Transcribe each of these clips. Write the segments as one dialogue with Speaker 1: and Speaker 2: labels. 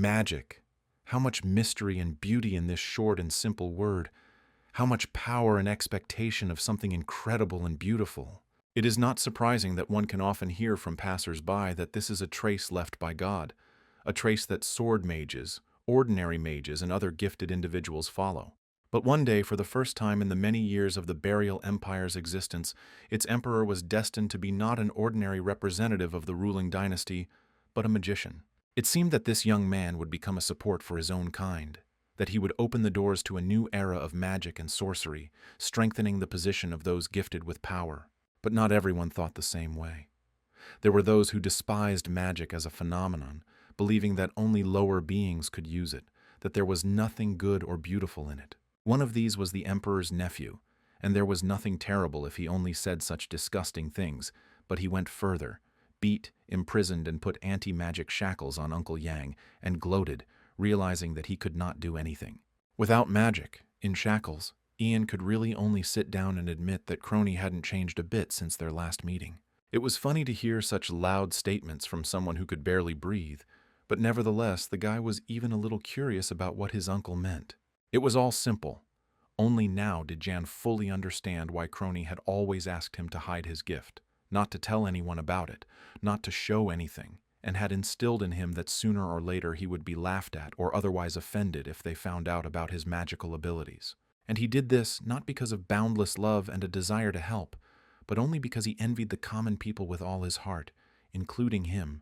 Speaker 1: Magic. How much mystery and beauty in this short and simple word. How much power and expectation of something incredible and beautiful. It is not surprising that one can often hear from passers-by that this is a trace left by God, a trace that sword mages, ordinary mages, and other gifted individuals follow. But one day, for the first time in the many years of the Burial Empire's existence, its emperor was destined to be not an ordinary representative of the ruling dynasty, but a magician. It seemed that this young man would become a support for his own kind, that he would open the doors to a new era of magic and sorcery, strengthening the position of those gifted with power. But not everyone thought the same way. There were those who despised magic as a phenomenon, believing that only lower beings could use it, that there was nothing good or beautiful in it. One of these was the emperor's nephew, and there was nothing terrible if he only said such disgusting things, but he went further, beat, imprisoned, and put anti-magic shackles on Uncle Yang, and gloated, realizing that he could not do anything. Without magic, in shackles, Ian could really only sit down and admit that Crony hadn't changed a bit since their last meeting. It was funny to hear such loud statements from someone who could barely breathe, but nevertheless the guy was even a little curious about what his uncle meant. It was all simple. Only now did Jan fully understand why Crony had always asked him to hide his gift, not to tell anyone about it, not to show anything, and had instilled in him that sooner or later he would be laughed at or otherwise offended if they found out about his magical abilities. And he did this not because of boundless love and a desire to help, but only because he envied the common people with all his heart, including him,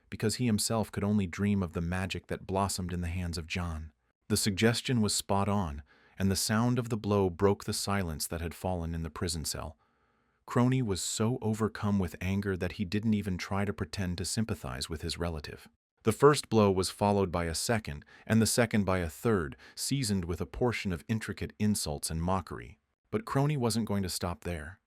Speaker 1: because he himself could only dream of the magic that blossomed in the hands of John. The suggestion was spot on, and the sound of the blow broke the silence that had fallen in the prison cell. Crony was so overcome with anger that he didn't even try to pretend to sympathize with his relative. The first blow was followed by a second, and the second by a third, seasoned with a portion of intricate insults and mockery. But Crony wasn't going to stop there.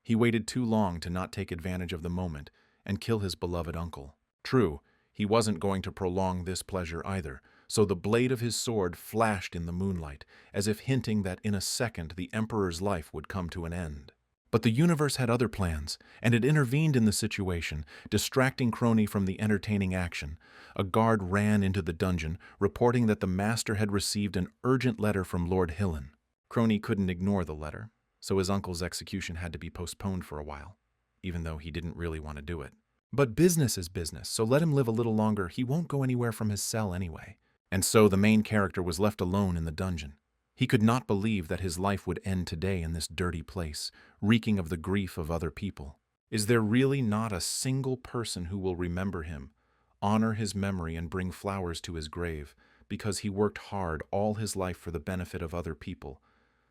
Speaker 1: He waited too long to not take advantage of the moment and kill his beloved uncle. True, he wasn't going to prolong this pleasure either, so the blade of his sword flashed in the moonlight, as if hinting that in a second the Emperor's life would come to an end. But the universe had other plans, and it intervened in the situation, distracting Crony from the entertaining action. A guard ran into the dungeon, reporting that the master had received an urgent letter from Lord Hillen. Crony couldn't ignore the letter, so his uncle's execution had to be postponed for a while, even though he didn't really want to do it. But business is business, so let him live a little longer. He won't go anywhere from his cell anyway. And so the main character was left alone in the dungeon. He could not believe that his life would end today in this dirty place, reeking of the grief of other people. Is there really not a single person who will remember him, honor his memory, and bring flowers to his grave, because he worked hard all his life for the benefit of other people,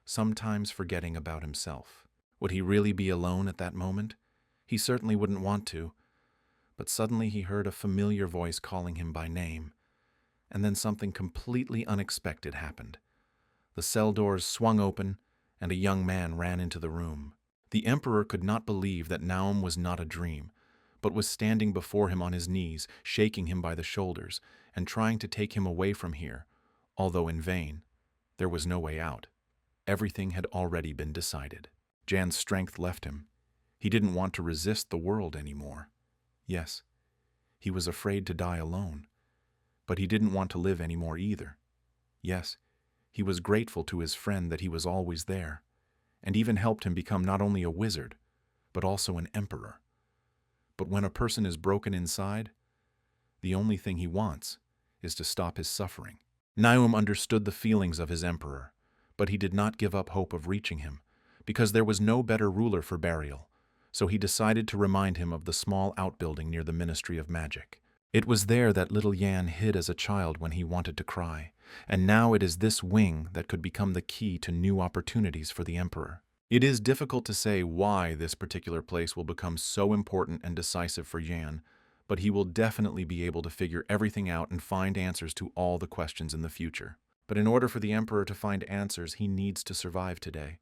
Speaker 1: sometimes forgetting about himself? Would he really be alone at that moment? He certainly wouldn't want to. But suddenly he heard a familiar voice calling him by name. And then something completely unexpected happened. The cell doors swung open, and a young man ran into the room. The Emperor could not believe that Naum was not a dream, but was standing before him on his knees, shaking him by the shoulders, and trying to take him away from here, although in vain. There was no way out. Everything had already been decided. Jan's strength left him. He didn't want to resist the world anymore. Yes, he was afraid to die alone, but he didn't want to live anymore either. Yes, he was grateful to his friend that he was always there, and even helped him become not only a wizard, but also an emperor. But when a person is broken inside, the only thing he wants is to stop his suffering. Naum understood the feelings of his emperor, but he did not give up hope of reaching him, because there was no better ruler for burial, so he decided to remind him of the small outbuilding near the Ministry of Magic. It was there that little Yan hid as a child when he wanted to cry, and now it is this wing that could become the key to new opportunities for the Emperor. It is difficult to say why this particular place will become so important and decisive for Yan, but he will definitely be able to figure everything out and find answers to all the questions in the future. But in order for the Emperor to find answers, he needs to survive today,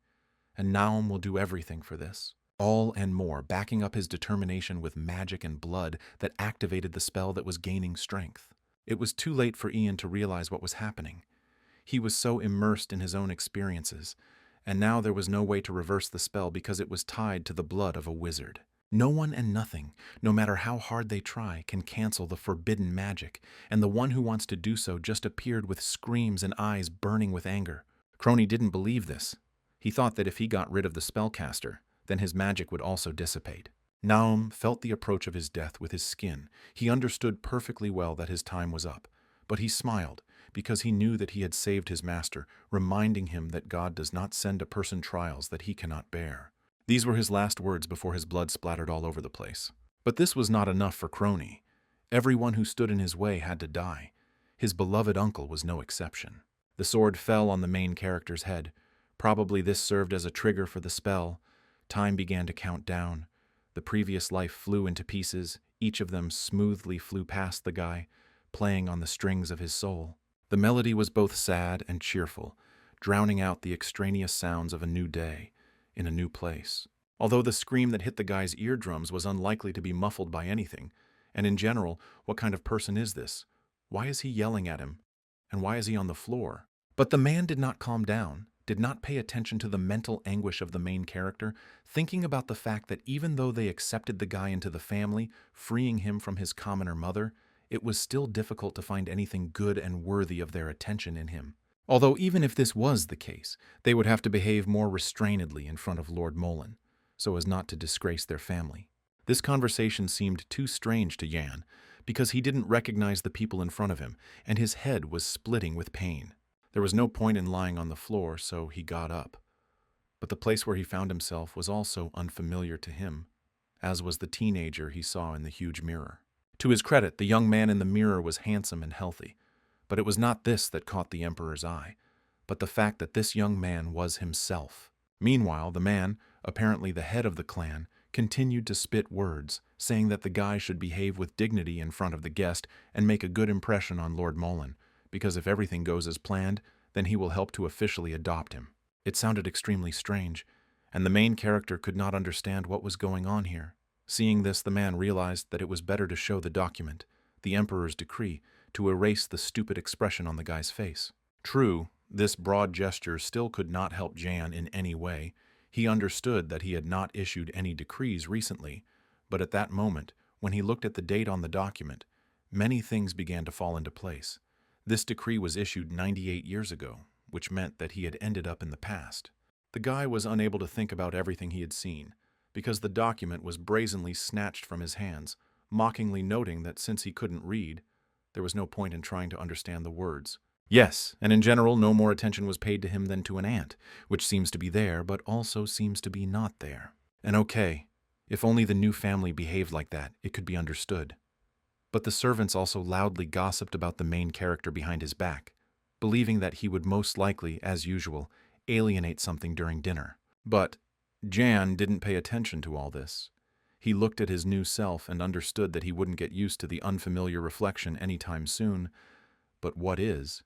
Speaker 1: and Naum will do everything for this. All and more, backing up his determination with magic and blood that activated the spell that was gaining strength. It was too late for Ian to realize what was happening. He was so immersed in his own experiences, and now there was no way to reverse the spell because it was tied to the blood of a wizard. No one and nothing, no matter how hard they try, can cancel the forbidden magic, and the one who wants to do so just appeared with screams and eyes burning with anger. Crony didn't believe this. He thought that if he got rid of the spellcaster, then his magic would also dissipate. Naum felt the approach of his death with his skin. He understood perfectly well that his time was up, but he smiled because he knew that he had saved his master, reminding him that God does not send a person trials that he cannot bear. These were his last words before his blood splattered all over the place. But this was not enough for Crony. Everyone who stood in his way had to die. His beloved uncle was no exception. The sword fell on the main character's head. Probably this served as a trigger for the spell. Time began to count down. The previous life flew into pieces. Each of them smoothly flew past the guy, playing on the strings of his soul. The melody was both sad and cheerful, drowning out the extraneous sounds of a new day, in a new place. Although the scream that hit the guy's eardrums was unlikely to be muffled by anything, and in general, what kind of person is this? Why is he yelling at him? And why is he on the floor? But the man did not calm down, did not pay attention to the mental anguish of the main character, thinking about the fact that even though they accepted the guy into the family, freeing him from his commoner mother, it was still difficult to find anything good and worthy of their attention in him. Although even if this was the case, they would have to behave more restrainedly in front of Lord Molan, so as not to disgrace their family. This conversation seemed too strange to Yan, because he didn't recognize the people in front of him, and his head was splitting with pain. There was no point in lying on the floor, so he got up. But the place where he found himself was also unfamiliar to him, as was the teenager he saw in the huge mirror. To his credit, the young man in the mirror was handsome and healthy, but it was not this that caught the Emperor's eye, but the fact that this young man was himself. Meanwhile, the man, apparently the head of the clan, continued to spit words, saying that the guy should behave with dignity in front of the guest and make a good impression on Lord Molan, because if everything goes as planned, then he will help to officially adopt him. It sounded extremely strange, and the main character could not understand what was going on here. Seeing this, the man realized that it was better to show the document, the Emperor's decree, to erase the stupid expression on the guy's face. True, this broad gesture still could not help Jan in any way. He understood that he had not issued any decrees recently, but at that moment, when he looked at the date on the document, many things began to fall into place. This decree was issued 98 years ago, which meant that he had ended up in the past. The guy was unable to think about everything he had seen, because the document was brazenly snatched from his hands, mockingly noting that since he couldn't read, there was no point in trying to understand the words. Yes, and in general, no more attention was paid to him than to an ant, which seems to be there, but also seems to be not there. And okay, if only the new family behaved like that, it could be understood. But the servants also loudly gossiped about the main character behind his back, believing that he would most likely, as usual, alienate something during dinner. But Jan didn't pay attention to all this. He looked at his new self and understood that he wouldn't get used to the unfamiliar reflection anytime soon. But what is.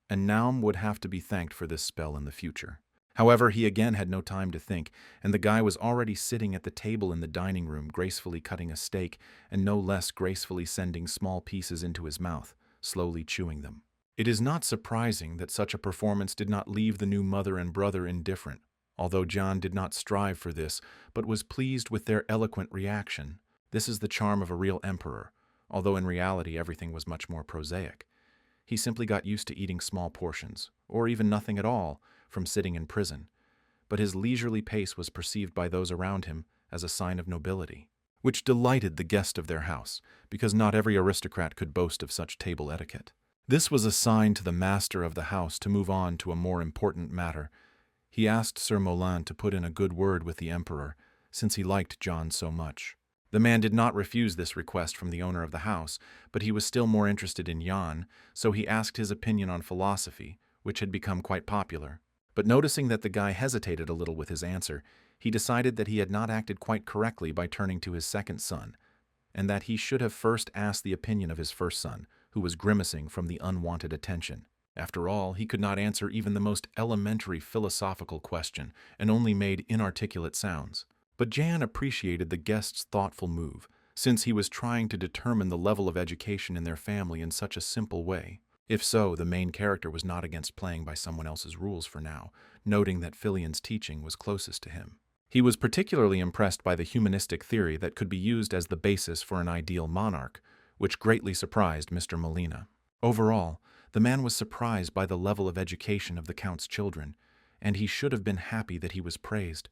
Speaker 1: And Naum would have to be thanked for this spell in the future. However, he again had no time to think, and the guy was already sitting at the table in the dining room, gracefully cutting a steak, and no less gracefully sending small pieces into his mouth, slowly chewing them. It is not surprising that such a performance did not leave the new mother and brother indifferent, although John did not strive for this, but was pleased with their eloquent reaction. This is the charm of a real emperor, although in reality everything was much more prosaic. He simply got used to eating small portions, or even nothing at all, from sitting in prison, but his leisurely pace was perceived by those around him as a sign of nobility, which delighted the guest of their house, because not every aristocrat could boast of such table etiquette. This was a sign to the master of the house to move on to a more important matter. He asked Sir Molan to put in a good word with the Emperor, since he liked John so much. The man did not refuse this request from the owner of the house, but he was still more interested in Jan, so he asked his opinion on philosophy, which had become quite popular. But noticing that the guy hesitated a little with his answer, he decided that he had not acted quite correctly by turning to his second son, and that he should have first asked the opinion of his first son, who was grimacing from the unwanted attention. After all, he could not answer even the most elementary philosophical question, and only made inarticulate sounds. But Jan appreciated the guest's thoughtful move, since he was trying to determine the level of education in their family in such a simple way. If so, the main character was not against playing by someone else's rules for now, noting that Filian's teaching was closest to him. He was particularly impressed by the humanistic theory that could be used as the basis for an ideal monarch, which greatly surprised Mr. Molina. Overall, the man was surprised by the level of education of the Count's children, and he should have been happy that he was praised,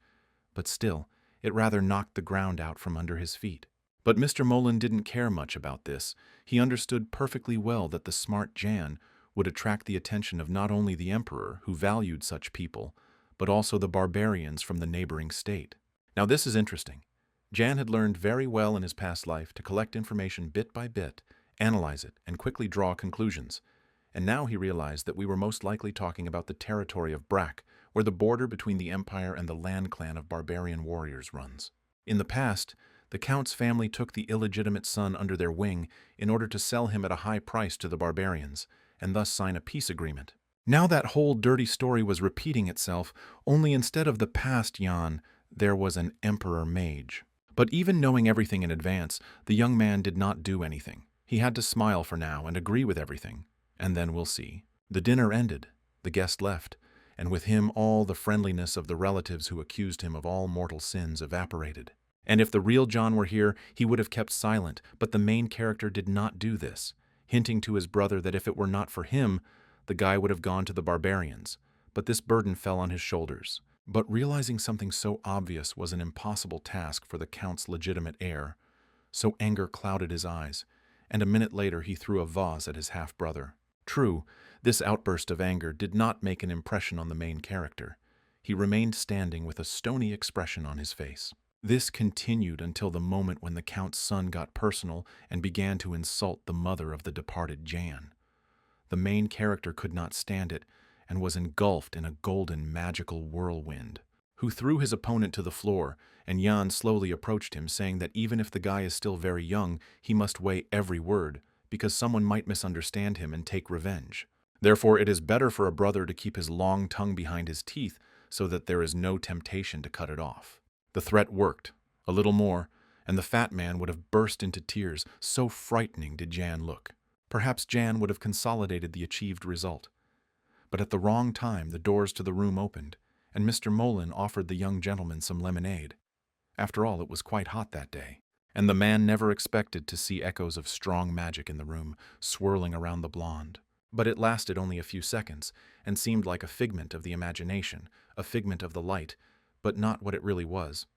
Speaker 1: but still, it rather knocked the ground out from under his feet. But Mr. Molin didn't care much about this. He understood perfectly well that the smart Jan would attract the attention of not only the emperor, who valued such people, but also the barbarians from the neighboring state. Now this is interesting. Jan had learned very well in his past life to collect information bit by bit, analyze it, and quickly draw conclusions. And now he realized that we were most likely talking about the territory of Brack, where the border between the Empire and the land clan of barbarian warriors runs. In the past, the Count's family took the illegitimate son under their wing in order to sell him at a high price to the barbarians, and thus sign a peace agreement. Now that whole dirty story was repeating itself, only instead of the past Jan, there was an emperor mage. But even knowing everything in advance, the young man did not do anything. He had to smile for now and agree with everything, and then we'll see. The dinner ended, the guest left, and with him all the friendliness of the relatives who accused him of all mortal sins evaporated. And if the real John were here, he would have kept silent, but the main character did not do this, hinting to his brother that if it were not for him, the guy would have gone to the barbarians, but this burden fell on his shoulders. But realizing something so obvious was an impossible task for the Count's legitimate heir, so anger clouded his eyes, and a minute later he threw a vase at his half-brother. True, this outburst of anger did not make an impression on the main character. He remained standing with a stony expression on his face. This continued until the moment when the Count's son got personal and began to insult the mother of the departed Jan. The main character could not stand it and was engulfed in a golden magical whirlwind, who threw his opponent to the floor, and Jan slowly approached him, saying that even if the guy is still very young, he must weigh every word, because someone might misunderstand him and take revenge. Therefore, it is better for a brother to keep his long tongue behind his teeth so that there is no temptation to cut it off. The threat worked, a little more, and the fat man would have burst into tears, so frightening did Jan look. Perhaps Jan would have consolidated the achieved result. But at the wrong time, the doors to the room opened, and Mr. Molin offered the young gentleman some lemonade. After all, it was quite hot that day, and the man never expected to see echoes of strong magic in the room, swirling around the blonde. But it lasted only a few seconds, and seemed like a figment of the imagination, a figment of the light, but not what it really was.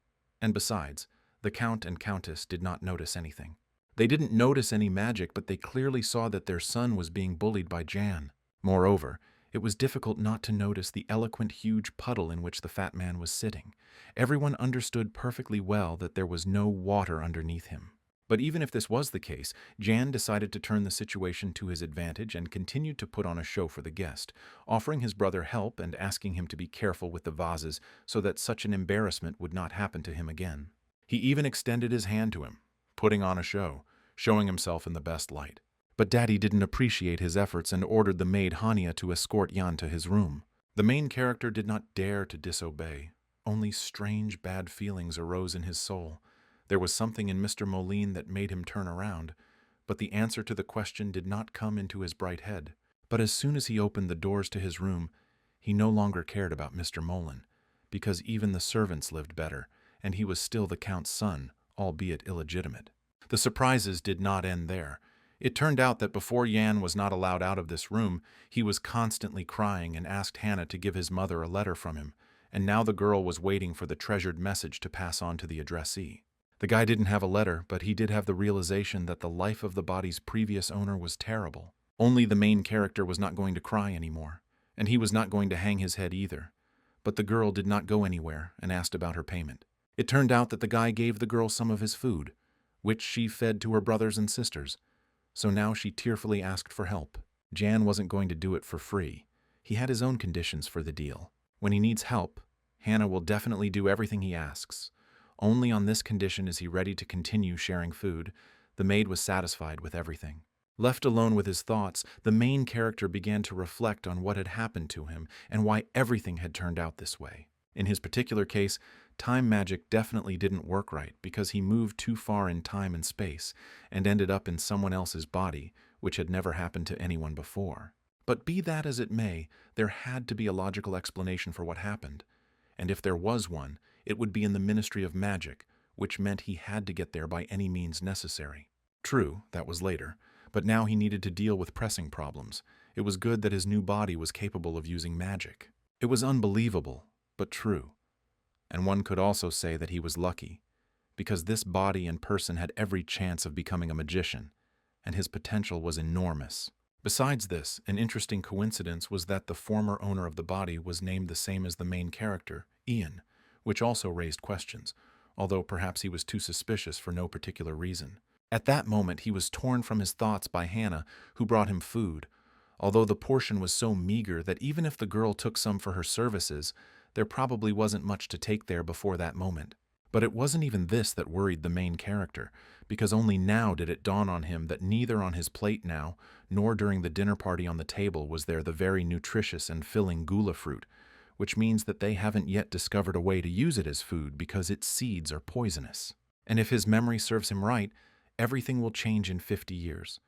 Speaker 1: And besides, the Count and Countess did not notice anything. They didn't notice any magic, but they clearly saw that their son was being bullied by Jan. Moreover, it was difficult not to notice the eloquent huge puddle in which the fat man was sitting. Everyone understood perfectly well that there was no water underneath him. But even if this was the case, Jan decided to turn the situation to his advantage and continued to put on a show for the guest, offering his brother help and asking him to be careful with the vases so that such an embarrassment would not happen to him again. He even extended his hand to him, putting on a show, showing himself in the best light. But Daddy didn't appreciate his efforts and ordered the maid Hania to escort Jan to his room. The main character did not dare to disobey. Only strange bad feelings arose in his soul. There was something in Mr. Molin that made him turn around, but the answer to the question did not come into his bright head. But as soon as he opened the doors to his room, he no longer cared about Mr. Molin, because even the servants lived better, and he was still the Count's son, albeit illegitimate. The surprises did not end there. It turned out that before Jan was not allowed out of this room, he was constantly crying and asked Hannah to give his mother a letter from him, and now the girl was waiting for the treasured message to pass on to the addressee. The guy didn't have a letter, but he did have the realization that the life of the body's previous owner was terrible. Only the main character was not going to cry anymore, and he was not going to hang his head either. But the girl did not go anywhere and asked about her payment. It turned out that the guy gave the girl some of his food, which she fed to her brothers and sisters. So now she tearfully asked for help. Jan wasn't going to do it for free. He had his own conditions for the deal. When he needs help, Hannah will definitely do everything he asks. Only on this condition is he ready to continue sharing food. The maid was satisfied with everything. Left alone with his thoughts, the main character began to reflect on what had happened to him and why everything had turned out this way. In his particular case, time magic definitely didn't work right because he moved too far in time and space and ended up in someone else's body, which had never happened to anyone before. But be that as it may, there had to be a logical explanation for what happened. And if there was one, It would be in the Ministry of Magic, which meant he had to get there by any means necessary. True, that was later, but now he needed to deal with pressing problems. It was good that his new body was capable of using magic. It was unbelievable, but true. And one could also say that he was lucky, because this body and person had every chance of becoming a magician, and his potential was enormous. Besides this, an interesting coincidence was that the former owner of the body was named the same as the main character, Ian, which also raised questions, although perhaps he was too suspicious for no particular reason. At that moment he was torn from his thoughts by Hannah, who brought him food, although the portion was so meager that even if the girl took some for her services, there probably wasn't much to take there before that moment. But it wasn't even this that worried the main character, because only now did it dawn on him that neither on his plate now, nor during the dinner party on the table was there the very nutritious and filling gula fruit, which means that they haven't yet discovered a way to use it as food because its seeds are poisonous. And if his memory serves him right, everything will change in 50 years.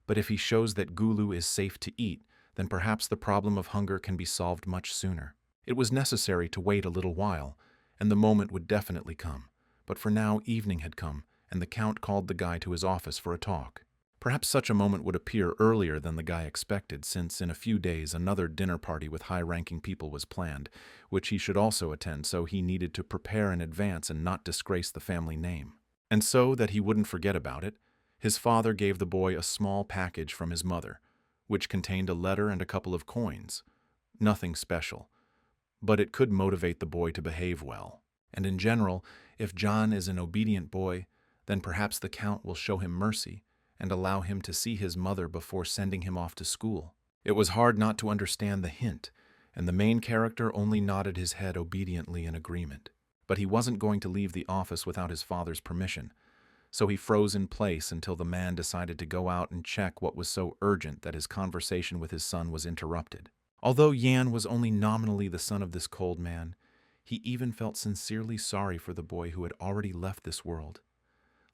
Speaker 1: But if he shows that gulu is safe to eat, then perhaps the problem of hunger can be solved much sooner. It was necessary to wait a little while, and the moment would definitely come. But for now evening had come, and the Count called the guy to his office for a talk. Perhaps such a moment would appear earlier than the guy expected, since in a few days another dinner party with high-ranking people was planned, which he should also attend, so he needed to prepare in advance and not disgrace the family name. And so, that he wouldn't forget about it, his father gave the boy a small package from his mother, which contained a letter and a couple of coins. Nothing special, but it could motivate the boy to behave well. And in general, if John is an obedient boy, then perhaps the Count will show him mercy and allow him to see his mother before sending him off to school. It was hard not to understand the hint, and the main character only nodded his head obediently in agreement. But he wasn't going to leave the office without his father's permission, so he froze in place until the man decided to go out and check what was so urgent that his conversation with his son was interrupted. Although Yan was only nominally the son of this cold man, he even felt sincerely sorry for the boy who had already left this world.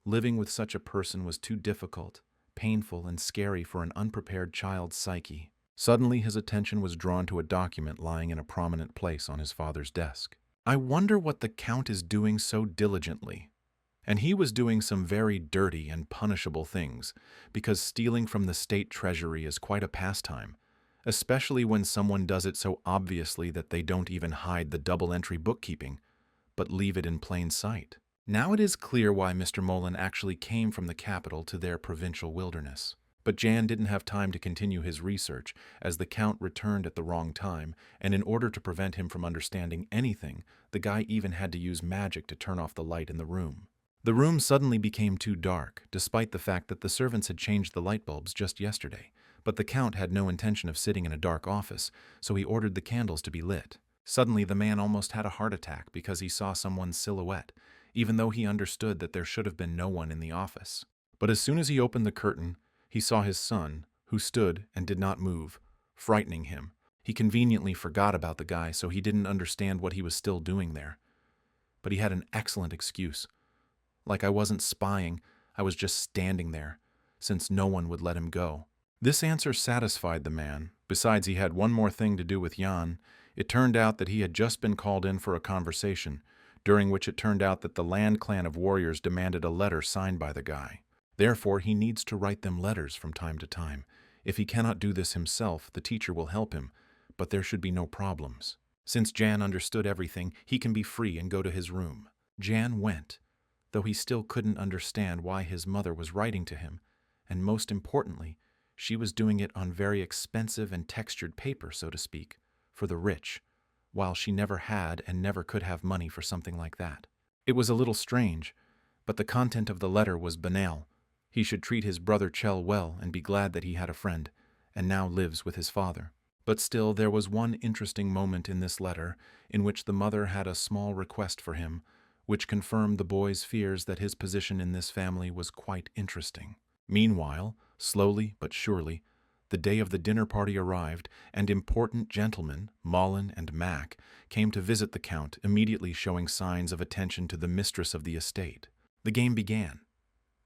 Speaker 1: Living with such a person was too difficult, painful, and scary for an unprepared child's psyche. Suddenly his attention was drawn to a document lying in a prominent place on his father's desk. I wonder what the Count is doing so diligently. And he was doing some very dirty and punishable things, because stealing from the state treasury is quite a pastime, especially when someone does it so obviously that they don't even hide the double-entry bookkeeping, but leave it in plain sight. Now it is clear why Mr. Mullen actually came from the capital to their provincial wilderness. But Jan didn't have time to continue his research, as the Count returned at the wrong time, and in order to prevent him from understanding anything, the guy even had to use magic to turn off the light in the room. The room suddenly became too dark, despite the fact that the servants had changed the light bulbs just yesterday. But the Count had no intention of sitting in a dark office, so he ordered the candles to be lit. Suddenly the man almost had a heart attack because he saw someone's silhouette, even though he understood that there should have been no one in the office. But as soon as he opened the curtain, he saw his son, who stood and did not move, frightening him. He conveniently forgot about the guy, so he didn't understand what he was still doing there. But he had an excellent excuse. Like I wasn't spying, I was just standing there, since no one would let him go. This answer satisfied the man. Besides, he had one more thing to do with Jan. It turned out that he had just been called in for a conversation, during which it turned out that the land clan of warriors demanded a letter signed by the guy. Therefore, he needs to write them letters from time to time. If he cannot do this himself, the teacher will help him, but there should be no problems. Since Jan understood everything, he can be free and go to his room. Jan went, though he still couldn't understand why his mother was writing to him, and most importantly, she was doing it on very expensive and textured paper, so to speak, for the rich, while she never had and never could have money for something like that. It was a little strange, but the content of the letter was banal. He should treat his brother Chell well and be glad that he had a friend, and now lives with his father. But still, there was one interesting moment in this letter in which the mother had a small request for him, which confirmed the boy's fears that his position in this family was quite interesting. Meanwhile, slowly but surely, the day of the dinner party arrived, and important gentlemen, Mullen and Mac, came to visit the Count, immediately showing signs of attention to the mistress of the estate. The game began.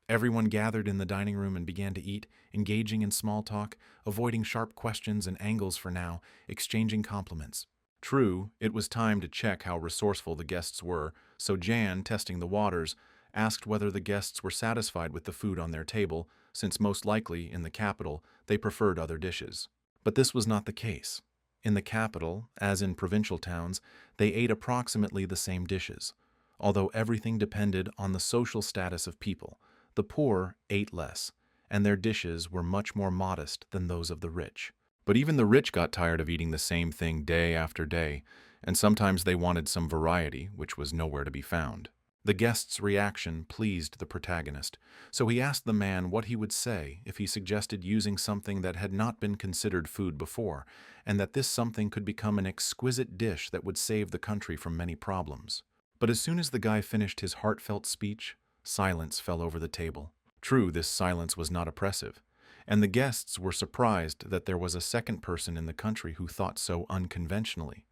Speaker 1: Everyone gathered in the dining room and began to eat, engaging in small talk, avoiding sharp questions and angles for now, exchanging compliments. True, it was time to check how resourceful the guests were, so Jan, testing the waters, asked whether the guests were satisfied with the food on their table, since most likely, in the capital, they preferred other dishes. But this was not the case. In the capital, as in provincial towns, they ate approximately the same dishes. Although everything depended on the social status of people, the poor ate less, and their dishes were much more modest than those of the rich. But even the rich got tired of eating the same thing day after day, and sometimes they wanted some variety, which was nowhere to be found. The guest's reaction pleased the protagonist, so he asked the man what he would say if he suggested using something that had not been considered food before, and that this something could become an exquisite dish that would save the country from many problems. But as soon as the guy finished his heartfelt speech, silence fell over the table. True, this silence was not oppressive, and the guests were surprised that there was a second person in the country who thought so unconventionally.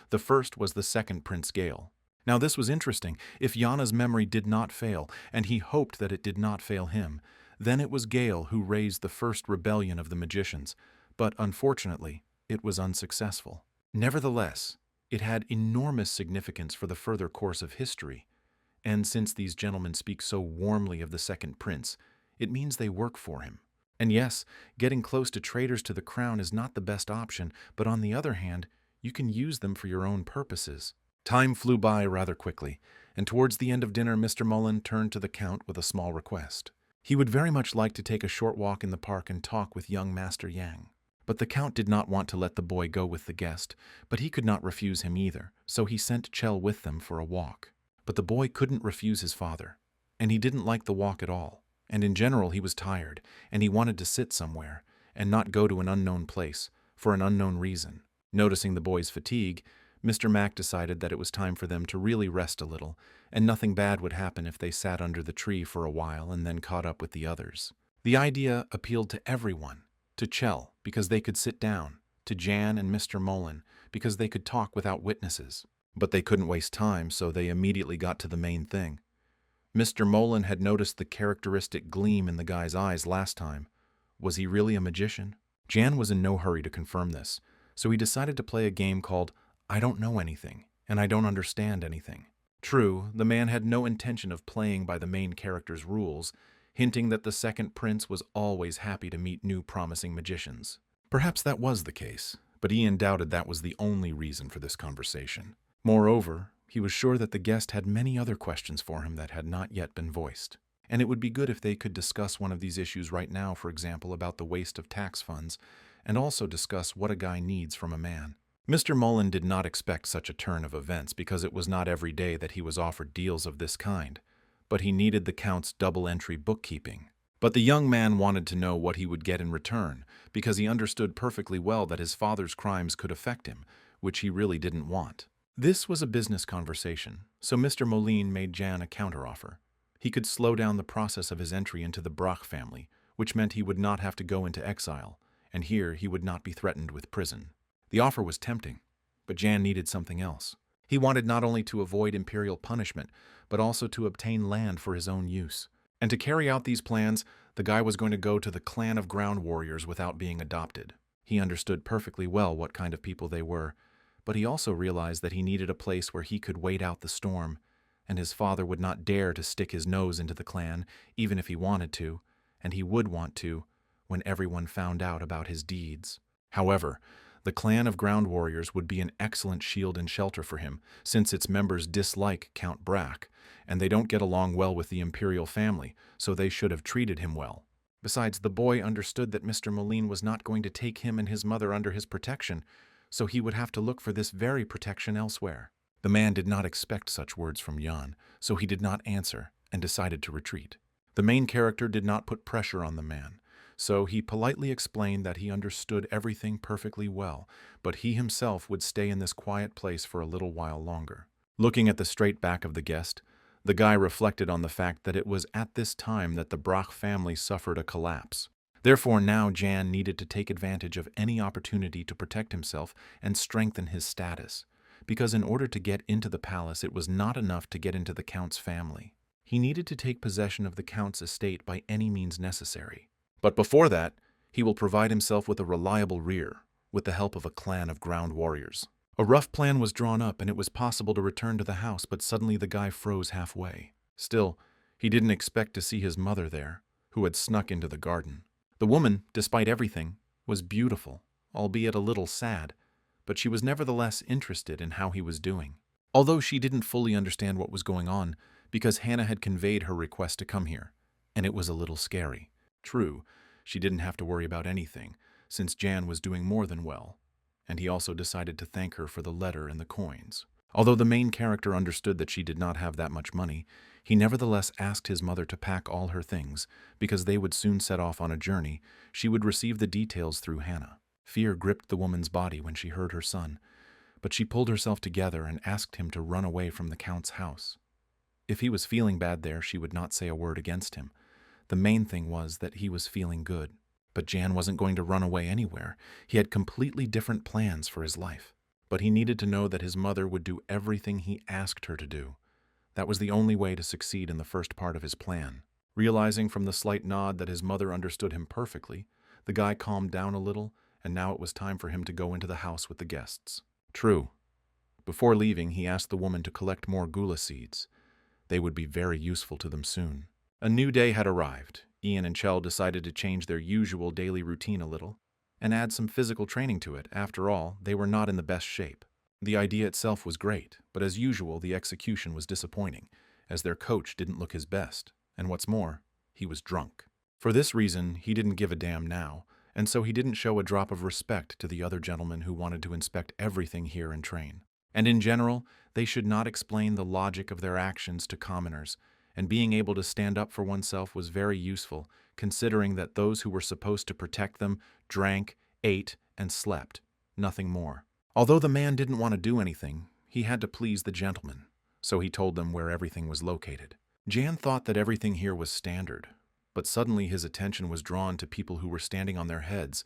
Speaker 1: The first was the second Prince Gale. Now this was interesting. If Yana's memory did not fail, and he hoped that it did not fail him, then it was Gale who raised the first rebellion of the magicians, but unfortunately, it was unsuccessful. Nevertheless, it had enormous significance for the further course of history, and since these gentlemen speak so warmly of the second prince, it means they work for him. And yes, getting close to traitors to the crown is not the best option, but on the other hand, you can use them for your own purposes. Time flew by rather quickly, and towards the end of dinner Mr. Mullen turned to the Count with a small request. He would very much like to take a short walk in the park and talk with young Master Yang. But the Count did not want to let the boy go with the guest, but he could not refuse him either, so he sent Chell with them for a walk. But the boy couldn't refuse his father, and he didn't like the walk at all. And in general he was tired, and he wanted to sit somewhere, and not go to an unknown place, for an unknown reason. Noticing the boy's fatigue, Mr. Mack decided that it was time for them to really rest a little, and nothing bad would happen if they sat under the tree for a while and then caught up with the others. The idea appealed to everyone, to Chell, because they could sit down, to Jan and Mr. Mullen, because they could talk without witnesses. But they couldn't waste time, so they immediately got to the main thing. Mr. Mullen had noticed the characteristic gleam in the guy's eyes last time. Was he really a magician? Jan was in no hurry to confirm this, so he decided to play a game called I Don't Know Anything, and I Don't Understand Anything. True, the man had no intention of playing by the main character's rules, hinting that the second prince was always happy to meet new promising magicians. Perhaps that was the case, but Ian doubted that was the only reason for this conversation. Moreover, he was sure that the guest had many other questions for him that had not yet been voiced. And it would be good if they could discuss one of these issues right now, for example, about the waste of tax funds, and also discuss what a guy needs from a man. Mr. Mullen did not expect such a turn of events because it was not every day that he was offered deals of this kind, but he needed the Count's double-entry bookkeeping. But the young man wanted to know what he would get in return, because he understood perfectly well that his father's crimes could affect him, which he really didn't want. This was a business conversation, so Mr. Moline made Jan a counteroffer. He could slow down the process of his entry into the Brach family, which meant he would not have to go into exile, and here he would not be threatened with prison. The offer was tempting, but Jan needed something else. He wanted not only to avoid imperial punishment, but also to obtain land for his own use. And to carry out these plans, the guy was going to go to the clan of ground warriors without being adopted. He understood perfectly well what kind of people they were, but he also realized that he needed a place where he could wait out the storm, and his father would not dare to stick his nose into the clan, even if he wanted to, and he would want to, when everyone found out about his deeds. However, the clan of ground warriors would be an excellent shield and shelter for him, since its members dislike Count Brach, and they don't get along well with the imperial family, so they should have treated him well. Besides, the boy understood that Mr. Moline was not going to take him and his mother under his protection, so he would have to look for this very protection elsewhere. The man did not expect such words from Jan, so he did not answer and decided to retreat. The main character did not put pressure on the man, so he politely explained that he understood everything perfectly well, but he himself would stay in this quiet place for a little while longer. Looking at the straight back of the guest, the guy reflected on the fact that it was at this time that the Brach family suffered a collapse. Therefore now Jan needed to take advantage of any opportunity to protect himself and strengthen his status, because in order to get into the palace it was not enough to get into the Count's family. He needed to take possession of the Count's estate by any means necessary. But before that, he will provide himself with a reliable rear, with the help of a clan of ground warriors. A rough plan was drawn up and it was possible to return to the house, but suddenly the guy froze halfway. Still, he didn't expect to see his mother there, who had snuck into the garden. The woman, despite everything, was beautiful, albeit a little sad, but she was nevertheless interested in how he was doing. Although she didn't fully understand what was going on, because Hannah had conveyed her request to come here, and it was a little scary. True, she didn't have to worry about anything, since Jan was doing more than well, and he also decided to thank her for the letter and the coins. Although the main character understood that she did not have that much money, he nevertheless asked his mother to pack all her things, because they would soon set off on a journey. She would receive the details through Hannah. Fear gripped the woman's body when she heard her son, but she pulled herself together and asked him to run away from the Count's house. If he was feeling bad there, she would not say a word against him. The main thing was that he was feeling good. But Jan wasn't going to run away anywhere. He had completely different plans for his life. But he needed to know that his mother would do everything he asked her to do. That was the only way to succeed in the first part of his plan. Realizing from the slight nod that his mother understood him perfectly, the guy calmed down a little, and now it was time for him to go into the house with the guests. True. Before leaving, he asked the woman to collect more gula seeds. They would be very useful to them soon. A new day had arrived. Ian and Chell decided to change their usual daily routine a little and add some physical training to it. After all, they were not in the best shape. The idea itself was great, but as usual, the execution was disappointing, as their coach didn't look his best, and what's more, he was drunk. For this reason, he didn't give a damn now, and so he didn't show a drop of respect to the other gentlemen who wanted to inspect everything here and train. And in general, they should not explain the logic of their actions to commoners, and being able to stand up for oneself was very useful, considering that those who were supposed to protect them drank, ate, and slept, nothing more. Although the man didn't want to do anything, he had to please the gentleman, so he told them where everything was located. Jan thought that everything here was standard, but suddenly his attention was drawn to people who were standing on their heads.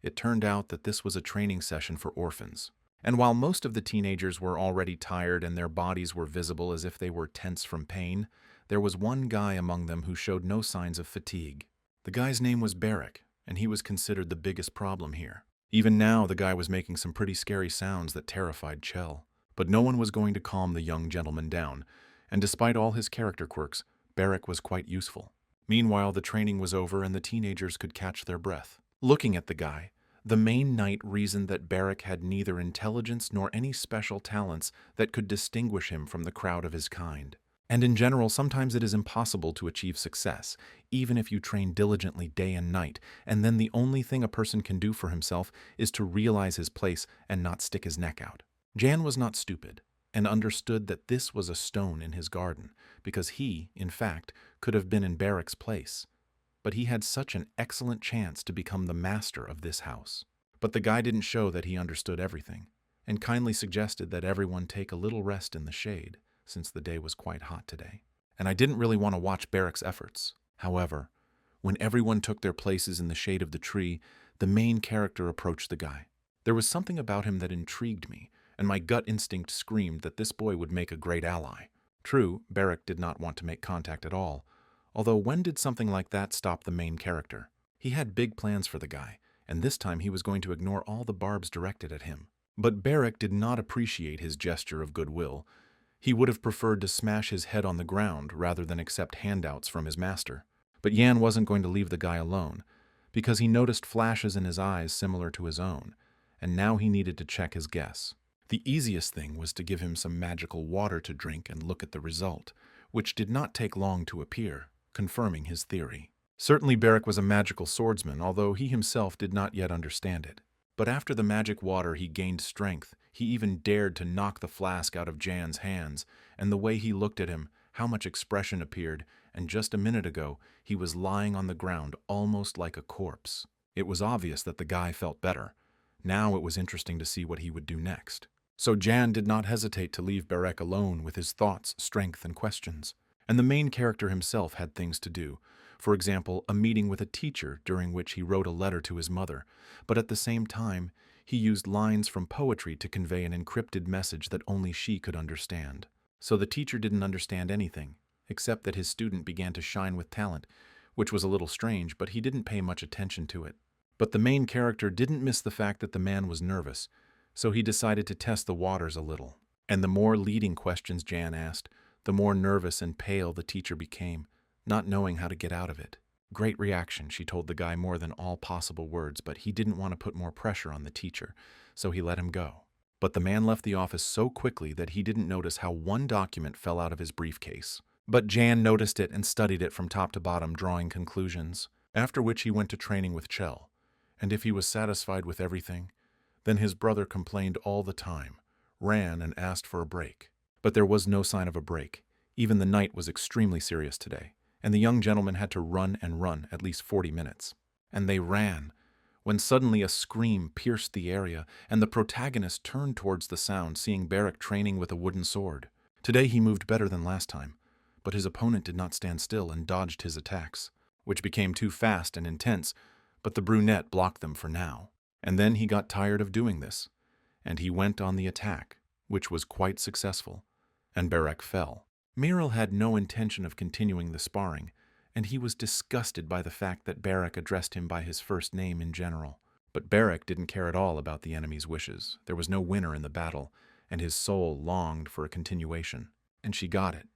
Speaker 1: It turned out that this was a training session for orphans. And while most of the teenagers were already tired and their bodies were visible as if they were tense from pain, there was one guy among them who showed no signs of fatigue. The guy's name was Barrick, and he was considered the biggest problem here. Even now, the guy was making some pretty scary sounds that terrified Chell. But no one was going to calm the young gentleman down, and despite all his character quirks, Barrick was quite useful. Meanwhile, the training was over and the teenagers could catch their breath. Looking at the guy, the main knight reasoned that Barrick had neither intelligence nor any special talents that could distinguish him from the crowd of his kind. And in general, sometimes it is impossible to achieve success, even if you train diligently day and night, and then the only thing a person can do for himself is to realize his place and not stick his neck out. Jan was not stupid, and understood that this was a stone in his garden, because he, in fact, could have been in Barrick's place. But he had such an excellent chance to become the master of this house. But the guy didn't show that he understood everything, and kindly suggested that everyone take a little rest in the shade, since the day was quite hot today. And I didn't really want to watch Barrick's efforts. However, when everyone took their places in the shade of the tree, the main character approached the guy. There was something about him that intrigued me, and my gut instinct screamed that this boy would make a great ally. True, Barrick did not want to make contact at all, although when did something like that stop the main character? He had big plans for the guy, and this time he was going to ignore all the barbs directed at him. But Barrick did not appreciate his gesture of goodwill. He would have preferred to smash his head on the ground rather than accept handouts from his master. But Jan wasn't going to leave the guy alone, because he noticed flashes in his eyes similar to his own, and now he needed to check his guess. The easiest thing was to give him some magical water to drink and look at the result, which did not take long to appear, confirming his theory. Certainly Barrick was a magical swordsman, although he himself did not yet understand it. But after the magic water he gained strength. He even dared to knock the flask out of Jan's hands, and the way he looked at him, how much expression appeared, and just a minute ago he was lying on the ground almost like a corpse. It was obvious that the guy felt better. Now it was interesting to see what he would do next. So Jan did not hesitate to leave Barrick alone with his thoughts, strength, and questions. And the main character himself had things to do. For example, a meeting with a teacher during which he wrote a letter to his mother, but at the same time, he used lines from poetry to convey an encrypted message that only she could understand. So the teacher didn't understand anything, except that his student began to shine with talent, which was a little strange, but he didn't pay much attention to it. But the main character didn't miss the fact that the man was nervous, So he decided to test the waters a little. And the more leading questions Jan asked, the more nervous and pale the teacher became, not knowing how to get out of it. Great reaction, she told the guy more than all possible words, but he didn't want to put more pressure on the teacher, so he let him go. But the man left the office so quickly that he didn't notice how one document fell out of his briefcase. But Jan noticed it and studied it from top to bottom, drawing conclusions, after which he went to training with Chell. And if he was satisfied with everything, then his brother complained all the time, ran and asked for a break. But there was no sign of a break. Even the night was extremely serious today, and the young gentleman had to run and run at least 40 minutes. And they ran, when suddenly a scream pierced the area, and the protagonist turned towards the sound, seeing Barrack training with a wooden sword. Today he moved better than last time, but his opponent did not stand still and dodged his attacks, which became too fast and intense, but the brunette blocked them for now. And then he got tired of doing this, and he went on the attack, which was quite successful, and Barrack fell. Miral had no intention of continuing the sparring, and he was disgusted by the fact that Barrack addressed him by his first name in general. But Barrack didn't care at all about the enemy's wishes. There was no winner in the battle, and his soul longed for a continuation. And she got it.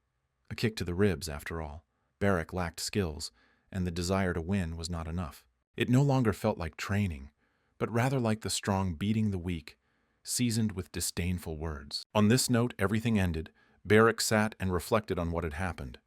Speaker 1: A kick to the ribs, after all. Barrack lacked skills, and the desire to win was not enough. It no longer felt like training, but rather like the strong beating the weak, seasoned with disdainful words. On this note, everything ended. Barrack sat and reflected on what had happened.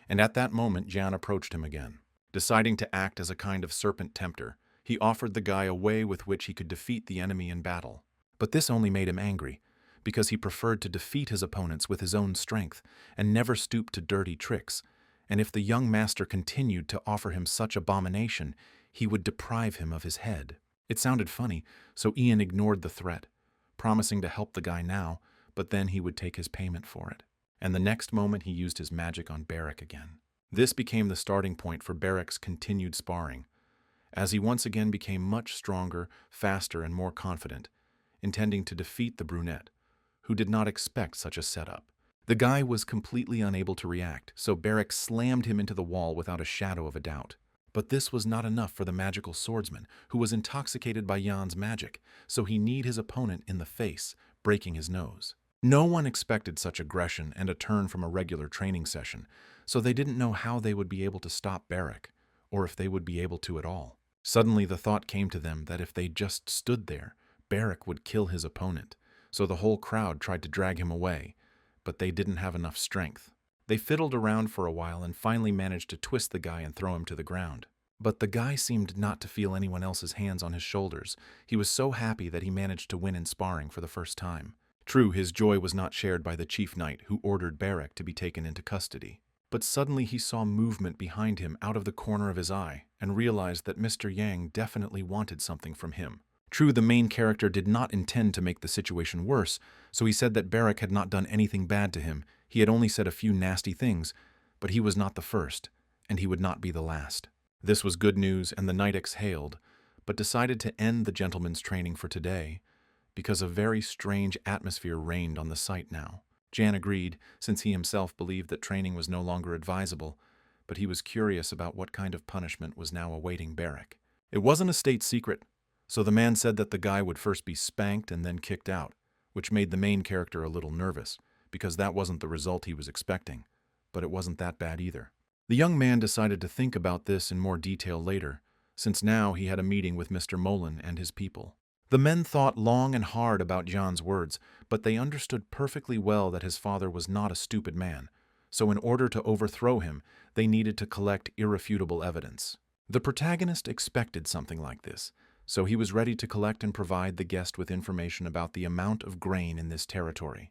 Speaker 1: And at that moment, Jan approached him again. Deciding to act as a kind of serpent tempter, he offered the guy a way with which he could defeat the enemy in battle. But this only made him angry, because he preferred to defeat his opponents with his own strength and never stoop to dirty tricks. And if the young master continued to offer him such abomination, he would deprive him of his head. It sounded funny, so Ian ignored the threat, promising to help the guy now, but then he would take his payment for it. And the next moment he used his magic on Barrack again. This became the starting point for Barrack's continued sparring, as he once again became much stronger, faster, and more confident, intending to defeat the brunette, who did not expect such a setup. The guy was completely unable to react, so Barrack slammed him into the wall without a shadow of a doubt. But this was not enough for the magical swordsman, who was intoxicated by Jan's magic, so he kneed his opponent in the face, breaking his nose. No one expected such aggression and a turn from a regular training session, so they didn't know how they would be able to stop Barrack, or if they would be able to at all. Suddenly the thought came to them that if they just stood there, Barrack would kill his opponent, so the whole crowd tried to drag him away, but they didn't have enough strength. They fiddled around for a while and finally managed to twist the guy and throw him to the ground. But the guy seemed not to feel anyone else's hands on his shoulders. He was so happy that he managed to win in sparring for the first time. True, his joy was not shared by the chief knight, who ordered Barrack to be taken into custody. But suddenly he saw movement behind him out of the corner of his eye and realized that Mr. Yang definitely wanted something from him. True, the main character did not intend to make the situation worse, so he said that Barrack had not done anything bad to him. He had only said a few nasty things, but he was not the first, and he would not be the last. This was good news, and the knight exhaled, but decided to end the gentleman's training for today, because a very strange atmosphere reigned on the site now. Jan agreed, since he himself believed that training was no longer advisable, but he was curious about what kind of punishment was now awaiting Barrack. It wasn't a state secret, so the man said that the guy would first be spanked and then kicked out, which made the main character a little nervous, because that wasn't the result he was expecting, but it wasn't that bad either. The young man decided to think about this in more detail later, since now he had a meeting with Mr. Molen and his people. The men thought long and hard about Jan's words, but they understood perfectly well that his father was not a stupid man, so in order to overthrow him, they needed to collect irrefutable evidence. The protagonist expected something like this, so he was ready to collect and provide the guest with information about the amount of grain in this territory,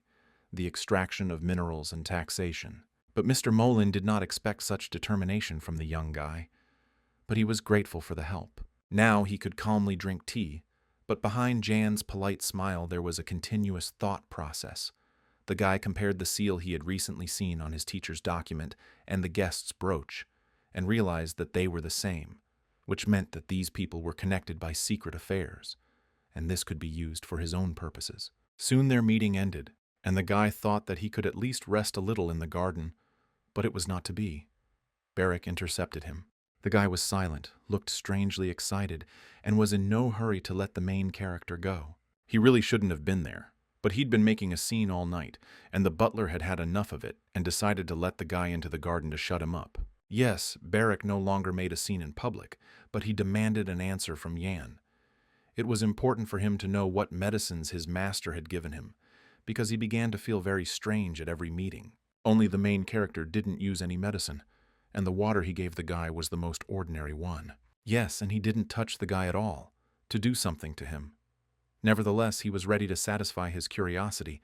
Speaker 1: the extraction of minerals and taxation. But Mr. Molen did not expect such determination from the young guy, but he was grateful for the help. Now he could calmly drink tea, but behind Jan's polite smile there was a continuous thought process. The guy compared the seal he had recently seen on his teacher's document and the guest's brooch, and realized that they were the same, which meant that these people were connected by secret affairs, and this could be used for his own purposes. Soon their meeting ended, and the guy thought that he could at least rest a little in the garden, but it was not to be. Barrack intercepted him. The guy was silent, looked strangely excited, and was in no hurry to let the main character go. He really shouldn't have been there, but he'd been making a scene all night, and the butler had had enough of it and decided to let the guy into the garden to shut him up. Yes, Barrack no longer made a scene in public, but he demanded an answer from Yan. It was important for him to know what medicines his master had given him, because he began to feel very strange at every meeting. Only the main character didn't use any medicine, and the water he gave the guy was the most ordinary one. Yes, and he didn't touch the guy at all, to do something to him. Nevertheless, he was ready to satisfy his curiosity,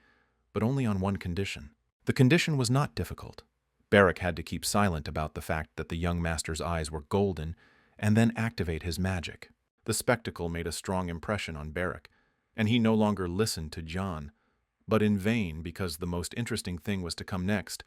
Speaker 1: but only on one condition. The condition was not difficult. Barrack had to keep silent about the fact that the young master's eyes were golden, and then activate his magic. The spectacle made a strong impression on Barrack, and he no longer listened to John, but in vain, because the most interesting thing was to come next.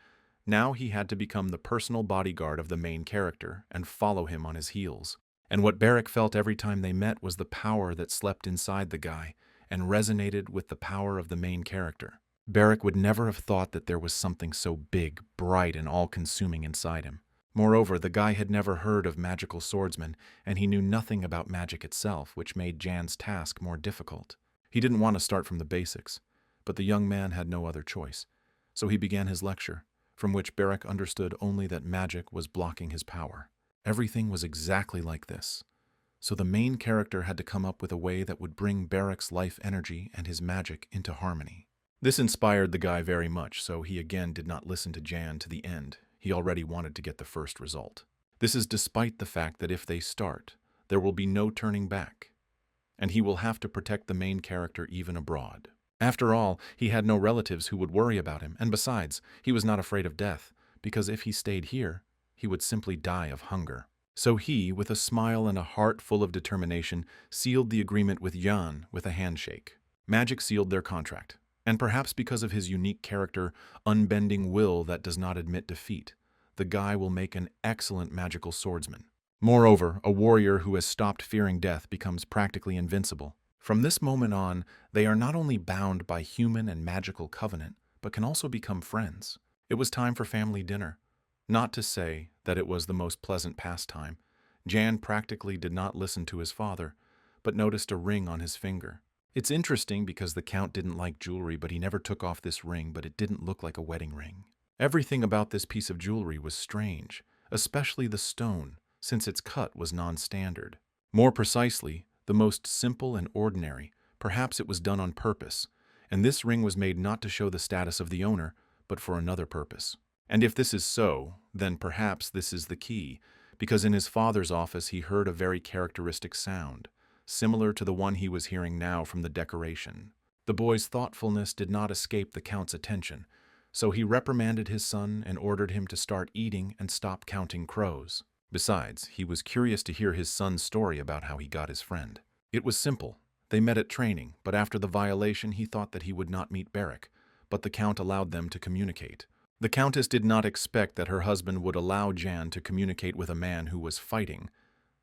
Speaker 1: Now he had to become the personal bodyguard of the main character and follow him on his heels. And what Barrack felt every time they met was the power that slept inside the guy and resonated with the power of the main character. Barrack would never have thought that there was something so big, bright, and all-consuming inside him. Moreover, the guy had never heard of magical swordsmen, and he knew nothing about magic itself, which made Jan's task more difficult. He didn't want to start from the basics, but the young man had no other choice. So he began his lecture, from which Barrack understood only that magic was blocking his power. Everything was exactly like this. So the main character had to come up with a way that would bring Barrack's life energy and his magic into harmony. This inspired the guy very much, so he again did not listen to Jan to the end. He already wanted to get the first result. This is despite the fact that if they start, there will be no turning back, and he will have to protect the main character even abroad. After all, he had no relatives who would worry about him, and besides, he was not afraid of death, because if he stayed here, he would simply die of hunger. So he, with a smile and a heart full of determination, sealed the agreement with Jan with a handshake. Magic sealed their contract, and perhaps because of his unique character, unbending will that does not admit defeat, the guy will make an excellent magical swordsman. Moreover, a warrior who has stopped fearing death becomes practically invincible. From this moment on, they are not only bound by human and magical covenant, but can also become friends. It was time for family dinner. Not to say that it was the most pleasant pastime. Jan practically did not listen to his father, but noticed a ring on his finger. It's interesting because the Count didn't like jewelry, but he never took off this ring, but it didn't look like a wedding ring. Everything about this piece of jewelry was strange, especially the stone, since its cut was non-standard. More precisely, the most simple and ordinary. Perhaps it was done on purpose, and this ring was made not to show the status of the owner, but for another purpose. And if this is so, then perhaps this is the key, because in his father's office he heard a very characteristic sound, similar to the one he was hearing now from the decoration. The boy's thoughtfulness did not escape the Count's attention, so he reprimanded his son and ordered him to start eating and stop counting crows. Besides, he was curious to hear his son's story about how he got his friend. It was simple. They met at training, but after the violation he thought that he would not meet Barrack, but the Count allowed them to communicate. The Countess did not expect that her husband would allow Jan to communicate with a man who was fighting,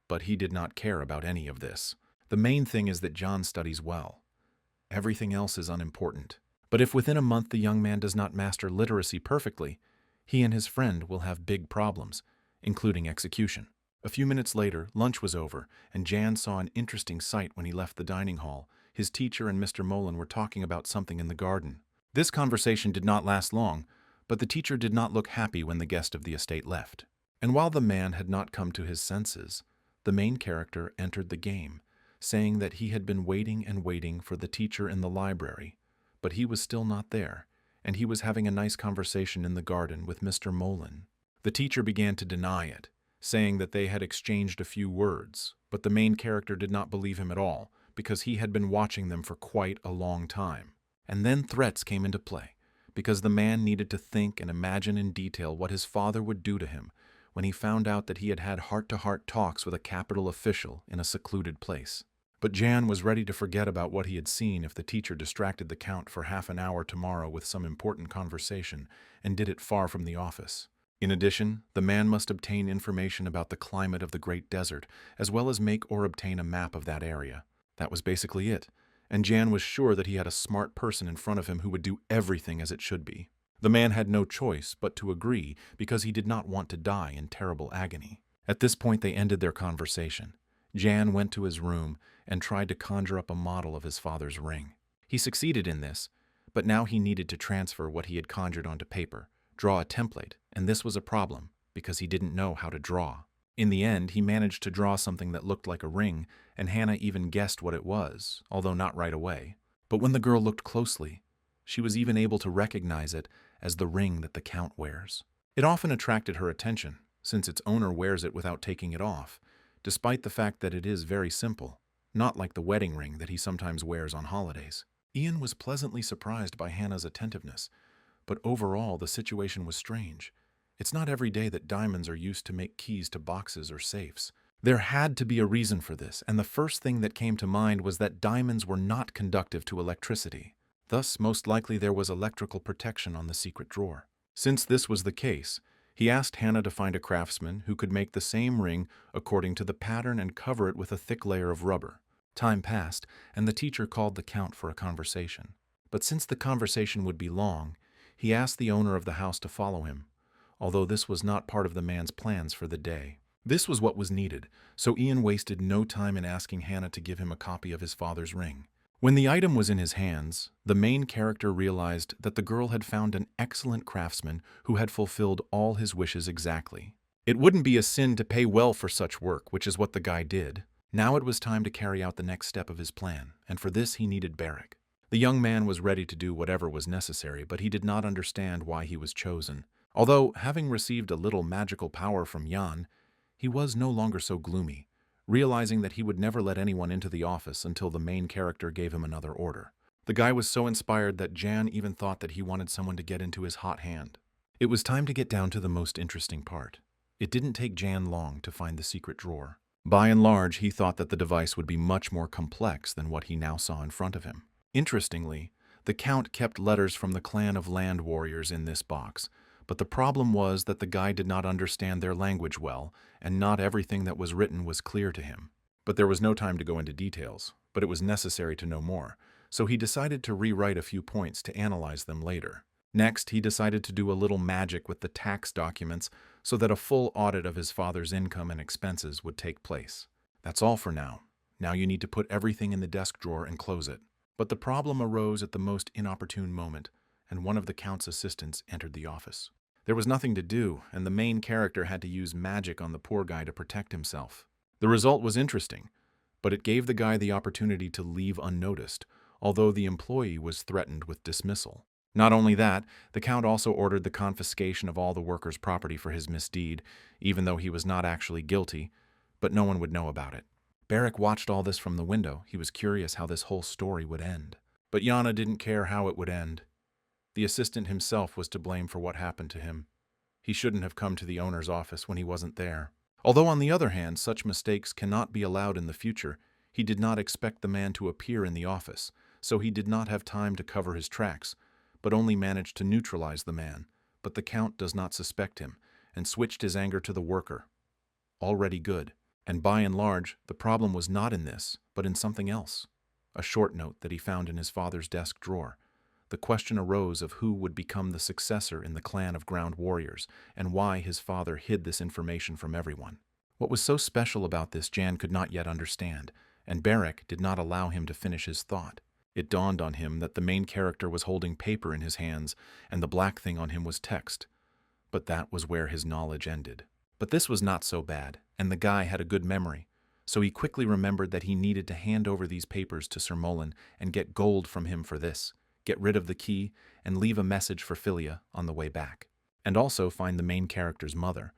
Speaker 1: but he did not care about any of this. The main thing is that Jan studies well. Everything else is unimportant. But if within a month the young man does not master literacy perfectly, he and his friend will have big problems, including execution. A few minutes later, lunch was over, and Jan saw an interesting sight when he left the dining hall. His teacher and Mr. Molen were talking about something in the garden. This conversation did not last long, but the teacher did not look happy when the guest of the estate left. And while the man had not come to his senses, the main character entered the game, saying that he had been waiting and waiting for the teacher in the library, but he was still not there, and he was having a nice conversation in the garden with Mr. Molen. The teacher began to deny it, saying that they had exchanged a few words, but the main character did not believe him at all, because he had been watching them for quite a long time. And then threats came into play, because the man needed to think and imagine in detail what his father would do to him when he found out that he had had heart-to-heart talks with a capital official in a secluded place. But Jan was ready to forget about what he had seen if the teacher distracted the Count for half an hour tomorrow with some important conversation and did it far from the office. In addition, the man must obtain information about the climate of the Great Desert, as well as make or obtain a map of that area. That was basically it, and Jan was sure that he had a smart person in front of him who would do everything as it should be. The man had no choice but to agree because he did not want to die in terrible agony. At this point they ended their conversation. Jan went to his room and tried to conjure up a model of his father's ring. He succeeded in this, but now he needed to transfer what he had conjured onto paper, draw a template, and this was a problem, because he didn't know how to draw. In the end, he managed to draw something that looked like a ring, and Hannah even guessed what it was, although not right away. But when the girl looked closely, she was even able to recognize it as the ring that the Count wears. It often attracted her attention, since its owner wears it without taking it off, despite the fact that it is very simple, not like the wedding ring that he sometimes wears on holidays. Ian was pleasantly surprised by Hannah's attentiveness, but overall the situation was strange. It's not every day that diamonds are used to make keys to boxes or safes. There had to be a reason for this, and the first thing that came to mind was that diamonds were not conductive to electricity. Thus, most likely there was electrical protection on the secret drawer. Since this was the case, he asked Hannah to find a craftsman who could make the same ring according to the pattern and cover it with a thick layer of rubber. Time passed, and the teacher called the Count for a conversation. But since the conversation would be long, he asked the owner of the house to follow him, although this was not part of the man's plans for the day. This was what was needed, so Ian wasted no time in asking Hannah to give him a copy of his father's ring. When the item was in his hands, the main character realized that the girl had found an excellent craftsman who had fulfilled all his wishes exactly. It wouldn't be a sin to pay well for such work, which is what the guy did. Now it was time to carry out the next step of his plan, and for this he needed Barrick. The young man was ready to do whatever was necessary, but he did not understand why he was chosen. Although, having received a little magical power from Jan, he was no longer so gloomy, realizing that he would never let anyone into the office until the main character gave him another order. The guy was so inspired that Jan even thought that he wanted someone to get into his hot hand. It was time to get down to the most interesting part. It didn't take Jan long to find the secret drawer. By and large, he thought that the device would be much more complex than what he now saw in front of him. Interestingly, the Count kept letters from the clan of land warriors in this box, but the problem was that the guy did not understand their language well, and not everything that was written was clear to him. But there was no time to go into details, but it was necessary to know more, so he decided to rewrite a few points to analyze them later. Next, he decided to do a little magic with the tax documents so that a full audit of his father's income and expenses would take place. That's all for now. Now you need to put everything in the desk drawer and close it. But the problem arose at the most inopportune moment, and one of the Count's assistants entered the office. There was nothing to do, and the main character had to use magic on the poor guy to protect himself. The result was interesting, but it gave the guy the opportunity to leave unnoticed, although the employee was threatened with dismissal. Not only that, the Count also ordered the confiscation of all the workers' property for his misdeed, even though he was not actually guilty, but no one would know about it. Barrick watched all this from the window. He was curious how this whole story would end. But Yana didn't care how it would end. The assistant himself was to blame for what happened to him. He shouldn't have come to the owner's office when he wasn't there. Although on the other hand, such mistakes cannot be allowed in the future, he did not expect the man to appear in the office, so he did not have time to cover his tracks, but only managed to neutralize the man. But the Count does not suspect him, and switched his anger to the worker. Already good. And by and large, the problem was not in this, but in something else. A short note that he found in his father's desk drawer. The question arose of who would become the successor in the clan of ground warriors, and why his father hid this information from everyone. What was so special about this Jan could not yet understand, and Barrick did not allow him to finish his thought. It dawned on him that the main character was holding paper in his hands, and the black thing on him was text. But that was where his knowledge ended. But this was not so bad, and the guy had a good memory, so he quickly remembered that he needed to hand over these papers to Sir Mullen and get gold from him for this, get rid of the key, and leave a message for Philia on the way back. And also find the main character's mother,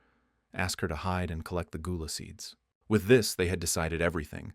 Speaker 1: ask her to hide and collect the gula seeds. With this, they had decided everything,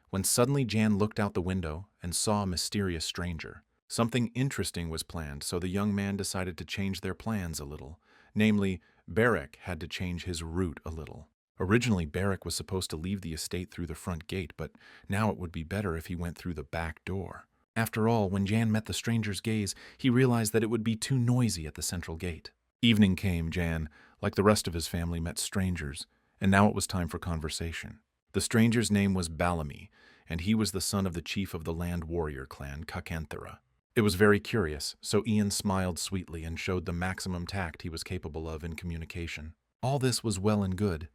Speaker 1: when suddenly Jan looked out the window and saw a mysterious stranger. Something interesting was planned, so the young man decided to change their plans a little. Namely, Barrick had to change his route a little. Originally, Barrick was supposed to leave the estate through the front gate, but now it would be better if he went through the back door. After all, when Jan met the stranger's gaze, he realized that it would be too noisy at the central gate. Evening came. Jan, like the rest of his family, met strangers, and now it was time for conversation. The stranger's name was Bellamy, and he was the son of the chief of the land warrior clan, Kakanthara. It was very curious, so Ian smiled sweetly and showed the maximum tact he was capable of in communication. All this was well and good,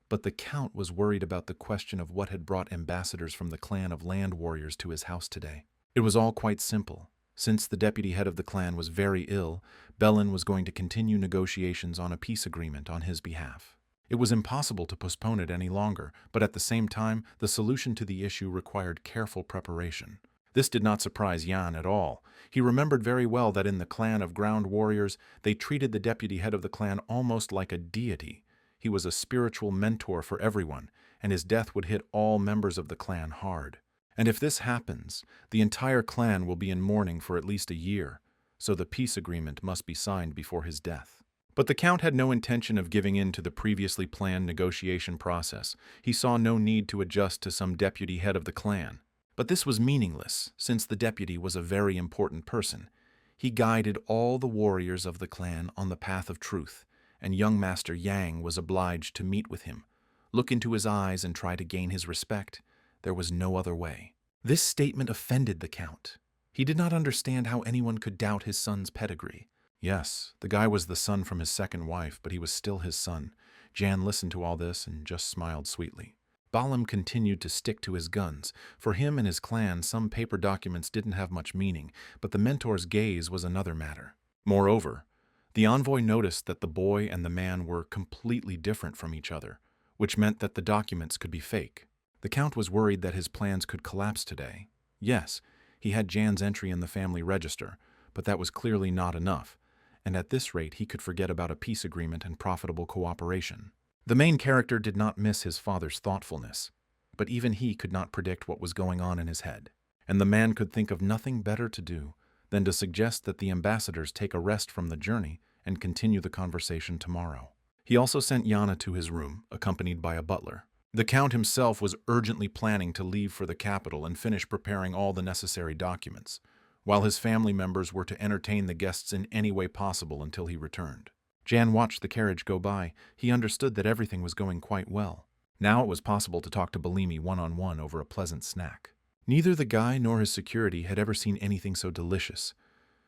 Speaker 1: but the Count was worried about the question of what had brought ambassadors from the clan of land warriors to his house today. It was all quite simple. Since the deputy head of the clan was very ill, Bellin was going to continue negotiations on a peace agreement on his behalf. It was impossible to postpone it any longer, but at the same time, the solution to the issue required careful preparation. This did not surprise Jan at all. He remembered very well that in the clan of ground warriors, they treated the deputy head of the clan almost like a deity. He was a spiritual mentor for everyone, and his death would hit all members of the clan hard. And if this happens, the entire clan will be in mourning for at least a year, so the peace agreement must be signed before his death. But the Count had no intention of giving in to the previously planned negotiation process. He saw no need to adjust to some deputy head of the clan. But this was meaningless, since the deputy was a very important person. He guided all the warriors of the clan on the path of truth, and young Master Yang was obliged to meet with him, look into his eyes and try to gain his respect. There was no other way. This statement offended the Count. He did not understand how anyone could doubt his son's pedigree. Yes, the guy was the son from his second wife, but he was still his son. Jan listened to all this and just smiled sweetly. Balam continued to stick to his guns. For him and his clan, some paper documents didn't have much meaning, but the mentor's gaze was another matter. Moreover, the envoy noticed that the boy and the man were completely different from each other, which meant that the documents could be fake. The Count was worried that his plans could collapse today. Yes, he had Jan's entry in the family register, but that was clearly not enough, and at this rate he could forget about a peace agreement and profitable cooperation. The main character did not miss his father's thoughtfulness, but even he could not predict what was going on in his head, and the man could think of nothing better to do than to suggest that the ambassadors take a rest from the journey and continue the conversation tomorrow. He also sent Yana to his room, accompanied by a butler. The Count himself was urgently planning to leave for the capital and finish preparing all the necessary documents, while his family members were to entertain the guests in any way possible until he returned. Jan watched the carriage go by. He understood that everything was going quite well. Now it was possible to talk to Belimi one-on-one over a pleasant snack. Neither the guy nor his security had ever seen anything so delicious,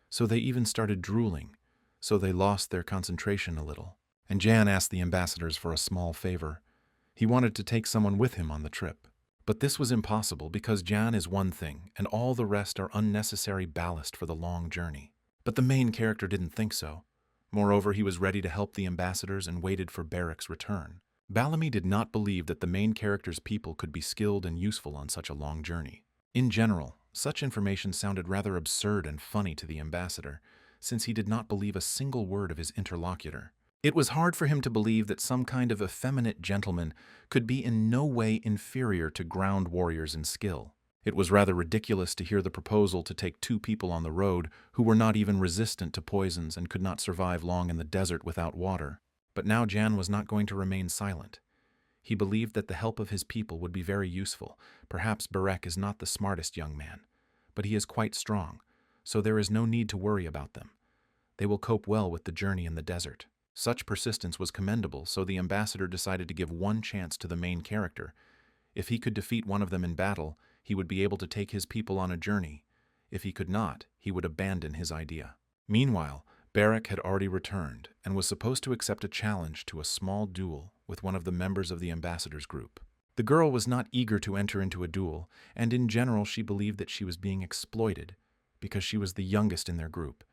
Speaker 1: so they even started drooling, so they lost their concentration a little. And Jan asked the ambassadors for a small favor. He wanted to take someone with him on the trip. But this was impossible because Jan is one thing, and all the rest are unnecessary ballast for the long journey. But the main character didn't think so. Moreover, he was ready to help the ambassadors and waited for Barrack's return. Bellamy did not believe that the main character's people could be skilled and useful on such a long journey. In general, such information sounded rather absurd and funny to the ambassador, since he did not believe a single word of his interlocutor. It was hard for him to believe that some kind of effeminate gentleman could be in no way inferior to ground warriors in skill. It was rather ridiculous to hear the proposal to take 2 people on the road who were not even resistant to poisons and could not survive long in the desert without water. But now Jan was not going to remain silent. He believed that the help of his people would be very useful. Perhaps Barek is not the smartest young man, but he is quite strong, so there is no need to worry about them. They will cope well with the journey in the desert. Such persistence was commendable, so the ambassador decided to give one chance to the main character. If he could defeat one of them in battle, he would be able to take his people on a journey. If he could not, he would abandon his idea. Meanwhile, Barrack had already returned and was supposed to accept a challenge to a small duel with one of the members of the ambassador's group. The girl was not eager to enter into a duel, and in general she believed that she was being exploited because she was the youngest in their group.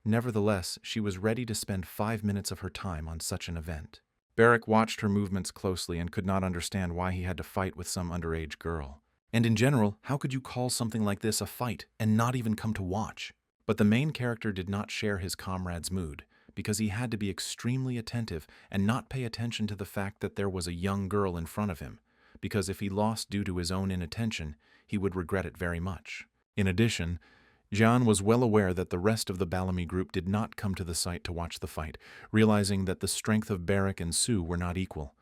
Speaker 1: Nevertheless, she was ready to spend 5 minutes of her time on such an event. Barrack watched her movements closely and could not understand why he had to fight with some underage girl. And in general, how could you call something like this a fight and not even come to watch? But the main character did not share his comrade's mood, because he had to be extremely attentive and not pay attention to the fact that there was a young girl in front of him, because if he lost due to his own inattention, he would regret it very much. In addition, Jan was well aware that the rest of the Bellamy group did not come to the site to watch the fight, realizing that the strength of Barrack and Sue were not equal.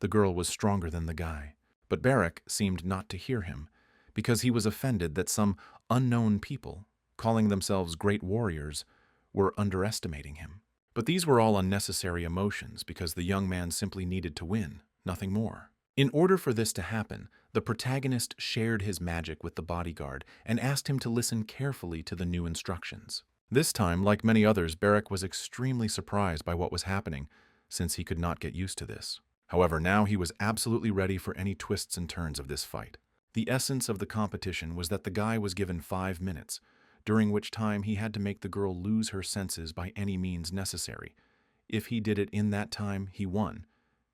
Speaker 1: The girl was stronger than the guy. But Barrack seemed not to hear him, because he was offended that some unknown people, calling themselves great warriors, were underestimating him. But these were all unnecessary emotions, because the young man simply needed to win, nothing more. In order for this to happen, the protagonist shared his magic with the bodyguard and asked him to listen carefully to the new instructions. This time, like many others, Barrack was extremely surprised by what was happening, since he could not get used to this. However, now he was absolutely ready for any twists and turns of this fight. The essence of the competition was that the guy was given 5 minutes, during which time he had to make the girl lose her senses by any means necessary. If he did it in that time, he won.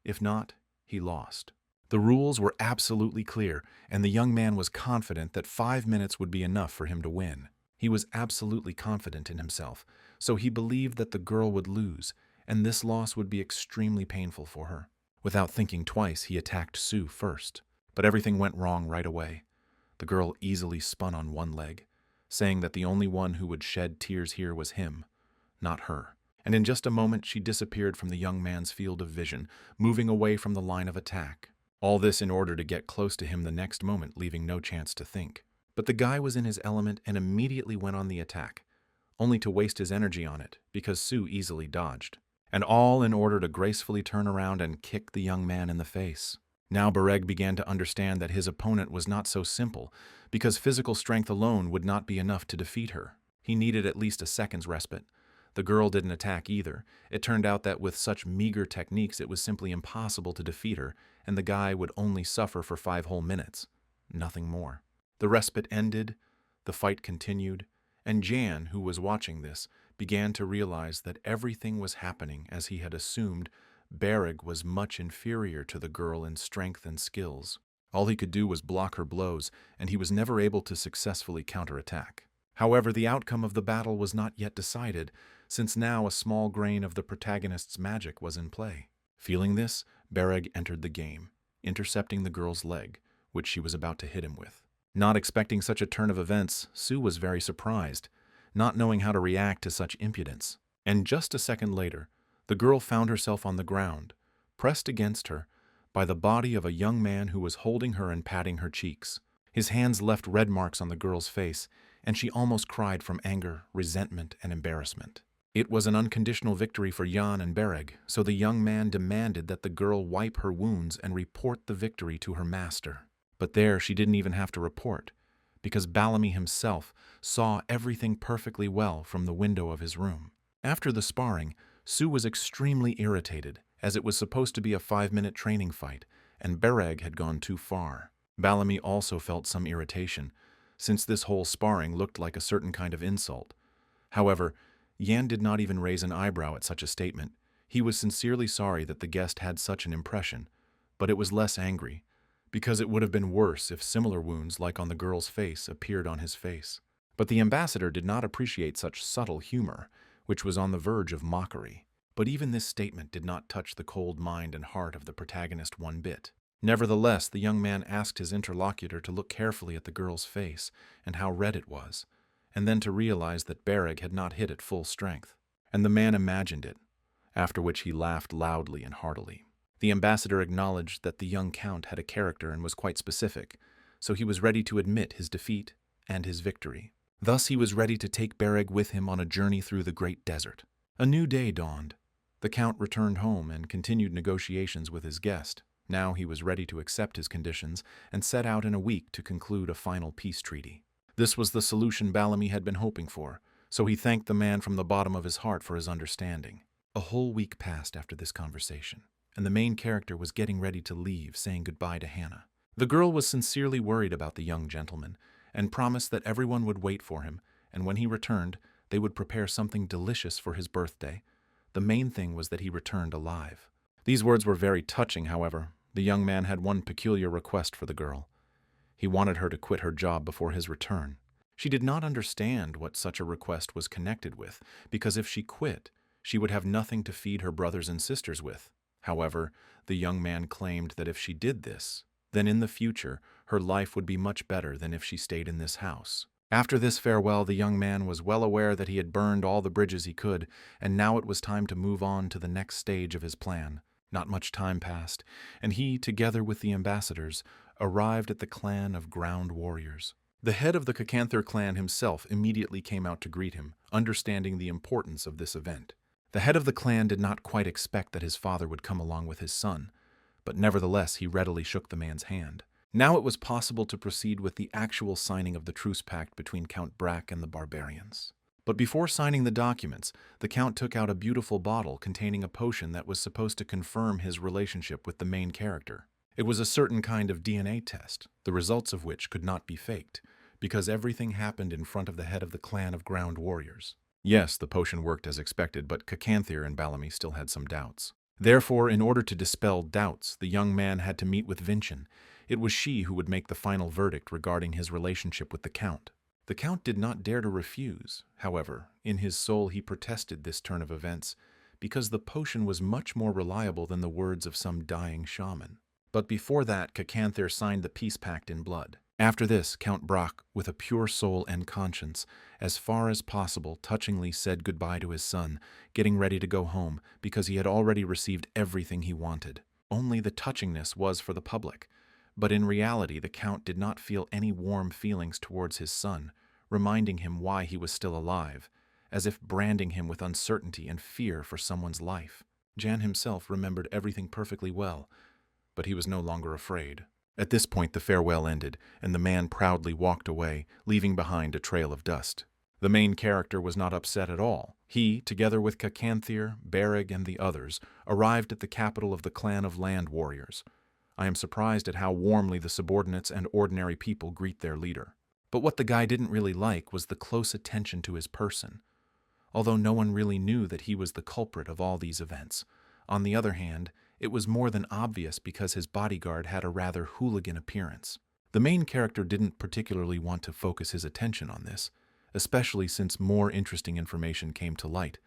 Speaker 1: If not, he lost. The rules were absolutely clear, and the young man was confident that 5 minutes would be enough for him to win. He was absolutely confident in himself, so he believed that the girl would lose, and this loss would be extremely painful for her. Without thinking twice, he attacked Sue first. But everything went wrong right away. The girl easily spun on one leg, saying that the only one who would shed tears here was him, not her. And in just a moment she disappeared from the young man's field of vision, moving away from the line of attack. All this in order to get close to him the next moment, leaving no chance to think. But the guy was in his element and immediately went on the attack, only to waste his energy on it because Sue easily dodged. And all in order to gracefully turn around and kick the young man in the face. Now Bereg began to understand that his opponent was not so simple, because physical strength alone would not be enough to defeat her. He needed at least a second's respite. The girl didn't attack either. It turned out that with such meager techniques it was simply impossible to defeat her, and the guy would only suffer for 5 whole minutes. Nothing more. The respite ended, the fight continued, and Jan, who was watching this, began to realize that everything was happening as he had assumed. Bereg was much inferior to the girl in strength and skills. All he could do was block her blows, and he was never able to successfully counterattack. However, the outcome of the battle was not yet decided, since now a small grain of the protagonist's magic was in play. Feeling this, Bereg entered the game, intercepting the girl's leg, which she was about to hit him with. Not expecting such a turn of events, Sue was very surprised, not knowing how to react to such impudence. And just a second later, the girl found herself on the ground, pressed against her by the body of a young man who was holding her and patting her cheeks. His hands left red marks on the girl's face, and she almost cried from anger, resentment, and embarrassment. It was an unconditional victory for Jan and Bereg, so the young man demanded that the girl wipe her wounds and report the victory to her master. But there she didn't even have to report, because Bellamy himself saw everything perfectly well from the window of his room. After the sparring, Sue was extremely irritated, as it was supposed to be a 5-minute training fight, and Bereg had gone too far. Bellamy also felt some irritation, since this whole sparring looked like a certain kind of insult. However, Jan did not even raise an eyebrow at such a statement. He was sincerely sorry that the guest had such an impression, but it was less angry, because it would have been worse if similar wounds like on the girl's face appeared on his face. But the ambassador did not appreciate such subtle humor, which was on the verge of mockery. But even this statement did not touch the cold mind and heart of the protagonist one bit. Nevertheless, the young man asked his interlocutor to look carefully at the girl's face and how red it was, and then to realize that Bereg had not hit at full strength. And the man imagined it, after which he laughed loudly and heartily. The ambassador acknowledged that the young count had a character and was quite specific, so he was ready to admit his defeat and his victory. Thus he was ready to take Bereg with him on a journey through the great desert. A new day dawned. The count returned home and continued negotiations with his guest. Now he was ready to accept his conditions and set out in a week to conclude a final peace treaty. This was the solution Bellamy had been hoping for, so he thanked the man from the bottom of his heart for his understanding. A whole week passed after this conversation, and the main character was getting ready to leave, saying goodbye to Hannah. The girl was sincerely worried about the young gentleman, and promised that everyone would wait for him, and when he returned, they would prepare something delicious for his birthday. The main thing was that he returned alive. These words were very touching, however. The young man had one peculiar request for the girl. He wanted her to quit her job before his return. She did not understand what such a request was connected with, because if she quit, she would have nothing to feed her brothers and sisters with. However, the young man claimed that if she did this, then in the future her life would be much better than if she stayed in this house. After this farewell, the young man was well aware that he had burned all the bridges he could, and now it was time to move on to the next stage of his plan. Not much time passed, and he, together with the ambassadors, arrived at the clan of ground warriors. The head of the Kakanther clan himself immediately came out to greet him, understanding the importance of this event. The head of the clan did not quite expect that his father would come along with his son, but nevertheless he readily shook the man's hand. Now it was possible to proceed with the actual signing of the truce pact between Count Brack and the barbarians. But before signing the documents, the Count took out a beautiful bottle containing a potion that was supposed to confirm his relationship with the main character. It was a certain kind of DNA test, the results of which could not be faked, because everything happened in front of the head of the clan of ground warriors. Yes, the potion worked as expected, but Cacanthir and Bellamy still had some doubts. Therefore, in order to dispel doubts, the young man had to meet with Vincent. It was she who would make the final verdict regarding his relationship with the Count. The Count did not dare to refuse. However, in his soul he protested this turn of events, because the potion was much more reliable than the words of some dying shaman. But before that, Cacanthir signed the peace pact in blood. After this, Count Brock, with a pure soul and conscience, as far as possible, touchingly said goodbye to his son, getting ready to go home, because he had already received everything he wanted. Only the touchingness was for the public. But in reality, the Count did not feel any warm feelings towards his son, reminding him why he was still alive, as if branding him with uncertainty and fear for someone's life. Jan himself remembered everything perfectly well, but he was no longer afraid. At this point the farewell ended, and the man proudly walked away, leaving behind a trail of dust. The main character was not upset at all. He, together with Cacanthir, Berrig, and the others, arrived at the capital of the clan of land warriors. I am surprised at how warmly the subordinates and ordinary people greet their leader. But what the guy didn't really like was the close attention to his person. Although no one really knew that he was the culprit of all these events. On the other hand, it was more than obvious because his bodyguard had a rather hooligan appearance. The main character didn't particularly want to focus his attention on this, especially since more interesting information came to light.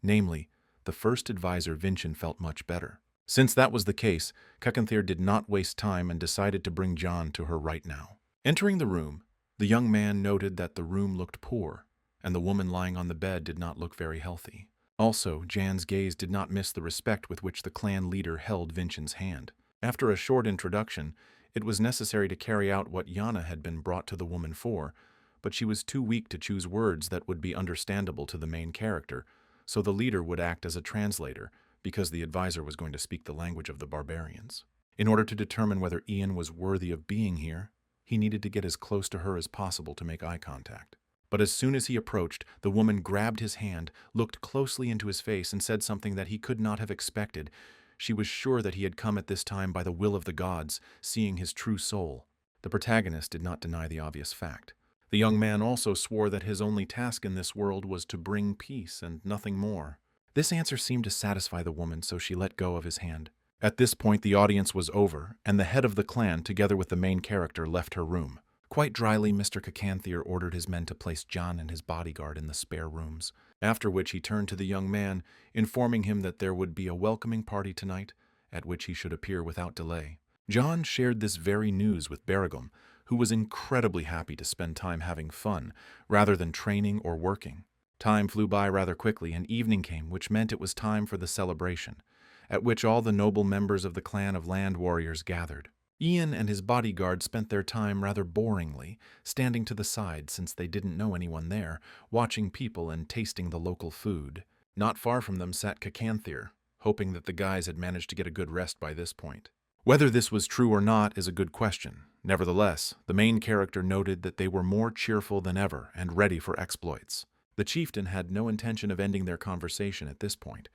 Speaker 1: Namely, the first advisor Vincent felt much better. Since that was the case, Cacanthir did not waste time and decided to bring John to her right now. Entering the room, the young man noted that the room looked poor, and the woman lying on the bed did not look very healthy. Also, Jan's gaze did not miss the respect with which the clan leader held Vincent's hand. After a short introduction, it was necessary to carry out what Yana had been brought to the woman for, but she was too weak to choose words that would be understandable to the main character, so the leader would act as a translator, because the advisor was going to speak the language of the barbarians. In order to determine whether Ian was worthy of being here, he needed to get as close to her as possible to make eye contact. But as soon as he approached, the woman grabbed his hand, looked closely into his face, and said something that he could not have expected. She was sure that he had come at this time by the will of the gods, seeing his true soul. The protagonist did not deny the obvious fact. The young man also swore that his only task in this world was to bring peace and nothing more. This answer seemed to satisfy the woman, so she let go of his hand. At this point, the audience was over, and the head of the clan, together with the main character, left her room. Quite dryly, Mr. Cacanthir ordered his men to place John and his bodyguard in the spare rooms, after which he turned to the young man, informing him that there would be a welcoming party tonight, at which he should appear without delay. John shared this very news with Berrigum, who was incredibly happy to spend time having fun, rather than training or working. Time flew by rather quickly, and evening came, which meant it was time for the celebration, at which all the noble members of the clan of land warriors gathered. Ian and his bodyguard spent their time rather boringly, standing to the side since they didn't know anyone there, watching people and tasting the local food. Not far from them sat Cacanthir, hoping that the guys had managed to get a good rest by this point. Whether this was true or not is a good question. Nevertheless, the main character noted that they were more cheerful than ever and ready for exploits. The chieftain had no intention of ending their conversation at this point,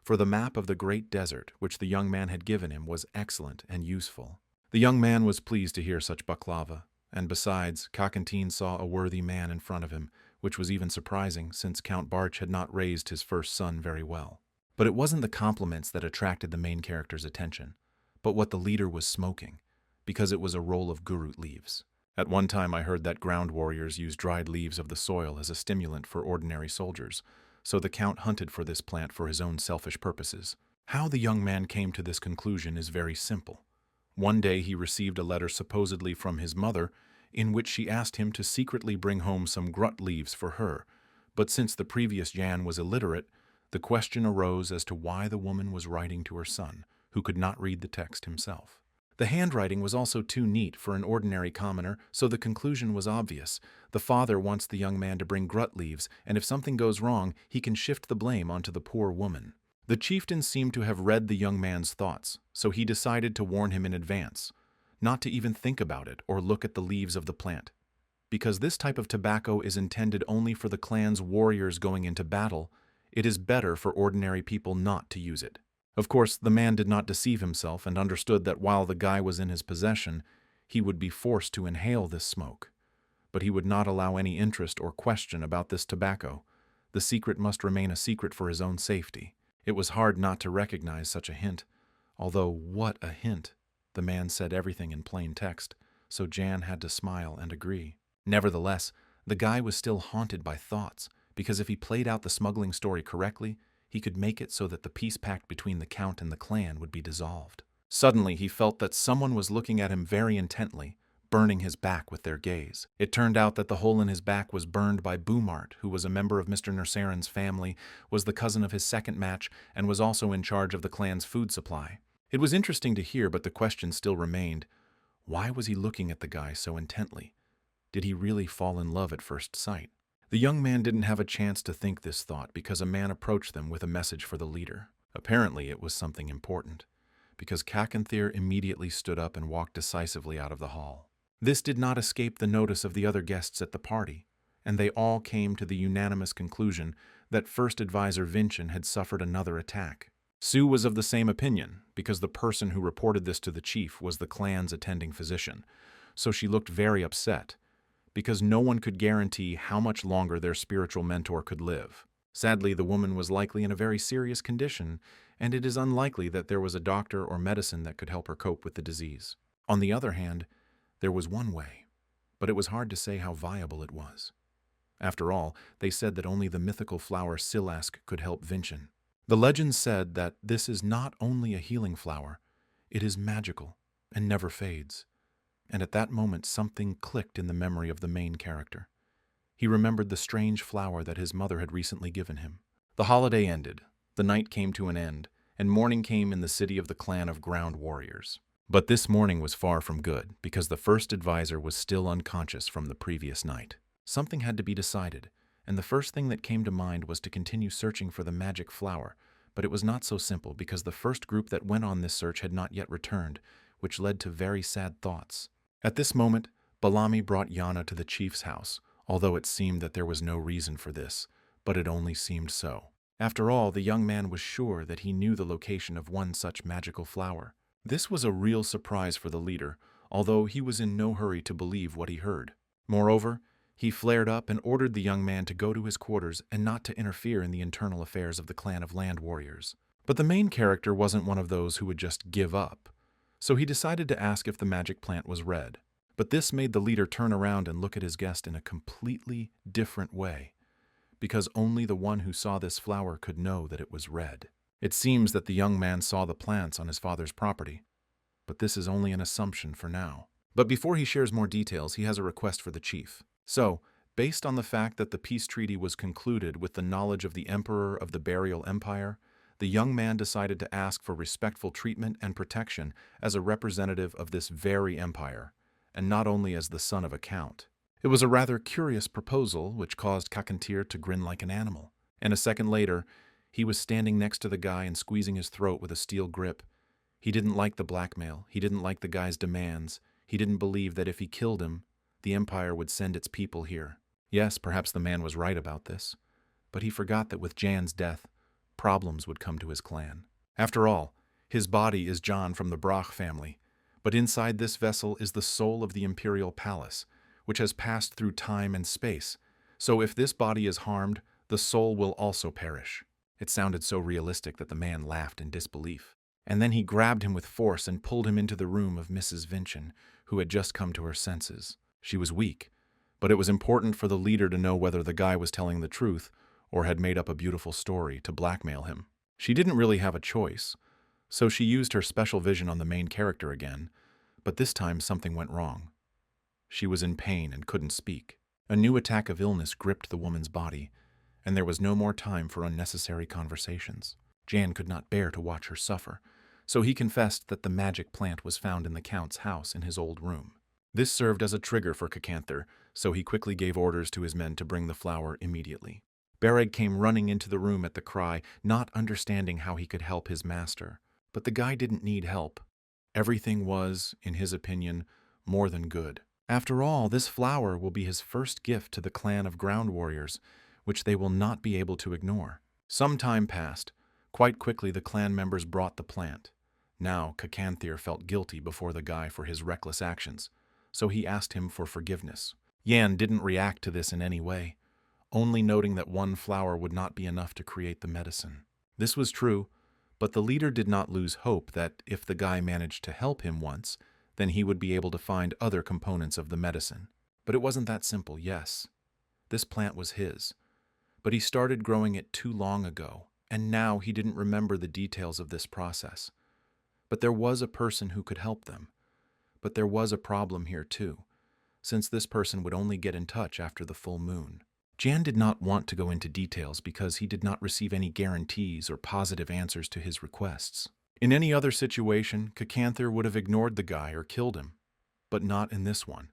Speaker 1: for the map of the great desert which the young man had given him was excellent and useful. The young man was pleased to hear such baklava, and besides, Cockantine saw a worthy man in front of him, which was even surprising since Count Barch had not raised his first son very well. But it wasn't the compliments that attracted the main character's attention, but what the leader was smoking, because it was a roll of gurut leaves. At one time I heard that ground warriors use dried leaves of the soil as a stimulant for ordinary soldiers, so the Count hunted for this plant for his own selfish purposes. How the young man came to this conclusion is very simple. One day he received a letter supposedly from his mother, in which she asked him to secretly bring home some grut leaves for her, but since the previous Jan was illiterate, the question arose as to why the woman was writing to her son, who could not read the text himself. The handwriting was also too neat for an ordinary commoner, so the conclusion was obvious. The father wants the young man to bring grut leaves, and if something goes wrong, he can shift the blame onto the poor woman. The chieftain seemed to have read the young man's thoughts, so he decided to warn him in advance, not to even think about it or look at the leaves of the plant. Because this type of tobacco is intended only for the clan's warriors going into battle, it is better for ordinary people not to use it. Of course, the man did not deceive himself and understood that while the guy was in his possession, he would be forced to inhale this smoke. But he would not allow any interest or question about this tobacco. The secret must remain a secret for his own safety. It was hard not to recognize such a hint. Although, what a hint! The man said everything in plain text, so Jan had to smile and agree. Nevertheless, the guy was still haunted by thoughts, because if he played out the smuggling story correctly, he could make it so that the peace pact between the Count and the clan would be dissolved. Suddenly, he felt that someone was looking at him very intently, burning his back with their gaze. It turned out that the hole in his back was burned by Boomart, who was a member of Mr. Nersaren's family, was the cousin of his second match, and was also in charge of the clan's food supply. It was interesting to hear, but the question still remained. Why was he looking at the guy so intently? Did he really fall in love at first sight? The young man didn't have a chance to think this thought because a man approached them with a message for the leader. Apparently it was something important, because Kakanthir immediately stood up and walked decisively out of the hall. This did not escape the notice of the other guests at the party, and they all came to the unanimous conclusion that First Advisor Vincent had suffered another attack. Sue was of the same opinion, because the person who reported this to the chief was the clan's attending physician, so she looked very upset, because no one could guarantee how much longer their spiritual mentor could live. Sadly, the woman was likely in a very serious condition, and it is unlikely that there was a doctor or medicine that could help her cope with the disease. On the other hand, there was one way, but it was hard to say how viable it was. After all, they said that only the mythical flower Silask could help Vincent. The legend said that this is not only a healing flower, it is magical and never fades. And at that moment something clicked in the memory of the main character. He remembered the strange flower that his mother had recently given him. The holiday ended, the night came to an end, and morning came in the city of the clan of ground warriors. But this morning was far from good, because the first advisor was still unconscious from the previous night. Something had to be decided, and the first thing that came to mind was to continue searching for the magic flower, but it was not so simple because the first group that went on this search had not yet returned, which led to very sad thoughts. At this moment, Balami brought Yana to the chief's house, although it seemed that there was no reason for this, but it only seemed so. After all, the young man was sure that he knew the location of one such magical flower. This was a real surprise for the leader, although he was in no hurry to believe what he heard. Moreover, he flared up and ordered the young man to go to his quarters and not to interfere in the internal affairs of the clan of land warriors. But the main character wasn't one of those who would just give up, so he decided to ask if the magic plant was red. But this made the leader turn around and look at his guest in a completely different way, because only the one who saw this flower could know that it was red. It seems that the young man saw the plants on his father's property, but this is only an assumption for now. But before he shares more details, he has a request for the chief. So, based on the fact that the peace treaty was concluded with the knowledge of the Emperor of the Burial Empire, the young man decided to ask for respectful treatment and protection as a representative of this very empire, and not only as the son of a count. It was a rather curious proposal, which caused Kakantir to grin like an animal. And a second later, he was standing next to the guy and squeezing his throat with a steel grip. He didn't like the blackmail. He didn't like the guy's demands. He didn't believe that if he killed him, the Empire would send its people here. Yes, perhaps the man was right about this, but he forgot that with Jan's death, problems would come to his clan. After all, his body is John from the Brach family, but inside this vessel is the soul of the imperial palace, which has passed through time and space. So if this body is harmed, the soul will also perish. It sounded so realistic that the man laughed in disbelief. And then he grabbed him with force and pulled him into the room of Mrs. Vincent, who had just come to her senses. She was weak, but it was important for the leader to know whether the guy was telling the truth or had made up a beautiful story to blackmail him. She didn't really have a choice, so she used her special vision on the main character again, but this time something went wrong. She was in pain and couldn't speak. A new attack of illness gripped the woman's body, and there was no more time for unnecessary conversations. Jan could not bear to watch her suffer, so he confessed that the magic plant was found in the Count's house in his old room. This served as a trigger for Kakanthir, so he quickly gave orders to his men to bring the flower immediately. Bereg came running into the room at the cry, not understanding how he could help his master. But the guy didn't need help. Everything was, in his opinion, more than good. After all, this flower will be his first gift to the clan of ground warriors, which they will not be able to ignore. Some time passed, Quite quickly, the clan members brought the plant. Now, Kakanthir felt guilty before the guy for his reckless actions, so he asked him for forgiveness. Yan didn't react to this in any way, only noting that one flower would not be enough to create the medicine. This was true, but the leader did not lose hope that if the guy managed to help him once, then he would be able to find other components of the medicine. But it wasn't that simple, yes. This plant was his, but he started growing it too long ago, and now he didn't remember the details of this process. But there was a person who could help them. But there was a problem here too, since this person would only get in touch after the full moon. Jan did not want to go into details because he did not receive any guarantees or positive answers to his requests. In any other situation, Kakanthir would have ignored the guy or killed him, but not in this one.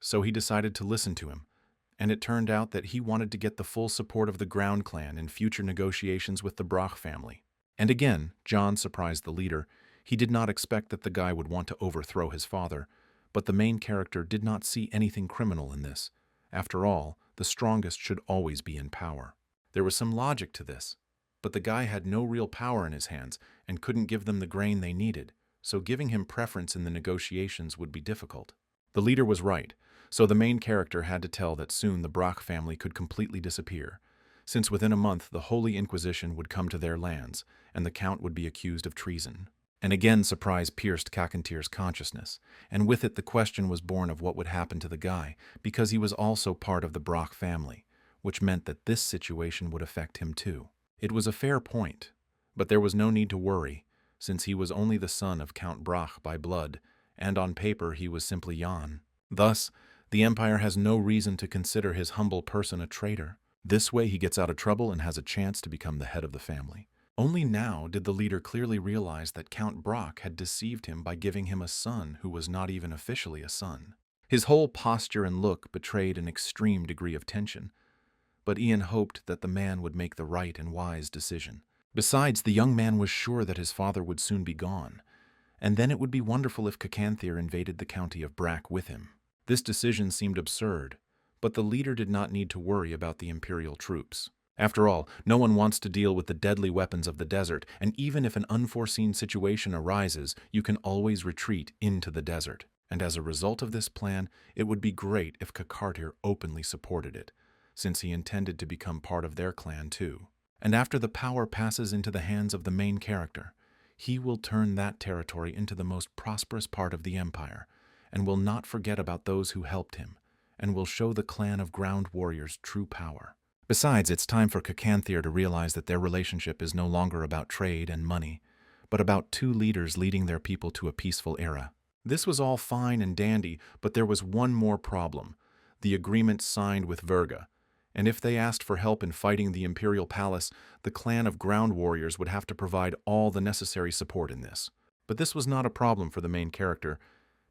Speaker 1: So he decided to listen to him, and it turned out that he wanted to get the full support of the Ground Clan in future negotiations with the Brach family. And again, John surprised the leader. He did not expect that the guy would want to overthrow his father, but the main character did not see anything criminal in this. After all, the strongest should always be in power. There was some logic to this, but the guy had no real power in his hands and couldn't give them the grain they needed, so giving him preference in the negotiations would be difficult. The leader was right, so the main character had to tell that soon the Brach family could completely disappear, since within a month the Holy Inquisition would come to their lands, and the Count would be accused of treason. And again surprise pierced Kakantir's consciousness, and with it the question was born of what would happen to the guy, because he was also part of the Brach family, which meant that this situation would affect him too. It was a fair point, but there was no need to worry, since he was only the son of Count Brach by blood, and on paper he was simply Jan. Thus, the Empire has no reason to consider his humble person a traitor. This way he gets out of trouble and has a chance to become the head of the family. Only now did the leader clearly realize that Count Brach had deceived him by giving him a son who was not even officially a son. His whole posture and look betrayed an extreme degree of tension, but Ian hoped that the man would make the right and wise decision. Besides, the young man was sure that his father would soon be gone, and then it would be wonderful if Kakanthir invaded the county of Brach with him. This decision seemed absurd, but the leader did not need to worry about the Imperial troops. After all, no one wants to deal with the deadly weapons of the desert, and even if an unforeseen situation arises, you can always retreat into the desert. And as a result of this plan, it would be great if Kakartir openly supported it, since he intended to become part of their clan too. And after the power passes into the hands of the main character, he will turn that territory into the most prosperous part of the Empire, and will not forget about those who helped him, and will show the clan of ground warriors true power. Besides, it's time for Kakanthir to realize that their relationship is no longer about trade and money, but about two leaders leading their people to a peaceful era. This was all fine and dandy, but there was one more problem: the agreement signed with Verga. And if they asked for help in fighting the Imperial Palace, the clan of ground warriors would have to provide all the necessary support in this. But this was not a problem for the main character,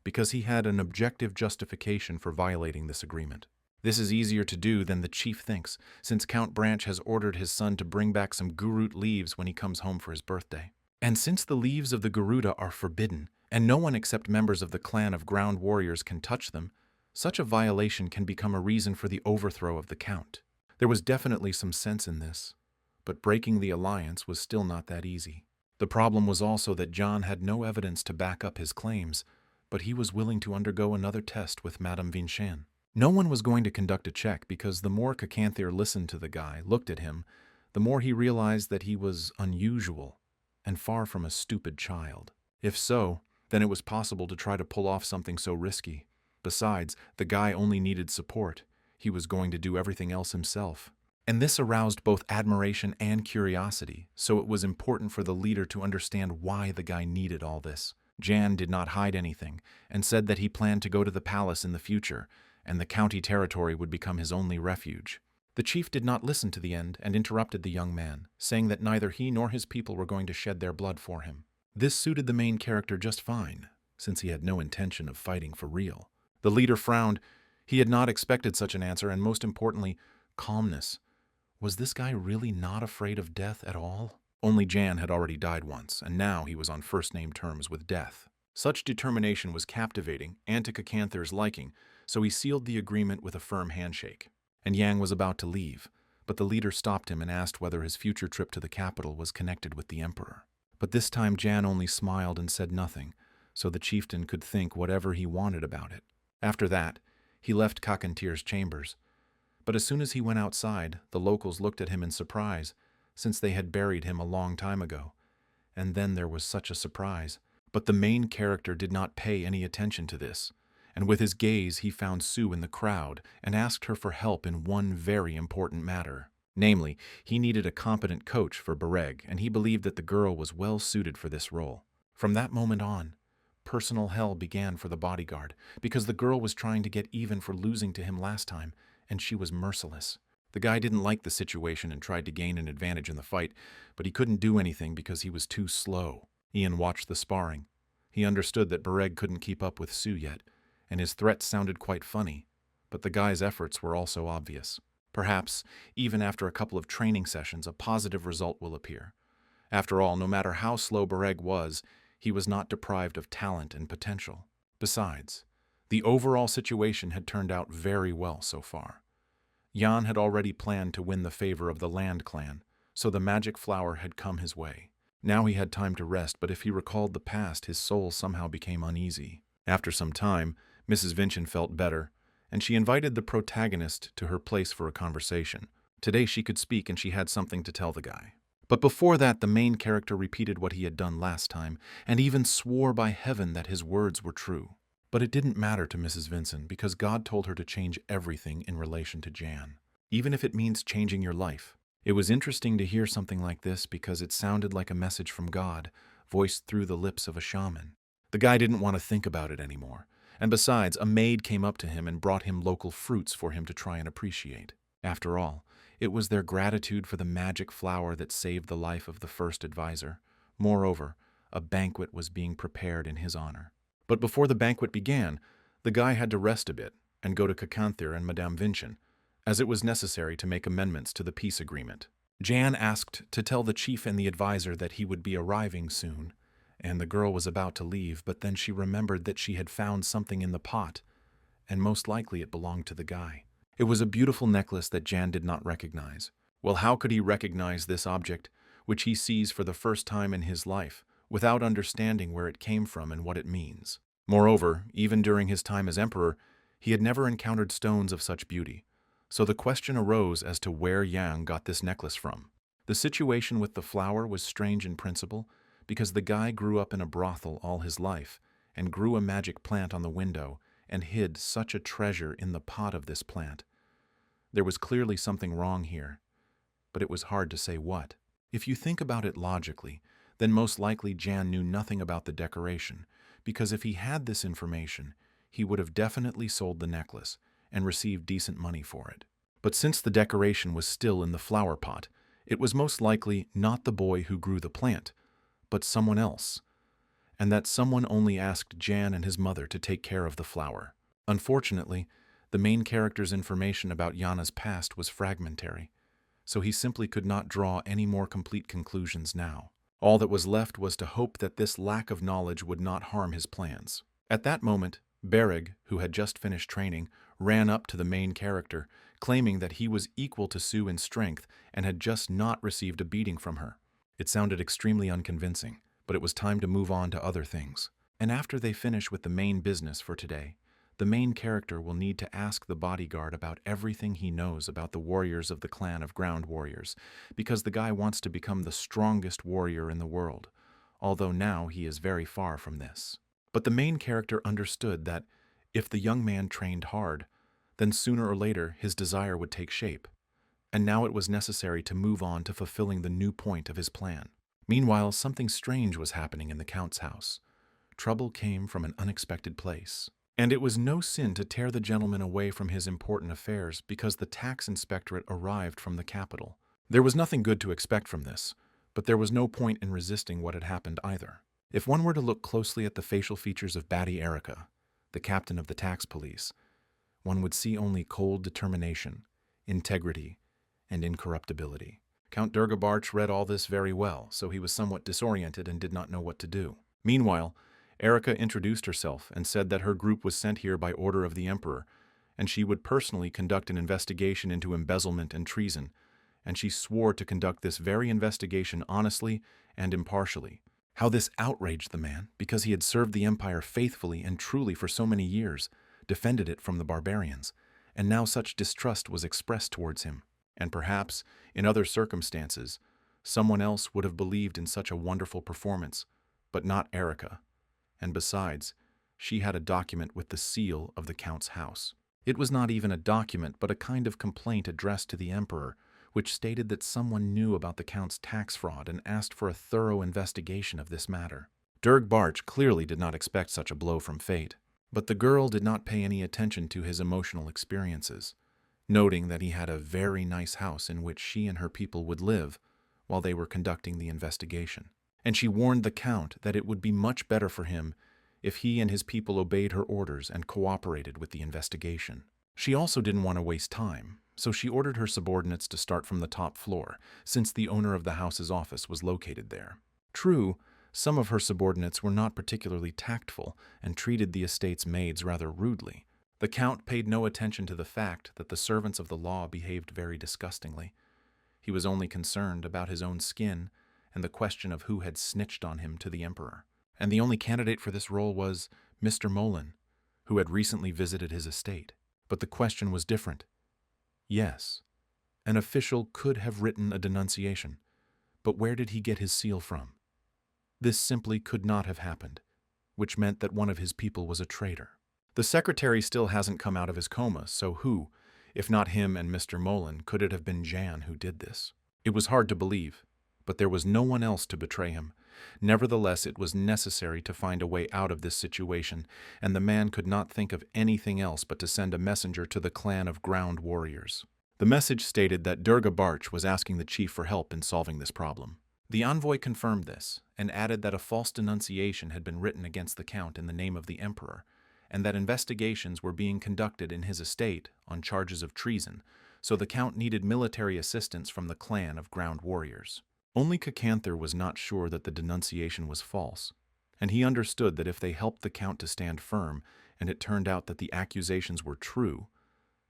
Speaker 1: because he had an objective justification for violating this agreement. This is easier to do than the chief thinks, since Count Branch has ordered his son to bring back some Gurut leaves when he comes home for his birthday. And since the leaves of the Garuda are forbidden, and no one except members of the clan of ground warriors can touch them, such a violation can become a reason for the overthrow of the Count. There was definitely some sense in this, but breaking the alliance was still not that easy. The problem was also that John had no evidence to back up his claims, but he was willing to undergo another test with Madame Vinchan. No one was going to conduct a check because the more Kakanthir listened to the guy, looked at him, the more he realized that he was unusual and far from a stupid child. If so, then it was possible to try to pull off something so risky. Besides, the guy only needed support. He was going to do everything else himself. And this aroused both admiration and curiosity, so it was important for the leader to understand why the guy needed all this. Jan did not hide anything, and said that he planned to go to the palace in the future, and the county territory would become his only refuge. The chief did not listen to the end and interrupted the young man, saying that neither he nor his people were going to shed their blood for him. This suited the main character just fine, since he had no intention of fighting for real. The leader frowned. He had not expected such an answer, and most importantly, calmness. Was this guy really not afraid of death at all? Only Jan had already died once, and now he was on first-name terms with death. Such determination was captivating and to Kakanthir's liking, so he sealed the agreement with a firm handshake. And Yang was about to leave, but the leader stopped him and asked whether his future trip to the capital was connected with the emperor. But this time Jan only smiled and said nothing, so the chieftain could think whatever he wanted about it. After that, he left Kakantir's chambers. But as soon as he went outside, the locals looked at him in surprise, since they had buried him a long time ago. And then there was such a surprise. But the main character did not pay any attention to this, and with his gaze he found Sue in the crowd and asked her for help in one very important matter. Namely, he needed a competent coach for Bareg, and he believed that the girl was well suited for this role. From that moment on, personal hell began for the bodyguard, because the girl was trying to get even for losing to him last time, and she was merciless. The guy didn't like the situation and tried to gain an advantage in the fight, but he couldn't do anything because he was too slow. Ian watched the sparring. He understood that Bareg couldn't keep up with Sue yet, and his threats sounded quite funny, but the guy's efforts were also obvious. Perhaps, even after a couple of training sessions, a positive result will appear. After all, no matter how slow Bareg was, he was not deprived of talent and potential. Besides, the overall situation had turned out very well so far. Jan had already planned to win the favor of the Land clan, so the magic flower had come his way. Now he had time to rest, but if he recalled the past, his soul somehow became uneasy. After some time, Mrs. Vincent felt better, and she invited the protagonist to her place for a conversation. Today she could speak, and she had something to tell the guy. But before that, the main character repeated what he had done last time, and even swore by heaven that his words were true. But it didn't matter to Mrs. Vincent, because God told her to change everything in relation to Jan, even if it means changing your life. It was interesting to hear something like this because it sounded like a message from God, voiced through the lips of a shaman. The guy didn't want to think about it anymore, and besides, a maid came up to him and brought him local fruits for him to try and appreciate. After all, it was their gratitude for the magic flower that saved the life of the first advisor. Moreover, a banquet was being prepared in his honor. But before the banquet began, the guy had to rest a bit and go to Kakanthir and Madame Vincent, as it was necessary to make amendments to the peace agreement. Jan asked to tell the chief and the advisor that he would be arriving soon, and the girl was about to leave, but then she remembered that she had found something in the pot, and most likely it belonged to the guy. It was a beautiful necklace that Jan did not recognize. Well, how could he recognize this object, which he sees for the first time in his life, without understanding where it came from and what it means? Moreover, even during his time as emperor, he had never encountered stones of such beauty. So the question arose as to where Yang got this necklace from. The situation with the flower was strange in principle, because the guy grew up in a brothel all his life, and grew a magic plant on the window, and hid such a treasure in the pot of this plant. There was clearly something wrong here, but it was hard to say what. If you think about it logically, then most likely Jan knew nothing about the decoration, because if he had this information, he would have definitely sold the necklace and received decent money for it. But since the decoration was still in the flower pot, it was most likely not the boy who grew the plant, but someone else, and that someone only asked Jan and his mother to take care of the flower. Unfortunately, the main character's information about Yana's past was fragmentary, so he simply could not draw any more complete conclusions now. All that was left was to hope that this lack of knowledge would not harm his plans. At that moment, Bereg, who had just finished training, ran up to the main character, claiming that he was equal to Sue in strength and had just not received a beating from her. It sounded extremely unconvincing, but it was time to move on to other things. And after they finish with the main business for today, the main character will need to ask the bodyguard about everything he knows about the warriors of the clan of Ground Warriors, because the guy wants to become the strongest warrior in the world, although now he is very far from this. But the main character understood that if the young man trained hard, then sooner or later his desire would take shape, and now it was necessary to move on to fulfilling the new point of his plan. Meanwhile, something strange was happening in the Count's house. Trouble came from an unexpected place. And it was no sin to tear the gentleman away from his important affairs because the tax inspectorate arrived from the capital. There was nothing good to expect from this, but there was no point in resisting what had happened either. If one were to look closely at the facial features of Batty Erica, the captain of the tax police, one would see only cold determination, integrity, and incorruptibility. Count Durgabarch read all this very well, so he was somewhat disoriented and did not know what to do. Meanwhile, Erica introduced herself and said that her group was sent here by order of the emperor, and she would personally conduct an investigation into embezzlement and treason, and she swore to conduct this very investigation honestly and impartially. How this outraged the man, because he had served the empire faithfully and truly for so many years, defended it from the barbarians, and now such distrust was expressed towards him. And perhaps, in other circumstances, someone else would have believed in such a wonderful performance, but not Erica. And besides, she had a document with the seal of the Count's house. It was not even a document, but a kind of complaint addressed to the Emperor, which stated that someone knew about the Count's tax fraud and asked for a thorough investigation of this matter. Dirk Barch clearly did not expect such a blow from fate, but the girl did not pay any attention to his emotional experiences, noting that he had a very nice house in which she and her people would live while they were conducting the investigation. And she warned the Count that it would be much better for him if he and his people obeyed her orders and cooperated with the investigation. She also didn't want to waste time, so she ordered her subordinates to start from the top floor, since the owner of the house's office was located there. True, some of her subordinates were not particularly tactful and treated the estate's maids rather rudely. The Count paid no attention to the fact that the servants of the law behaved very disgustingly. He was only concerned about his own skin and the question of who had snitched on him to the Emperor. And the only candidate for this role was Mr. Molen, who had recently visited his estate. But the question was different. Yes, an official could have written a denunciation, but where did he get his seal from? This simply could not have happened, which meant that one of his people was a traitor. The secretary still hasn't come out of his coma, so who, if not him and Mr. Molen, could it have been Jan who did this? It was hard to believe, but there was no one else to betray him. Nevertheless, it was necessary to find a way out of this situation, and the man could not think of anything else but to send a messenger to the clan of ground warriors. The message stated that Durga Barch was asking the chief for help in solving this problem. The envoy confirmed this, and added that a false denunciation had been written against the Count in the name of the Emperor, and that investigations were being conducted in his estate on charges of treason, so the Count needed military assistance from the clan of ground warriors. Only Cacanther was not sure that the denunciation was false, and he understood that if they helped the Count to stand firm, and it turned out that the accusations were true,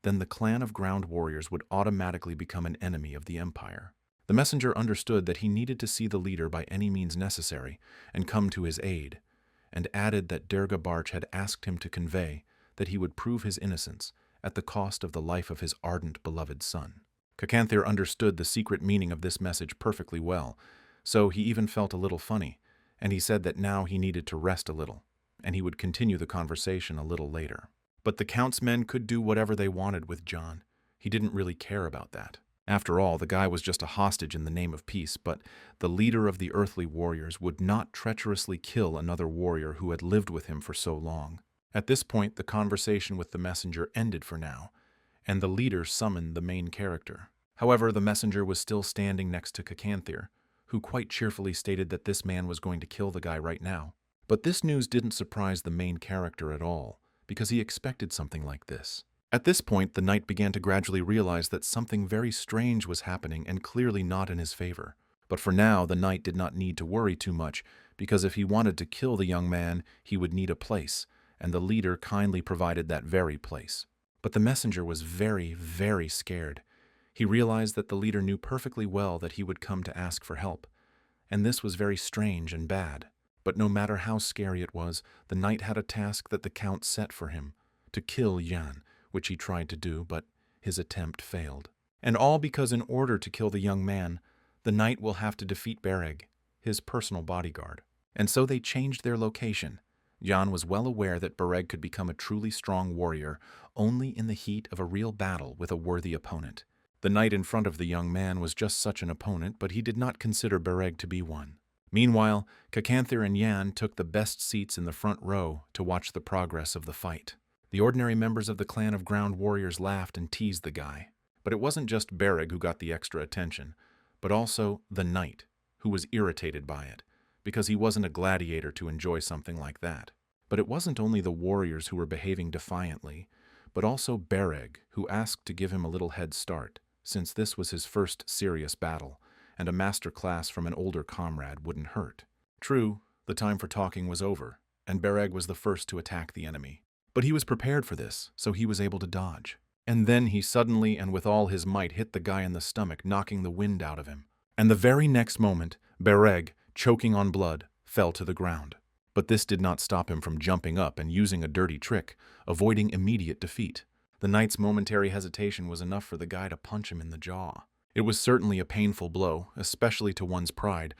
Speaker 1: then the clan of ground warriors would automatically become an enemy of the Empire. The messenger understood that he needed to see the leader by any means necessary and come to his aid, and added that Durga Barch had asked him to convey that he would prove his innocence at the cost of the life of his ardent beloved son. Cacanther understood the secret meaning of this message perfectly well, so he even felt a little funny, and he said that now he needed to rest a little, and he would continue the conversation a little later. But the Count's men could do whatever they wanted with John. He didn't really care about that. After all, the guy was just a hostage in the name of peace, but the leader of the earthly warriors would not treacherously kill another warrior who had lived with him for so long. At this point, the conversation with the messenger ended for now, and the leader summoned the main character. However, the messenger was still standing next to Cacanther, who quite cheerfully stated that this man was going to kill the guy right now. But this news didn't surprise the main character at all, because he expected something like this. At this point, the knight began to gradually realize that something very strange was happening and clearly not in his favor. But for now, the knight did not need to worry too much, because if he wanted to kill the young man, he would need a place, and the leader kindly provided that very place. But the messenger was very, very scared. He realized that the leader knew perfectly well that he would come to ask for help, and this was very strange and bad. But no matter how scary it was, the knight had a task that the Count set for him, to kill Jan, which he tried to do, but his attempt failed. And all because in order to kill the young man, the knight will have to defeat Bereg, his personal bodyguard. And so they changed their location. Jan was well aware that Bereg could become a truly strong warrior only in the heat of a real battle with a worthy opponent. The knight in front of the young man was just such an opponent, but he did not consider Bereg to be one. Meanwhile, Cacanther and Jan took the best seats in the front row to watch the progress of the fight. The ordinary members of the clan of ground warriors laughed and teased the guy. But it wasn't just Bereg who got the extra attention, but also the knight, who was irritated by it, because he wasn't a gladiator to enjoy something like that. But it wasn't only the warriors who were behaving defiantly, but also Bereg, who asked to give him a little head start, since this was his first serious battle, and a master class from an older comrade wouldn't hurt. True, the time for talking was over, and Bereg was the first to attack the enemy. But he was prepared for this, so he was able to dodge. And then he suddenly and with all his might hit the guy in the stomach, knocking the wind out of him. And the very next moment, Bereg, choking on blood, fell to the ground. But this did not stop him from jumping up and using a dirty trick, avoiding immediate defeat. The knight's momentary hesitation was enough for the guy to punch him in the jaw. It was certainly a painful blow, especially to one's pride,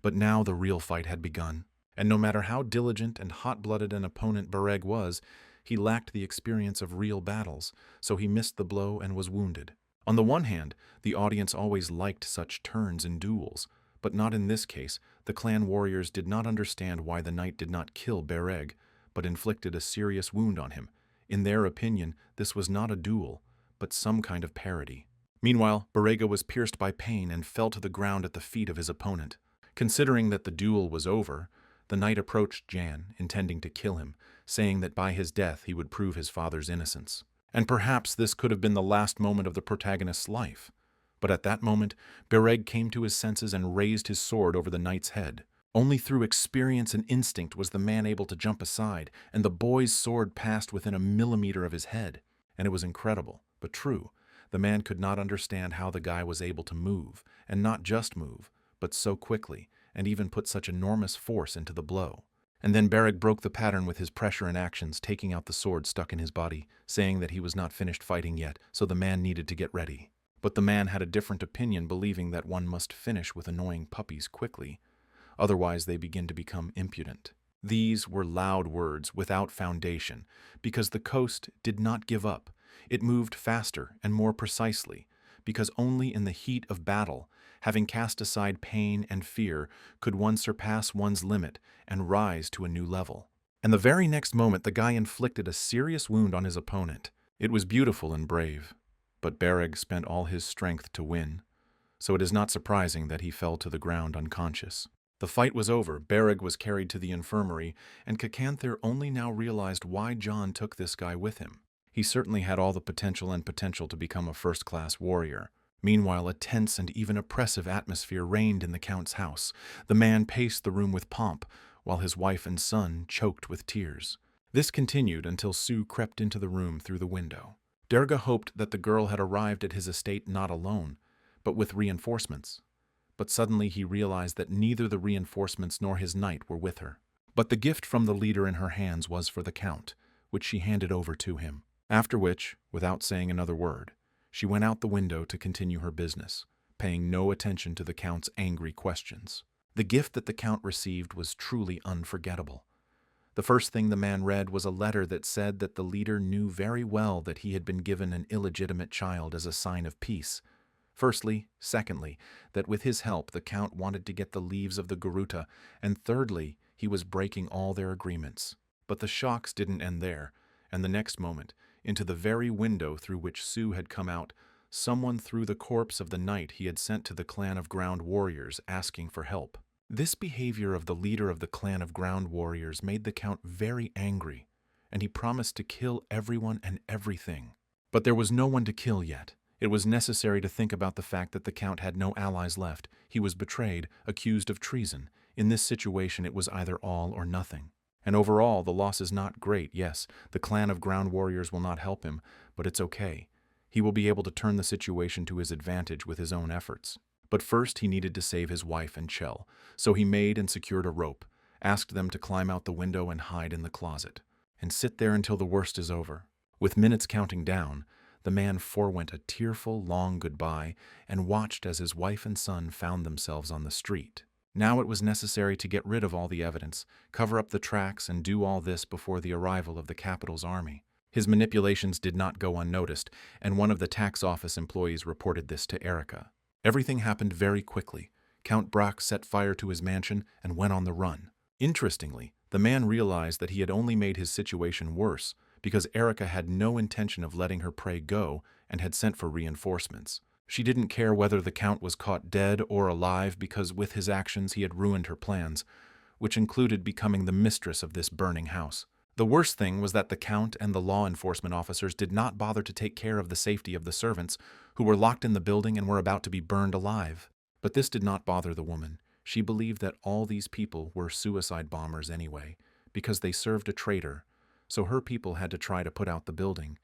Speaker 1: but now the real fight had begun. And no matter how diligent and hot-blooded an opponent Bereg was, he lacked the experience of real battles, so he missed the blow and was wounded. On the one hand, the audience always liked such turns in duels, but not in this case. The clan warriors did not understand why the knight did not kill Bereg, but inflicted a serious wound on him. In their opinion, this was not a duel, but some kind of parody. Meanwhile, Berega was pierced by pain and fell to the ground at the feet of his opponent. Considering that the duel was over, the knight approached Jan, intending to kill him, saying that by his death he would prove his father's innocence. And perhaps this could have been the last moment of the protagonist's life. But at that moment, Bereg came to his senses and raised his sword over the knight's head. Only through experience and instinct was the man able to jump aside, and the boy's sword passed within a millimeter of his head. And it was incredible, but true. The man could not understand how the guy was able to move, and not just move, but so quickly, and even put such enormous force into the blow. And then Bereg broke the pattern with his pressure and actions, taking out the sword stuck in his body, saying that he was not finished fighting yet, so the man needed to get ready. But the man had a different opinion, believing that one must finish with annoying puppies quickly, otherwise they begin to become impudent. These were loud words without foundation, because the coast did not give up. It moved faster and more precisely, because only in the heat of battle, having cast aside pain and fear, could one surpass one's limit and rise to a new level. And the very next moment the guy inflicted a serious wound on his opponent. It was beautiful and brave, but Bereg spent all his strength to win, so it is not surprising that he fell to the ground unconscious. The fight was over, Bereg was carried to the infirmary, and Kakanther only now realized why John took this guy with him. He certainly had all the potential to become a first-class warrior. Meanwhile, a tense and even oppressive atmosphere reigned in the Count's house. The man paced the room with pomp, while his wife and son choked with tears. This continued until Sue crept into the room through the window. Durga hoped that the girl had arrived at his estate not alone, but with reinforcements. But suddenly he realized that neither the reinforcements nor his knight were with her. But the gift from the leader in her hands was for the Count, which she handed over to him. After which, without saying another word, she went out the window to continue her business, paying no attention to the Count's angry questions. The gift that the Count received was truly unforgettable. The first thing the man read was a letter that said that the leader knew very well that he had been given an illegitimate child as a sign of peace. Firstly, secondly, that with his help the Count wanted to get the leaves of the Garuta, and thirdly, he was breaking all their agreements. But the shocks didn't end there, and the next moment, into the very window through which Sue had come out, someone threw the corpse of the knight he had sent to the clan of ground warriors asking for help. This behavior of the leader of the clan of ground warriors made the Count very angry, and he promised to kill everyone and everything. But there was no one to kill yet. It was necessary to think about the fact that the Count had no allies left. He was betrayed, accused of treason. In this situation it was either all or nothing. And overall, the loss is not great. Yes, the clan of ground warriors will not help him, but it's okay. He will be able to turn the situation to his advantage with his own efforts. But first he needed to save his wife and Chell, so he made and secured a rope, asked them to climb out the window and hide in the closet, and sit there until the worst is over. With minutes counting down, the man forewent a tearful, long goodbye and watched as his wife and son found themselves on the street. Now it was necessary to get rid of all the evidence, cover up the tracks, and do all this before the arrival of the capital's army. His manipulations did not go unnoticed, and one of the tax office employees reported this to Erica. Everything happened very quickly. Count Brack set fire to his mansion and went on the run. Interestingly, the man realized that he had only made his situation worse because Erica had no intention of letting her prey go and had sent for reinforcements. She didn't care whether the Count was caught dead or alive because with his actions he had ruined her plans, which included becoming the mistress of this burning house. The worst thing was that the Count and the law enforcement officers did not bother to take care of the safety of the servants, who were locked in the building and were about to be burned alive. But this did not bother the woman. She believed that all these people were suicide bombers anyway, because they served a traitor, so her people had to try to put out the building.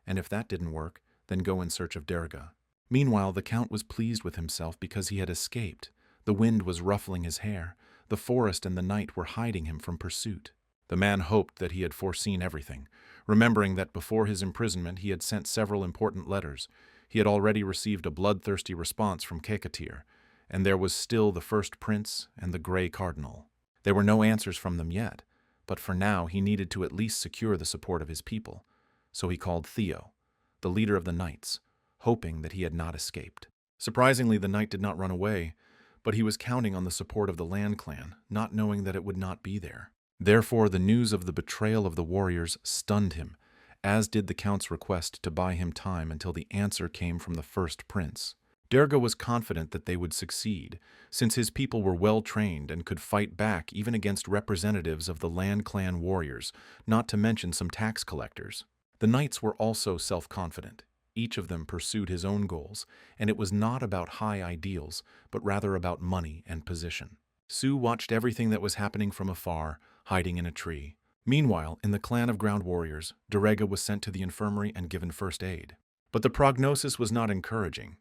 Speaker 1: And if that didn't work, then go in search of Durga. Meanwhile, the Count was pleased with himself because he had escaped. The wind was ruffling his hair. The forest and the night were hiding him from pursuit. The man hoped that he had foreseen everything, remembering that before his imprisonment he had sent several important letters. He had already received a bloodthirsty response from Kekatir, and there was still the first prince and the Grey Cardinal. There were no answers from them yet, but for now he needed to at least secure the support of his people. So he called Theo, the leader of the knights, hoping that he had not escaped. Surprisingly, the knight did not run away, but he was counting on the support of the Land Clan, not knowing that it would not be there. Therefore, the news of the betrayal of the warriors stunned him, as did the Count's request to buy him time until the answer came from the first prince. Durga was confident that they would succeed, since his people were well trained and could fight back even against representatives of the Land Clan warriors, not to mention some tax collectors. The knights were also self-confident. Each of them pursued his own goals, and it was not about high ideals, but rather about money and position. Su watched everything that was happening from afar, hiding in a tree. Meanwhile, in the clan of ground warriors, Durga was sent to the infirmary and given first aid. But the prognosis was not encouraging.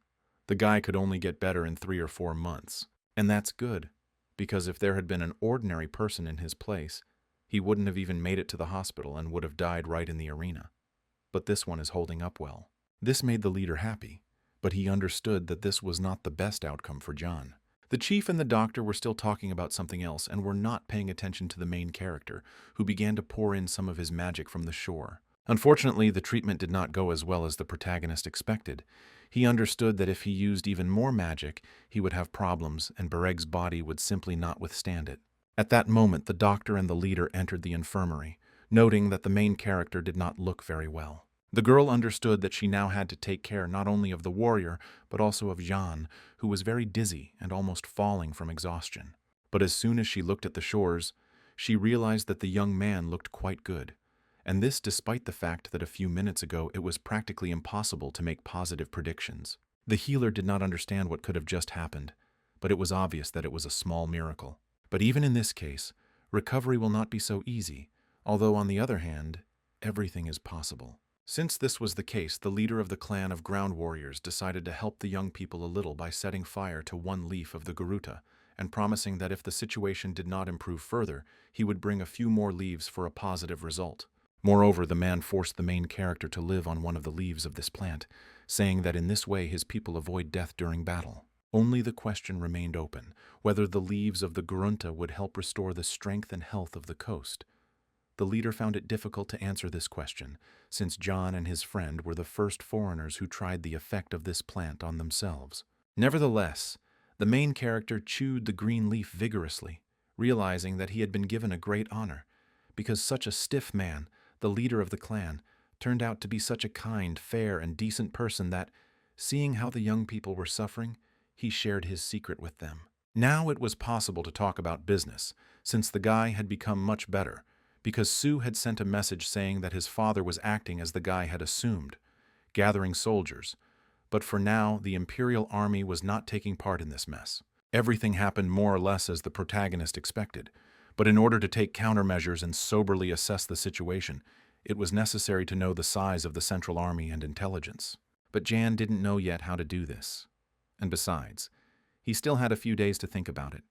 Speaker 1: The guy could only get better in 3 or 4 months. And that's good, because if there had been an ordinary person in his place, he wouldn't have even made it to the hospital and would have died right in the arena. But this one is holding up well. This made the leader happy, but he understood that this was not the best outcome for John. The chief and the doctor were still talking about something else and were not paying attention to the main character, who began to pour in some of his magic from the shore. Unfortunately, the treatment did not go as well as the protagonist expected. He understood that if he used even more magic, he would have problems and Bereg's body would simply not withstand it. At that moment, the doctor and the leader entered the infirmary, noting that the main character did not look very well. The girl understood that she now had to take care not only of the warrior, but also of Jean, who was very dizzy and almost falling from exhaustion. But as soon as she looked at the shores, she realized that the young man looked quite good. And this despite the fact that a few minutes ago it was practically impossible to make positive predictions. The healer did not understand what could have just happened, but it was obvious that it was a small miracle. But even in this case, recovery will not be so easy, although on the other hand, everything is possible. Since this was the case, the leader of the clan of ground warriors decided to help the young people a little by setting fire to one leaf of the Garuta and promising that if the situation did not improve further, he would bring a few more leaves for a positive result. Moreover, the man forced the main character to live on one of the leaves of this plant, saying that in this way his people avoid death during battle. Only the question remained open, whether the leaves of the Garunta would help restore the strength and health of the coast. The leader found it difficult to answer this question, since John and his friend were the first foreigners who tried the effect of this plant on themselves. Nevertheless, the main character chewed the green leaf vigorously, realizing that he had been given a great honor, because such a stiff man, the leader of the clan, turned out to be such a kind, fair, and decent person that, seeing how the young people were suffering, he shared his secret with them. Now it was possible to talk about business, since the guy had become much better, because Su had sent a message saying that his father was acting as the guy had assumed, gathering soldiers. But for now, the Imperial Army was not taking part in this mess. Everything happened more or less as the protagonist expected, but in order to take countermeasures and soberly assess the situation, it was necessary to know the size of the Central Army and intelligence. But Jan didn't know yet how to do this. And besides, he still had a few days to think about it,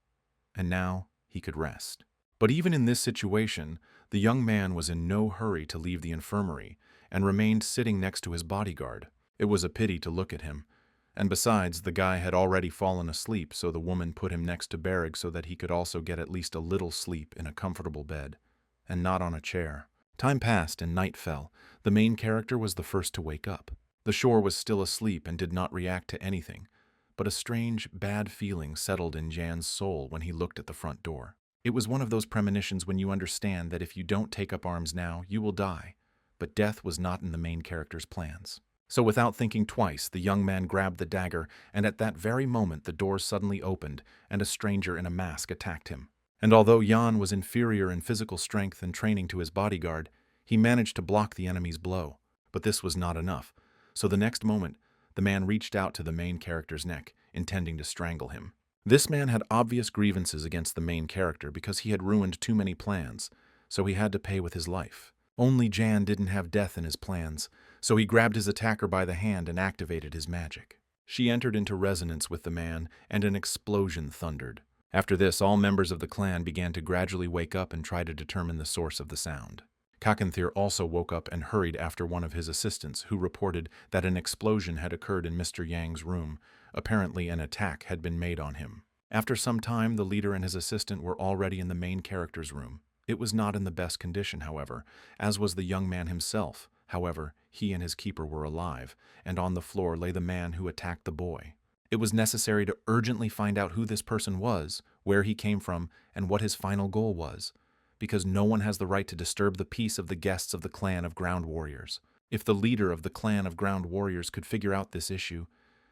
Speaker 1: and now he could rest. But even in this situation, the young man was in no hurry to leave the infirmary and remained sitting next to his bodyguard. It was a pity to look at him, and besides, the guy had already fallen asleep, so the woman put him next to Bereg so that he could also get at least a little sleep in a comfortable bed, and not on a chair. Time passed and night fell. The main character was the first to wake up. The shore was still asleep and did not react to anything, but a strange, bad feeling settled in Jan's soul when he looked at the front door. It was one of those premonitions when you understand that if you don't take up arms now, you will die, but death was not in the main character's plans. So without thinking twice, the young man grabbed the dagger, and at that very moment the door suddenly opened, and a stranger in a mask attacked him. And although Jan was inferior in physical strength and training to his bodyguard, he managed to block the enemy's blow. But this was not enough, so the next moment, the man reached out to the main character's neck, intending to strangle him. This man had obvious grievances against the main character because he had ruined too many plans, so he had to pay with his life. Only Jan didn't have death in his plans, so he grabbed his attacker by the hand and activated his magic. She entered into resonance with the man, and an explosion thundered. After this, all members of the clan began to gradually wake up and try to determine the source of the sound. Kakanthir also woke up and hurried after one of his assistants, who reported that an explosion had occurred in Mr. Yang's room. Apparently, an attack had been made on him. After some time, the leader and his assistant were already in the main character's room. It was not in the best condition, however, as was the young man himself. However, he and his keeper were alive, and on the floor lay the man who attacked the boy. It was necessary to urgently find out who this person was, where he came from, and what his final goal was, because no one has the right to disturb the peace of the guests of the clan of Ground Warriors. If the leader of the clan of Ground Warriors could figure out this issue,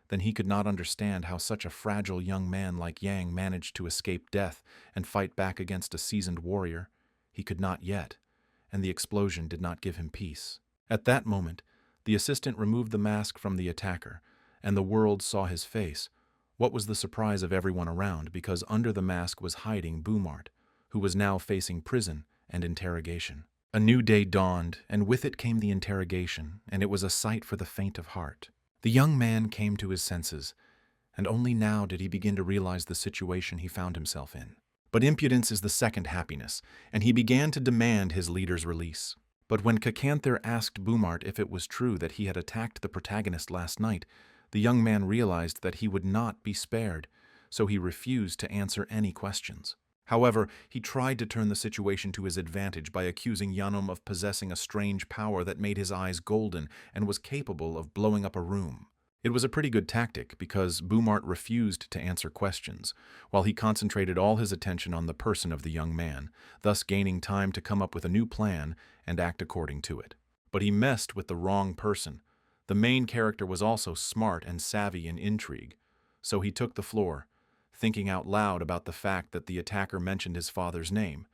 Speaker 1: then he could not understand how such a fragile young man like Yang managed to escape death and fight back against a seasoned warrior. He could not yet, and the explosion did not give him peace. At that moment, the assistant removed the mask from the attacker, and the world saw his face. What was the surprise of everyone around, because under the mask was hiding Boomart, who was now facing prison and interrogation. A new day dawned, and with it came the interrogation, and it was a sight for the faint of heart. The young man came to his senses, and only now did he begin to realize the situation he found himself in. But impudence is the second happiness, and he began to demand his leader's release. But when Kakanthir asked Boomart if it was true that he had attacked the protagonist last night, the young man realized that he would not be spared, so he refused to answer any questions. However, he tried to turn the situation to his advantage by accusing Yanum of possessing a strange power that made his eyes golden and was capable of blowing up a room. It was a pretty good tactic because Boomart refused to answer questions, while he concentrated all his attention on the person of the young man, thus gaining time to come up with a new plan and act according to it. But he messed with the wrong person. The main character was also smart and savvy in intrigue, so he took the floor, thinking out loud about the fact that the attacker mentioned his father's name,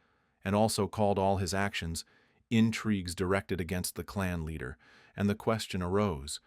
Speaker 1: and also called all his actions intrigues directed against the clan leader, and the question arose,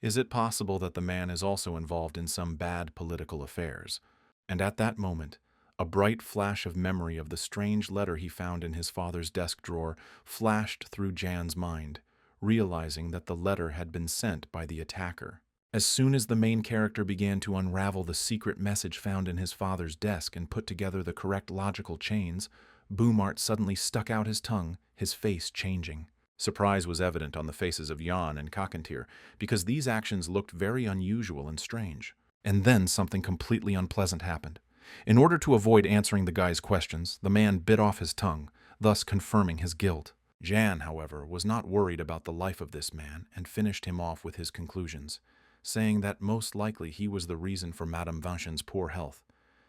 Speaker 1: is it possible that the man is also involved in some bad political affairs? And at that moment, a bright flash of memory of the strange letter he found in his father's desk drawer flashed through Jan's mind, realizing that the letter had been sent by the attacker. As soon as the main character began to unravel the secret message found in his father's desk and put together the correct logical chains, Boomart suddenly stuck out his tongue, his face changing. Surprise was evident on the faces of Jan and Kakanthir, because these actions looked very unusual and strange. And then something completely unpleasant happened. In order to avoid answering the guy's questions, the man bit off his tongue, thus confirming his guilt. Jan, however, was not worried about the life of this man and finished him off with his conclusions, saying that most likely he was the reason for Madame Vinchen's poor health.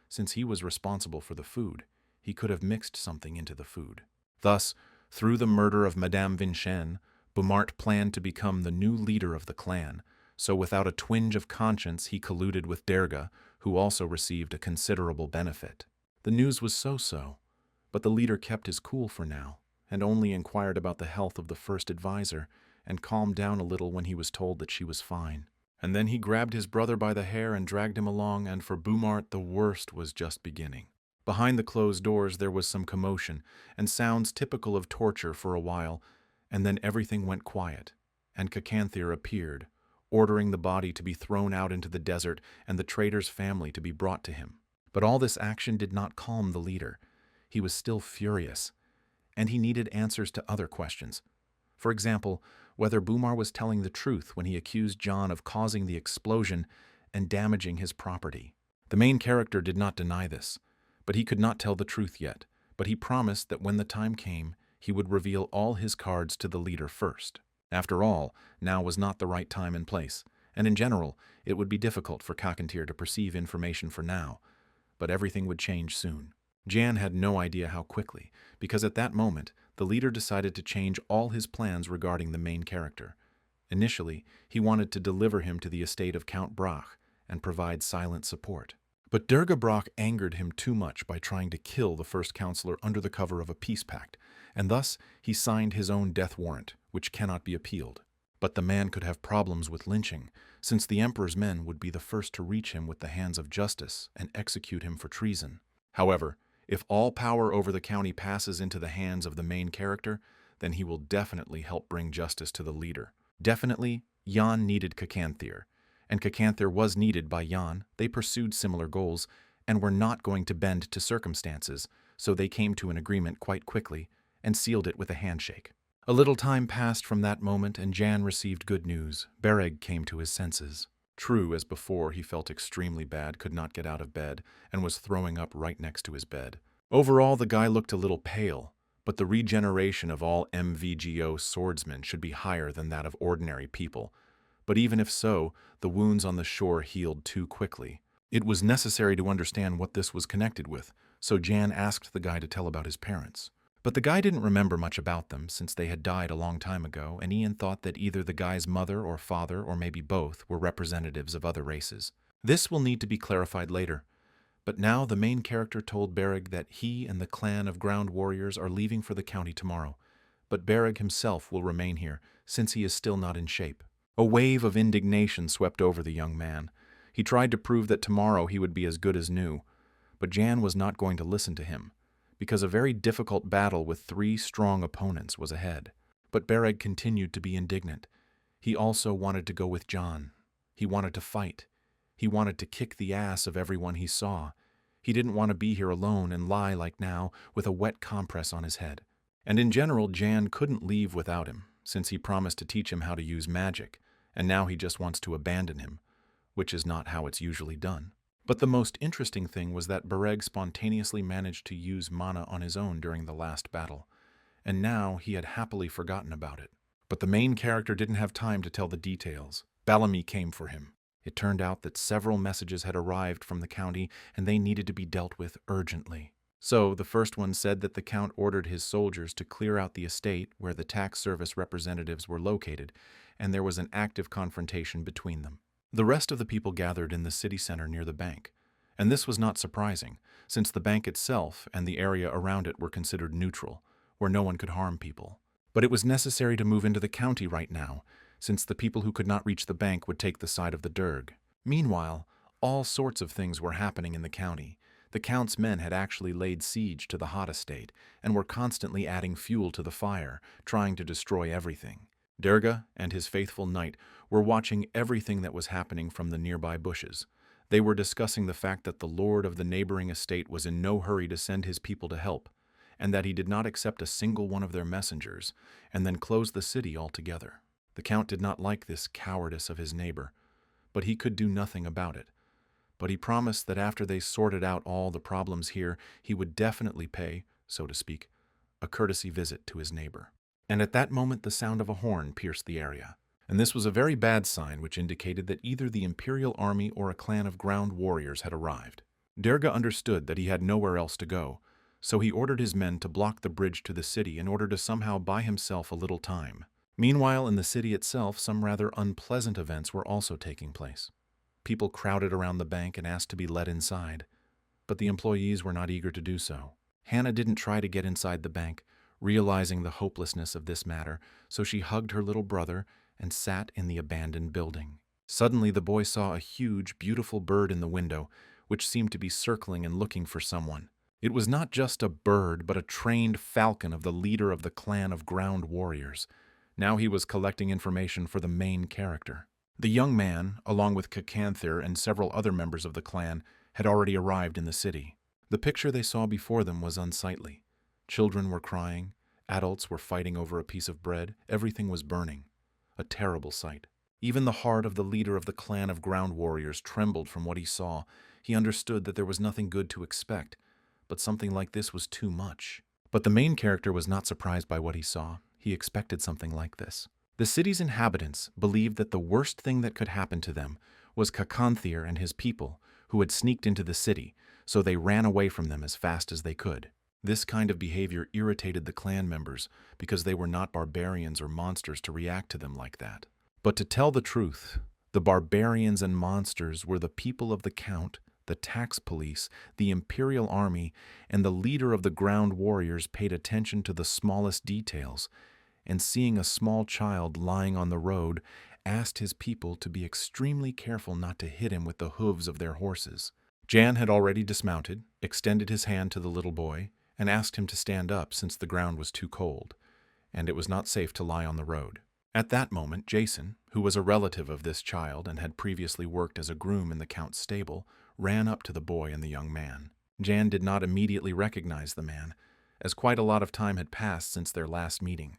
Speaker 1: Since he was responsible for the food, he could have mixed something into the food. Thus, through the murder of Madame Vinchen, Boomart planned to become the new leader of the clan, so without a twinge of conscience he colluded with Derga, who also received a considerable benefit. The news was so-so, but the leader kept his cool for now, and only inquired about the health of the first advisor, and calmed down a little when he was told that she was fine. And then he grabbed his brother by the hair and dragged him along, and for Boomart the worst was just beginning. Behind the closed doors there was some commotion, and sounds typical of torture for a while, and then everything went quiet, and Kakanthir appeared, ordering the body to be thrown out into the desert and the traitor's family to be brought to him. But all this action did not calm the leader. He was still furious, and he needed answers to other questions. For example, whether Boomart was telling the truth when he accused John of causing the explosion and damaging his property. The main character did not deny this, but he could not tell the truth yet, but he promised that when the time came, he would reveal all his cards to the leader first. After all, now was not the right time and place, and in general, it would be difficult for Kakanthir to perceive information for now, but everything would change soon. Jan had no idea how quickly, because at that moment, the leader decided to change all his plans regarding the main character. Initially, he wanted to deliver him to the estate of Count Brach and provide silent support. But Durga Brach angered him too much by trying to kill the first counselor under the cover of a peace pact, and thus he signed his own death warrant, which cannot be appealed. But the man could have problems with lynching, since the emperor's men would be the first to reach him with the hands of justice and execute him for treason. However, if all power over the county passes into the hands of the main character, then he will definitely help bring justice to the leader. Definitely, Jan needed Kakanthir, and Kakanthir was needed by Jan. They pursued similar goals and were not going to bend to circumstances, so they came to an agreement quite quickly and sealed it with a handshake. A little time passed from that moment, and Jan received good news. Bereg came to his senses. True, as before, he felt extremely bad, could not get out of bed, and was throwing up right next to his bed. Overall, the guy looked a little pale, but the regeneration of all MVGO swordsmen should be higher than that of ordinary people. But even if so, the wounds on the shore healed too quickly. It was necessary to understand what this was connected with, so Jan asked the guy to tell about his parents. But the guy didn't remember much about them, since they had died a long time ago, and Ian thought that either the guy's mother or father, or maybe both, were representatives of other races. This will need to be clarified later. But now the main character told Bereg that he and the clan of ground warriors are leaving for the county tomorrow, but Bereg himself will remain here, since he is still not in shape. A wave of indignation swept over the young man. He tried to prove that tomorrow he would be as good as new, but Jan was not going to listen to him, because a very difficult battle with 3 strong opponents was ahead. But Bereg continued to be indignant. He also wanted to go with Jan. He wanted to fight. He wanted to kick the ass of everyone he saw. He didn't want to be here alone and lie like now with a wet compress on his head. And in general, Jan couldn't leave without him, since he promised to teach him how to use magic, and now he just wants to abandon him, which is not how it's usually done. But the most interesting thing was that Bereg spontaneously managed to use mana on his own during the last battle, and now he had happily forgotten about it. But the main character didn't have time to tell the details. Bellamy came for him. It turned out that several messages had arrived from the county, and they needed to be dealt with urgently. So, the first one said that the Count ordered his soldiers to clear out the estate where the tax service representatives were located, and there was an active confrontation between them. The rest of the people gathered in the city center near the bank, and this was not surprising, since the bank itself and the area around it were considered neutral, where no one could harm people. But it was necessary to move into the county right now, since the people who could not reach the bank would take the side of the Derg. Meanwhile, all sorts of things were happening in the county. The Count's men had actually laid siege to the hot estate, and were constantly adding fuel to the fire, trying to destroy everything. Durga and his faithful knight were watching everything that was happening from the nearby bushes. They were discussing the fact that the lord of the neighboring estate was in no hurry to send his people to help, and that he did not accept a single one of their messengers, and then close the city altogether. The Count did not like this cowardice of his neighbor, but he could do nothing about it. But he promised that after they sorted out all the problems here, he would definitely pay, so to speak, a courtesy visit to his neighbor. And at that moment the sound of a horn pierced the area, and this was a very bad sign which indicated that either the Imperial Army or a clan of ground warriors had arrived. Durga understood that he had nowhere else to go, so he ordered his men to block the bridge to the city in order to somehow buy himself a little time. Meanwhile, in the city itself, some rather unpleasant events were also taking place. People crowded around the bank and asked to be let inside, but the employees were not eager to do so. Hannah didn't try to get inside the bank, realizing the hopelessness of this matter, so she hugged her little brother and sat in the abandoned building. Suddenly the boy saw a huge, beautiful bird in the window, which seemed to be circling and looking for someone. It was not just a bird, but a trained falcon of the leader of the clan of ground warriors. Now he was collecting information for the main character. The young man, along with Kakanthir and several other members of the clan, had already arrived in the city. The picture they saw before them was unsightly. Children were crying, adults were fighting over a piece of bread, everything was burning. A terrible sight. Even the heart of the leader of the clan of ground warriors trembled from what he saw. He understood that there was nothing good to expect, but something like this was too much. But the main character was not surprised by what he saw. He expected something like this. The city's inhabitants believed that the worst thing that could happen to them was Kakanthir and his people, who had sneaked into the city, so they ran away from them as fast as they could. This kind of behavior irritated the clan members because they were not barbarians or monsters to react to them like that. But to tell the truth, the barbarians and monsters were the people of the Count, the tax police, the Imperial Army, and the leader of the ground warriors paid attention to the smallest details, and seeing a small child lying on the road, asked his people to be extremely careful not to hit him with the hooves of their horses. Jan had already dismounted, extended his hand to the little boy, and asked him to stand up since the ground was too cold, and it was not safe to lie on the road. At that moment, Jason, who was a relative of this child and had previously worked as a groom in the Count's stable, ran up to the boy and the young man. Jan did not immediately recognize the man, as quite a lot of time had passed since their last meeting.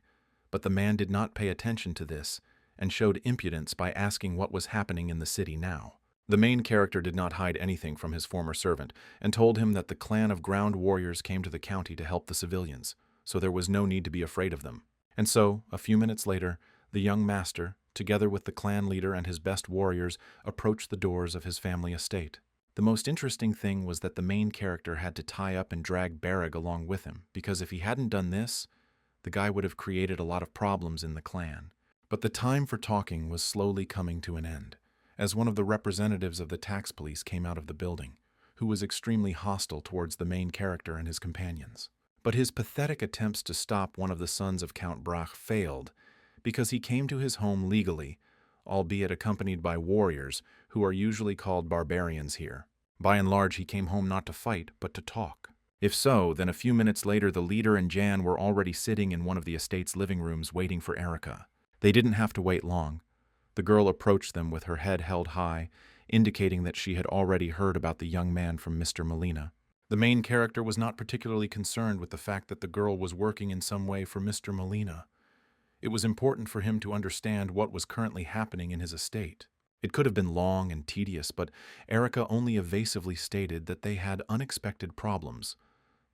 Speaker 1: But the man did not pay attention to this and showed impudence by asking what was happening in the city now. The main character did not hide anything from his former servant and told him that the clan of ground warriors came to the county to help the civilians, so there was no need to be afraid of them. And so, a few minutes later, the young master, together with the clan leader and his best warriors, approached the doors of his family estate. The most interesting thing was that the main character had to tie up and drag Barrag along with him, because if he hadn't done this, the guy would have created a lot of problems in the clan. But the time for talking was slowly coming to an end, as one of the representatives of the tax police came out of the building, who was extremely hostile towards the main character and his companions. But his pathetic attempts to stop one of the sons of Count Brach failed, because he came to his home legally, albeit accompanied by warriors, who are usually called barbarians here. By and large, he came home not to fight, but to talk. If so, then a few minutes later the leader and Jan were already sitting in one of the estate's living rooms waiting for Erica. They didn't have to wait long. The girl approached them with her head held high, indicating that she had already heard about the young man from Mr. Molina. The main character was not particularly concerned with the fact that the girl was working in some way for Mr. Molina. It was important for him to understand what was currently happening in his estate. It could have been long and tedious, but Erica only evasively stated that they had unexpected problems.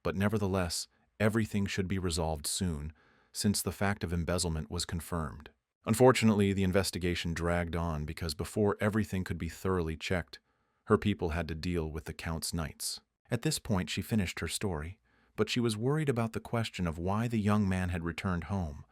Speaker 1: But nevertheless, everything should be resolved soon, since the fact of embezzlement was confirmed. Unfortunately, the investigation dragged on because before everything could be thoroughly checked, her people had to deal with the Count's knights. At this point, she finished her story, but she was worried about the question of why the young man had returned home.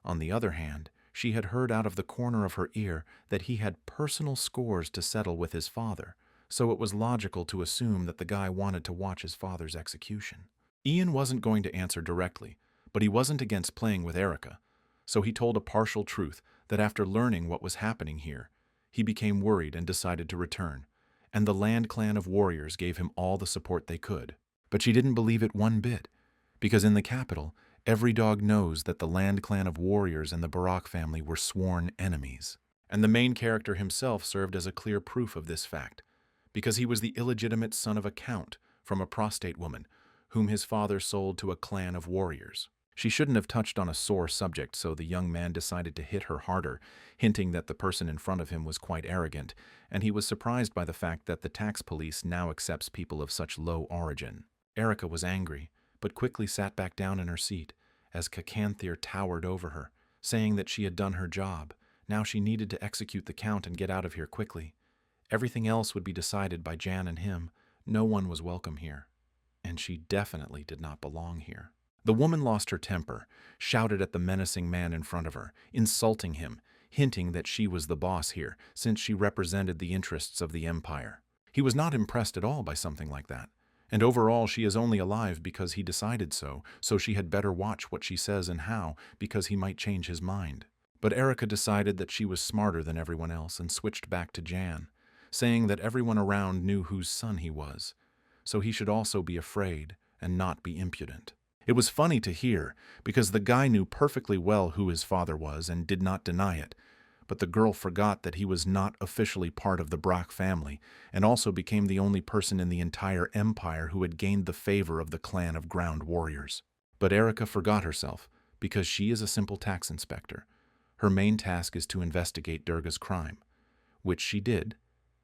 Speaker 1: On the other hand, she had heard out of the corner of her ear that he had personal scores to settle with his father, so it was logical to assume that the guy wanted to watch his father's execution. Ian wasn't going to answer directly, but he wasn't against playing with Erica, so he told a partial truth that after learning what was happening here, he became worried and decided to return, and the land clan of warriors gave him all the support they could. But she didn't believe it one bit, because in the capital, every dog knows that the land clan of warriors and the Barak family were sworn enemies. And the main character himself served as a clear proof of this fact, because he was the illegitimate son of a count from a prostate woman, whom his father sold to a clan of warriors. She shouldn't have touched on a sore subject, so the young man decided to hit her harder, hinting that the person in front of him was quite arrogant, and he was surprised by the fact that the tax police now accepts people of such low origin. Erica was angry, but quickly sat back down in her seat, as Cacanthir towered over her, saying that she had done her job. Now she needed to execute the Count and get out of here quickly. Everything else would be decided by Jan and him. No one was welcome here, and she definitely did not belong here. The woman lost her temper, shouted at the menacing man in front of her, insulting him, hinting that she was the boss here, since she represented the interests of the Empire. He was not impressed at all by something like that. And overall, she is only alive because he decided so she had better watch what she says and how, because he might change his mind. But Erica decided that she was smarter than everyone else and switched back to Jan, saying that everyone around knew whose son he was, so he should also be afraid and not be impudent. It was funny to hear, because the guy knew perfectly well who his father was and did not deny it, but the girl forgot that he was not officially part of the Brach family, and also became the only person in the entire empire who had gained the favor of the clan of ground warriors. But Erica forgot herself, because she is a simple tax inspector. Her main task is to investigate Durga's crime, which she did.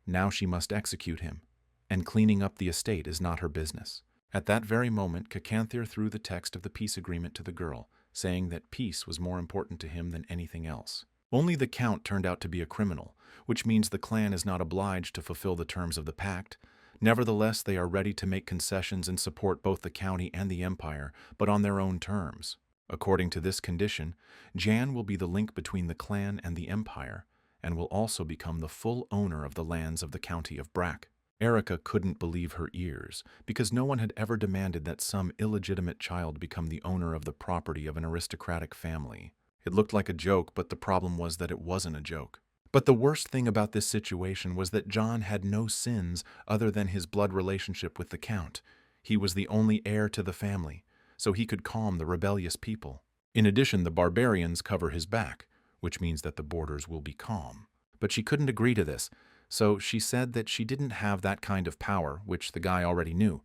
Speaker 1: Now she must execute him, and cleaning up the estate is not her business. At that very moment, Cacanthir threw the text of the peace agreement to the girl, saying that peace was more important to him than anything else. Only the Count turned out to be a criminal, which means the clan is not obliged to fulfill the terms of the pact. Nevertheless, they are ready to make concessions and support both the county and the empire, but on their own terms. According to this condition, Jan will be the link between the clan and the empire, and will also become the full owner of the lands of the county of Brach. Erica couldn't believe her ears, because no one had ever demanded that some illegitimate child become the owner of the property of an aristocratic family. It looked like a joke, but the problem was that it wasn't a joke. But the worst thing about this situation was that John had no sins other than his blood relationship with the Count. He was the only heir to the family, so he could calm the rebellious people. In addition, the barbarians cover his back, which means that the borders will be calm. But she couldn't agree to this, so she said that she didn't have that kind of power, which the guy already knew,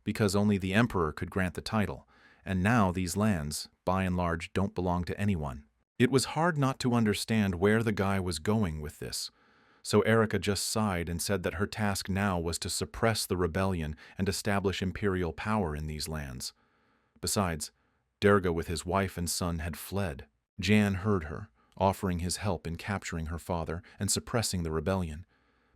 Speaker 1: because only the emperor could grant the title, and now these lands, by and large, don't belong to anyone. It was hard not to understand where the guy was going with this, so Erica just sighed and said that her task now was to suppress the rebellion and establish imperial power in these lands. Besides, Durga with his wife and son had fled. Jan heard her, offering his help in capturing her father and suppressing the rebellion.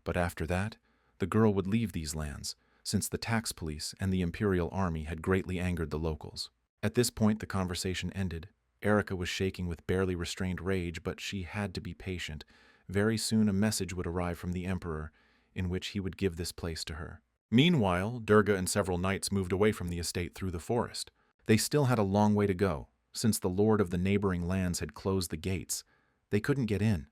Speaker 1: But after that, the girl would leave these lands, since the tax police and the imperial army had greatly angered the locals. At this point, the conversation ended. Erica was shaking with barely restrained rage, but she had to be patient. Very soon a message would arrive from the emperor, in which he would give this place to her. Meanwhile, Durga and several knights moved away from the estate through the forest. They still had a long way to go, since the lord of the neighboring lands had closed the gates. They couldn't get in,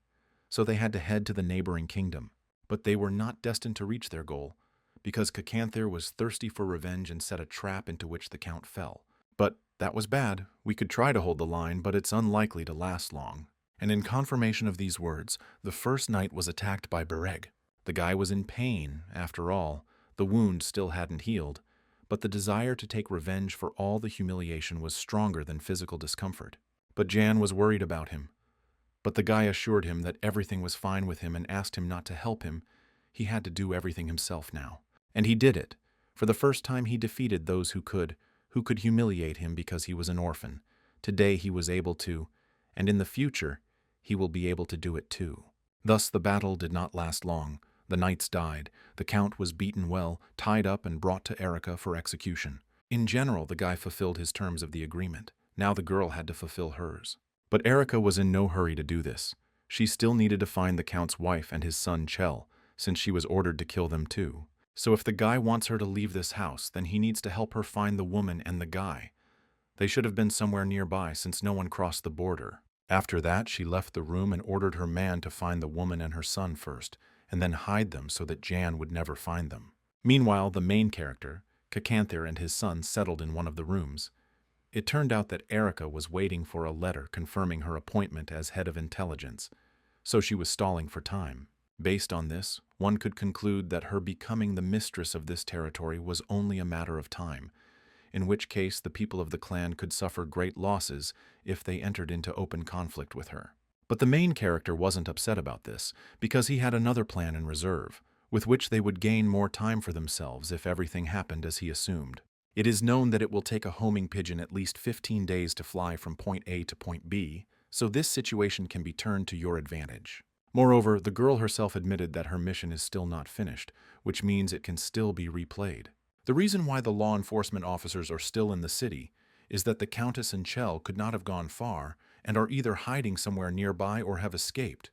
Speaker 1: so they had to head to the neighboring kingdom. But they were not destined to reach their goal, because Cacanther was thirsty for revenge and set a trap into which the count fell. But that was bad. We could try to hold the line, but it's unlikely to last long. And in confirmation of these words, the first knight was attacked by Bereg. The guy was in pain, after all. The wound still hadn't healed, but the desire to take revenge for all the humiliation was stronger than physical discomfort. But Jan was worried about him. But the guy assured him that everything was fine with him and asked him not to help him. He had to do everything himself now. And he did it. For the first time he defeated those who could humiliate him because he was an orphan. Today he was able to, and in the future he will be able to do it too. Thus the battle did not last long. The knights died. The count was beaten well, tied up and brought to Erica for execution. In general, the guy fulfilled his terms of the agreement. Now the girl had to fulfill hers. But Erica was in no hurry to do this. She still needed to find the count's wife and his son Chell, since she was ordered to kill them too. So if the guy wants her to leave this house, then he needs to help her find the woman and the guy. They should have been somewhere nearby, since no one crossed the border. After that, she left the room and ordered her man to find the woman and her son first, and then hide them so that Jan would never find them. Meanwhile, the main character, Cacanther, and his son settled in one of the rooms. It turned out that Erica was waiting for a letter confirming her appointment as head of intelligence, so she was stalling for time. Based on this, one could conclude that her becoming the mistress of this territory was only a matter of time, in which case the people of the clan could suffer great losses if they entered into open conflict with her. But the main character wasn't upset about this, because he had another plan in reserve, with which they would gain more time for themselves if everything happened as he assumed. It is known that it will take a homing pigeon at least 15 days to fly from point A to point B, so this situation can be turned to your advantage. Moreover, the girl herself admitted that her mission is still not finished, which means it can still be replayed. The reason why the law enforcement officers are still in the city is that the Countess and Chell could not have gone far and are either hiding somewhere nearby or have escaped.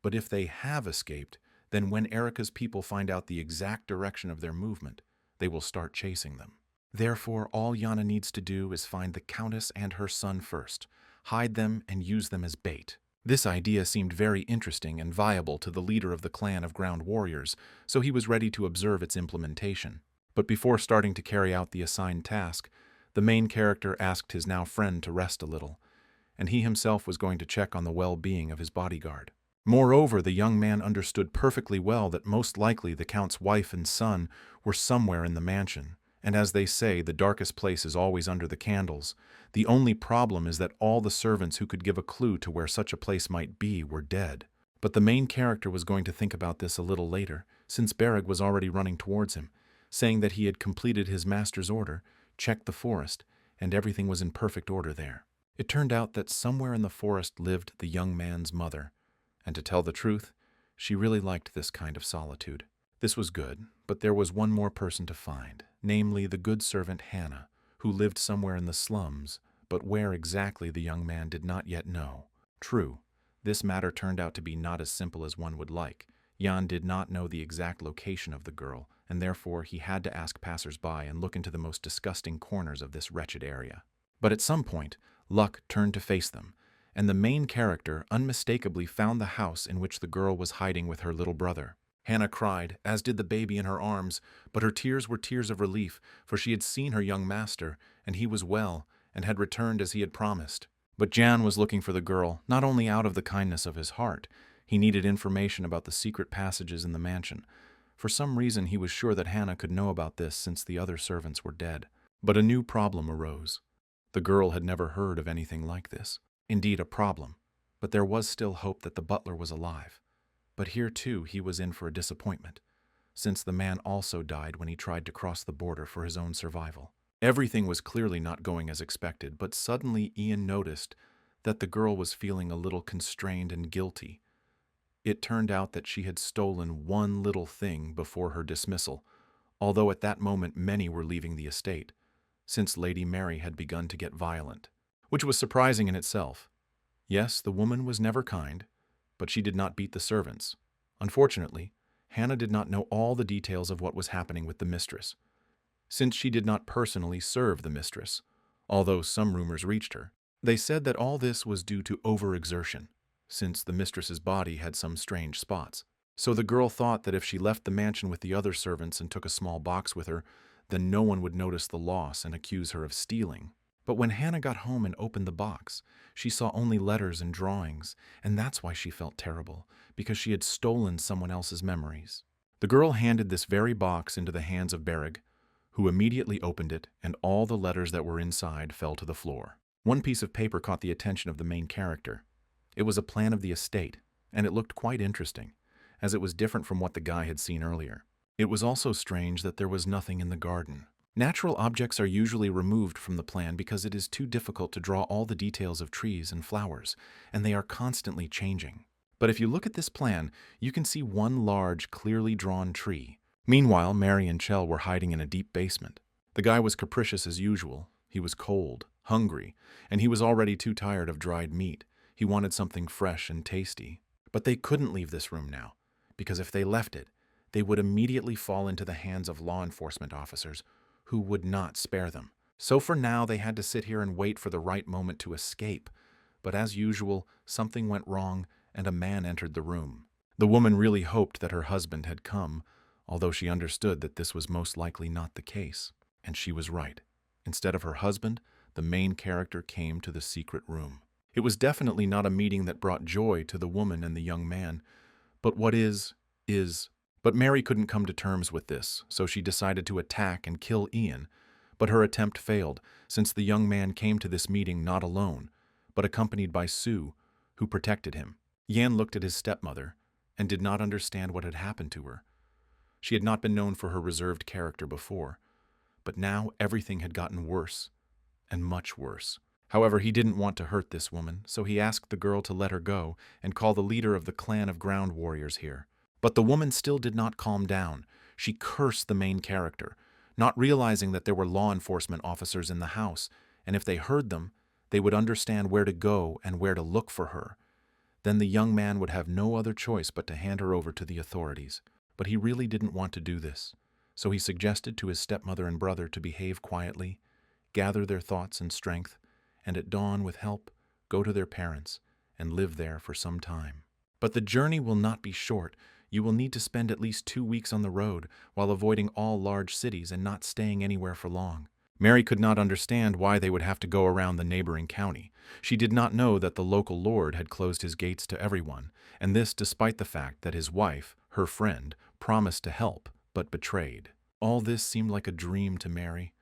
Speaker 1: But if they have escaped, then when Erica's people find out the exact direction of their movement, they will start chasing them. Therefore, all Yana needs to do is find the Countess and her son first, hide them, and use them as bait. This idea seemed very interesting and viable to the leader of the clan of ground warriors, so he was ready to observe its implementation. But before starting to carry out the assigned task, the main character asked his now friend to rest a little, and he himself was going to check on the well-being of his bodyguard. Moreover, the young man understood perfectly well that most likely the Count's wife and son were somewhere in the mansion, and as they say, the darkest place is always under the candles. The only problem is that all the servants who could give a clue to where such a place might be were dead. But the main character was going to think about this a little later, since Bereg was already running towards him, saying that he had completed his master's order, checked the forest, and everything was in perfect order there. It turned out that somewhere in the forest lived the young man's mother, and to tell the truth, she really liked this kind of solitude. This was good, but there was one more person to find, namely the good servant Hannah, who lived somewhere in the slums, but where exactly the young man did not yet know. True, this matter turned out to be not as simple as one would like. Jan did not know the exact location of the girl, and therefore he had to ask passers-by and look into the most disgusting corners of this wretched area. But at some point, luck turned to face them, and the main character unmistakably found the house in which the girl was hiding with her little brother. Hannah cried, as did the baby in her arms, but her tears were tears of relief, for she had seen her young master, and he was well, and had returned as he had promised. But Jan was looking for the girl, not only out of the kindness of his heart. He needed information about the secret passages in the mansion. For some reason, he was sure that Hannah could know about this since the other servants were dead. But a new problem arose. The girl had never heard of anything like this. Indeed, a problem. But there was still hope that the butler was alive. But here, too, he was in for a disappointment, since the man also died when he tried to cross the border for his own survival. Everything was clearly not going as expected, but suddenly Ian noticed that the girl was feeling a little constrained and guilty. It turned out that she had stolen one little thing before her dismissal, although at that moment many were leaving the estate, since Lady Mary had begun to get violent, which was surprising in itself. Yes, the woman was never kind, but she did not beat the servants. Unfortunately, Hannah did not know all the details of what was happening with the mistress, since she did not personally serve the mistress, although some rumors reached her. They said that all this was due to overexertion, since the mistress's body had some strange spots. So the girl thought that if she left the mansion with the other servants and took a small box with her, then no one would notice the loss and accuse her of stealing. But when Hannah got home and opened the box, she saw only letters and drawings, and that's why she felt terrible, because she had stolen someone else's memories. The girl handed this very box into the hands of Bereg, who immediately opened it, and all the letters that were inside fell to the floor. One piece of paper caught the attention of the main character. It was a plan of the estate, and it looked quite interesting, as it was different from what the guy had seen earlier. It was also strange that there was nothing in the garden. Natural objects are usually removed from the plan because it is too difficult to draw all the details of trees and flowers, and they are constantly changing. But if you look at this plan, you can see one large, clearly drawn tree. Meanwhile, Mary and Chell were hiding in a deep basement. The guy was capricious as usual. He was cold, hungry, and he was already too tired of dried meat. He wanted something fresh and tasty. But they couldn't leave this room now, because if they left it, they would immediately fall into the hands of law enforcement officers, who would not spare them. So for now, they had to sit here and wait for the right moment to escape. But as usual, something went wrong, and a man entered the room. The woman really hoped that her husband had come, although she understood that this was most likely not the case. And she was right. Instead of her husband, the main character came to the secret room. It was definitely not a meeting that brought joy to the woman and the young man. But what is. But Mary couldn't come to terms with this, so she decided to attack and kill Ian. But her attempt failed, since the young man came to this meeting not alone, but accompanied by Sue, who protected him. Yan looked at his stepmother and did not understand what had happened to her. She had not been known for her reserved character before, but now everything had gotten worse, and much worse. However, he didn't want to hurt this woman, so he asked the girl to let her go and call the leader of the clan of ground warriors here. But the woman still did not calm down. She cursed the main character, not realizing that there were law enforcement officers in the house, and if they heard them, they would understand where to go and where to look for her. Then the young man would have no other choice but to hand her over to the authorities. But he really didn't want to do this, so he suggested to his stepmother and brother to behave quietly, gather their thoughts and strength, and at dawn, with help, go to their parents and live there for some time. But the journey will not be short. You will need to spend at least 2 weeks on the road while avoiding all large cities and not staying anywhere for long. Mary could not understand why they would have to go around the neighboring county. She did not know that the local lord had closed his gates to everyone, and this despite the fact that his wife, her friend, promised to help, but betrayed. All this seemed like a dream to Mary.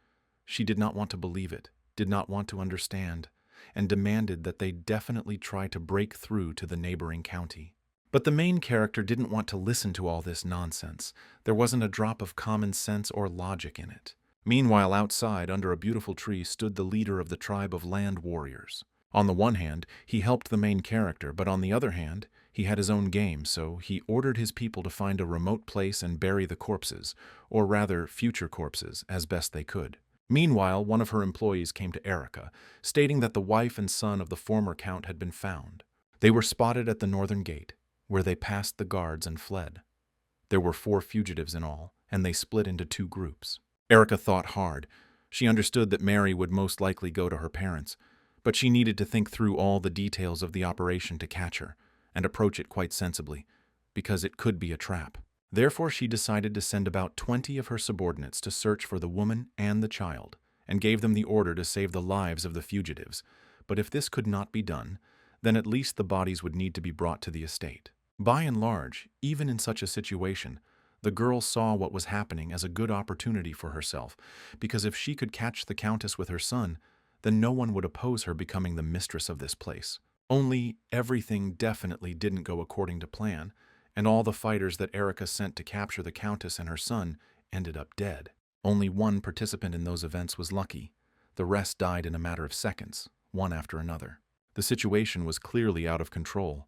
Speaker 1: She did not want to believe it, did not want to understand, and demanded that they definitely try to break through to the neighboring county. But the main character didn't want to listen to all this nonsense. There wasn't a drop of common sense or logic in it. Meanwhile, outside, under a beautiful tree, stood the leader of the tribe of land warriors. On the one hand, he helped the main character, but on the other hand, he had his own game, so he ordered his people to find a remote place and bury the corpses, or rather, future corpses, as best they could. Meanwhile, one of her employees came to Erica, stating that the wife and son of the former count had been found. They were spotted at the northern gate, where they passed the guards and fled. There were 4 fugitives in all, and they split into 2 groups. Erica thought hard. She understood that Mary would most likely go to her parents, but she needed to think through all the details of the operation to catch her, and approach it quite sensibly, because it could be a trap. Therefore, she decided to send about 20 of her subordinates to search for the woman and the child, and gave them the order to save the lives of the fugitives, But if this could not be done, then at least the bodies would need to be brought to the estate. By and large, even in such a situation, the girl saw what was happening as a good opportunity for herself, because if she could catch the Countess with her son, then no one would oppose her becoming the mistress of this place. Only everything definitely didn't go according to plan, and all the fighters that Erica sent to capture the Countess and her son ended up dead. Only one participant in those events was lucky. The rest died in a matter of seconds, one after another. The situation was clearly out of control,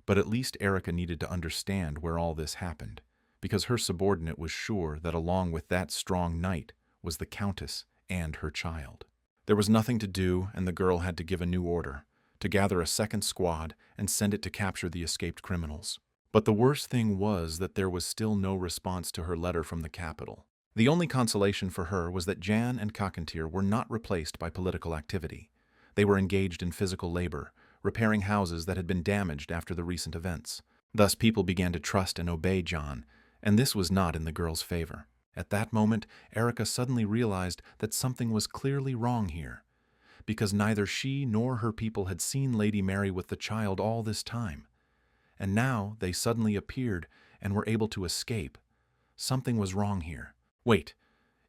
Speaker 1: but at least Erica needed to understand where all this happened, because her subordinate was sure that along with that strong knight was the Countess and her child. There was nothing to do, and the girl had to give a new order, to gather a second squad and send it to capture the escaped criminals. But the worst thing was that there was still no response to her letter from the capital. The only consolation for her was that Jan and Kakentir were not replaced by political activity. They were engaged in physical labor, repairing houses that had been damaged after the recent events. Thus people began to trust and obey Jan, and this was not in the girl's favor. At that moment, Erica suddenly realized that something was clearly wrong here, because neither she nor her people had seen Lady Mary with the child all this time. And now they suddenly appeared and were able to escape. Something was wrong here. Wait,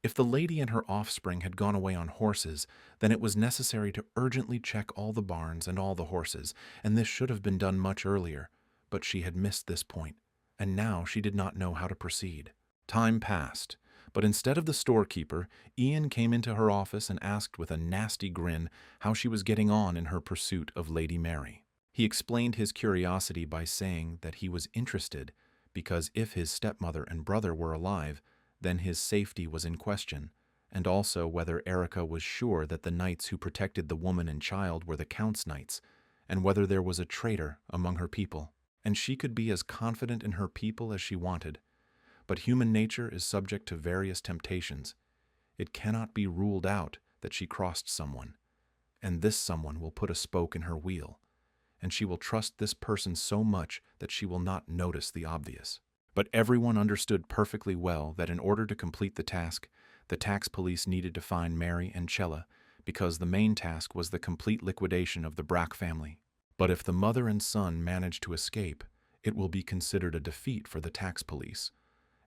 Speaker 1: if the lady and her offspring had gone away on horses, then it was necessary to urgently check all the barns and all the horses, and this should have been done much earlier, but she had missed this point, and now she did not know how to proceed. Time passed, but instead of the storekeeper, Ian came into her office and asked with a nasty grin how she was getting on in her pursuit of Lady Mary. He explained his curiosity by saying that he was interested because if his stepmother and brother were alive, then his safety was in question, and also whether Erica was sure that the knights who protected the woman and child were the Count's knights, and whether there was a traitor among her people. And she could be as confident in her people as she wanted. But human nature is subject to various temptations. It cannot be ruled out that she crossed someone, and this someone will put a spoke in her wheel, and she will trust this person so much that she will not notice the obvious. But everyone understood perfectly well that in order to complete the task, the tax police needed to find Mary and Chella, because the main task was the complete liquidation of the Brack family. But if the mother and son manage to escape, it will be considered a defeat for the tax police,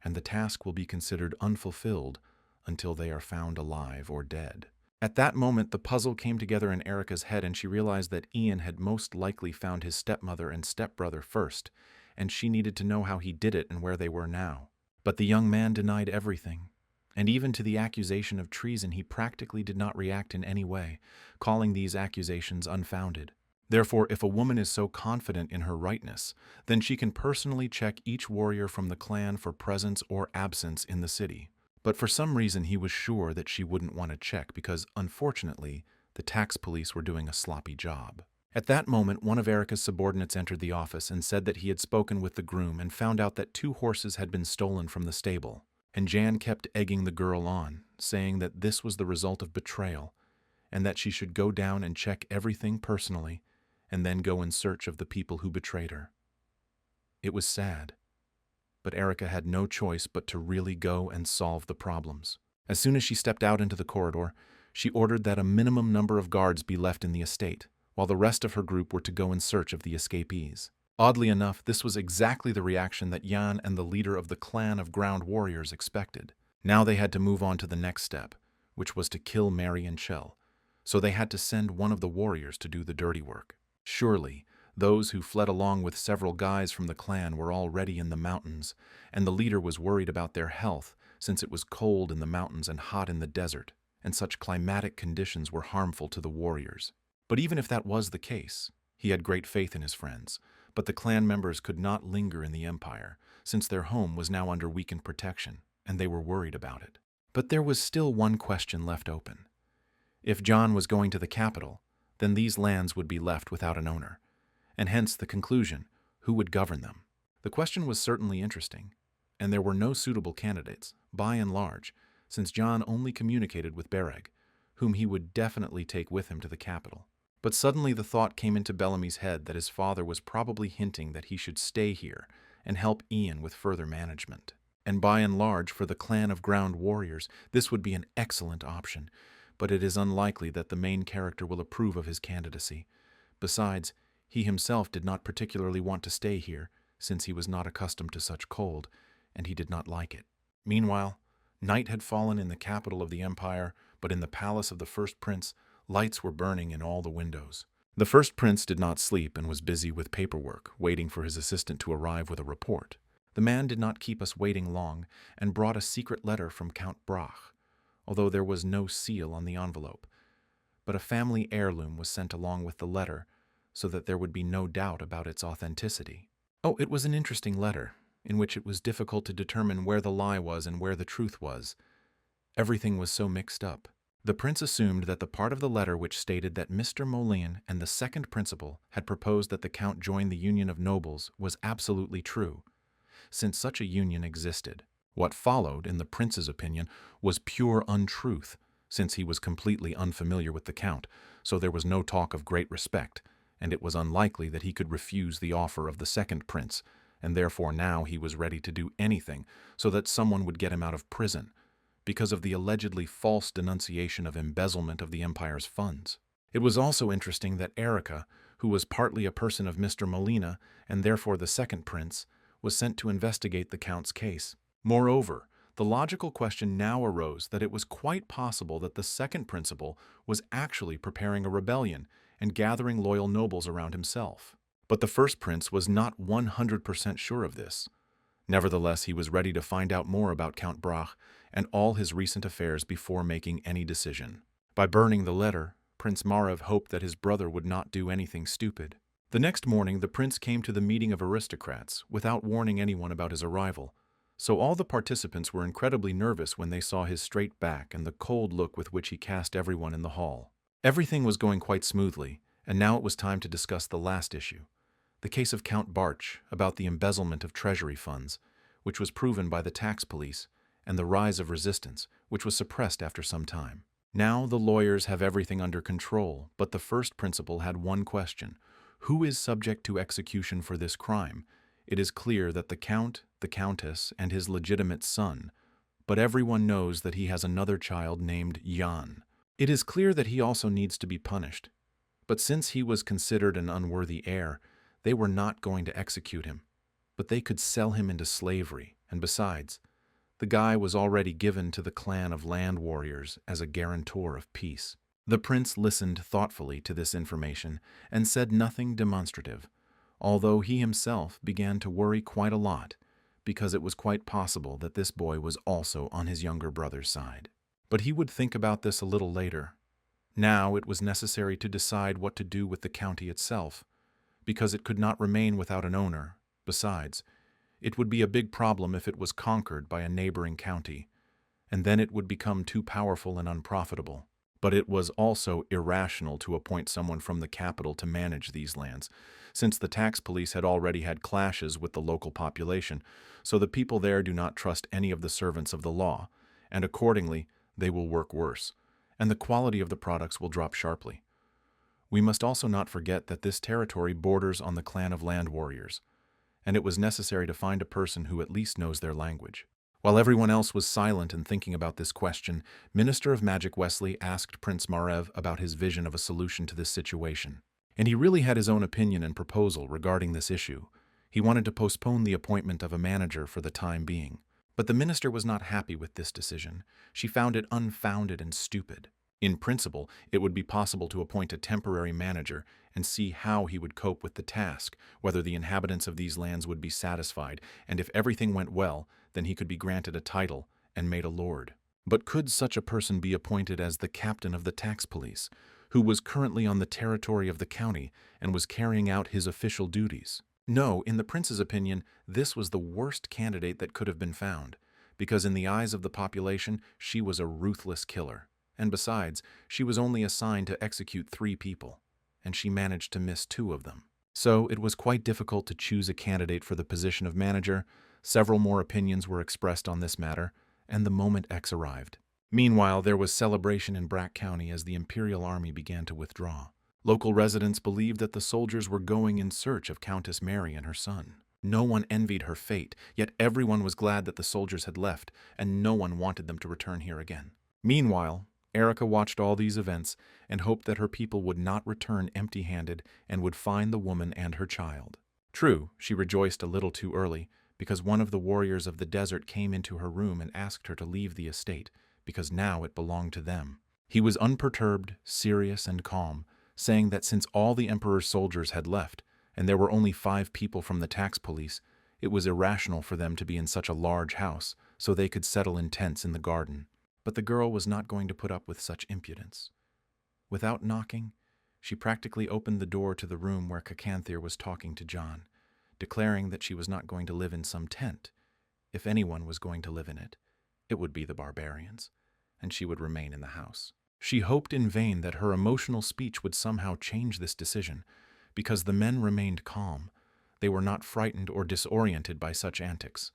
Speaker 1: and the task will be considered unfulfilled until they are found alive or dead. At that moment, the puzzle came together in Erica's head, and she realized that Ian had most likely found his stepmother and stepbrother first, and she needed to know how he did it and where they were now. But the young man denied everything, and even to the accusation of treason he practically did not react in any way, calling these accusations unfounded. Therefore, if a woman is so confident in her rightness, then she can personally check each warrior from the clan for presence or absence in the city. But for some reason he was sure that she wouldn't want to check because, unfortunately, the tax police were doing a sloppy job. At that moment, one of Erica's subordinates entered the office and said that he had spoken with the groom and found out that 2 horses had been stolen from the stable. And Jan kept egging the girl on, saying that this was the result of betrayal, and that she should go down and check everything personally, and then go in search of the people who betrayed her. It was sad, but Erica had no choice but to really go and solve the problems. As soon as she stepped out into the corridor, she ordered that a minimum number of guards be left in the estate, while the rest of her group were to go in search of the escapees. Oddly enough, this was exactly the reaction that Jan and the leader of the clan of ground warriors expected. Now they had to move on to the next step, which was to kill Mary and Chell, so they had to send one of the warriors to do the dirty work. Surely, those who fled along with several guys from the clan were already in the mountains, and the leader was worried about their health since it was cold in the mountains and hot in the desert, and such climatic conditions were harmful to the warriors. But even if that was the case, he had great faith in his friends, but the clan members could not linger in the empire, since their home was now under weakened protection, and they were worried about it. But there was still one question left open. If John was going to the capital, then these lands would be left without an owner, and hence the conclusion, who would govern them? The question was certainly interesting, and there were no suitable candidates, by and large, since John only communicated with Bereg, whom he would definitely take with him to the capital. But suddenly the thought came into Bellamy's head that his father was probably hinting that he should stay here and help Ian with further management. And by and large, for the clan of ground warriors, this would be an excellent option, but it is unlikely that the main character will approve of his candidacy. Besides, he himself did not particularly want to stay here, since he was not accustomed to such cold, and he did not like it. Meanwhile, night had fallen in the capital of the empire, but in the palace of the first prince, lights were burning in all the windows. The first prince did not sleep and was busy with paperwork, waiting for his assistant to arrive with a report. The man did not keep us waiting long and brought a secret letter from Count Brach, although there was no seal on the envelope. But a family heirloom was sent along with the letter, so that there would be no doubt about its authenticity. Oh, it was an interesting letter, in which it was difficult to determine where the lie was and where the truth was. Everything was so mixed up. The prince assumed that the part of the letter which stated that Mr. Moline and the second principal had proposed that the count join the union of nobles was absolutely true, since such a union existed. What followed, in the prince's opinion, was pure untruth, since he was completely unfamiliar with the count, so there was no talk of great respect, and it was unlikely that he could refuse the offer of the second prince, and therefore now he was ready to do anything so that someone would get him out of prison, because of the allegedly false denunciation of embezzlement of the empire's funds. It was also interesting that Erica, who was partly a person of Mr. Molina, and therefore the second prince, was sent to investigate the count's case. Moreover, the logical question now arose that it was quite possible that the second principal was actually preparing a rebellion and gathering loyal nobles around himself. But the first prince was not 100% sure of this. Nevertheless, he was ready to find out more about Count Brach and all his recent affairs before making any decision. By burning the letter, Prince Marev hoped that his brother would not do anything stupid. The next morning, the prince came to the meeting of aristocrats without warning anyone about his arrival, so all the participants were incredibly nervous when they saw his straight back and the cold look with which he cast everyone in the hall. Everything was going quite smoothly, and now it was time to discuss the last issue, the case of Count Barch about the embezzlement of treasury funds, which was proven by the tax police, and the rise of resistance, which was suppressed after some time. Now the lawyers have everything under control, but the first principal had one question: who is subject to execution for this crime? It is clear that the count, the countess, and his legitimate son, but everyone knows that he has another child named Jan. It is clear that he also needs to be punished, but since he was considered an unworthy heir, they were not going to execute him, but they could sell him into slavery, and besides, the guy was already given to the clan of land warriors as a guarantor of peace. The prince listened thoughtfully to this information and said nothing demonstrative, although he himself began to worry quite a lot, because it was quite possible that this boy was also on his younger brother's side. But he would think about this a little later. Now it was necessary to decide what to do with the county itself, because it could not remain without an owner. Besides, it would be a big problem if it was conquered by a neighboring county, and then it would become too powerful and unprofitable. But it was also irrational to appoint someone from the capital to manage these lands, since the tax police had already had clashes with the local population, so the people there do not trust any of the servants of the law, and accordingly, they will work worse, and the quality of the products will drop sharply. We must also not forget that this territory borders on the clan of land warriors, and it was necessary to find a person who at least knows their language. While everyone else was silent and thinking about this question, Minister of Magic Wesley asked Prince Marev about his vision of a solution to this situation. And he really had his own opinion and proposal regarding this issue. He wanted to postpone the appointment of a manager for the time being. But the minister was not happy with this decision. She found it unfounded and stupid. In principle, it would be possible to appoint a temporary manager and see how he would cope with the task, whether the inhabitants of these lands would be satisfied, and if everything went well, then he could be granted a title and made a lord. But could such a person be appointed as the captain of the tax police, who was currently on the territory of the county and was carrying out his official duties? No, in the prince's opinion, this was the worst candidate that could have been found, because in the eyes of the population, she was a ruthless killer. And besides, she was only assigned to execute 3 people, and she managed to miss 2 of them. So it was quite difficult to choose a candidate for the position of manager. Several more opinions were expressed on this matter, and the moment X arrived. Meanwhile, there was celebration in Brack County as the Imperial Army began to withdraw. Local residents believed that the soldiers were going in search of Countess Mary and her son. No one envied her fate, yet everyone was glad that the soldiers had left, and no one wanted them to return here again. Meanwhile, Erica watched all these events and hoped that her people would not return empty-handed and would find the woman and her child. True, she rejoiced a little too early, because one of the warriors of the desert came into her room and asked her to leave the estate, because now it belonged to them. He was unperturbed, serious, and calm, saying that since all the emperor's soldiers had left, and there were only 5 people from the tax police, it was irrational for them to be in such a large house, so they could settle in tents in the garden. But the girl was not going to put up with such impudence. Without knocking, she practically opened the door to the room where Cacanthir was talking to John, declaring that she was not going to live in some tent. If anyone was going to live in it, it would be the barbarians, and she would remain in the house. She hoped in vain that her emotional speech would somehow change this decision, because the men remained calm. They were not frightened or disoriented by such antics.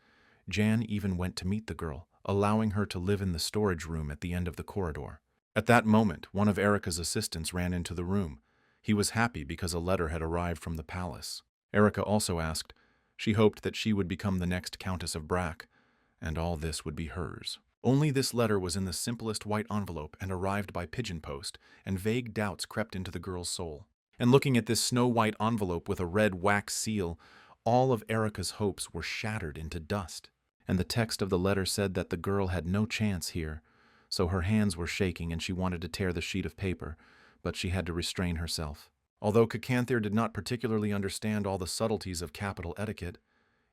Speaker 1: Jan even went to meet the girl, allowing her to live in the storage room at the end of the corridor. At that moment, one of Erica's assistants ran into the room. He was happy because a letter had arrived from the palace. Erica also asked. She hoped that she would become the next Countess of Brack, and all this would be hers. Only this letter was in the simplest white envelope and arrived by pigeon post, and vague doubts crept into the girl's soul. And looking at this snow-white envelope with a red wax seal, all of Erica's hopes were shattered into dust. And the text of the letter said that the girl had no chance here, so her hands were shaking and she wanted to tear the sheet of paper, but she had to restrain herself. Although Cacanthir did not particularly understand all the subtleties of capital etiquette,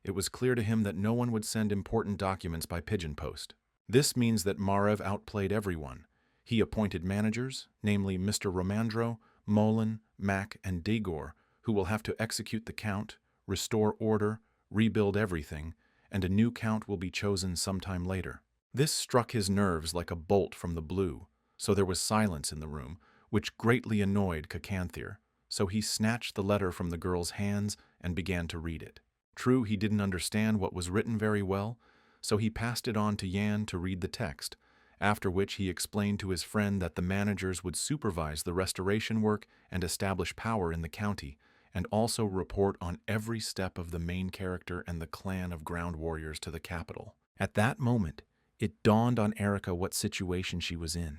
Speaker 1: it was clear to him that no one would send important documents by pigeon post. This means that Marev outplayed everyone. He appointed managers, namely Mr. Romandro, Molin, Mac, and Dagor, who will have to execute the count, restore order, rebuild everything, and a new count will be chosen sometime later. This struck his nerves like a bolt from the blue, so there was silence in the room, which greatly annoyed Cacanthir, so he snatched the letter from the girl's hands and began to read it. True, he didn't understand what was written very well, so he passed it on to Jan to read the text, after which he explained to his friend that the managers would supervise the restoration work and establish power in the county, and also report on every step of the main character and the clan of ground warriors to the capital. At that moment, it dawned on Erica what situation she was in.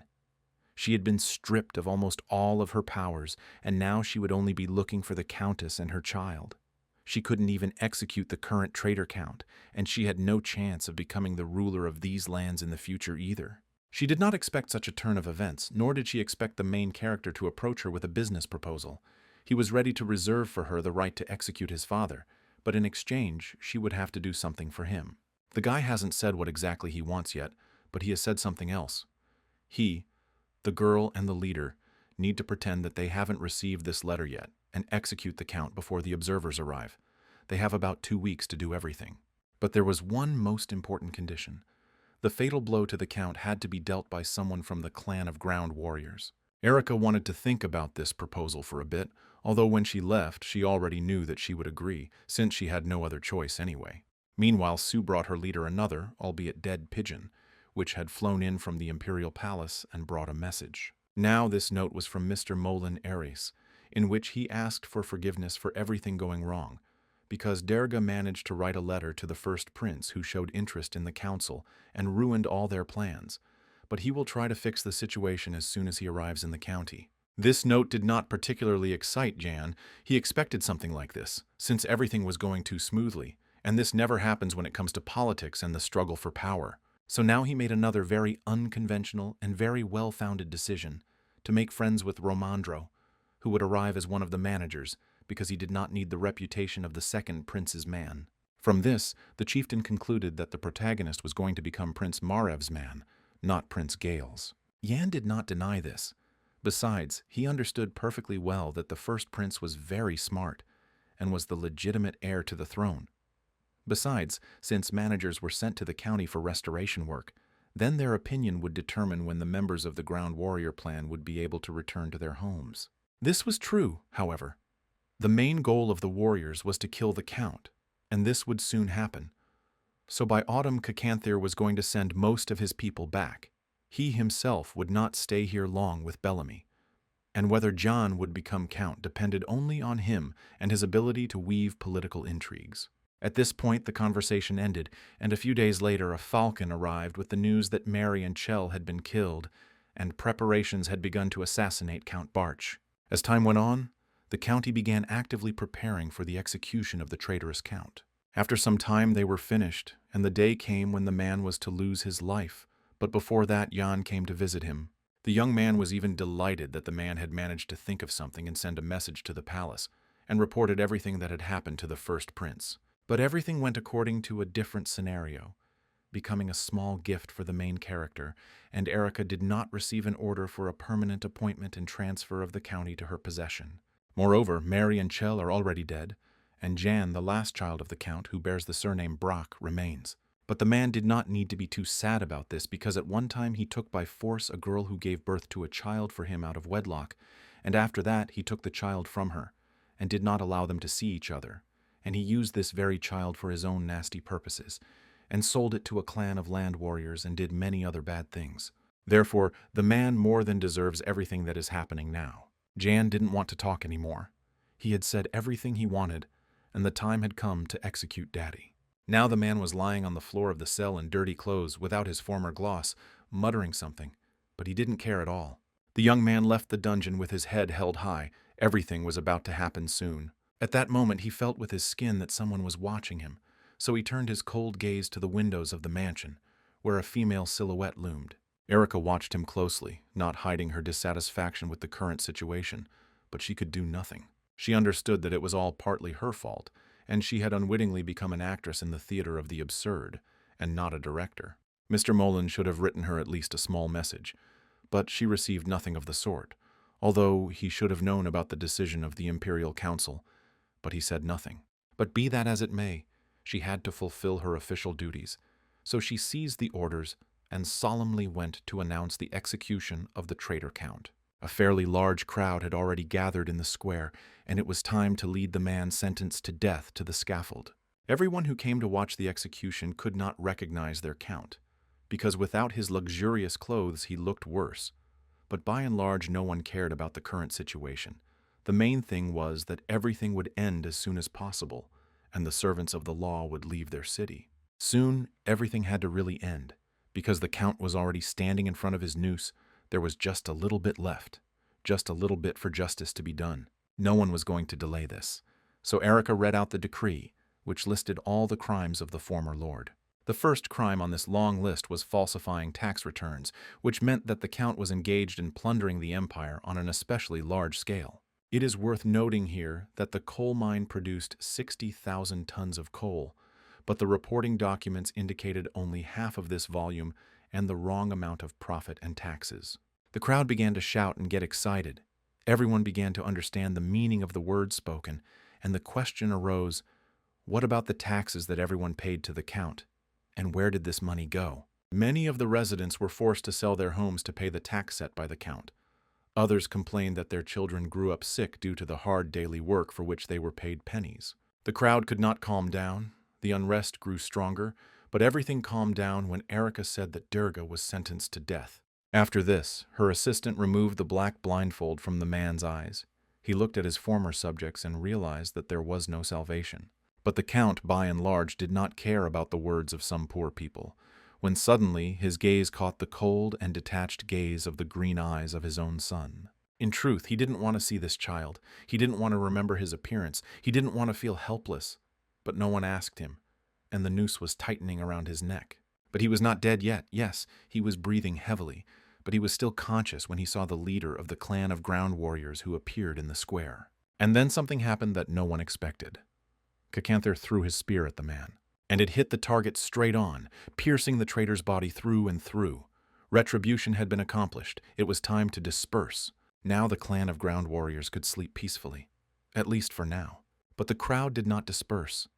Speaker 1: She had been stripped of almost all of her powers, and now she would only be looking for the Countess and her child. She couldn't even execute the current traitor count, and she had no chance of becoming the ruler of these lands in the future either. She did not expect such a turn of events, nor did she expect the main character to approach her with a business proposal. He was ready to reserve for her the right to execute his father, but in exchange, she would have to do something for him. The guy hasn't said what exactly he wants yet, but he has said something else. He, the girl, and the leader need to pretend that they haven't received this letter yet and execute the count before the observers arrive. They have about 2 weeks to do everything. But there was one most important condition. The fatal blow to the count had to be dealt by someone from the clan of ground warriors. Erica wanted to think about this proposal for a bit, although when she left, she already knew that she would agree, since she had no other choice anyway. Meanwhile, Sue brought her leader another, albeit dead pigeon, which had flown in from the imperial palace and brought a message. Now this note was from Mr. Molin Ares, in which he asked for forgiveness for everything going wrong, because Derga managed to write a letter to the first prince who showed interest in the council and ruined all their plans, but he will try to fix the situation as soon as he arrives in the county. This note did not particularly excite Jan. He expected something like this, since everything was going too smoothly, and this never happens when it comes to politics and the struggle for power. So now he made another very unconventional and very well-founded decision to make friends with Romandro, who would arrive as one of the managers, because he did not need the reputation of the second prince's man. From this, the chieftain concluded that the protagonist was going to become Prince Marev's man, not Prince Gale's. Jan did not deny this. Besides, he understood perfectly well that the first prince was very smart and was the legitimate heir to the throne. Besides, since managers were sent to the county for restoration work, then their opinion would determine when the members of the ground warrior clan would be able to return to their homes. This was true, however. The main goal of the warriors was to kill the count, and this would soon happen. So by autumn, Cacanthir was going to send most of his people back. He himself would not stay here long with Bellamy, and whether John would become count depended only on him and his ability to weave political intrigues. At this point, the conversation ended, and a few days later a falcon arrived with the news that Mary and Chell had been killed, and preparations had begun to assassinate Count Barch. As time went on, the county began actively preparing for the execution of the traitorous count. After some time they were finished, and the day came when the man was to lose his life, but before that Jan came to visit him. The young man was even delighted that the man had managed to think of something and send a message to the palace, and reported everything that had happened to the first prince. But everything went according to a different scenario, becoming a small gift for the main character, and Erica did not receive an order for a permanent appointment and transfer of the county to her possession. Moreover, Mary and Chell are already dead, and Jan, the last child of the count, who bears the surname Brock, remains. But the man did not need to be too sad about this, because at one time he took by force a girl who gave birth to a child for him out of wedlock, and after that he took the child from her, and did not allow them to see each other, and he used this very child for his own nasty purposes, and sold it to a clan of land warriors and did many other bad things. Therefore, the man more than deserves everything that is happening now. Jan didn't want to talk anymore. He had said everything he wanted, and the time had come to execute Daddy. Now the man was lying on the floor of the cell in dirty clothes without his former gloss, muttering something, but he didn't care at all. The young man left the dungeon with his head held high. Everything was about to happen soon. At that moment he felt with his skin that someone was watching him, so he turned his cold gaze to the windows of the mansion, where a female silhouette loomed. Erica watched him closely, not hiding her dissatisfaction with the current situation, but she could do nothing. She understood that it was all partly her fault, and she had unwittingly become an actress in the theater of the absurd, and not a director. Mr. Mullen should have written her at least a small message, but she received nothing of the sort, although he should have known about the decision of the Imperial Council, but he said nothing. But be that as it may, she had to fulfill her official duties, so she seized the orders and solemnly went to announce the execution of the traitor count. A fairly large crowd had already gathered in the square, and it was time to lead the man sentenced to death to the scaffold. Everyone who came to watch the execution could not recognize their count, because without his luxurious clothes he looked worse. But by and large no one cared about the current situation. The main thing was that everything would end as soon as possible, and the servants of the law would leave their city. Soon everything had to really end. Because the count was already standing in front of his noose, there was just a little bit left, just a little bit for justice to be done. No one was going to delay this. So Erica read out the decree, which listed all the crimes of the former lord. The first crime on this long list was falsifying tax returns, which meant that the count was engaged in plundering the empire on an especially large scale. It is worth noting here that the coal mine produced 60,000 tons of coal, but the reporting documents indicated only half of this volume and the wrong amount of profit and taxes. The crowd began to shout and get excited. Everyone began to understand the meaning of the words spoken, and the question arose, what about the taxes that everyone paid to the count, and where did this money go? Many of the residents were forced to sell their homes to pay the tax set by the count. Others complained that their children grew up sick due to the hard daily work for which they were paid pennies. The crowd could not calm down. The unrest grew stronger, but everything calmed down when Erica said that Durga was sentenced to death. After this, her assistant removed the black blindfold from the man's eyes. He looked at his former subjects and realized that there was no salvation. But the count, by and large, did not care about the words of some poor people, when suddenly his gaze caught the cold and detached gaze of the green eyes of his own son. In truth, he didn't want to see this child. He didn't want to remember his appearance. He didn't want to feel helpless. But no one asked him, and the noose was tightening around his neck. But he was not dead yet. Yes, he was breathing heavily, but he was still conscious when he saw the leader of the clan of ground warriors who appeared in the square. And then something happened that no one expected. Cacanther threw his spear at the man, and it hit the target straight on, piercing the traitor's body through and through. Retribution had been accomplished. It was time to disperse. Now the clan of ground warriors could sleep peacefully, at least for now. But the crowd did not disperse.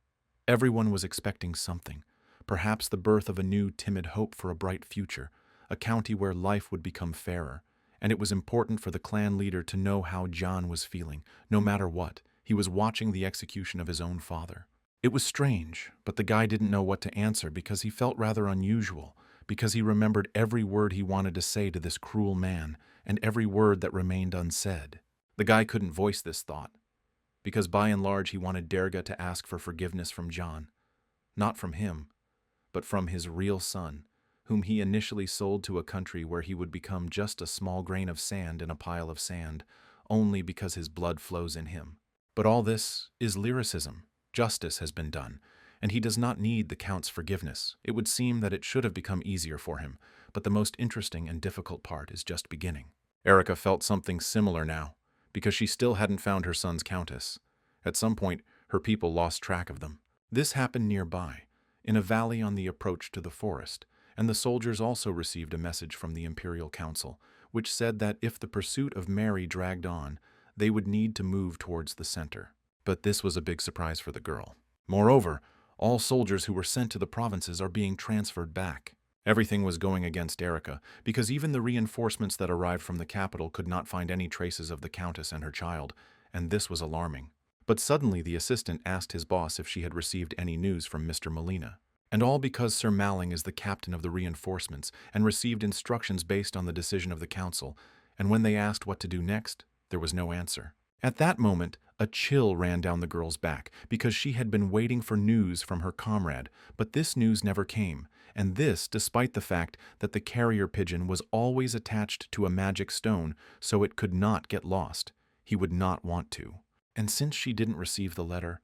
Speaker 1: Everyone was expecting something, perhaps the birth of a new timid hope for a bright future, a county where life would become fairer, and it was important for the clan leader to know how John was feeling. No matter what, he was watching the execution of his own father. It was strange, but the guy didn't know what to answer because he felt rather unusual, because he remembered every word he wanted to say to this cruel man, and every word that remained unsaid. The guy couldn't voice this thought, because by and large he wanted Durga to ask for forgiveness from John, not from him, but from his real son, whom he initially sold to a country where he would become just a small grain of sand in a pile of sand, only because his blood flows in him. But all this is lyricism. Justice has been done, and he does not need the Count's forgiveness. It would seem that it should have become easier for him, but the most interesting and difficult part is just beginning. Erica felt something similar now, because she still hadn't found her son's countess. At some point, her people lost track of them. This happened nearby, in a valley on the approach to the forest, and the soldiers also received a message from the Imperial Council, which said that if the pursuit of Mary dragged on, they would need to move towards the center. But this was a big surprise for the girl. Moreover, all soldiers who were sent to the provinces are being transferred back. Everything was going against Erica, because even the reinforcements that arrived from the capital could not find any traces of the Countess and her child, and this was alarming. But suddenly the assistant asked his boss if she had received any news from Mr. Molina. And all because Sir Malling is the captain of the reinforcements and received instructions based on the decision of the council, and when they asked what to do next, there was no answer. At that moment, a chill ran down the girl's back, because she had been waiting for news from her comrade, but this news never came, and this despite the fact that the carrier pigeon was always attached to a magic stone so it could not get lost. He would not want to. And since she didn't receive the letter,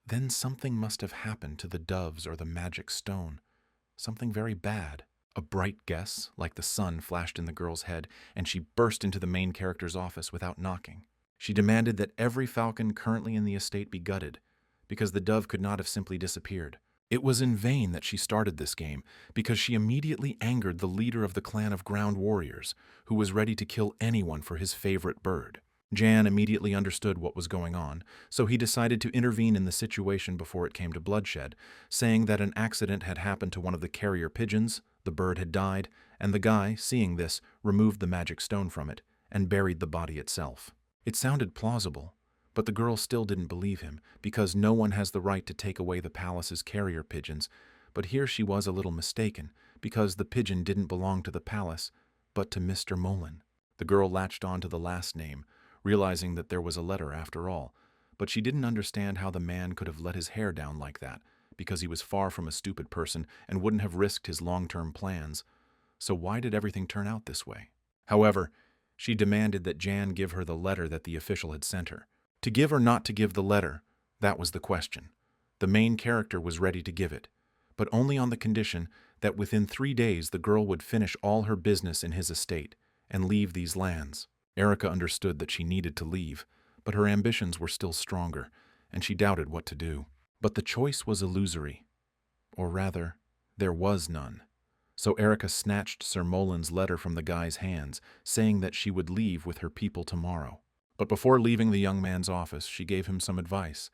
Speaker 1: then something must have happened to the doves or the magic stone. Something very bad. A bright guess, like the sun, flashed in the girl's head, and she burst into the main character's office without knocking. She demanded that every falcon currently in the estate be gutted, because the dove could not have simply disappeared. It was in vain that she started this game, because she immediately angered the leader of the clan of ground warriors, who was ready to kill anyone for his favorite bird. Jan immediately understood what was going on, so he decided to intervene in the situation before it came to bloodshed, saying that an accident had happened to one of the carrier pigeons, the bird had died, and the guy, seeing this, removed the magic stone from it and buried the body itself. It sounded plausible, but the girl still didn't believe him, because no one has the right to take away the palace's carrier pigeons. But here she was a little mistaken, because the pigeon didn't belong to the palace, but to Mr. Molin. The girl latched on to the last name, realizing that there was a letter after all, but she didn't understand how the man could have let his hair down like that, because he was far from a stupid person and wouldn't have risked his long-term plans. So why did everything turn out this way? However, she demanded that Jan give her the letter that the official had sent her. To give or not to give the letter, that was the question. The main character was ready to give it, but only on the condition that within 3 days the girl would finish all her business in his estate and leave these lands. Erica understood that she needed to leave, but her ambitions were still stronger, and she doubted what to do. But the choice was illusory. Or rather, there was none. So Erica snatched Sir Molin's letter from the guy's hands, saying that she would leave with her people tomorrow. But before leaving the young man's office, she gave him some advice.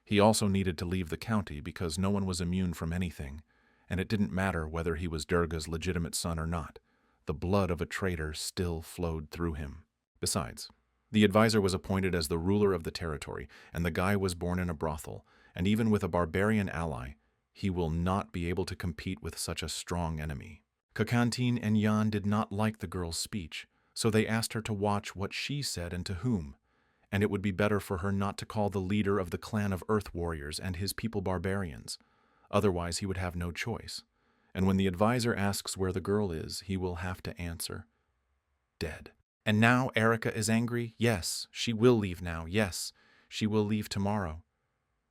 Speaker 1: He also needed to leave the county because no one was immune from anything, and it didn't matter whether he was Durga's legitimate son or not. The blood of a traitor still flowed through him. Besides, the advisor was appointed as the ruler of the territory, and the guy was born in a brothel, and even with a barbarian ally, he will not be able to compete with such a strong enemy. Kakantine and Jan did not like the girl's speech, so they asked her to watch what she said and to whom, and it would be better for her not to call the leader of the clan of earth warriors and his people barbarians. Otherwise he would have no choice, and when the advisor asks where the girl is, he will have to answer, dead. And now Erica is angry? Yes, she will leave now. Yes, she will leave tomorrow.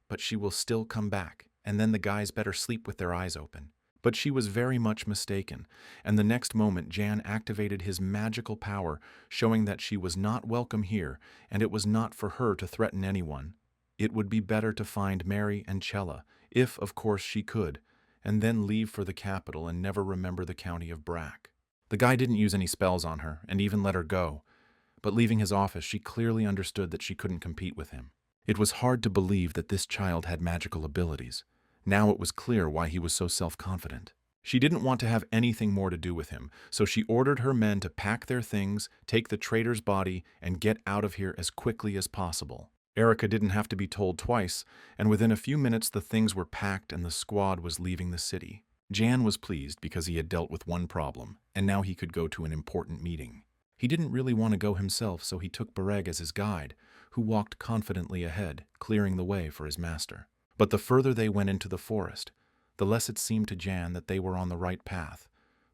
Speaker 1: But she will still come back, and then the guys better sleep with their eyes open. But she was very much mistaken, and the next moment Jan activated his magical power, showing that she was not welcome here, and it was not for her to threaten anyone. It would be better to find Mary and Chella, if of course she could, and then leave for the capital and never remember the county of Brack. The guy didn't use any spells on her, and even let her go. But leaving his office, she clearly understood that she couldn't compete with him. It was hard to believe that this child had magical abilities. Now it was clear why he was so self-confident. She didn't want to have anything more to do with him, so she ordered her men to pack their things, take the traitor's body, and get out of here as quickly as possible. Erica didn't have to be told twice, and within a few minutes the things were packed and the squad was leaving the city. Jan was pleased because he had dealt with one problem, and now he could go to an important meeting. He didn't really want to go himself, so he took Bareg as his guide, who walked confidently ahead, clearing the way for his master. But the further they went into the forest, the less it seemed to Jan that they were on the right path,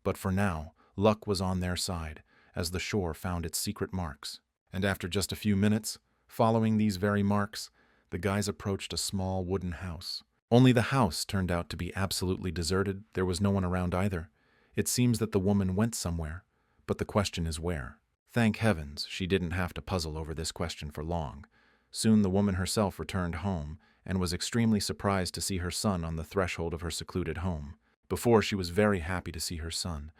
Speaker 1: But for now, luck was on their side, as the shore found its secret marks. And after just a few minutes, following these very marks, the guys approached a small wooden house. Only the house turned out to be absolutely deserted. There was no one around either. It seems that the woman went somewhere, but the question is where. Thank heavens, she didn't have to puzzle over this question for long. Soon the woman herself returned home and was extremely surprised to see her son on the threshold of her secluded home. Before, she was very happy to see her son.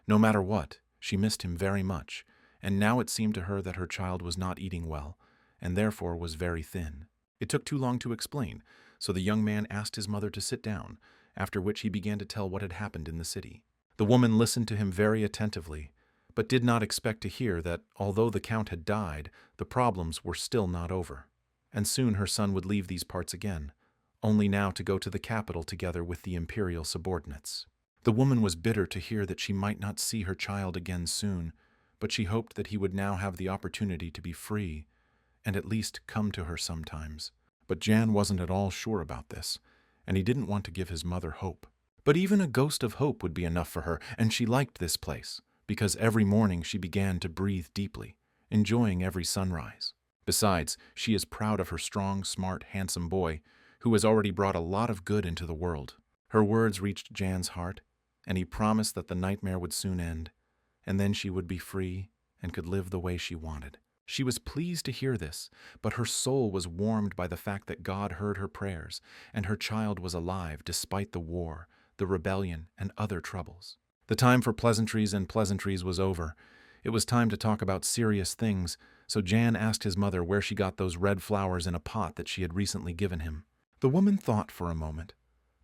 Speaker 1: No matter what, she missed him very much, and now it seemed to her that her child was not eating well, and therefore was very thin. It took too long to explain, so the young man asked his mother to sit down, after which he began to tell what had happened in the city. The woman listened to him very attentively, but did not expect to hear that, although the count had died, the problems were still not over. And soon her son would leave these parts again, only now to go to the capital together with the imperial subordinates. The woman was bitter to hear that she might not see her child again soon, but she hoped that he would now have the opportunity to be free, and at least come to her sometimes. But Jan wasn't at all sure about this, and he didn't want to give his mother hope. But even a ghost of hope would be enough for her, and she liked this place, because every morning she began to breathe deeply, enjoying every sunrise. Besides, she is proud of her strong, smart, handsome boy, who has already brought a lot of good into the world. Her words reached Jan's heart, and he promised that the nightmare would soon end, and then she would be free and could live the way she wanted. She was pleased to hear this, but her soul was warmed by the fact that God heard her prayers, and her child was alive despite the war, the rebellion, and other troubles. The time for pleasantries was over. It was time to talk about serious things, so Jan asked his mother where she got those red flowers in a pot that she had recently given him. The woman thought for a moment,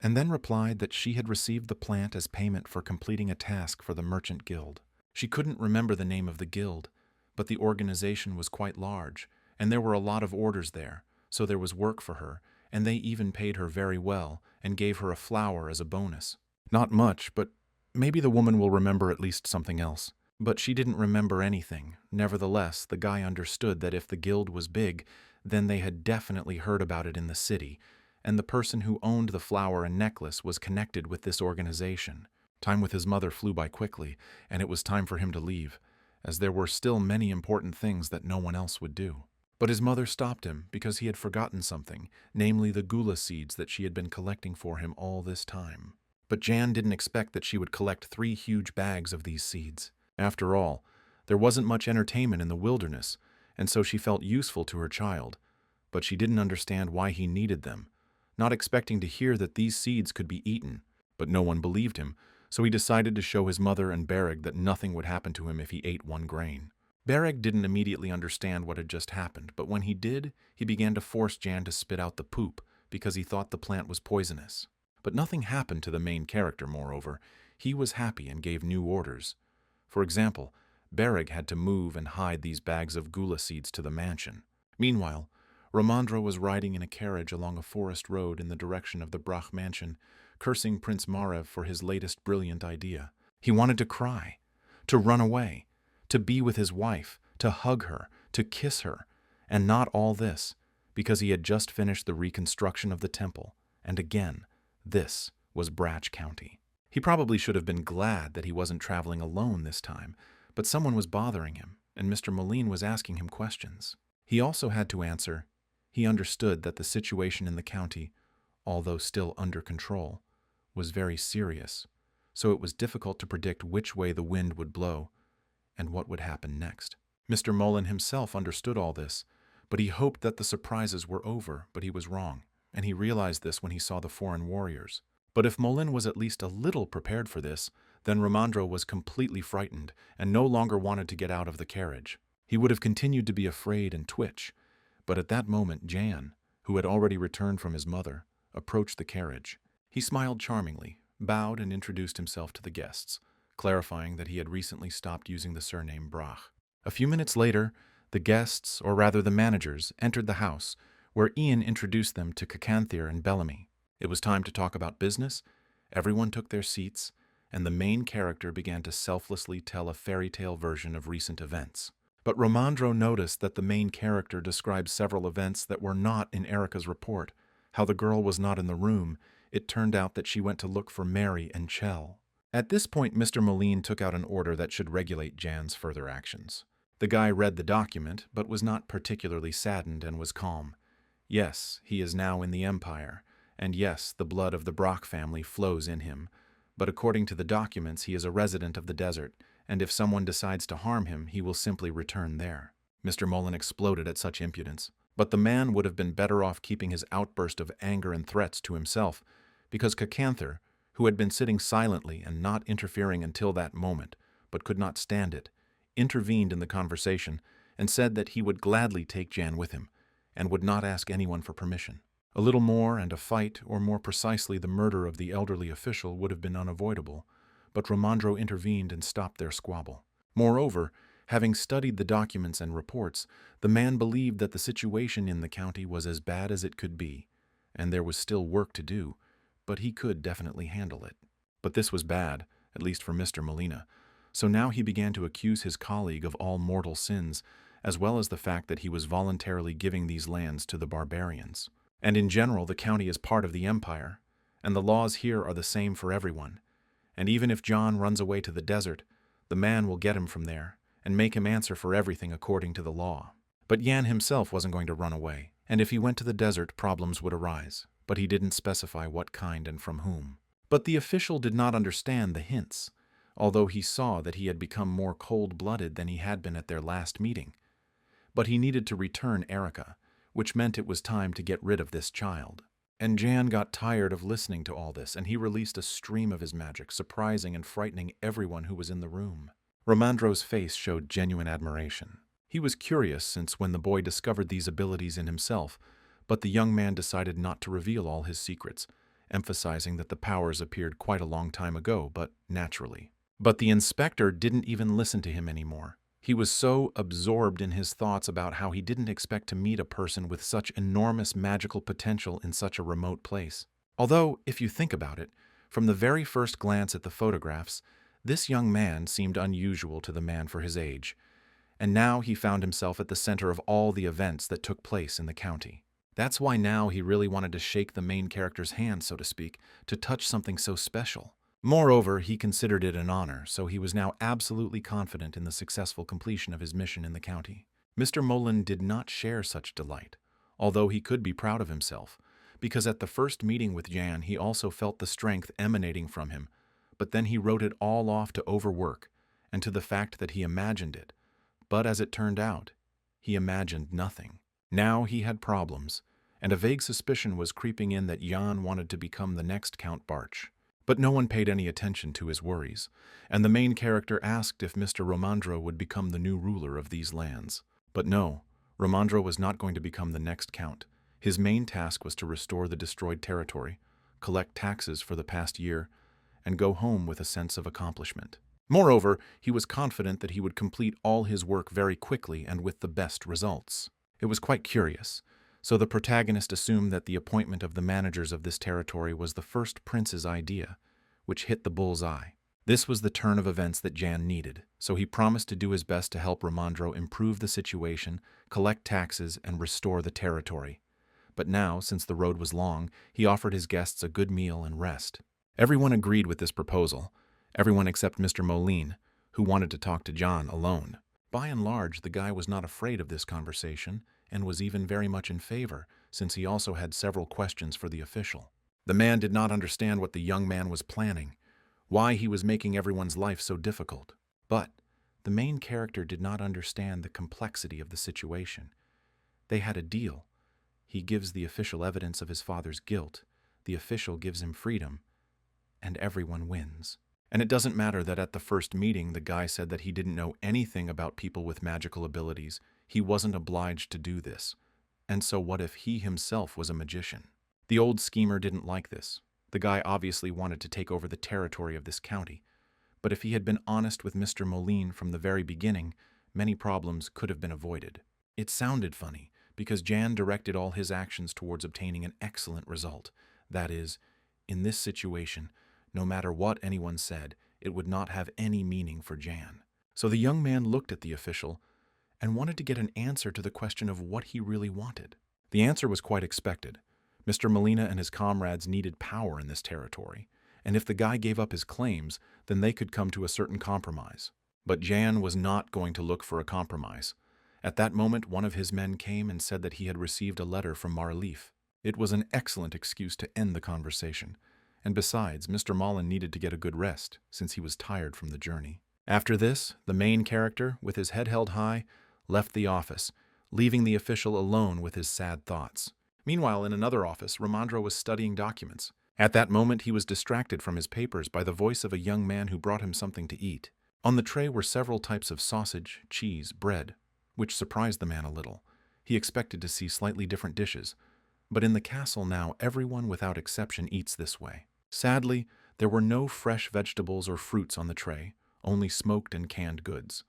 Speaker 1: and then replied that she had received the plant as payment for completing a task for the Merchant Guild. She couldn't remember the name of the guild, but the organization was quite large, and there were a lot of orders there, so there was work for her, and they even paid her very well and gave her a flower as a bonus. Not much, but maybe the woman will remember at least something else. But she didn't remember anything. Nevertheless, the guy understood that if the guild was big, then they had definitely heard about it in the city, and the person who owned the flower and necklace was connected with this organization. Time with his mother flew by quickly, and it was time for him to leave, as there were still many important things that no one else would do. But his mother stopped him because he had forgotten something, namely the gula seeds that she had been collecting for him all this time. But Jan didn't expect that she would collect 3 huge bags of these seeds. After all, there wasn't much entertainment in the wilderness, and so she felt useful to her child, but she didn't understand why he needed them, not expecting to hear that these seeds could be eaten. But no one believed him, so he decided to show his mother and Bereg that nothing would happen to him if he ate 1 grain. Bereg didn't immediately understand what had just happened, but when he did, he began to force Jan to spit out the poop because he thought the plant was poisonous. But nothing happened to the main character, moreover. He was happy and gave new orders. For example, Bereg had to move and hide these bags of gula seeds to the mansion. Meanwhile, Ramandra was riding in a carriage along a forest road in the direction of the Brach mansion, cursing Prince Marev for his latest brilliant idea. He wanted to cry, to run away, to be with his wife, to hug her, to kiss her, and not all this, because he had just finished the reconstruction of the temple, and again, this was Brach County. He probably should have been glad that he wasn't traveling alone this time, but someone was bothering him, and Mr. Moline was asking him questions. He also had to answer. He understood that the situation in the county, although still under control, was very serious, so it was difficult to predict which way the wind would blow and what would happen next. Mr. Moline himself understood all this, but he hoped that the surprises were over, but he was wrong, and he realized this when he saw the foreign warriors. But if Moline was at least a little prepared for this, then Ramandra was completely frightened and no longer wanted to get out of the carriage. He would have continued to be afraid and twitch, but at that moment Jan, who had already returned from his mother, approached the carriage. He smiled charmingly, bowed, and introduced himself to the guests, clarifying that he had recently stopped using the surname Brach. A few minutes later, the guests, or rather the managers, entered the house, where Ian introduced them to Cacanthir and Bellamy. It was time to talk about business. Everyone took their seats, and the main character began to selflessly tell a fairy tale version of recent events. But Ramandro noticed that the main character described several events that were not in Erica's report. How the girl was not in the room. It turned out that she went to look for Mary and Chell. At this point, Mr. Moline took out an order that should regulate Jan's further actions. The guy read the document, but was not particularly saddened and was calm. Yes, he is now in the Empire, and yes, the blood of the Brock family flows in him, but according to the documents, he is a resident of the desert, and if someone decides to harm him, he will simply return there. Mr. Mullen exploded at such impudence, but the man would have been better off keeping his outburst of anger and threats to himself, because Cacanther, who had been sitting silently and not interfering until that moment, but could not stand it, intervened in the conversation and said that he would gladly take Jan with him, and would not ask anyone for permission. A little more and a fight, or more precisely the murder of the elderly official, would have been unavoidable, but Ramandro intervened and stopped their squabble. Moreover, having studied the documents and reports, the man believed that the situation in the county was as bad as it could be, and there was still work to do, but he could definitely handle it. But this was bad, at least for Mr. Molina, so now he began to accuse his colleague of all mortal sins, as well as the fact that he was voluntarily giving these lands to the barbarians. And in general, the county is part of the empire, and the laws here are the same for everyone. And even if John runs away to the desert, the man will get him from there, and make him answer for everything according to the law. But Jan himself wasn't going to run away, and if he went to the desert, problems would arise, but he didn't specify what kind and from whom. But the official did not understand the hints, although he saw that he had become more cold-blooded than he had been at their last meeting. But he needed to return Erica, which meant it was time to get rid of this child. And Jan got tired of listening to all this, and he released a stream of his magic, surprising and frightening everyone who was in the room. Ramandro's face showed genuine admiration. He was curious since when the boy discovered these abilities in himself, but the young man decided not to reveal all his secrets, emphasizing that the powers appeared quite a long time ago, but naturally. But the inspector didn't even listen to him anymore. He was so absorbed in his thoughts about how he didn't expect to meet a person with such enormous magical potential in such a remote place. Although, if you think about it, from the very first glance at the photographs, this young man seemed unusual to the man for his age, and now he found himself at the center of all the events that took place in the county. That's why now he really wanted to shake the main character's hand, so to speak, to touch something so special. Moreover, he considered it an honor, so he was now absolutely confident in the successful completion of his mission in the county. Mr. Mullen did not share such delight, although he could be proud of himself, because at the first meeting with Jan he also felt the strength emanating from him, but then he wrote it all off to overwork, and to the fact that he imagined it. But as it turned out, he imagined nothing. Now he had problems, and a vague suspicion was creeping in that Jan wanted to become the next Count Barch. But no one paid any attention to his worries, and the main character asked if Mr. Ramandro would become the new ruler of these lands. But no, Ramandro was not going to become the next count. His main task was to restore the destroyed territory, collect taxes for the past year, and go home with a sense of accomplishment. Moreover, he was confident that he would complete all his work very quickly and with the best results. It was quite curious. So the protagonist assumed that the appointment of the managers of this territory was the first prince's idea, which hit the bull's eye. This was the turn of events that Jan needed, so he promised to do his best to help Ramandro improve the situation, collect taxes, and restore the territory. But now, since the road was long, he offered his guests a good meal and rest. Everyone agreed with this proposal, everyone except Mr. Moline, who wanted to talk to Jan alone. By and large, the guy was not afraid of this conversation, and was even very much in favor, since he also had several questions for the official. The man did not understand what the young man was planning, why he was making everyone's life so difficult. But the main character did not understand the complexity of the situation. They had a deal. He gives the official evidence of his father's guilt, the official gives him freedom, and everyone wins. And it doesn't matter that at the first meeting the guy said that he didn't know anything about people with magical abilities. He wasn't obliged to do this. And so what if he himself was a magician? The old schemer didn't like this. The guy obviously wanted to take over the territory of this county. But if he had been honest with Mr. Moline from the very beginning, many problems could have been avoided. It sounded funny, because Jan directed all his actions towards obtaining an excellent result. That is, in this situation, no matter what anyone said, it would not have any meaning for Jan. So the young man looked at the official and wanted to get an answer to the question of what he really wanted. The answer was quite expected. Mr. Molina and his comrades needed power in this territory, and if the guy gave up his claims, then they could come to a certain compromise. But Jan was not going to look for a compromise. At that moment, one of his men came and said that he had received a letter from Marleaf. It was an excellent excuse to end the conversation, and besides, Mr. Mullen needed to get a good rest, since he was tired from the journey. After this, the main character, with his head held high, left the office, leaving the official alone with his sad thoughts. Meanwhile, in another office, Ramandro was studying documents. At that moment, he was distracted from his papers by the voice of a young man who brought him something to eat. On the tray were several types of sausage, cheese, bread, which surprised the man a little. He expected to see slightly different dishes, but in the castle now everyone without exception eats this way. Sadly, there were no fresh vegetables or fruits on the tray, only smoked and canned goods.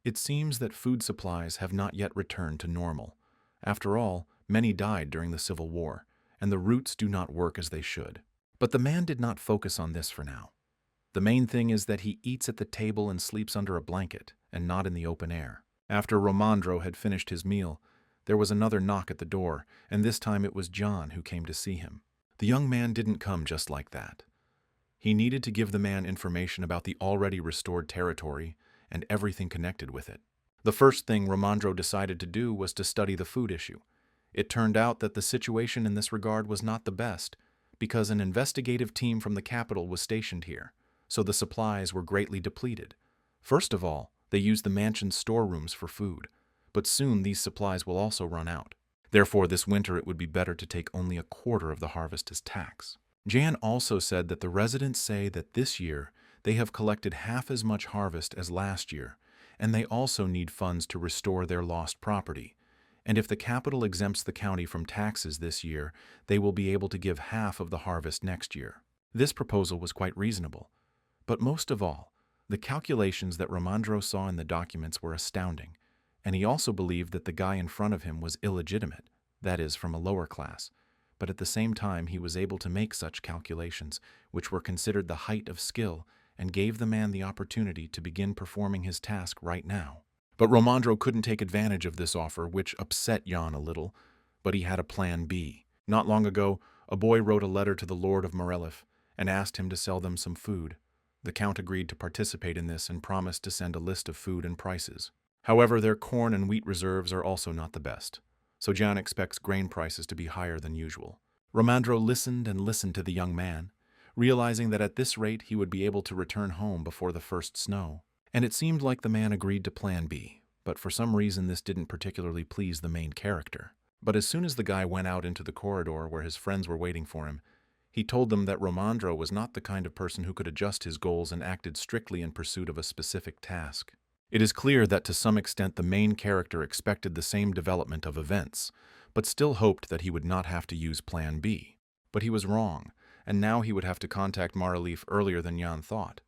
Speaker 1: It seems that food supplies have not yet returned to normal. After all, many died during the Civil War, and the routes do not work as they should. But the man did not focus on this for now. The main thing is that he eats at the table and sleeps under a blanket, and not in the open air. After Romandro had finished his meal, there was another knock at the door, and this time it was John who came to see him. The young man didn't come just like that. He needed to give the man information about the already restored territory and everything connected with it. The first thing Romandro decided to do was to study the food issue. It turned out that the situation in this regard was not the best, because an investigative team from the capital was stationed here, so the supplies were greatly depleted. First of all, they used the mansion's storerooms for food, but soon these supplies will also run out. Therefore, this winter it would be better to take only a quarter of the harvest as tax. Jan also said that the residents say that this year they have collected half as much harvest as last year, and they also need funds to restore their lost property. And if the capital exempts the county from taxes this year, they will be able to give half of the harvest next year. This proposal was quite reasonable. But most of all, the calculations that Romandro saw in the documents were astounding, and he also believed that the guy in front of him was illegitimate, that is, from a lower class. But at the same time, he was able to make such calculations, which were considered the height of skill, and gave the man the opportunity to begin performing his task right now. But Romandro couldn't take advantage of this offer, which upset Jan a little, but he had a plan B. Not long ago, a boy wrote a letter to the Lord of Marleaf and asked him to sell them some food. The Count agreed to participate in this and promised to send a list of food and prices. However, their corn and wheat reserves are also not the best, so Jan expects grain prices to be higher than usual. Romandro listened and listened to the young man, realizing that at this rate he would be able to return home before the first snow. And it seemed like the man agreed to Plan B, but for some reason this didn't particularly please the main character. But as soon as the guy went out into the corridor where his friends were waiting for him, he told them that Romandro was not the kind of person who could adjust his goals and acted strictly in pursuit of a specific task. It is clear that to some extent the main character expected the same development of events, but still hoped that he would not have to use Plan B. But he was wrong, and now he would have to contact Marleaf earlier than Jan thought.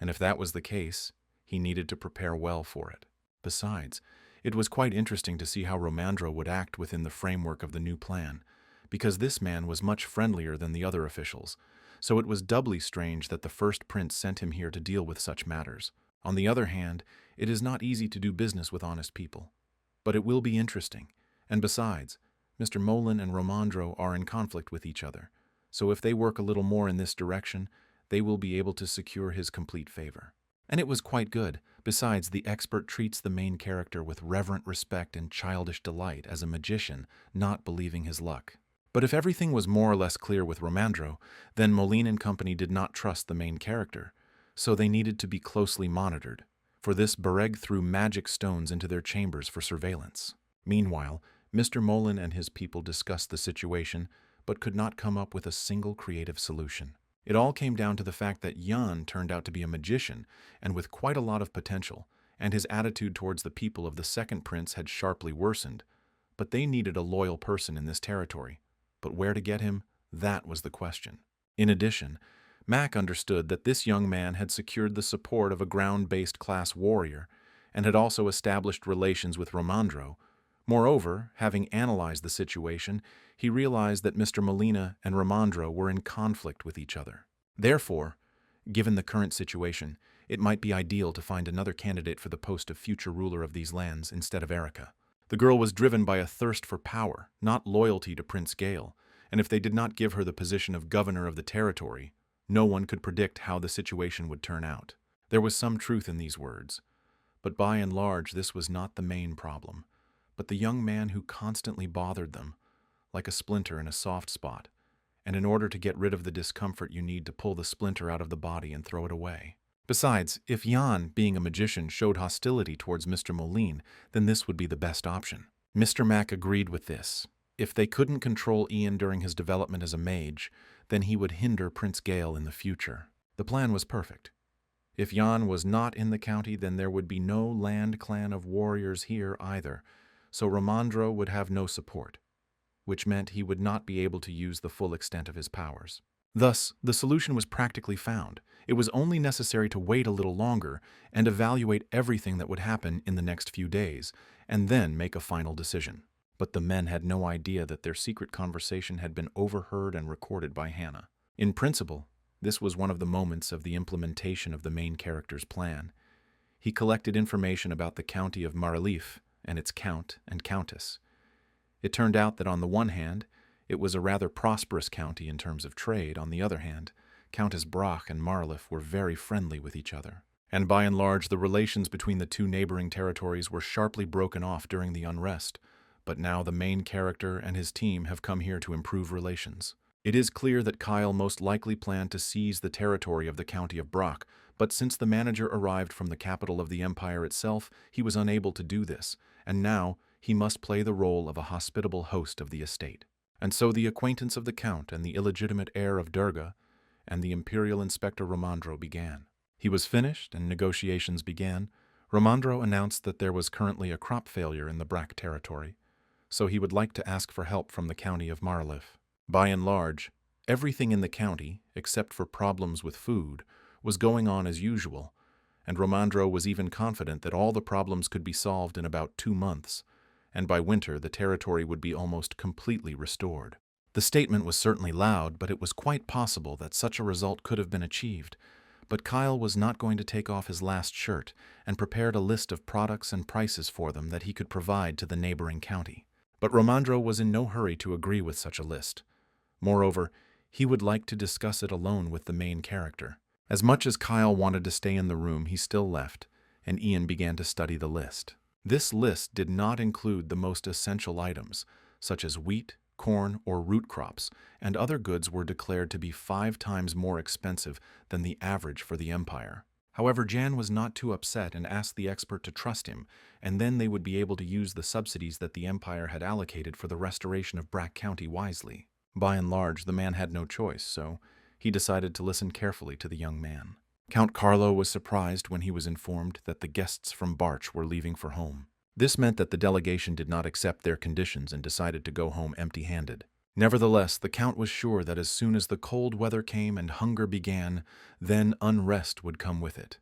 Speaker 1: And if that was the case, he needed to prepare well for it. Besides, it was quite interesting to see how Romandro would act within the framework of the new plan, because this man was much friendlier than the other officials, so it was doubly strange that the first prince sent him here to deal with such matters. On the other hand, it is not easy to do business with honest people. But it will be interesting, and besides, Mr. Mullen and Romandro are in conflict with each other, so if they work a little more in this direction, they will be able to secure his complete favor. And it was quite good. Besides, the expert treats the main character with reverent respect and childish delight as a magician, not believing his luck. But if everything was more or less clear with Romandro, then Moline and company did not trust the main character, so they needed to be closely monitored. For this, Bereg threw magic stones into their chambers for surveillance. Meanwhile, Mr. Mullen and his people discussed the situation, but could not come up with a single creative solution. It all came down to the fact that Jan turned out to be a magician, and with quite a lot of potential, and his attitude towards the people of the second prince had sharply worsened. But they needed a loyal person in this territory. But where to get him, that was the question. In addition, Mac understood that this young man had secured the support of a ground-based class warrior, and had also established relations with Romandro. Moreover, having analyzed the situation, he realized that Mr. Molina and Romandro were in conflict with each other. Therefore, given the current situation, it might be ideal to find another candidate for the post of future ruler of these lands instead of Erica. The girl was driven by a thirst for power, not loyalty to Prince Gale, and if they did not give her the position of governor of the territory, No one could predict how the situation would turn out. There was some truth in these words, but by and large this was not the main problem, but the young man who constantly bothered them, like a splinter in a soft spot, and in order to get rid of the discomfort you need to pull the splinter out of the body and throw it away. Besides, if Jan, being a magician, showed hostility towards Mr. Moline, then this would be the best option. Mr. Mack agreed with this. If they couldn't control Ian during his development as a mage, then he would hinder Prince Gale in the future. The plan was perfect. If Jan was not in the county, then there would be no land clan of warriors here either, so Ramandro would have no support, which meant he would not be able to use the full extent of his powers. Thus, the solution was practically found. It was only necessary to wait a little longer and evaluate everything that would happen in the next few days, and then make a final decision. But the men had no idea that their secret conversation had been overheard and recorded by Hannah. In principle, this was one of the moments of the implementation of the main character's plan. He collected information about the county of Maralif and its count and countess. It turned out that on the one hand, it was a rather prosperous county in terms of trade. On the other hand, Countess Brach and Maralif were very friendly with each other. And by and large, the relations between the two neighboring territories were sharply broken off during the unrest. But now the main character and his team have come here to improve relations. It is clear that Kyle most likely planned to seize the territory of the county of Brach, but since the manager arrived from the capital of the empire itself, he was unable to do this, and now he must play the role of a hospitable host of the estate. And so the acquaintance of the count and the illegitimate heir of Durga and the imperial inspector Ramandro began. He was finished and negotiations began. Ramandro announced that there was currently a crop failure in the Brach territory, so he would like to ask for help from the county of Maralif. By and large, everything in the county, except for problems with food, was going on as usual, and Ramandro was even confident that all the problems could be solved in about 2 months, and by winter the territory would be almost completely restored. The statement was certainly loud, but it was quite possible that such a result could have been achieved. But Kyle was not going to take off his last shirt and prepared a list of products and prices for them that he could provide to the neighboring county. But Ramandro was in no hurry to agree with such a list. Moreover, he would like to discuss it alone with the main character. As much as Kyle wanted to stay in the room, he still left, and Ian began to study the list. This list did not include the most essential items, such as wheat, corn, or root crops, and other goods were declared to be 5 times more expensive than the average for the empire. However, Jan was not too upset and asked the expert to trust him, and then they would be able to use the subsidies that the empire had allocated for the restoration of Brach County wisely. By and large, the man had no choice, so he decided to listen carefully to the young man. Count Carlo was surprised when he was informed that the guests from Barch were leaving for home. This meant that the delegation did not accept their conditions and decided to go home empty-handed. Nevertheless, the Count was sure that as soon as the cold weather came and hunger began, then unrest would come with it,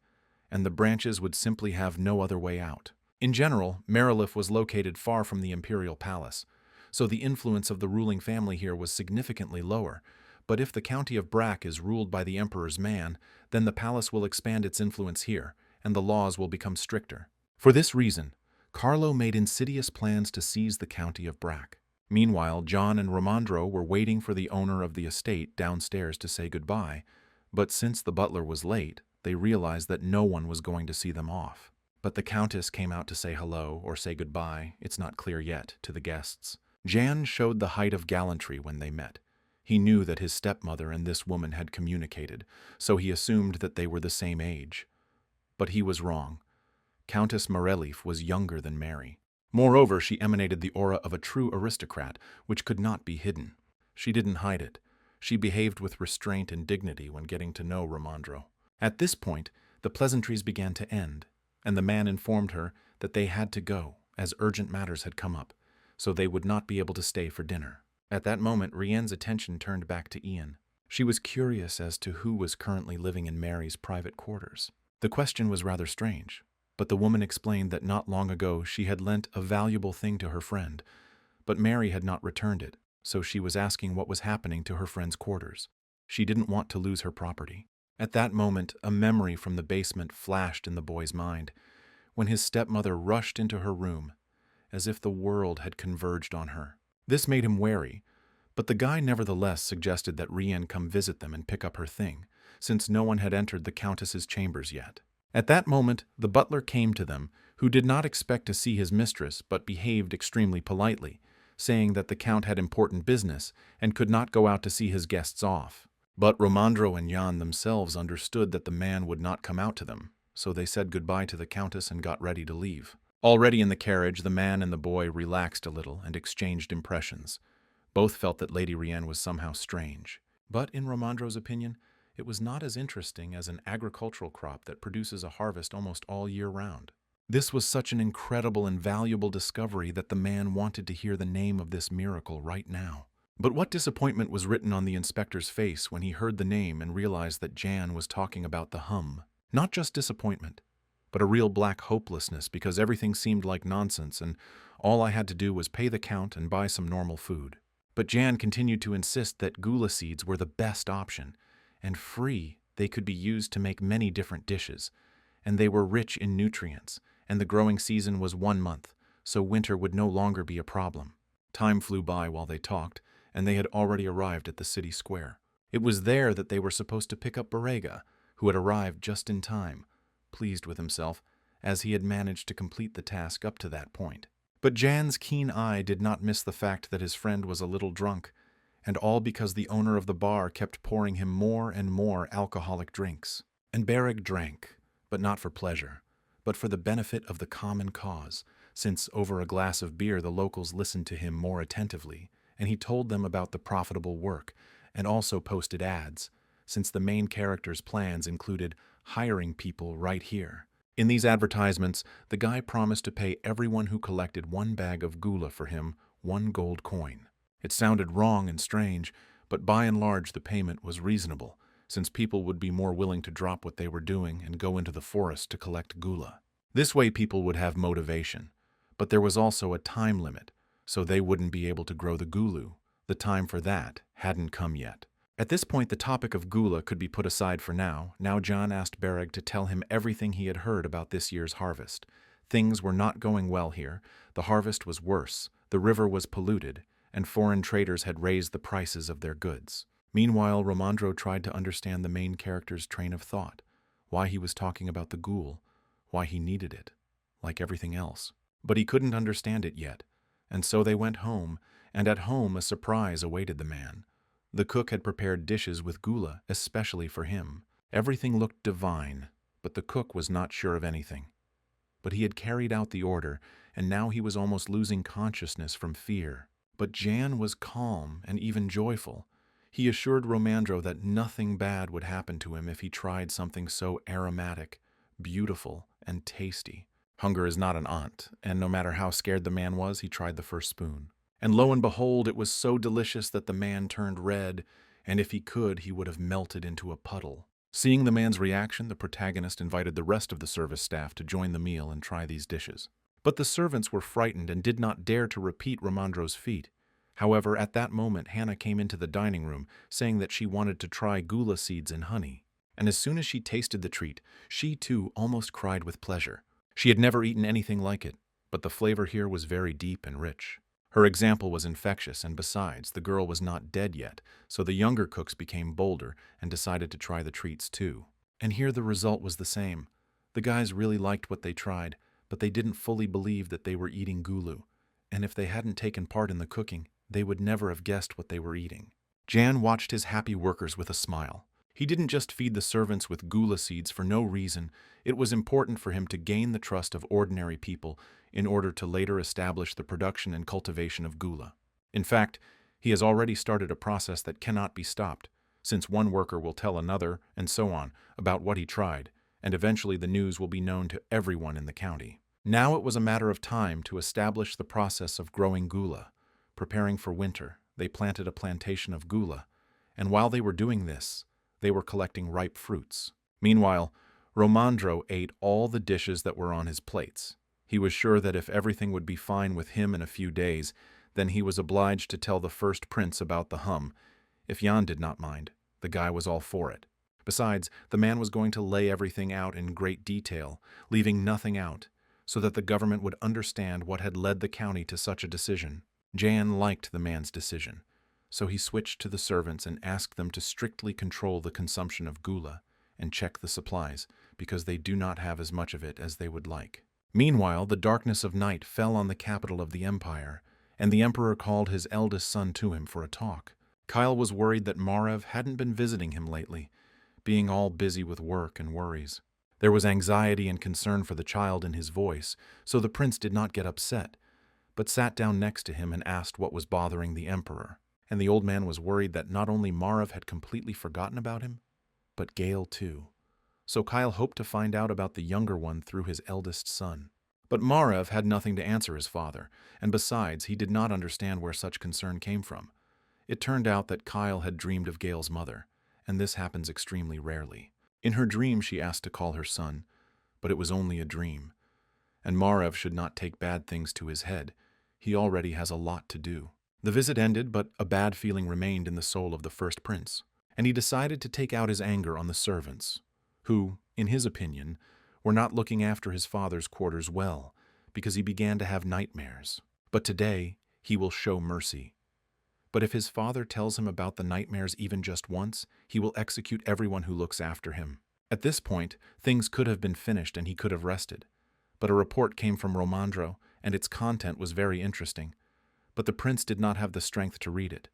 Speaker 1: and the branches would simply have no other way out. In general, Maralif was located far from the imperial palace, so the influence of the ruling family here was significantly lower. But if the county of Brach is ruled by the emperor's man, then the palace will expand its influence here, and the laws will become stricter. For this reason, Carlo made insidious plans to seize the county of Brach. Meanwhile, John and Ramandro were waiting for the owner of the estate downstairs to say goodbye, but since the butler was late, they realized that no one was going to see them off. But the countess came out to say hello, or say goodbye, it's not clear yet, to the guests. Jan showed the height of gallantry when they met. He knew that his stepmother and this woman had communicated, so he assumed that they were the same age. But he was wrong. Countess Maralif was younger than Mary. Moreover, she emanated the aura of a true aristocrat, which could not be hidden. She didn't hide it. She behaved with restraint and dignity when getting to know Ramandro. At this point, the pleasantries began to end, and the man informed her that they had to go, as urgent matters had come up, so they would not be able to stay for dinner. At that moment, Rienne's attention turned back to Ian. She was curious as to who was currently living in Mary's private quarters. The question was rather strange, but the woman explained that not long ago she had lent a valuable thing to her friend, but Mary had not returned it, so she was asking what was happening to her friend's quarters. She didn't want to lose her property. At that moment, a memory from the basement flashed in the boy's mind, when his stepmother rushed into her room, as if the world had converged on her. This made him wary, but the guy nevertheless suggested that Rienne come visit them and pick up her thing, since no one had entered the countess's chambers yet. At that moment, the butler came to them, who did not expect to see his mistress but behaved extremely politely, saying that the count had important business and could not go out to see his guests off. But Romandro and Jan themselves understood that the man would not come out to them, so they said goodbye to the countess and got ready to leave. Already in the carriage, the man and the boy relaxed a little and exchanged impressions. Both felt that Lady Rienne was somehow strange. But in Romandro's opinion, it was not as interesting as an agricultural crop that produces a harvest almost all year round. This was such an incredible and valuable discovery that the man wanted to hear the name of this miracle right now. But what disappointment was written on the inspector's face when he heard the name and realized that Jan was talking about the hum. Not just disappointment, but a real black hopelessness, because everything seemed like nonsense and all I had to do was pay the count and buy some normal food. But Jan continued to insist that gula seeds were the best option, and free they could be used to make many different dishes, and they were rich in nutrients, and the growing season was 1 month, so winter would no longer be a problem. Time flew by while they talked, and they had already arrived at the city square. It was there that they were supposed to pick up Barega, who had arrived just in time, pleased with himself, as he had managed to complete the task up to that point. But Jan's keen eye did not miss the fact that his friend was a little drunk, and all because the owner of the bar kept pouring him more and more alcoholic drinks. And Bareg drank, but not for pleasure, but for the benefit of the common cause, since over a glass of beer the locals listened to him more attentively, and he told them about the profitable work, and also posted ads, since the main character's plans included hiring people right here. In these advertisements, the guy promised to pay everyone who collected 1 bag of gula for him 1 gold coin. It sounded wrong and strange, but by and large the payment was reasonable, since people would be more willing to drop what they were doing and go into the forest to collect gula. This way people would have motivation, but there was also a time limit, so they wouldn't be able to grow the gulu. The time for that hadn't come yet. At this point, the topic of gula could be put aside for now. Now John asked Bareg to tell him everything he had heard about this year's harvest. Things were not going well here. The harvest was worse, the river was polluted, and foreign traders had raised the prices of their goods. Meanwhile, Romandro tried to understand the main character's train of thought, why he was talking about the ghoul, why he needed it, like everything else. But he couldn't understand it yet, and so they went home, and at home a surprise awaited the man. The cook had prepared dishes with gula, especially for him. Everything looked divine, but the cook was not sure of anything. But he had carried out the order, and now he was almost losing consciousness from fear. But Jan was calm and even joyful. He assured Romandro that nothing bad would happen to him if he tried something so aromatic, beautiful, and tasty. Hunger is not an aunt, and no matter how scared the man was, he tried the first spoon. And lo and behold, it was so delicious that the man turned red, and if he could, he would have melted into a puddle. Seeing the man's reaction, the protagonist invited the rest of the service staff to join the meal and try these dishes. But the servants were frightened and did not dare to repeat Romandro's feat. However, at that moment, Hannah came into the dining room, saying that she wanted to try gula seeds in honey. And as soon as she tasted the treat, she too almost cried with pleasure. She had never eaten anything like it, but the flavor here was very deep and rich. Her example was infectious, and besides, the girl was not dead yet, so the younger cooks became bolder and decided to try the treats too. And here the result was the same. The guys really liked what they tried, but they didn't fully believe that they were eating gulu, and if they hadn't taken part in the cooking, they would never have guessed what they were eating. Jan watched his happy workers with a smile. He didn't just feed the servants with gula seeds for no reason. It was important for him to gain the trust of ordinary people in order to later establish the production and cultivation of gula. In fact, he has already started a process that cannot be stopped, since one worker will tell another, and so on, about what he tried, and eventually the news will be known to everyone in the county. Now it was a matter of time to establish the process of growing gula. Preparing for winter, they planted a plantation of gula, and while they were doing this, they were collecting ripe fruits. Meanwhile, Romandro ate all the dishes that were on his plates. He was sure that if everything would be fine with him in a few days, then he was obliged to tell the first prince about the hum. If Jan did not mind, the guy was all for it. Besides, the man was going to lay everything out in great detail, leaving nothing out, so that the government would understand what had led the county to such a decision. Jan liked the man's decision. So he switched to the servants and asked them to strictly control the consumption of gula and check the supplies, because they do not have as much of it as they would like. Meanwhile, the darkness of night fell on the capital of the empire, and the emperor called his eldest son to him for a talk. Kyle was worried that Marev hadn't been visiting him lately, being all busy with work and worries. There was anxiety and concern for the child in his voice, so the prince did not get upset, but sat down next to him and asked what was bothering the emperor. And the old man was worried that not only Marev had completely forgotten about him, but Gale too. So Kyle hoped to find out about the younger one through his eldest son. But Marev had nothing to answer his father, and besides, he did not understand where such concern came from. It turned out that Kyle had dreamed of Gale's mother, and this happens extremely rarely. In her dream, she asked to call her son, but it was only a dream. And Marev should not take bad things to his head. He already has a lot to do. The visit ended, but a bad feeling remained in the soul of the first prince, and he decided to take out his anger on the servants, who, in his opinion, were not looking after his father's quarters well, because he began to have nightmares. But today, he will show mercy. But if his father tells him about the nightmares even just once, he will execute everyone who looks after him. At this point, things could have been finished and he could have rested. But a report came from Romandro, and its content was very interesting. But the prince did not have the strength to read it,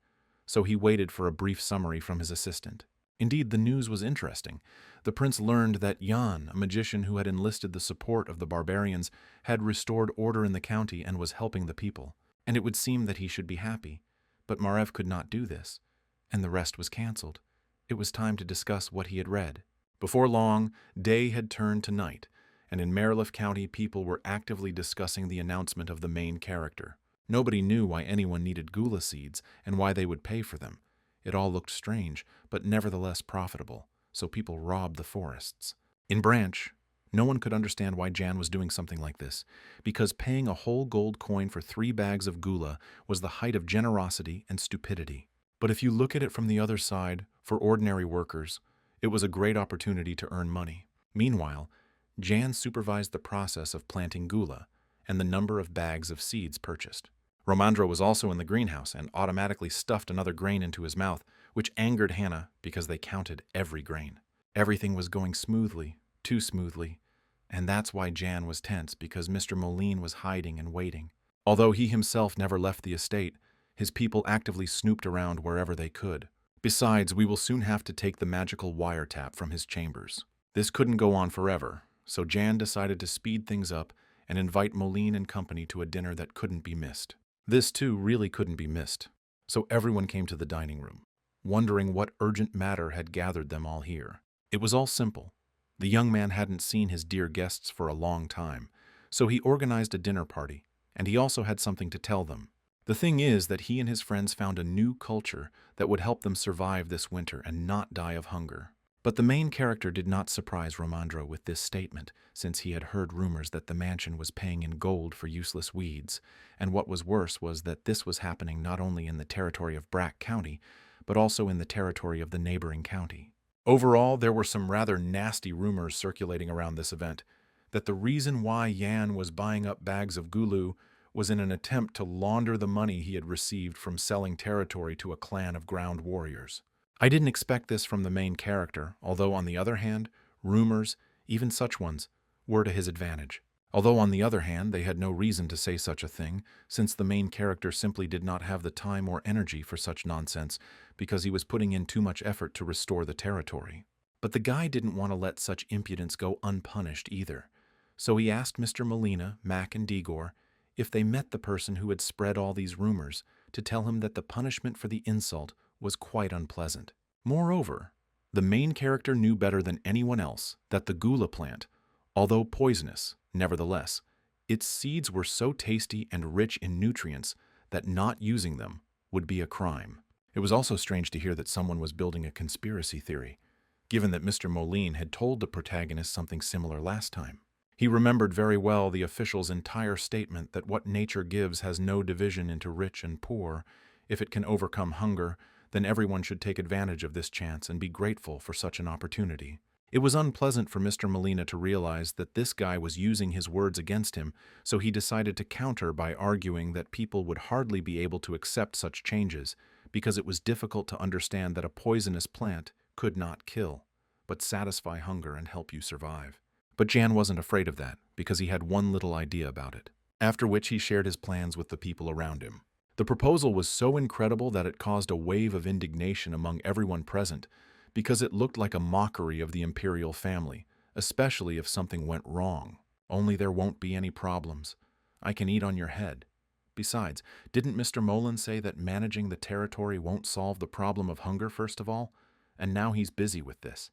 Speaker 1: so he waited for a brief summary from his assistant. Indeed, the news was interesting. The prince learned that Jan, a magician who had enlisted the support of the barbarians, had restored order in the county and was helping the people. And it would seem that he should be happy. But Marev could not do this, and the rest was cancelled. It was time to discuss what he had read. Before long, day had turned to night, and in Maryland County people were actively discussing the announcement of the main character. Nobody knew why anyone needed gula seeds and why they would pay for them. It all looked strange, but nevertheless profitable, so people robbed the forests. In Branch, no one could understand why Jan was doing something like this, because paying a whole gold coin for 3 bags of gula was the height of generosity and stupidity. But if you look at it from the other side, for ordinary workers, it was a great opportunity to earn money. Meanwhile, Jan supervised the process of planting gula and the number of bags of seeds purchased. Romandro was also in the greenhouse and automatically stuffed another grain into his mouth, which angered Hannah because they counted every grain. Everything was going smoothly, too smoothly, and that's why Jan was tense, because Mr. Moline was hiding and waiting. Although he himself never left the estate, his people actively snooped around wherever they could. Besides, we will soon have to take the magical wiretap from his chambers. This couldn't go on forever, so Jan decided to speed things up and invite Moline and company to a dinner that couldn't be missed. This, too, really couldn't be missed, so everyone came to the dining room, wondering what urgent matter had gathered them all here. It was all simple. The young man hadn't seen his dear guests for a long time, so he organized a dinner party, and he also had something to tell them. The thing is that he and his friends found a new culture that would help them survive this winter and not die of hunger. But the main character did not surprise Romandro with this statement, since he had heard rumors that the mansion was paying in gold for useless weeds, and what was worse was that this was happening not only in the territory of Brack County, but also in the territory of the neighboring county. Overall, there were some rather nasty rumors circulating around this event, that the reason why Jan was buying up bags of gulu was in an attempt to launder the money he had received from selling territory to a clan of ground warriors. I didn't expect this from the main character, although on the other hand, rumors, even such ones, were to his advantage. Although on the other hand, they had no reason to say such a thing, since the main character simply did not have the time or energy for such nonsense, because he was putting in too much effort to restore the territory. But the guy didn't want to let such impudence go unpunished either, so he asked Mr. Molina, Mac, and Digor if they met the person who had spread all these rumors, to tell him that the punishment for the insult was quite unpleasant. Moreover, the main character knew better than anyone else that the gula plant, although poisonous, nevertheless, its seeds were so tasty and rich in nutrients that not using them would be a crime. It was also strange to hear that someone was building a conspiracy theory, given that Mr. Moline had told the protagonist something similar last time. He remembered very well the official's entire statement that what nature gives has no division into rich and poor. If it can overcome hunger, then everyone should take advantage of this chance and be grateful for such an opportunity. It was unpleasant for Mr. Molina to realize that this guy was using his words against him, so he decided to counter by arguing that people would hardly be able to accept such changes, because it was difficult to understand that a poisonous plant could not kill, but satisfy hunger and help you survive. But Jan wasn't afraid of that, because he had one little idea about it. After which he shared his plans with the people around him. The proposal was so incredible that it caused a wave of indignation among everyone present, because it looked like a mockery of the imperial family, especially if something went wrong. Only there won't be any problems. I can eat on your head. Besides, didn't Mr. Molan say that managing the territory won't solve the problem of hunger first of all? And now he's busy with this.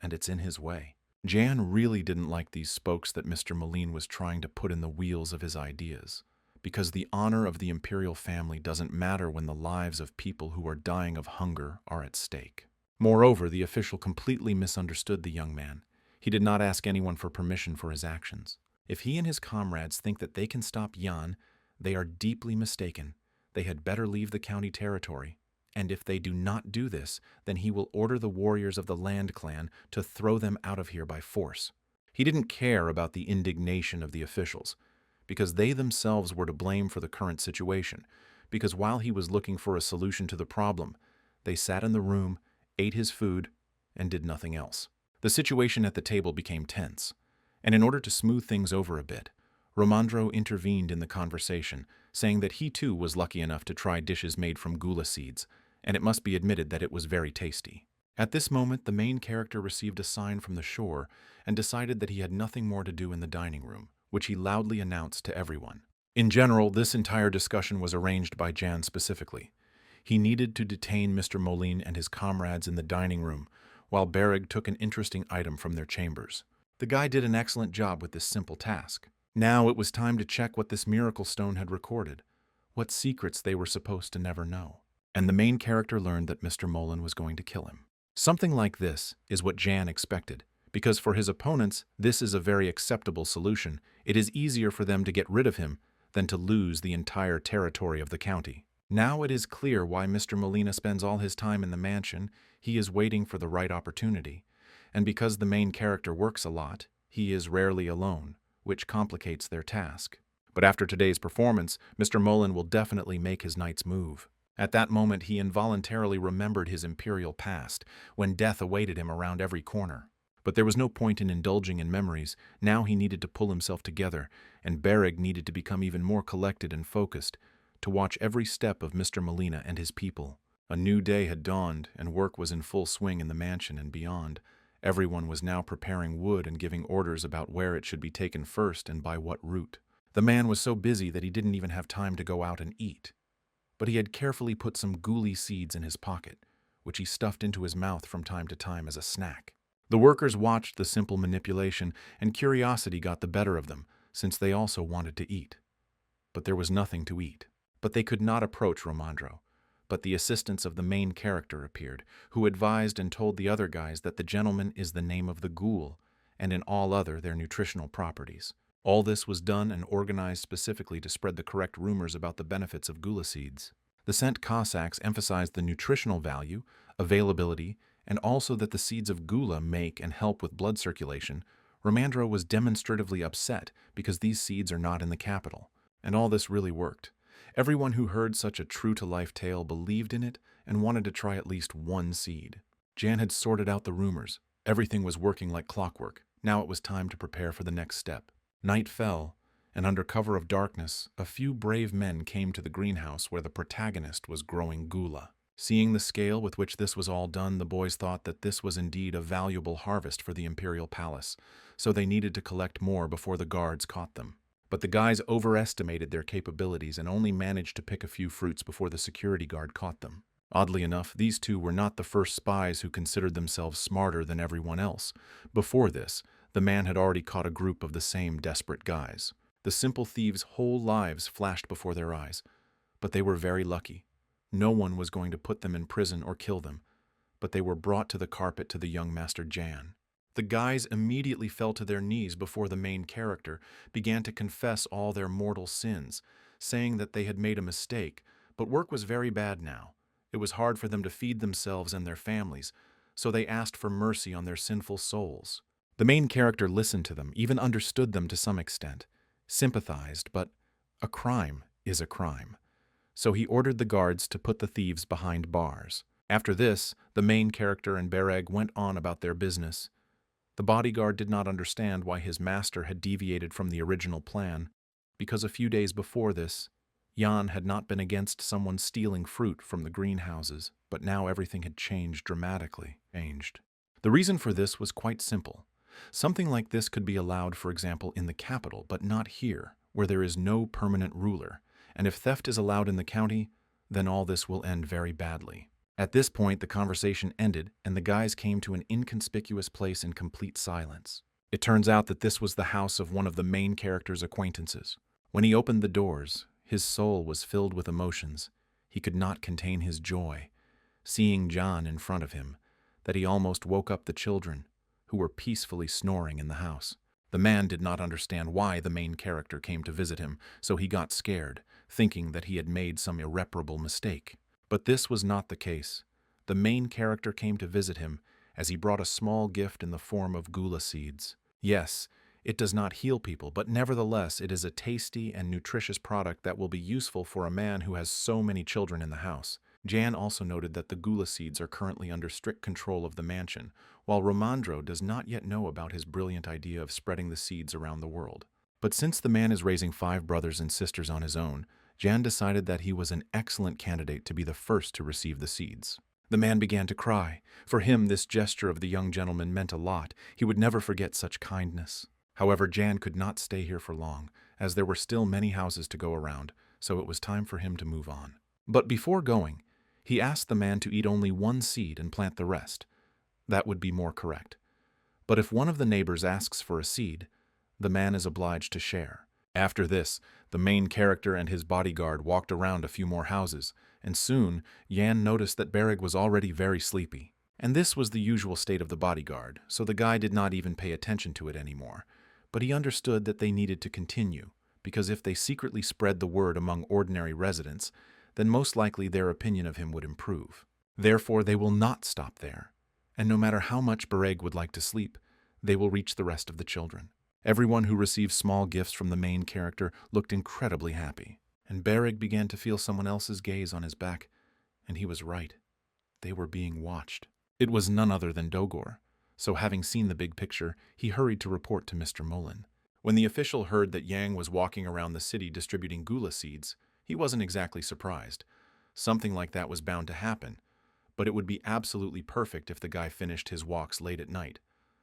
Speaker 1: And it's in his way. Jan really didn't like these spokes that Mr. Moline was trying to put in the wheels of his ideas, because the honor of the imperial family doesn't matter when the lives of people who are dying of hunger are at stake. Moreover, the official completely misunderstood the young man. He did not ask anyone for permission for his actions. If he and his comrades think that they can stop Jan, they are deeply mistaken. They had better leave the county territory. And if they do not do this, then he will order the warriors of the Land Clan to throw them out of here by force. He didn't care about the indignation of the officials, because they themselves were to blame for the current situation, because while he was looking for a solution to the problem, they sat in the room, ate his food, and did nothing else. The situation at the table became tense, and in order to smooth things over a bit, Romandro intervened in the conversation, saying that he too was lucky enough to try dishes made from gula seeds, and it must be admitted that it was very tasty. At this moment, the main character received a sign from the shore and decided that he had nothing more to do in the dining room, which he loudly announced to everyone. In general, this entire discussion was arranged by Jan specifically. He needed to detain Mr. Moline and his comrades in the dining room, while Berrig took an interesting item from their chambers. The guy did an excellent job with this simple task. Now it was time to check what this miracle stone had recorded, what secrets they were supposed to never know. And the main character learned that Mr. Molan was going to kill him. Something like this is what Jan expected, because for his opponents, this is a very acceptable solution. It is easier for them to get rid of him than to lose the entire territory of the county. Now it is clear why Mr. Molina spends all his time in the mansion. He is waiting for the right opportunity. And because the main character works a lot, he is rarely alone, which complicates their task. But after today's performance, Mr. Molan will definitely make his night's move. At that moment, he involuntarily remembered his imperial past, when death awaited him around every corner. But there was no point in indulging in memories. Now he needed to pull himself together, and Berrig needed to become even more collected and focused, to watch every step of Mr. Molina and his people. A new day had dawned, and work was in full swing in the mansion and beyond. Everyone was now preparing wood and giving orders about where it should be taken first and by what route. The man was so busy that he didn't even have time to go out and eat. But he had carefully put some guli seeds in his pocket, which he stuffed into his mouth from time to time as a snack. The workers watched the simple manipulation, and curiosity got the better of them, since they also wanted to eat. But there was nothing to eat. But they could not approach Romandro. But the assistants of the main character appeared, who advised and told the other guys that the gentleman is the name of the ghoul, and in all other their nutritional properties. All this was done and organized specifically to spread the correct rumors about the benefits of gula seeds. The sent Cossacks emphasized the nutritional value, availability, and also that the seeds of gula make and help with blood circulation. Romandro was demonstratively upset because these seeds are not in the capital, and all this really worked. Everyone who heard such a true-to-life tale believed in it and wanted to try at least one seed. Jan had sorted out the rumors. Everything was working like clockwork. Now it was time to prepare for the next step. Night fell, and under cover of darkness, a few brave men came to the greenhouse where the protagonist was growing gula. Seeing the scale with which this was all done, the boys thought that this was indeed a valuable harvest for the imperial palace, so they needed to collect more before the guards caught them. But the guys overestimated their capabilities and only managed to pick a few fruits before the security guard caught them. Oddly enough, these two were not the first spies who considered themselves smarter than everyone else. Before this, the man had already caught a group of the same desperate guys. The simple thieves' whole lives flashed before their eyes, but they were very lucky. No one was going to put them in prison or kill them, but they were brought to the carpet to the young Master Jan. The guys immediately fell to their knees before the main character, began to confess all their mortal sins, saying that they had made a mistake, but work was very bad now. It was hard for them to feed themselves and their families, so they asked for mercy on their sinful souls. The main character listened to them, even understood them to some extent, sympathized, but a crime is a crime. so he ordered the guards to put the thieves behind bars. After this, the main character and Bereg went on about their business. The bodyguard did not understand why his master had deviated from the original plan, because a few days before this, Jan had not been against someone stealing fruit from the greenhouses, but now everything had changed dramatically. The reason for this was quite simple. Something like this could be allowed, for example, in the capital, but not here, where there is no permanent ruler, and if theft is allowed in the county, then all this will end very badly. At this point, the conversation ended, and the guys came to an inconspicuous place in complete silence. It turns out that this was the house of one of the main character's acquaintances. When he opened the doors, his soul was filled with emotions. He could not contain his joy, seeing John in front of him, that he almost woke up the children, who were peacefully snoring in the house. The man did not understand why the main character came to visit him, so he got scared, thinking that he had made some irreparable mistake. But this was not the case. The main character came to visit him, as he brought a small gift in the form of gula seeds. Yes, it does not heal people, but nevertheless it is a tasty and nutritious product that will be useful for a man who has so many children in the house. Jan also noted that the gula seeds are currently under strict control of the mansion, while Romandro does not yet know about his brilliant idea of spreading the seeds around the world. But since the man is raising 5 brothers and sisters on his own, Jan decided that he was an excellent candidate to be the first to receive the seeds. The man began to cry. For him, this gesture of the young gentleman meant a lot. He would never forget such kindness. However, Jan could not stay here for long, as there were still many houses to go around, so it was time for him to move on. But before going, he asked the man to eat only 1 seed and plant the rest. That would be more correct. But if one of the neighbors asks for a seed, the man is obliged to share. After this, the main character and his bodyguard walked around a few more houses, and soon Jan noticed that Bereg was already very sleepy. And this was the usual state of the bodyguard, so the guy did not even pay attention to it anymore. But he understood that they needed to continue, because if they secretly spread the word among ordinary residents, then most likely their opinion of him would improve. Therefore, they will not stop there, and no matter how much Bereg would like to sleep, they will reach the rest of the children. Everyone who received small gifts from the main character looked incredibly happy, and Bereg began to feel someone else's gaze on his back, and he was right. They were being watched. It was none other than Dogor, so having seen the big picture, he hurried to report to Mr. Mullen. When the official heard that Yang was walking around the city distributing gula seeds, he wasn't exactly surprised. Something like that was bound to happen, but it would be absolutely perfect if the guy finished his walks late at night,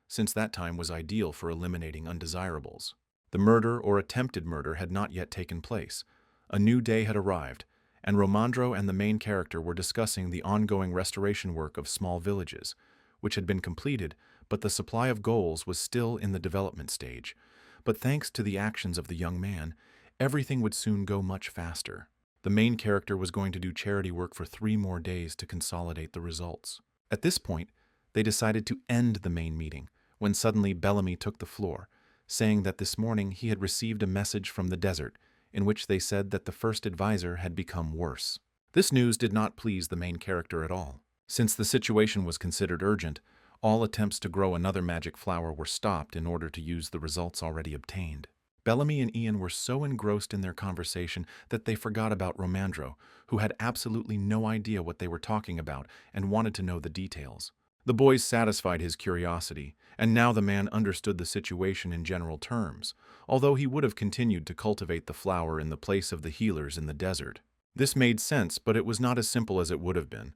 Speaker 1: since that time was ideal for eliminating undesirables. The murder or attempted murder had not yet taken place. A new day had arrived, and Romandro and the main character were discussing the ongoing restoration work of small villages, which had been completed, but the supply of goals was still in the development stage. But thanks to the actions of the young man, everything would soon go much faster. The main character was going to do charity work for 3 more days to consolidate the results. At this point, they decided to end the main meeting, when suddenly Bellamy took the floor, saying that this morning he had received a message from the desert, in which they said that the first advisor had become worse. This news did not please the main character at all. Since the situation was considered urgent, all attempts to grow another magic flower were stopped in order to use the results already obtained. Bellamy and Ian were so engrossed in their conversation that they forgot about Romandro, who had absolutely no idea what they were talking about and wanted to know the details. The boys satisfied his curiosity, and now the man understood the situation in general terms, although he would have continued to cultivate the flower in the place of the healers in the desert. This made sense, but it was not as simple as it would have been.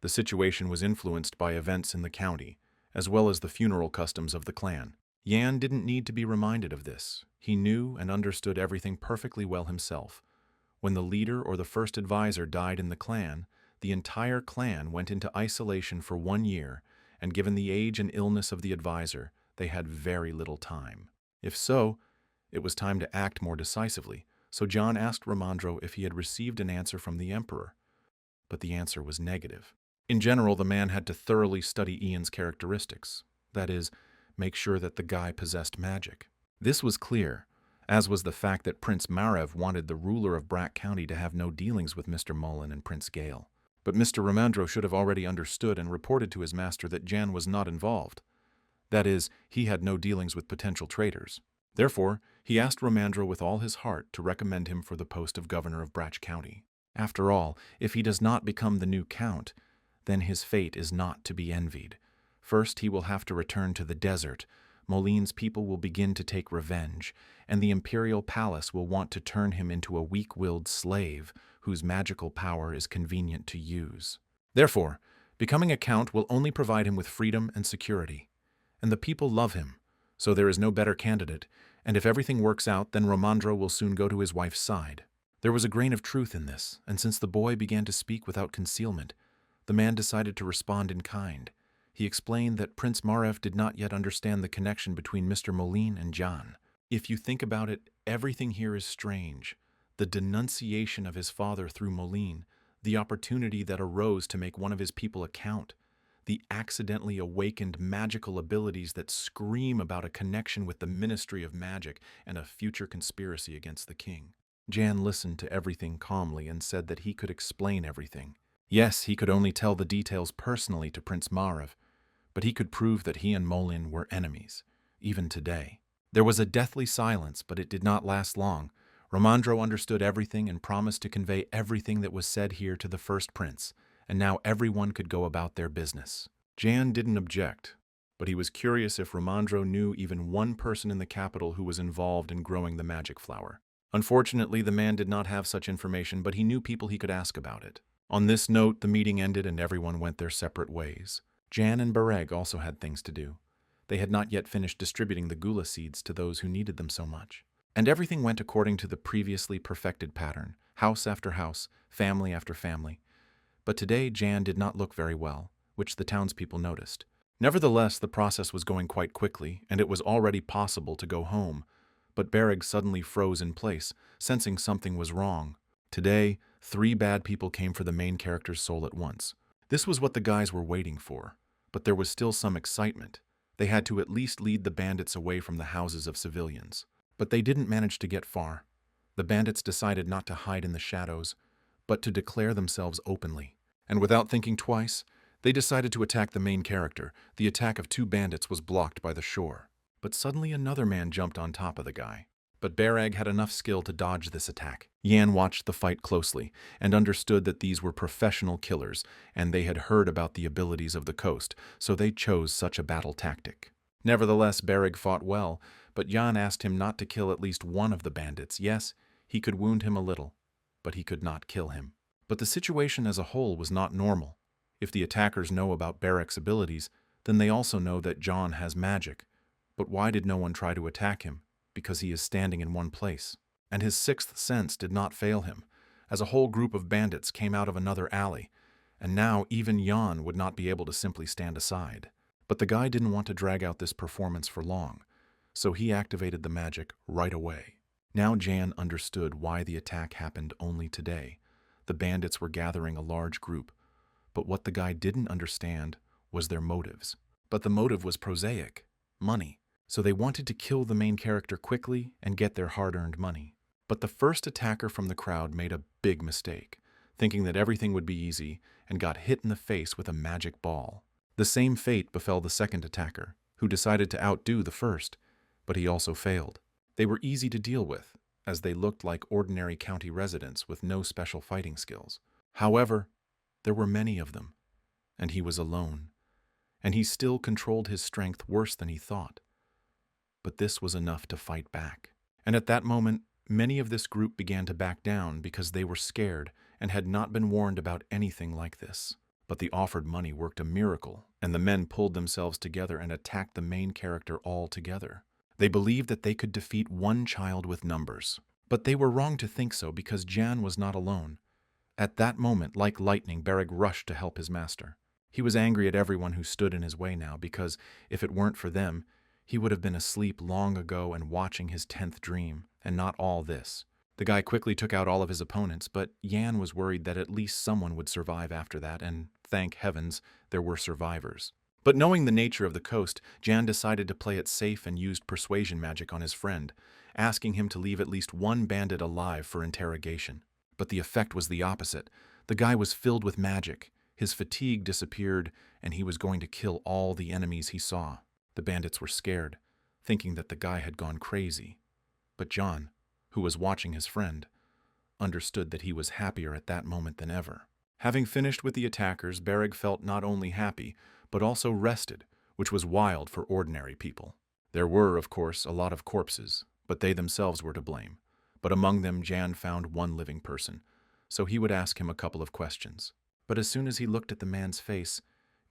Speaker 1: The situation was influenced by events in the county, as well as the funeral customs of the clan. Jan didn't need to be reminded of this. He knew and understood everything perfectly well himself. When the leader or the first advisor died in the clan, the entire clan went into isolation for 1 year, and given the age and illness of the advisor, they had very little time. If so, it was time to act more decisively, so John asked Romandro if he had received an answer from the emperor. But the answer was negative. In general, the man had to thoroughly study Ian's characteristics, that is, make sure that the guy possessed magic. This was clear, as was the fact that Prince Marev wanted the ruler of Brack County to have no dealings with Mr. Mullen and Prince Gale. But Mr. Romandro should have already understood and reported to his master that Jan was not involved. That is, he had no dealings with potential traitors. Therefore, he asked Romandro with all his heart to recommend him for the post of governor of Brack County. After all, if he does not become the new count, then his fate is not to be envied. First, he will have to return to the desert. Moline's people will begin to take revenge, and the imperial palace will want to turn him into a weak-willed slave whose magical power is convenient to use. Therefore, becoming a count will only provide him with freedom and security. And the people love him, so there is no better candidate, and if everything works out, then Romandro will soon go to his wife's side. There was a grain of truth in this, and since the boy began to speak without concealment, the man decided to respond in kind. He explained that Prince Marev did not yet understand the connection between Mr. Moline and John. If you think about it, everything here is strange. The denunciation of his father through Moline, the opportunity that arose to make one of his people a count, the accidentally awakened magical abilities that scream about a connection with the Ministry of Magic and a future conspiracy against the king. Jan listened to everything calmly and said that he could explain everything. Yes, he could only tell the details personally to Prince Marev, but he could prove that he and Molin were enemies, even today. There was a deathly silence, but it did not last long. Romandro understood everything and promised to convey everything that was said here to the first prince, and now everyone could go about their business. Jan didn't object, but he was curious if Romandro knew even one person in the capital who was involved in growing the magic flower. Unfortunately, the man did not have such information, but he knew people he could ask about it. On this note, the meeting ended and everyone went their separate ways. Jan and Bereg also had things to do. They had not yet finished distributing the gula seeds to those who needed them so much. And everything went according to the previously perfected pattern, house after house, family after family. But today Jan did not look very well, which the townspeople noticed. Nevertheless, the process was going quite quickly, and it was already possible to go home. But Bereg suddenly froze in place, sensing something was wrong. Today, 3 bad people came for the main character's soul at once. This was what the guys were waiting for, but there was still some excitement. They had to at least lead the bandits away from the houses of civilians. But they didn't manage to get far. The bandits decided not to hide in the shadows, but to declare themselves openly. And without thinking twice, they decided to attack the main character. The attack of 2 bandits was blocked by the shore. But suddenly another man jumped on top of the guy. But Bereg had enough skill to dodge this attack. Yan watched the fight closely and understood that these were professional killers, and they had heard about the abilities of the coast, so they chose such a battle tactic. Nevertheless, Bereg fought well, but Jan asked him not to kill at least one of the bandits. Yes, he could wound him a little, but he could not kill him. But the situation as a whole was not normal. If the attackers know about Bereg's abilities, then they also know that John has magic. But why did no one try to attack him? Because he is standing in one place. And his 6th sense did not fail him, as a whole group of bandits came out of another alley, and now even Jan would not be able to simply stand aside. But the guy didn't want to drag out this performance for long, so he activated the magic right away. Now Jan understood why the attack happened only today. The bandits were gathering a large group, but what the guy didn't understand was their motives. But the motive was prosaic: money. So they wanted to kill the main character quickly and get their hard-earned money. But the first attacker from the crowd made a big mistake, thinking that everything would be easy, and got hit in the face with a magic ball. The same fate befell the second attacker, who decided to outdo the first, but he also failed. They were easy to deal with, as they looked like ordinary county residents with no special fighting skills. However, there were many of them, and he was alone, and he still controlled his strength worse than he thought. But this was enough to fight back. And at that moment, many of this group began to back down because they were scared and had not been warned about anything like this. But the offered money worked a miracle, and the men pulled themselves together and attacked the main character all together. They believed that they could defeat one child with numbers. But they were wrong to think so, because Jan was not alone. At that moment, like lightning, Bereg rushed to help his master. He was angry at everyone who stood in his way now, because if it weren't for them, he would have been asleep long ago and watching his 10th dream, and not all this. The guy quickly took out all of his opponents, but Yan was worried that at least someone would survive after that, and thank heavens, there were survivors. But knowing the nature of the coast, Jan decided to play it safe and used persuasion magic on his friend, asking him to leave at least one bandit alive for interrogation. But the effect was the opposite. The guy was filled with magic, his fatigue disappeared, and he was going to kill all the enemies he saw. The bandits were scared, thinking that the guy had gone crazy. But John, who was watching his friend, understood that he was happier at that moment than ever. Having finished with the attackers, Bereg felt not only happy, but also rested, which was wild for ordinary people. There were, of course, a lot of corpses, but they themselves were to blame. But among them Jan found one living person, so he would ask him a couple of questions. But as soon as he looked at the man's face,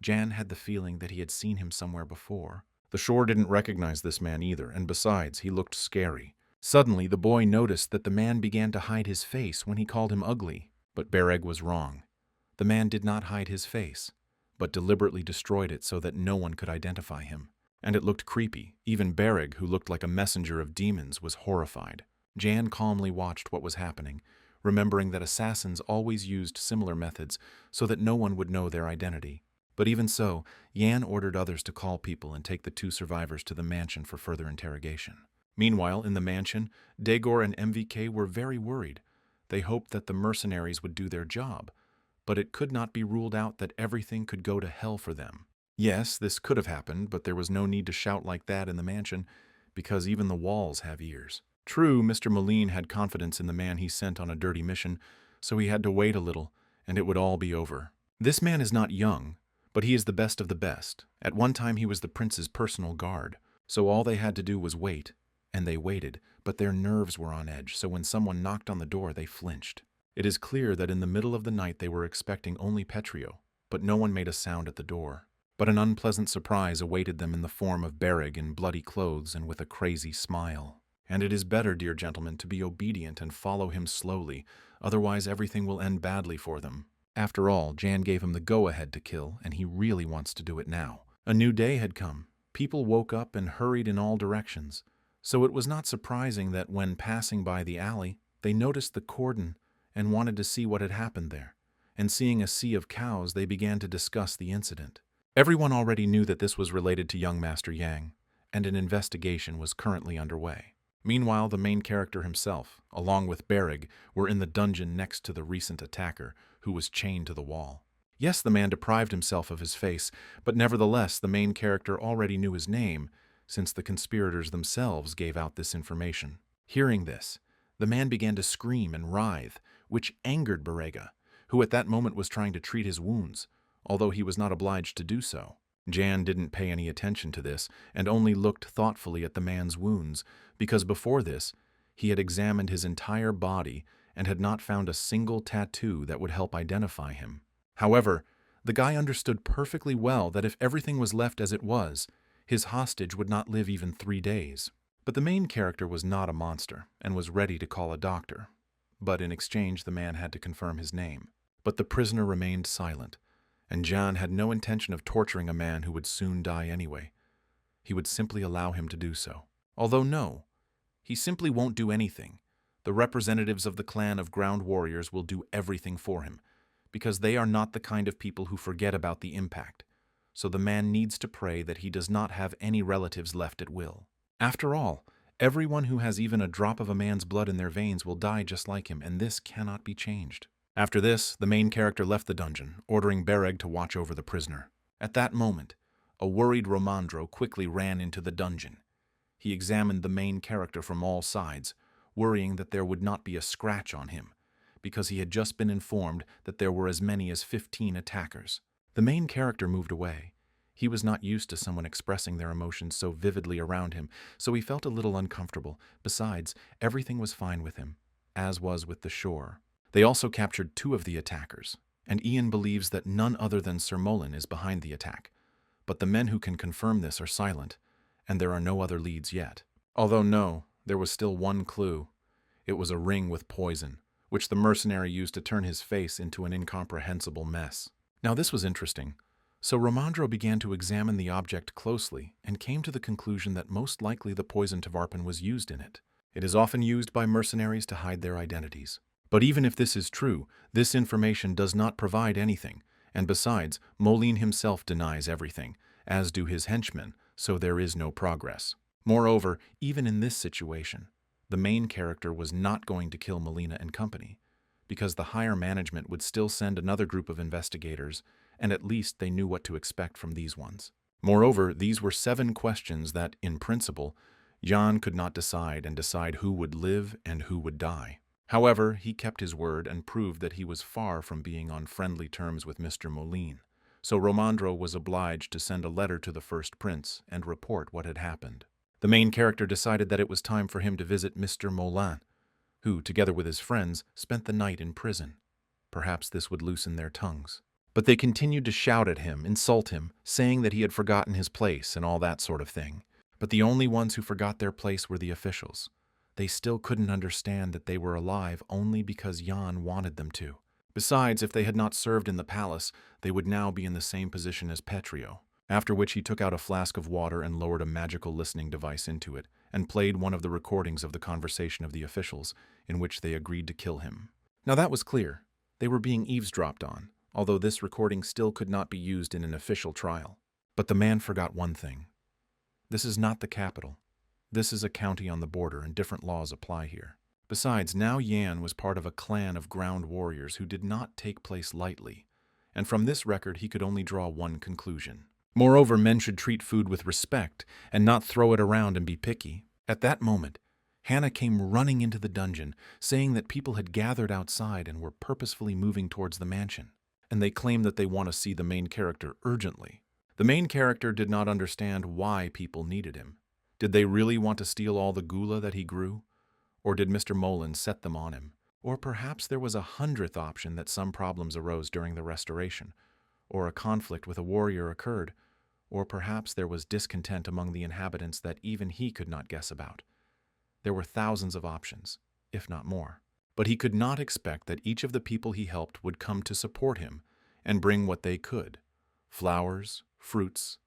Speaker 1: Jan had the feeling that he had seen him somewhere before. The shore didn't recognize this man either, and besides, he looked scary. Suddenly, the boy noticed that the man began to hide his face when he called him ugly. But Bereg was wrong. The man did not hide his face, but deliberately destroyed it so that no one could identify him. And it looked creepy. Even Bereg, who looked like a messenger of demons, was horrified. Jan calmly watched what was happening, remembering that assassins always used similar methods so that no one would know their identity. But even so, Jan ordered others to call people and take the two survivors to the mansion for further interrogation. Meanwhile, in the mansion, Dagor and MVK were very worried. They hoped that the mercenaries would do their job, but it could not be ruled out that everything could go to hell for them. Yes, this could have happened, but there was no need to shout like that in the mansion, because even the walls have ears. True, Mr. Moline had confidence in the man he sent on a dirty mission, so he had to wait a little, and it would all be over. This man is not young, but he is the best of the best. At one time he was the prince's personal guard, so all they had to do was wait. And they waited, but their nerves were on edge, so when someone knocked on the door, they flinched. It is clear that in the middle of the night they were expecting only Petrio, but no one made a sound at the door. But an unpleasant surprise awaited them in the form of Bereg in bloody clothes and with a crazy smile. And it is better, dear gentlemen, to be obedient and follow him slowly, otherwise everything will end badly for them. After all, Jan gave him the go-ahead to kill, and he really wants to do it now. A new day had come. People woke up and hurried in all directions. So it was not surprising that when passing by the alley, they noticed the cordon and wanted to see what had happened there. And seeing a sea of cows, they began to discuss the incident. Everyone already knew that this was related to young Master Yang, and an investigation was currently underway. Meanwhile, the main character himself, along with Bereg, were in the dungeon next to the recent attacker, who was chained to the wall. Yes, the man deprived himself of his face, but nevertheless the main character already knew his name, since the conspirators themselves gave out this information. Hearing this, the man began to scream and writhe, which angered Berega, who at that moment was trying to treat his wounds, although he was not obliged to do so. Jan didn't pay any attention to this, and only looked thoughtfully at the man's wounds, because before this, he had examined his entire body and had not found a single tattoo that would help identify him. However, the guy understood perfectly well that if everything was left as it was, his hostage would not live even 3 days. But the main character was not a monster, and was ready to call a doctor. But in exchange, the man had to confirm his name. But the prisoner remained silent, and Jan had no intention of torturing a man who would soon die anyway. He would simply allow him to do so. Although no, he simply won't do anything. The representatives of the clan of ground warriors will do everything for him, because they are not the kind of people who forget about the impact. So the man needs to pray that he does not have any relatives left at will. After all, everyone who has even a drop of a man's blood in their veins will die just like him, and this cannot be changed. After this, the main character left the dungeon, ordering Bereg to watch over the prisoner. At that moment, a worried Romandro quickly ran into the dungeon. He examined the main character from all sides, worrying that there would not be a scratch on him, because he had just been informed that there were as many as 15 attackers. The main character moved away. He was not used to someone expressing their emotions so vividly around him, so he felt a little uncomfortable. Besides, everything was fine with him, as was with the shore. They also captured 2 of the attackers, and Ian believes that none other than Sir Molin is behind the attack. But the men who can confirm this are silent, and there are no other leads yet. Although no, there was still one clue. It was a ring with poison, which the mercenary used to turn his face into an incomprehensible mess. Now this was interesting. So Romandro began to examine the object closely and came to the conclusion that most likely the poison Tavarpan was used in it. It is often used by mercenaries to hide their identities. But even if this is true, this information does not provide anything, and besides, Moline himself denies everything, as do his henchmen, so there is no progress. Moreover, even in this situation, the main character was not going to kill Molina and company, because the higher management would still send another group of investigators, and at least they knew what to expect from these ones. Moreover, these were 7 questions that, in principle, Jan could not decide who would live and who would die. However, he kept his word and proved that he was far from being on friendly terms with Mr. Moline. So Romandro was obliged to send a letter to the first prince and report what had happened. The main character decided that it was time for him to visit Mr. Moulin, who, together with his friends, spent the night in prison. Perhaps this would loosen their tongues. But they continued to shout at him, insult him, saying that he had forgotten his place and all that sort of thing. But the only ones who forgot their place were the officials. They still couldn't understand that they were alive only because Jan wanted them to. Besides, if they had not served in the palace, they would now be in the same position as Petrio. After which he took out a flask of water and lowered a magical listening device into it, and played one of the recordings of the conversation of the officials, in which they agreed to kill him. Now that was clear. They were being eavesdropped on, although this recording still could not be used in an official trial. But the man forgot one thing. This is not the capital. This is a county on the border, and different laws apply here. Besides, now Yan was part of a clan of ground warriors who did not take place lightly, and from this record he could only draw one conclusion. Moreover, men should treat food with respect and not throw it around and be picky. At that moment, Hannah came running into the dungeon, saying that people had gathered outside and were purposefully moving towards the mansion, and they claimed that they want to see the main character urgently. The main character did not understand why people needed him. Did they really want to steal all the gula that he grew? Or did Mr. Molin set them on him? Or perhaps there was a 100th option that some problems arose during the restoration, or a conflict with a warrior occurred, or perhaps there was discontent among the inhabitants that even he could not guess about. There were thousands of options, if not more. But he could not expect that each of the people he helped would come to support him and bring what they could: flowers, fruits,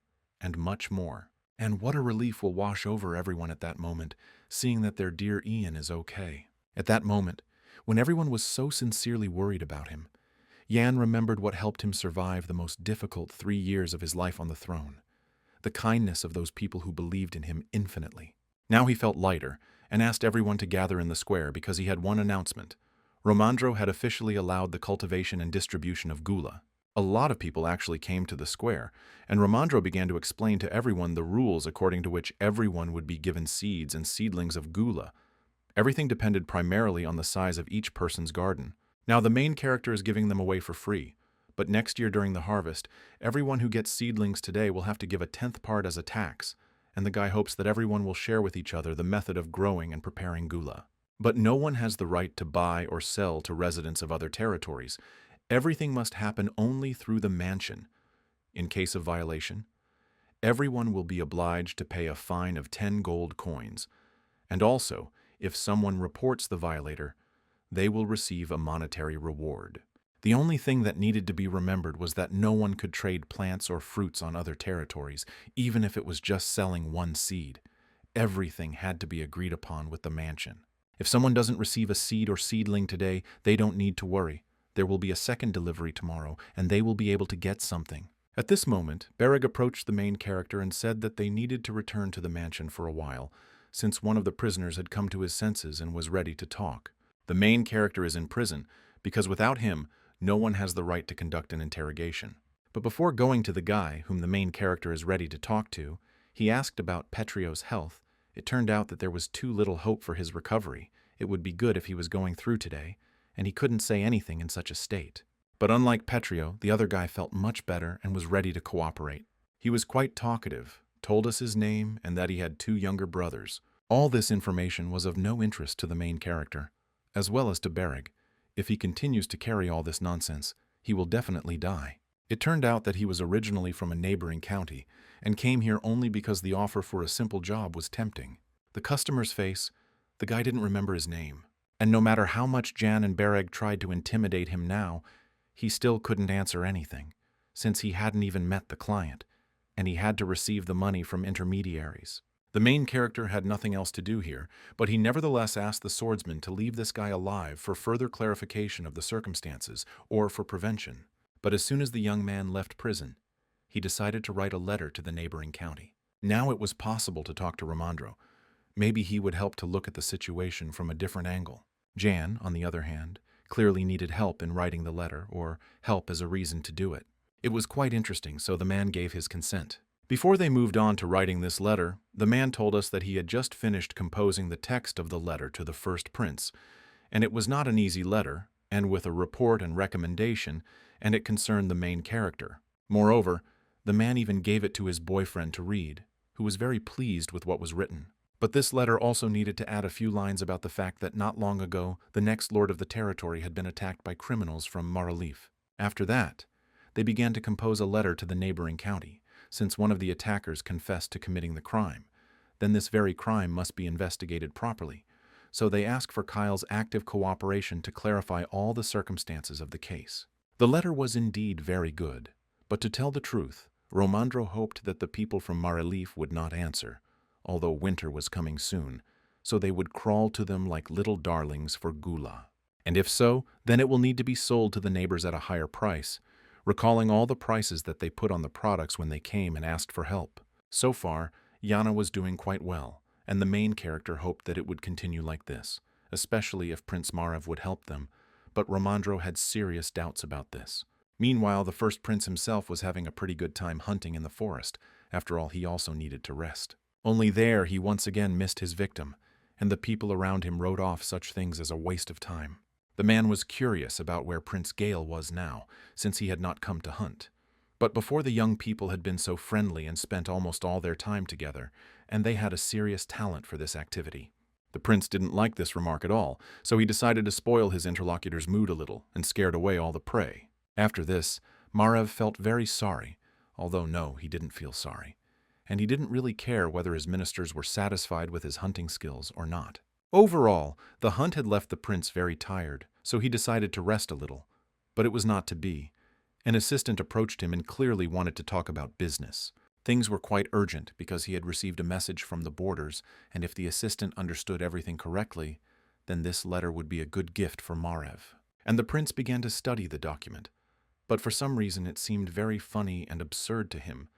Speaker 1: and much more. And what a relief will wash over everyone at that moment, seeing that their dear Ian is okay. At that moment, when everyone was so sincerely worried about him, Yan remembered what helped him survive the most difficult 3 years of his life on the throne: the kindness of those people who believed in him infinitely. Now he felt lighter, and asked everyone to gather in the square because he had one announcement. Romandro had officially allowed the cultivation and distribution of gula. A lot of people actually came to the square, and Romandro began to explain to everyone the rules according to which everyone would be given seeds and seedlings of gula. Everything depended primarily on the size of each person's garden. Now the main character is giving them away for free, but next year during the harvest, everyone who gets seedlings today will have to give a 10th part as a tax, and the guy hopes that everyone will share with each other the method of growing and preparing gula. But no one has the right to buy or sell to residents of other territories. Everything must happen only through the mansion. In case of violation, everyone will be obliged to pay a fine of 10 gold coins, and also, if someone reports the violator, they will receive a monetary reward. The only thing that needed to be remembered was that no one could trade plants or fruits on other territories, even if it was just selling one seed. Everything had to be agreed upon with the mansion. If someone doesn't receive a seed or seedling today, they don't need to worry. There will be a second delivery tomorrow, and they will be able to get something. At this moment, Bereg approached the main character and said that they needed to return to the mansion for a while, since one of the prisoners had come to his senses and was ready to talk. The main character is in prison, because without him, no one has the right to conduct an interrogation. But before going to the guy, whom the main character is ready to talk to, he asked about Petrio's health. It turned out that there was too little hope for his recovery. It would be good if he was going through today, and he couldn't say anything in such a state. But unlike Petrio, the other guy felt much better and was ready to cooperate. He was quite talkative, told us his name, and that he had 2 younger brothers. All this information was of no interest to the main character, as well as to Bereg. If he continues to carry all this nonsense, he will definitely die. It turned out that he was originally from a neighboring county, and came here only because the offer for a simple job was tempting. The customer's face, the guy didn't remember his name. And no matter how much Jan and Bereg tried to intimidate him now, he still couldn't answer anything, since he hadn't even met the client, and he had to receive the money from intermediaries. The main character had nothing else to do here, but he nevertheless asked the swordsman to leave this guy alive for further clarification of the circumstances, or for prevention. But as soon as the young man left prison, he decided to write a letter to the neighboring county. Now it was possible to talk to Romandro. Maybe he would help to look at the situation from a different angle. Jan, on the other hand, clearly needed help in writing the letter, or help as a reason to do it. It was quite interesting, so the man gave his consent. Before they moved on to writing this letter, the man told us that he had just finished composing the text of the letter to the first prince, And it was not an easy letter, and with a report and recommendation, and it concerned the main character. Moreover, the man even gave it to his boyfriend to read, who was very pleased with what was written. But this letter also needed to add a few lines about the fact that not long ago the next lord of the territory had been attacked by criminals from Maralif. After that, they began to compose a letter to the neighboring county, since one of the attackers confessed to committing the crime. Then this very crime must be investigated properly, so they asked for Kyle's active cooperation to clarify all the circumstances of the case. The letter was indeed very good, but to tell the truth, Romandro hoped that the people from Maralif would not answer, although winter was coming soon, so they would crawl to them like little darlings for gula. And if so, then it will need to be sold to the neighbors at a higher price, recalling all the prices that they put on the products when they came and asked for help. So far, Yana was doing quite well, and the main character hoped that it would continue like this, especially if Prince Marav would help them, but Romandro had serious doubts about this. Meanwhile, the first prince himself was having a pretty good time hunting in the forest. After all, he also needed to rest. Only there he once again missed his victim, and the people around him wrote off such things as a waste of time. The man was curious about where Prince Gale was now, since he had not come to hunt. But before the young people had been so friendly and spent almost all their time together, and they had a serious talent for this activity. The prince didn't like this remark at all, so he decided to spoil his interlocutor's mood a little and scared away all the prey. After this, Marav felt very sorry, although no, he didn't feel sorry. And he didn't really care whether his ministers were satisfied with his hunting skills or not. Overall, the hunt had left the prince very tired, so he decided to rest a little. But it was not to be. An assistant approached him and clearly wanted to talk about business. Things were quite urgent because he had received a message from the borders, and if the assistant understood everything correctly, then this letter would be a good gift for Marav. And the prince began to study the document. But for some reason it seemed very funny and absurd to him,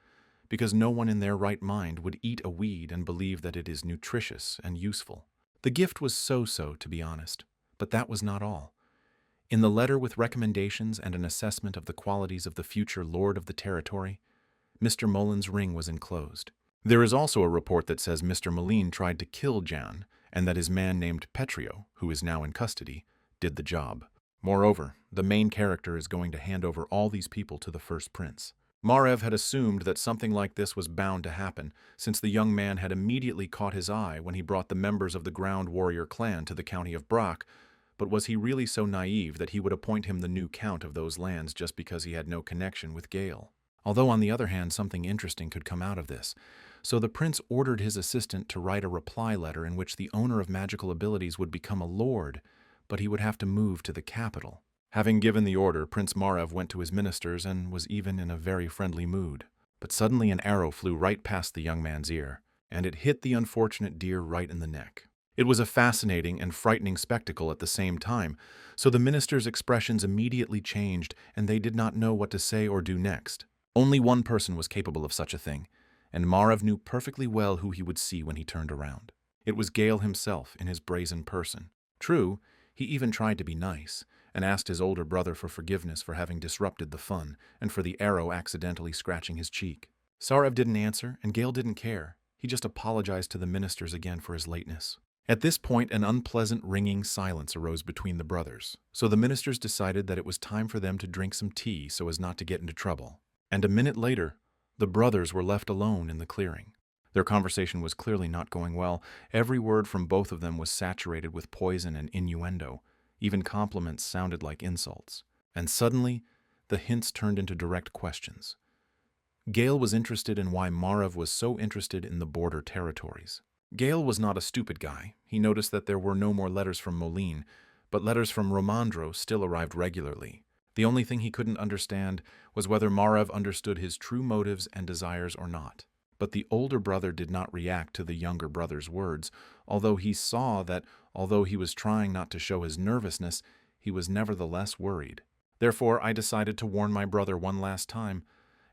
Speaker 1: because no one in their right mind would eat a weed and believe that it is nutritious and useful. The gift was so-so, to be honest, but that was not all. In the letter with recommendations and an assessment of the qualities of the future lord of the territory, Mr. Mullen's ring was enclosed. There is also a report that says Mr. Moline tried to kill Jan, and that his man named Petrio, who is now in custody, did the job. Moreover, the main character is going to hand over all these people to the first prince. Marav had assumed that something like this was bound to happen, since the young man had immediately caught his eye when he brought the members of the Ground Warrior clan to the county of Brock, but was he really so naive that he would appoint him the new count of those lands just because he had no connection with Gale? Although on the other hand, something interesting could come out of this. So the prince ordered his assistant to write a reply letter in which the owner of magical abilities would become a lord, but he would have to move to the capital. Having given the order, Prince Marav went to his ministers and was even in a very friendly mood. But suddenly an arrow flew right past the young man's ear, and it hit the unfortunate deer right in the neck. It was a fascinating and frightening spectacle at the same time, so the ministers' expressions immediately changed, and they did not know what to say or do next. Only one person was capable of such a thing, and Marav knew perfectly well who he would see when he turned around. It was Gale himself in his brazen person. True, he even tried to be nice, and asked his older brother for forgiveness for having disrupted the fun, and for the arrow accidentally scratching his cheek. Sarev didn't answer, and Gale didn't care. He just apologized to the ministers again for his lateness. At this point, an unpleasant ringing silence arose between the brothers, so the ministers decided that it was time for them to drink some tea so as not to get into trouble. And a minute later, the brothers were left alone in the clearing. Their conversation was clearly not going well. Every word from both of them was saturated with poison and innuendo. Even compliments sounded like insults. And suddenly, the hints turned into direct questions. Gale was interested in why Marav was so interested in the border territories. Gale was not a stupid guy. He noticed that there were no more letters from Moline, but letters from Romandro still arrived regularly. The only thing he couldn't understand was whether Marav understood his true motives and desires or not. But the older brother did not react to the younger brother's words, although he saw that, although he was trying not to show his nervousness, he was nevertheless worried. Therefore, I decided to warn my brother one last time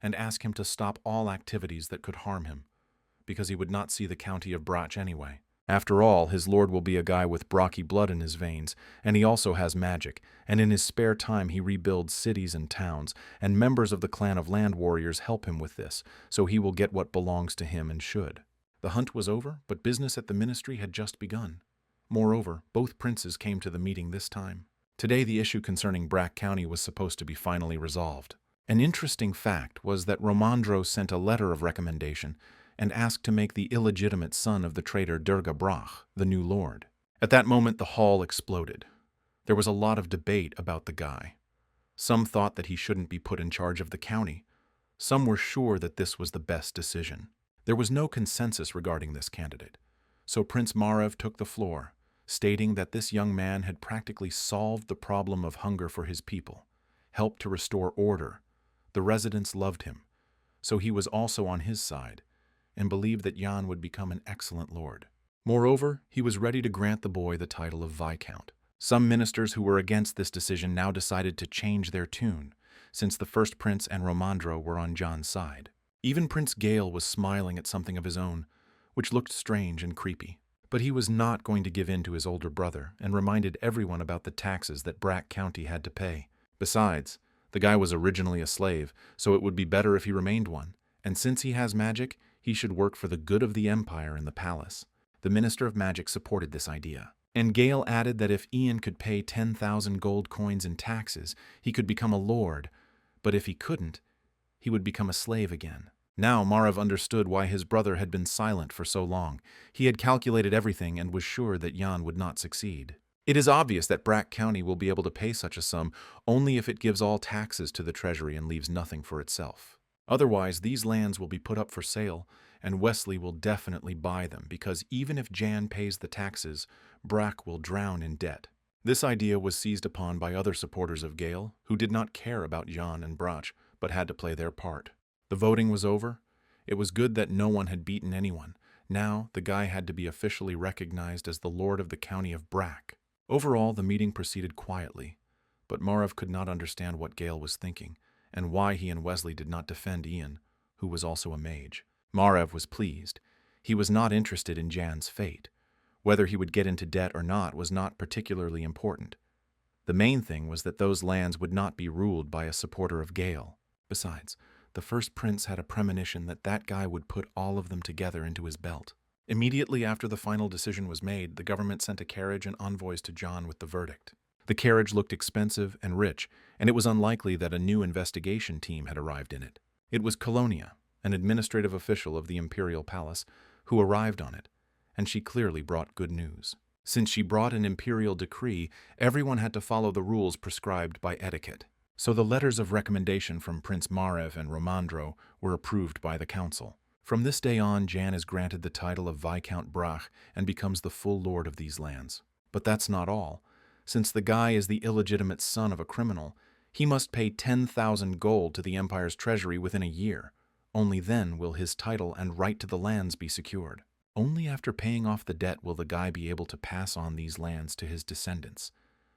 Speaker 1: and ask him to stop all activities that could harm him, because he would not see the county of Brach anyway. After all, his lord will be a guy with Brocky blood in his veins, and he also has magic, and in his spare time he rebuilds cities and towns, and members of the clan of land warriors help him with this, so he will get what belongs to him and should. The hunt was over, but business at the ministry had just begun. Moreover, both princes came to the meeting this time. Today the issue concerning Brack County was supposed to be finally resolved. An interesting fact was that Romandro sent a letter of recommendation and asked to make the illegitimate son of the traitor Durga Brach the new lord. At that moment the hall exploded. There was a lot of debate about the guy. Some thought that he shouldn't be put in charge of the county. Some were sure that this was the best decision. There was no consensus regarding this candidate. So Prince Marev took the floor, stating that this young man had practically solved the problem of hunger for his people, helped to restore order. The residents loved him, so he was also on his side, and believed that Jan would become an excellent lord. Moreover, he was ready to grant the boy the title of Viscount. Some ministers who were against this decision now decided to change their tune, since the first prince and Romandro were on Jan's side. Even Prince Gale was smiling at something of his own, which looked strange and creepy. But he was not going to give in to his older brother and reminded everyone about the taxes that Brack County had to pay. Besides, the guy was originally a slave, so it would be better if he remained one. And since he has magic, he should work for the good of the empire and the palace. The Minister of Magic supported this idea. And Gale added that if Ian could pay 10,000 gold coins in taxes, he could become a lord, but if he couldn't, he would become a slave again. Now Marev understood why his brother had been silent for so long. He had calculated everything and was sure that Jan would not succeed. It is obvious that Brack County will be able to pay such a sum only if it gives all taxes to the treasury and leaves nothing for itself. Otherwise, these lands will be put up for sale, and Wesley will definitely buy them because even if Jan pays the taxes, Brack will drown in debt. This idea was seized upon by other supporters of Gale, who did not care about Jan and Brach, but had to play their part. The voting was over. It was good that no one had beaten anyone. Now, the guy had to be officially recognized as the lord of the county of Brack. Overall, the meeting proceeded quietly, but Marev could not understand what Gale was thinking, and why he and Wesley did not defend Ian, who was also a mage. Marev was pleased. He was not interested in Jan's fate. Whether he would get into debt or not was not particularly important. The main thing was that those lands would not be ruled by a supporter of Gale. Besides, the first prince had a premonition that that guy would put all of them together into his belt. Immediately after the final decision was made, the government sent a carriage and envoys to Jan with the verdict. The carriage looked expensive and rich, and it was unlikely that a new investigation team had arrived in it. It was Colonia, an administrative official of the imperial palace, who arrived on it, and she clearly brought good news. Since she brought an imperial decree, everyone had to follow the rules prescribed by etiquette. So the letters of recommendation from Prince Marev and Romandro were approved by the council. From this day on, Jan is granted the title of Viscount Brach and becomes the full lord of these lands. But that's not all. Since the guy is the illegitimate son of a criminal, he must pay 10,000 gold to the empire's treasury within a year. Only then will his title and right to the lands be secured. Only after paying off the debt will the guy be able to pass on these lands to his descendants,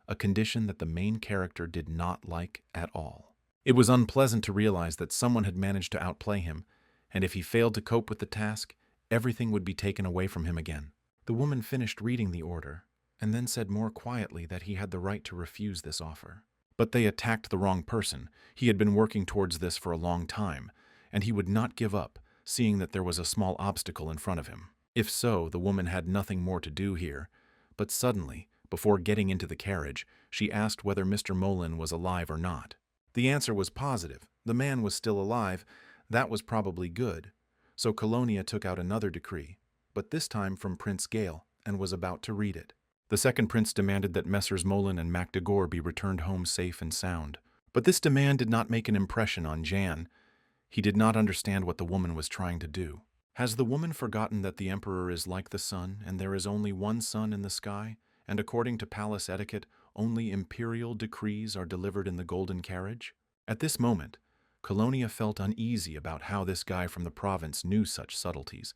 Speaker 1: a condition that the main character did not like at all. It was unpleasant to realize that someone had managed to outplay him, and if he failed to cope with the task, everything would be taken away from him again. The woman finished reading the order, and then said more quietly that he had the right to refuse this offer. But they attacked the wrong person. He had been working towards this for a long time, and he would not give up, seeing that there was a small obstacle in front of him. If so, the woman had nothing more to do here. But suddenly, before getting into the carriage, she asked whether Mr. Molin was alive or not. The answer was positive. The man was still alive. That was probably good. So Colonia took out another decree, but this time from Prince Gale, and was about to read it. The second prince demanded that Messrs. Molin and Macdegor be returned home safe and sound. But this demand did not make an impression on Jan. He did not understand what the woman was trying to do. Has the woman forgotten that the emperor is like the sun, and there is only one sun in the sky, and according to palace etiquette, only imperial decrees are delivered in the golden carriage? At this moment, Colonia felt uneasy about how this guy from the province knew such subtleties,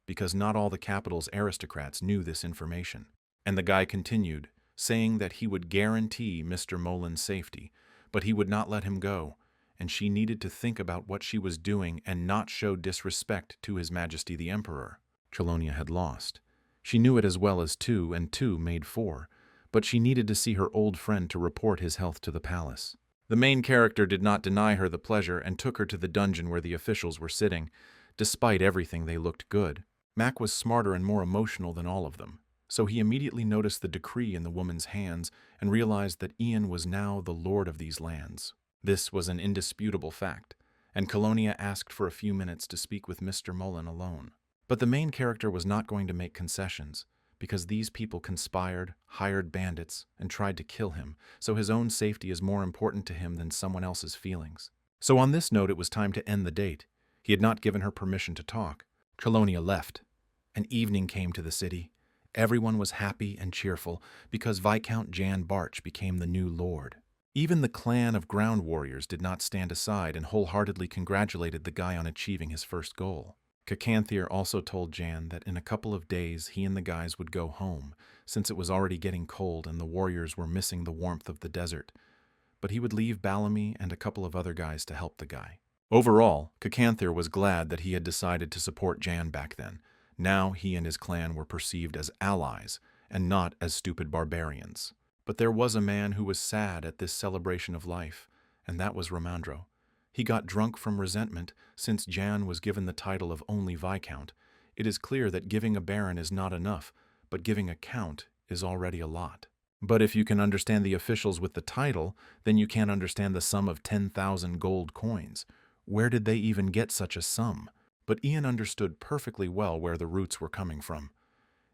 Speaker 1: because not all the capital's aristocrats knew this information. And the guy continued, saying that he would guarantee Mr. Molin's safety, but he would not let him go, and she needed to think about what she was doing and not show disrespect to His Majesty the Emperor. Colonia had lost. She knew it as well as 2 and 2 made 4, but she needed to see her old friend to report his health to the palace. The main character did not deny her the pleasure and took her to the dungeon where the officials were sitting. Despite everything, they looked good. Mac was smarter and more emotional than all of them, So he immediately noticed the decree in the woman's hands and realized that Ian was now the lord of these lands. This was an indisputable fact, and Colonia asked for a few minutes to speak with Mr. Mullen alone. But the main character was not going to make concessions, because these people conspired, hired bandits, and tried to kill him, so his own safety is more important to him than someone else's feelings. So on this note, it was time to end the date. He had not given her permission to talk. Colonia left. An evening came to the city. Everyone was happy and cheerful because Viscount Jan Barch became the new lord. Even the clan of ground warriors did not stand aside and wholeheartedly congratulated the guy on achieving his first goal. Cacanthier also told Jan that in a couple of days he and the guys would go home, since it was already getting cold and the warriors were missing the warmth of the desert. But he would leave Bellamy and a couple of other guys to help the guy. Overall, Cacanthier was glad that he had decided to support Jan back then. Now he and his clan were perceived as allies, and not as stupid barbarians. But there was a man who was sad at this celebration of life, and that was Romandro. He got drunk from resentment, since Jan was given the title of only Viscount. It is clear that giving a baron is not enough, but giving a count is already a lot. But if you can understand the officials with the title, then you can't understand the sum of 10,000 gold coins. Where did they even get such a sum? But Ian understood perfectly well where the roots were coming from.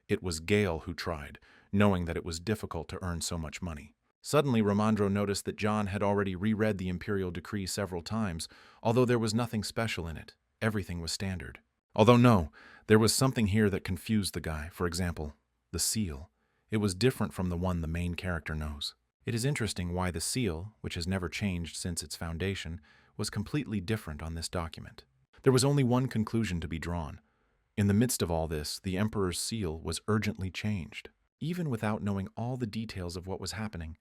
Speaker 1: It was Gale who tried, knowing that it was difficult to earn so much money. Suddenly, Romandro noticed that John had already reread the imperial decree several times, although there was nothing special in it. Everything was standard. Although no, there was something here that confused the guy. For example, the seal. It was different from the one the main character knows. It is interesting why the seal, which has never changed since its foundation, was completely different on this document. There was only one conclusion to be drawn. In the midst of all this, the Emperor's seal was urgently changed. Even without knowing all the details of what was happening,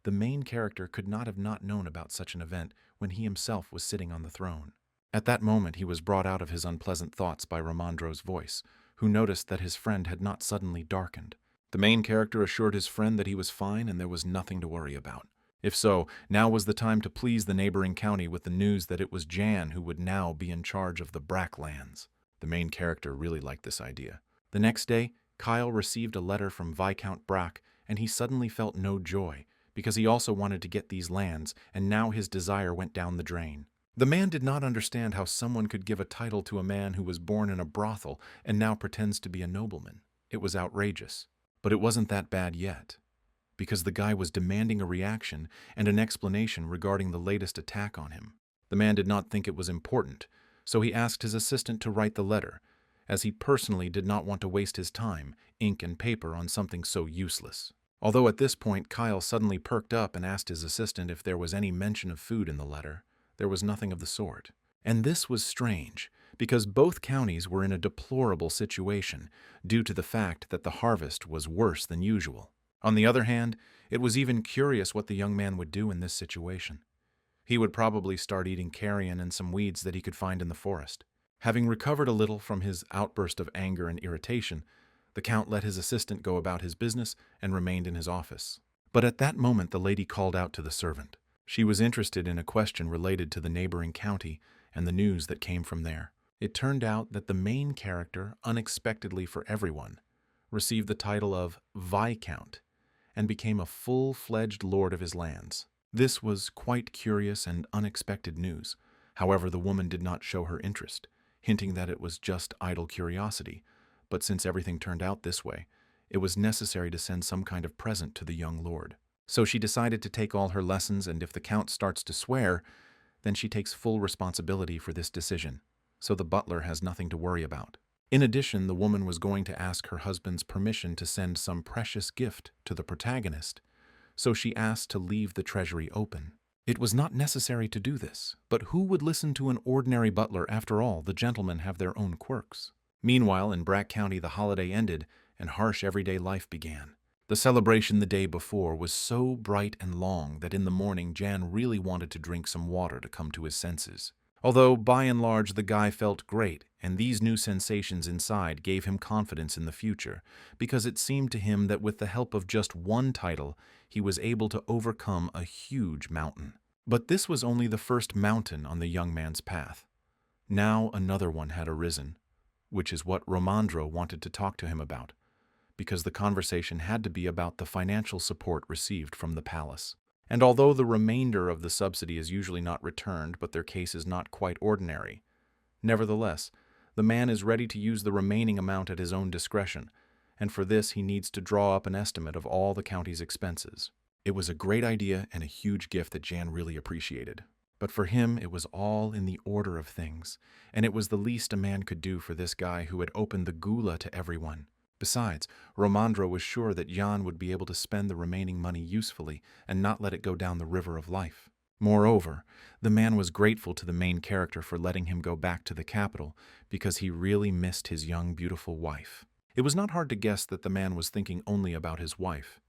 Speaker 1: the main character could not have not known about such an event when he himself was sitting on the throne. At that moment, he was brought out of his unpleasant thoughts by Romandro's voice, who noticed that his friend had not suddenly darkened. The main character assured his friend that he was fine and there was nothing to worry about. If so, now was the time to please the neighboring county with the news that it was Jan who would now be in charge of the Brack lands. The main character really liked this idea. The next day, Kyle received a letter from Viscount Brack, and he suddenly felt no joy, because he also wanted to get these lands, and now his desire went down the drain. The man did not understand how someone could give a title to a man who was born in a brothel and now pretends to be a nobleman. It was outrageous. But it wasn't that bad yet, because the guy was demanding a reaction and an explanation regarding the latest attack on him. The man did not think it was important, so he asked his assistant to write the letter, as he personally did not want to waste his time, ink and paper, on something so useless. Although at this point Kyle suddenly perked up and asked his assistant if there was any mention of food in the letter. There was nothing of the sort. And this was strange, because both counties were in a deplorable situation due to the fact that the harvest was worse than usual. On the other hand, it was even curious what the young man would do in this situation. He would probably start eating carrion and some weeds that he could find in the forest. Having recovered a little from his outburst of anger and irritation, the Count let his assistant go about his business and remained in his office. But at that moment the lady called out to the servant. She was interested in a question related to the neighboring county and the news that came from there. It turned out that the main character, unexpectedly for everyone, received the title of Viscount and became a full-fledged lord of his lands. This was quite curious and unexpected news. However, the woman did not show her interest, hinting that it was just idle curiosity. But since everything turned out this way, it was necessary to send some kind of present to the young lord. So she decided to take all her lessons, and if the Count starts to swear, then she takes full responsibility for this decision. So the butler has nothing to worry about. In addition, the woman was going to ask her husband's permission to send some precious gift to the protagonist, so she asked to leave the treasury open. It was not necessary to do this, but who would listen to an ordinary butler? After all, the gentlemen have their own quirks. Meanwhile, in Brack County, the holiday ended and harsh everyday life began. The celebration the day before was so bright and long that in the morning Jan really wanted to drink some water to come to his senses. Although, by and large, the guy felt great, and these new sensations inside gave him confidence in the future, because it seemed to him that with the help of just one title, he was able to overcome a huge mountain. But this was only the first mountain on the young man's path. Now another one had arisen, which is what Romandro wanted to talk to him about, because the conversation had to be about the financial support received from the palace. And although the remainder of the subsidy is usually not returned, but their case is not quite ordinary, nevertheless, the man is ready to use the remaining amount at his own discretion, and for this he needs to draw up an estimate of all the county's expenses. It was a great idea and a huge gift that Jan really appreciated. But for him, it was all in the order of things, and it was the least a man could do for this guy who had opened the gula to everyone. Besides, Romandro was sure that Jan would be able to spend the remaining money usefully and not let it go down the river of life. Moreover, the man was grateful to the main character for letting him go back to the capital because he really missed his young, beautiful wife. It was not hard to guess that the man was thinking only about his wife.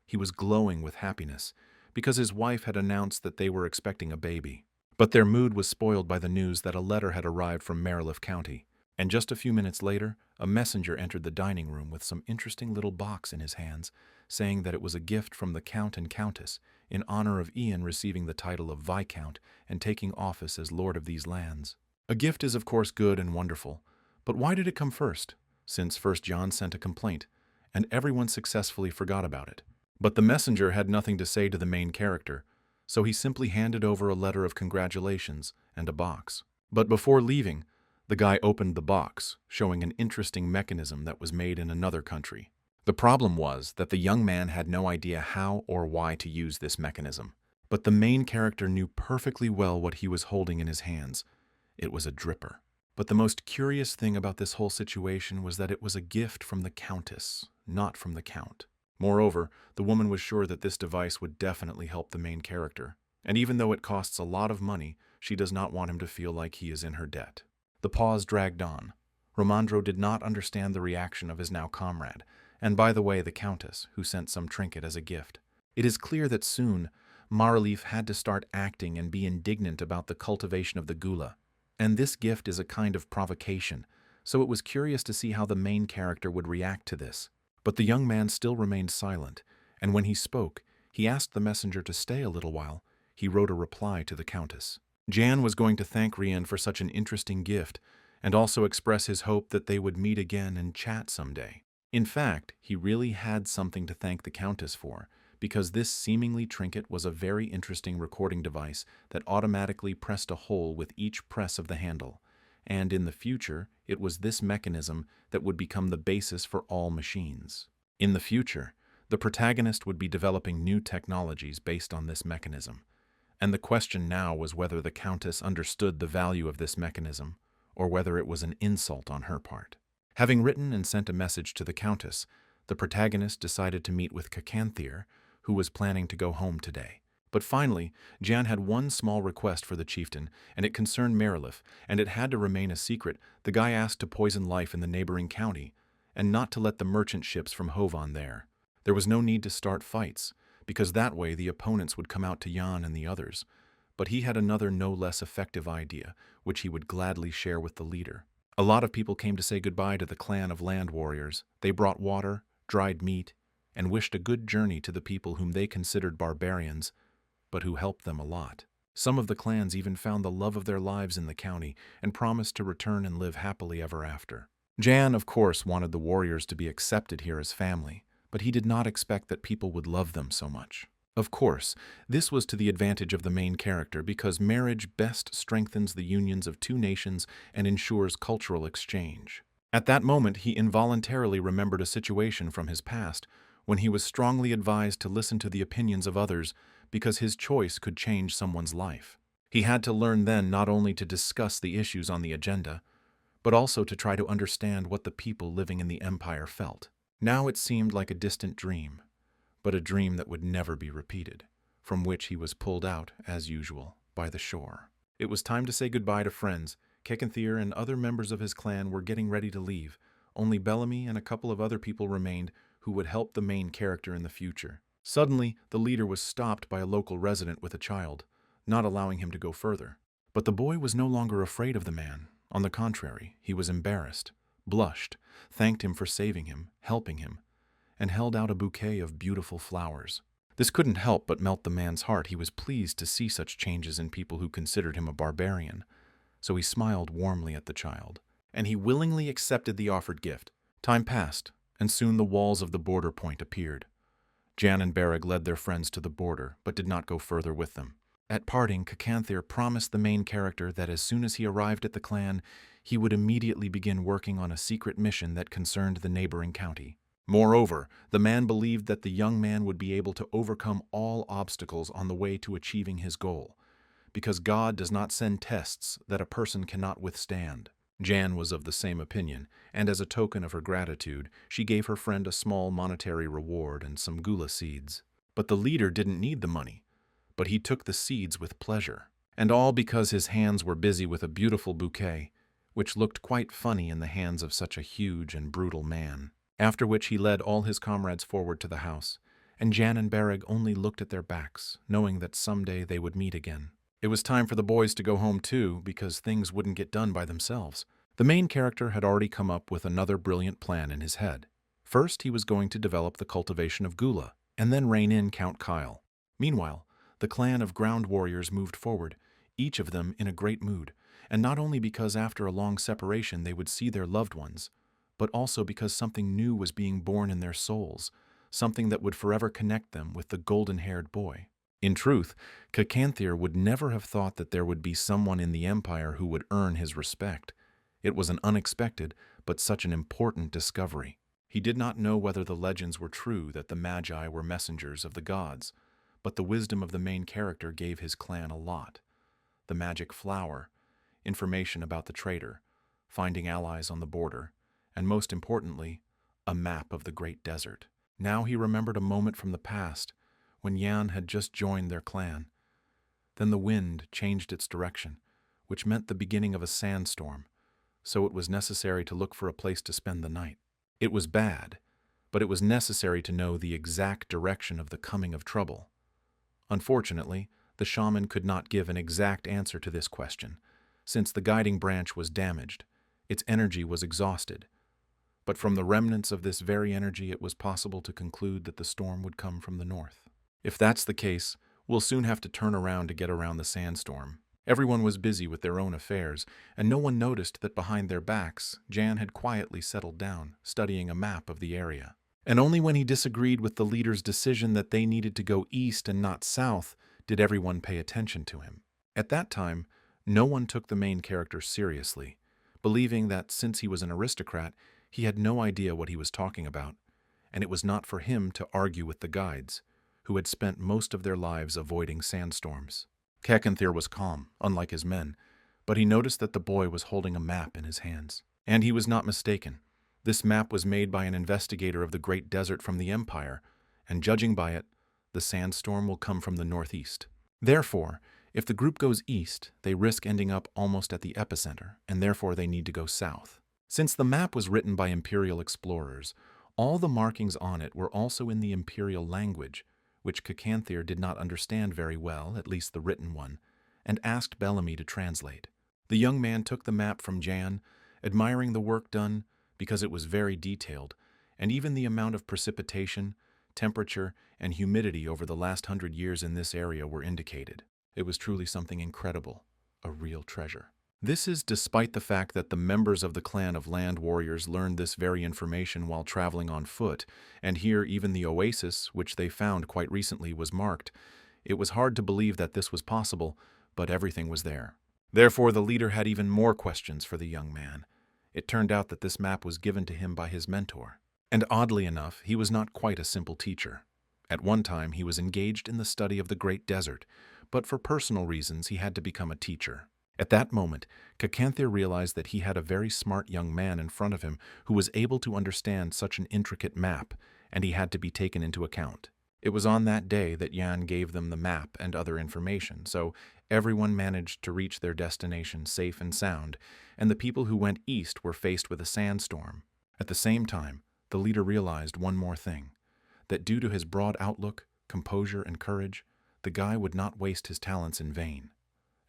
Speaker 1: He was glowing with happiness because his wife had announced that they were expecting a baby. But their mood was spoiled by the news that a letter had arrived from Maryliff County, and just a few minutes later, a messenger entered the dining room with some interesting little box in his hands, saying that it was a gift from the Count and Countess in honor of Ian receiving the title of Viscount and taking office as Lord of these lands. A gift is of course good and wonderful, but why did it come first? Since first John sent a complaint, and everyone successfully forgot about it. But the messenger had nothing to say to the main character, so he simply handed over a letter of congratulations and a box. But before leaving, the guy opened the box, showing an interesting mechanism that was made in another country. The problem was that the young man had no idea how or why to use this mechanism. But the main character knew perfectly well what he was holding in his hands. It was a dripper. But the most curious thing about this whole situation was that it was a gift from the Countess, not from the Count. Moreover, the woman was sure that this device would definitely help the main character. And even though it costs a lot of money, she does not want him to feel like he is in her debt. The pause dragged on. Romandro did not understand the reaction of his now comrade, and by the way, the Countess, who sent some trinket as a gift. It is clear that soon, Maryliff had to start acting and be indignant about the cultivation of the gula. And this gift is a kind of provocation, so it was curious to see how the main character would react to this. But the young man still remained silent, and when he spoke, he asked the messenger to stay a little while. He wrote a reply to the Countess. Jan was going to thank Rian for such an interesting gift, and also express his hope that they would meet again and chat someday. In fact, he really had something to thank the Countess for, because this seemingly trinket was a very interesting recording device that automatically pressed a hole with each press of the handle, and in the future, it was this mechanism that would become the basis for all machines. In the future, the protagonist would be developing new technologies based on this mechanism, and the question now was whether the Countess understood the value of this mechanism, or whether it was an insult on her part. Having written and sent a message to the Countess, the protagonist decided to meet with Cacanthir, who was planning to go home today. But finally, Jan had one small request for the chieftain, and it concerned Maryliff, and it had to remain a secret. The guy asked to poison life in the neighboring county, and not to let the merchant ships from Hovan there. There was no need to start fights, because that way the opponents would come out to Jan and the others. But he had another no less effective idea, which he would gladly share with the leader. A lot of people came to say goodbye to the clan of land warriors. They brought water, dried meat, and wished a good journey to the people whom they considered barbarians, but who helped them a lot. Some of the clans even found the love of their lives in the county and promised to return and live happily ever after. Jan, of course, wanted the warriors to be accepted here as family, but he did not expect that people would love them so much. Of course, this was to the advantage of the main character because marriage best strengthens the unions of two nations and ensures cultural exchange. At that moment, he involuntarily remembered a situation from his past when he was strongly advised to listen to the opinions of others because his choice could change someone's life. He had to learn then not only to discuss the issues on the agenda, but also to try to understand what the people living in the empire felt. Now it seemed like a distant dream, but a dream that would never be repeated, from which he was pulled out, as usual, by the shore. It was time to say goodbye to friends. Cacanthir and other members of his clan were getting ready to leave. Only Bellamy and a couple of other people remained who would help the main character in the future. Suddenly, the leader was stopped by a local resident with a child, not allowing him to go further. But the boy was no longer afraid of the man. On the contrary, he was embarrassed, blushed, thanked him for saving him, helping him, and held out a bouquet of beautiful flowers. This couldn't help but melt the man's heart. He was pleased to see such changes in people who considered him a barbarian, so he smiled warmly at the child, and he willingly accepted the offered gift. Time passed, and soon the walls of the border point appeared. Jan and Bereg led their friends to the border, but did not go further with them. At parting, Cacanthir promised the main character that as soon as he arrived at the clan, he would immediately begin working on a secret mission that concerned the neighboring county. Moreover, the man believed that the young man would be able to overcome all obstacles on the way to achieving his goal, because God does not send tests that a person cannot withstand. Jan was of the same opinion, and as a token of her gratitude, she gave her friend a small monetary reward and some gula seeds. But the leader didn't need the money, but he took the seeds with pleasure. And all because his hands were busy with a beautiful bouquet, which looked quite funny in the hands of such a huge and brutal man. After which he led all his comrades forward to the house, and Jan and Bereg only looked at their backs, knowing that someday they would meet again. It was time for the boys to go home too, because things wouldn't get done by themselves. The main character had already come up with another brilliant plan in his head. First, he was going to develop the cultivation of gula, and then rein in Count Kyle. Meanwhile, the clan of ground warriors moved forward, each of them in a great mood, and not only because after a long separation they would see their loved ones, but also because something new was being born in their souls, something that would forever connect them with the golden-haired boy. In truth, Cacanthir would never have thought that there would be someone in the empire who would earn his respect. It was an unexpected, but such an important discovery. He did not know whether the legends were true that the Magi were messengers of the gods, but the wisdom of the main character gave his clan a lot. The magic flower, information about the traitor, finding allies on the border, and most importantly, a map of the great desert. Now he remembered a moment from the past, when Jan had just joined their clan. Then the wind changed its direction, which meant the beginning of a sandstorm, so it was necessary to look for a place to spend the night. It was bad, but it was necessary to know the exact direction of the coming of trouble. Unfortunately, the shaman could not give an exact answer to this question, since the guiding branch was damaged. Its energy was exhausted. But from the remnants of this very energy it was possible to conclude that the storm would come from the north. If that's the case, we'll soon have to turn around to get around the sandstorm. Everyone was busy with their own affairs, and no one noticed that behind their backs, Jan had quietly settled down, studying a map of the area. And only when he disagreed with the leader's decision that they needed to go east and not south did everyone pay attention to him. At that time, no one took the main character seriously, believing that since he was an aristocrat, he had no idea what he was talking about, and it was not for him to argue with the guides, who had spent most of their lives avoiding sandstorms. Cacanthir was calm, unlike his men, but he noticed that the boy was holding a map in his hands. And he was not mistaken. This map was made by an investigator of the great desert from the empire, and judging by it, the sandstorm will come from the northeast. Therefore, if the group goes east, they risk ending up almost at the epicenter, and therefore they need to go south. Since the map was written by imperial explorers, all the markings on it were also in the imperial language, which Cacanthir did not understand very well, at least the written one, and asked Bellamy to translate. The young man took the map from Jan, admiring the work done because it was very detailed, and even the amount of precipitation, temperature, and humidity over the last 100 years in this area were indicated. It was truly something incredible, a real treasure. This is despite the fact that the members of the clan of land warriors learned this very information while traveling on foot, and here even the oasis, which they found quite recently, was marked. It was hard to believe that this was possible, but everything was there. Therefore, the leader had even more questions for the young man. It turned out that this map was given to him by his mentor. And oddly enough, he was not quite a simple teacher. At one time, he was engaged in the study of the Great Desert, but for personal reasons, he had to become a teacher. At that moment, Cacanthir realized that he had a very smart young man in front of him who was able to understand such an intricate map, and he had to be taken into account. It was on that day that Jan gave them the map and other information, so everyone managed to reach their destination safe and sound, and the people who went east were faced with a sandstorm. At the same time, the leader realized one more thing, that due to his broad outlook, composure, and courage, the guy would not waste his talents in vain.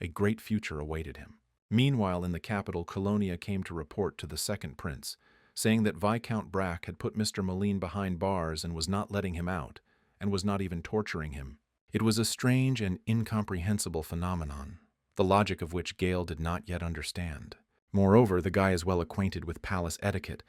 Speaker 1: A great future awaited him. Meanwhile, in the capital, Colonia came to report to the second prince, saying that Viscount Brack had put Mr. Moline behind bars and was not letting him out, and was not even torturing him. It was a strange and incomprehensible phenomenon, the logic of which Gale did not yet understand. Moreover, the guy is well acquainted with palace etiquette,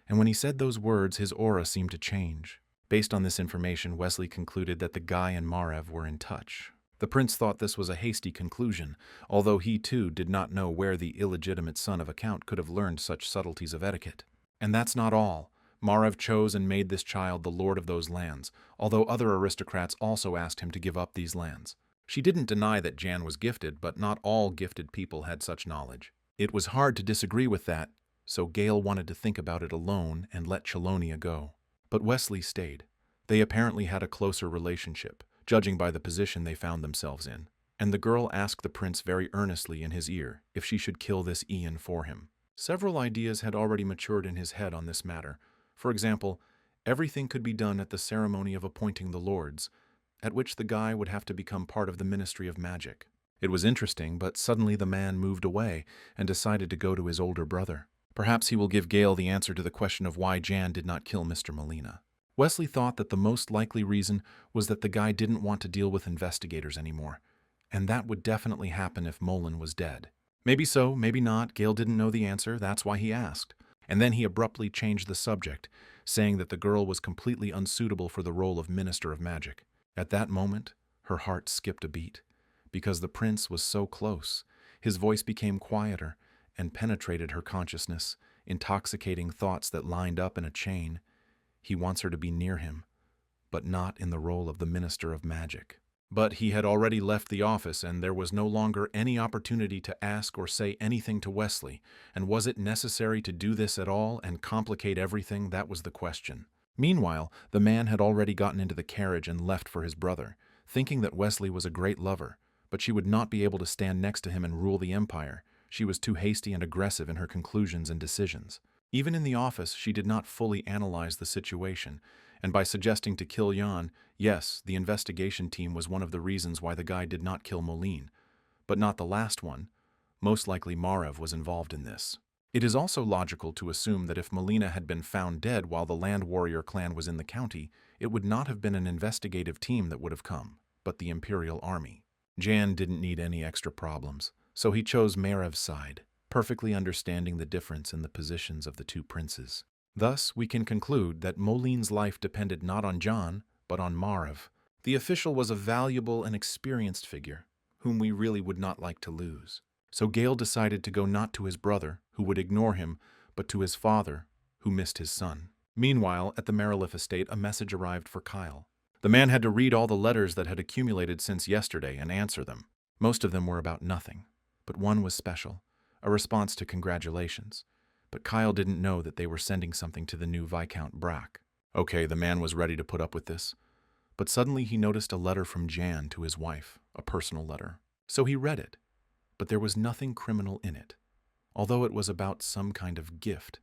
Speaker 1: and when he said those words, his aura seemed to change. Based on this information, Wesley concluded that the guy and Marev were in touch. The prince thought this was a hasty conclusion, although he too did not know where the illegitimate son of a count could have learned such subtleties of etiquette. And that's not all. Marev chose and made this child the lord of those lands, although other aristocrats also asked him to give up these lands. She didn't deny that Jan was gifted, but not all gifted people had such knowledge. It was hard to disagree with that, so Gale wanted to think about it alone and let Chelonia go. But Wesley stayed. They apparently had a closer relationship, judging by the position they found themselves in. And the girl asked the prince very earnestly in his ear if she should kill this Ian for him. Several ideas had already matured in his head on this matter. For example, everything could be done at the ceremony of appointing the lords, at which the guy would have to become part of the Ministry of Magic. It was interesting, but suddenly the man moved away and decided to go to his older brother. Perhaps he will give Gale the answer to the question of why Jan did not kill Mr. Molina. Wesley thought that the most likely reason was that the guy didn't want to deal with investigators anymore, and that would definitely happen if Molin was dead. Maybe so, maybe not. Gale didn't know the answer, that's why he asked. And then he abruptly changed the subject, saying that the girl was completely unsuitable for the role of Minister of Magic. At that moment, her heart skipped a beat. Because the prince was so close, his voice became quieter and penetrated her consciousness, intoxicating thoughts that lined up in a chain. He wants her to be near him, but not in the role of the Minister of Magic. But he had already left the office, and there was no longer any opportunity to ask or say anything to Wesley. And was it necessary to do this at all and complicate everything? That was the question. Meanwhile, the man had already gotten into the carriage and left for his brother, thinking that Wesley was a great lover, but she would not be able to stand next to him and rule the empire. She was too hasty and aggressive in her conclusions and decisions. Even in the office, she did not fully analyze the situation, and by suggesting to kill Jan, yes, the investigation team was one of the reasons why the guy did not kill Moline, but not the last one. Most likely Marev was involved in this. It is also logical to assume that if Molina had been found dead while the Land Warrior clan was in the county, it would not have been an investigative team that would have come, but the Imperial Army. Jan didn't need any extra problems, so he chose Marev's side, perfectly understanding the difference in the positions of the two princes. Thus, we can conclude that Moline's life depended not on Jan, but on Marev. The official was a valuable and experienced figure, whom we really would not like to lose. So Gale decided to go not to his brother, who would ignore him, but to his father, who missed his son. Meanwhile, at the Marilif estate, a message arrived for Kyle. The man had to read all the letters that had accumulated since yesterday and answer them. Most of them were about nothing, but one was special, a response to congratulations. But Kyle didn't know that they were sending something to the new Viscount Brack. Okay, the man was ready to put up with this. But suddenly he noticed a letter from Jan to his wife, a personal letter. So he read it, but there was nothing criminal in it, although it was about some kind of gift.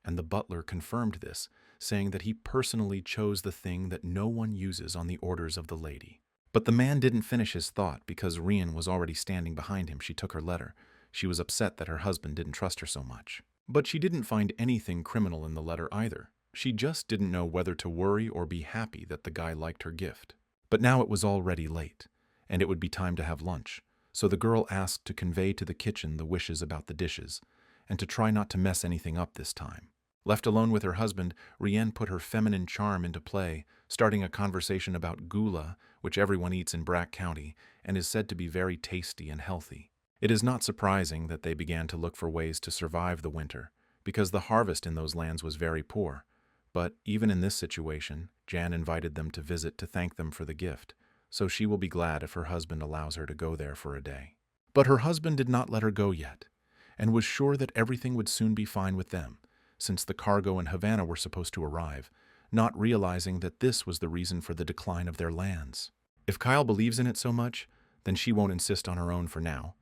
Speaker 1: And the butler confirmed this, saying that he personally chose the thing that no one uses on the orders of the lady. But the man didn't finish his thought because Rian was already standing behind him. She took her letter. She was upset that her husband didn't trust her so much. But she didn't find anything criminal in the letter either. She just didn't know whether to worry or be happy that the guy liked her gift. But now it was already late, and it would be time to have lunch. So the girl asked to convey to the kitchen the wishes about the dishes, and to try not to mess anything up this time. Left alone with her husband, Rian put her feminine charm into play, starting a conversation about gula, which everyone eats in Brack County, and is said to be very tasty and healthy. It is not surprising that they began to look for ways to survive the winter, because the harvest in those lands was very poor. But even in this situation, Jan invited them to visit to thank them for the gift, so she will be glad if her husband allows her to go there for a day. But her husband did not let her go yet, and was sure that everything would soon be fine with them, since the cargo in Havana were supposed to arrive, not realizing that this was the reason for the decline of their lands. If Kyle believes in it so much, then she won't insist on her own for now,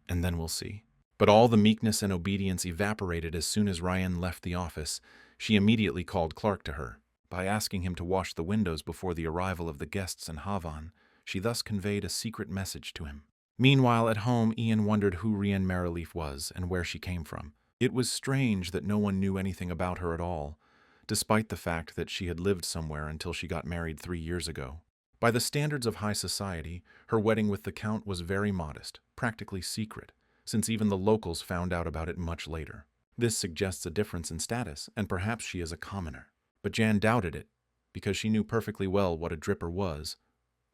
Speaker 1: and then we'll see. But all the meekness and obedience evaporated as soon as Ryan left the office. She immediately called Clark to her. By asking him to wash the windows before the arrival of the guests in Havan, she thus conveyed a secret message to him. Meanwhile, at home, Ian wondered who Rian Maraleaf was and where she came from. It was strange that no one knew anything about her at all, despite the fact that she had lived somewhere until she got married 3 years ago. By the standards of high society, her wedding with the Count was very modest, practically secret, since even the locals found out about it much later. This suggests a difference in status, and perhaps she is a commoner. But Jan doubted it, because she knew perfectly well what a dripper was.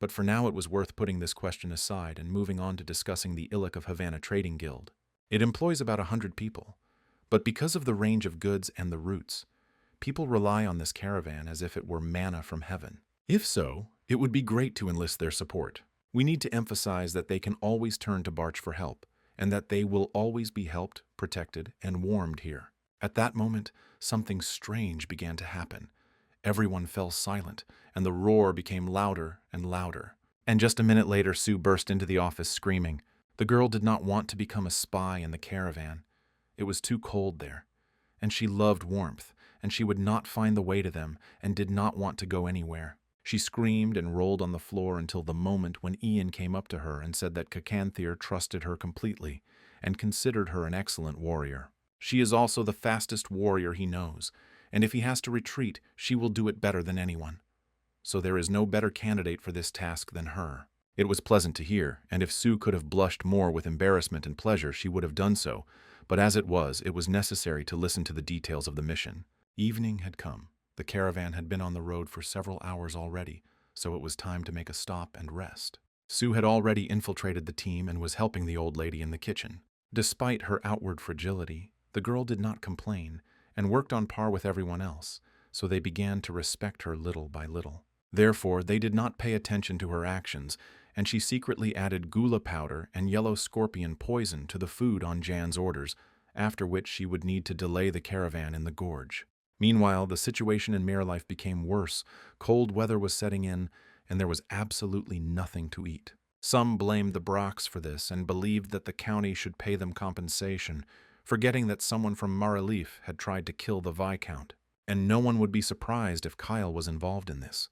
Speaker 1: But for now it was worth putting this question aside and moving on to discussing the Illic of Havana Trading Guild. It employs about 100 people, but because of the range of goods and the routes, people rely on this caravan as if it were manna from heaven. If so, it would be great to enlist their support. We need to emphasize that they can always turn to Barch for help, and that they will always be helped, protected, and warmed here. At that moment, something strange began to happen. Everyone fell silent, and the roar became louder and louder. And just a minute later, Sue burst into the office screaming. The girl did not want to become a spy in the caravan. It was too cold there, and she loved warmth, and she would not find the way to them and did not want to go anywhere. She screamed and rolled on the floor until the moment when Ian came up to her and said that Cacanthir trusted her completely and considered her an excellent warrior. She is also the fastest warrior he knows, and if he has to retreat, she will do it better than anyone. So there is no better candidate for this task than her. It was pleasant to hear, and if Sue could have blushed more with embarrassment and pleasure, she would have done so, but as it was necessary to listen to the details of the mission. Evening had come. The caravan had been on the road for several hours already, so it was time to make a stop and rest. Sue had already infiltrated the team and was helping the old lady in the kitchen. Despite her outward fragility, the girl did not complain and worked on par with everyone else, so they began to respect her little by little. Therefore, they did not pay attention to her actions, and she secretly added gula powder and yellow scorpion poison to the food on Jan's orders, after which she would need to delay the caravan in the gorge. Meanwhile, the situation in Mirrorlife became worse. Cold weather was setting in, and there was absolutely nothing to eat. Some blamed the Brocks for this and believed that the county should pay them compensation, forgetting that someone from Mirrorlife had tried to kill the Viscount. And no one would be surprised if Kyle was involved in this,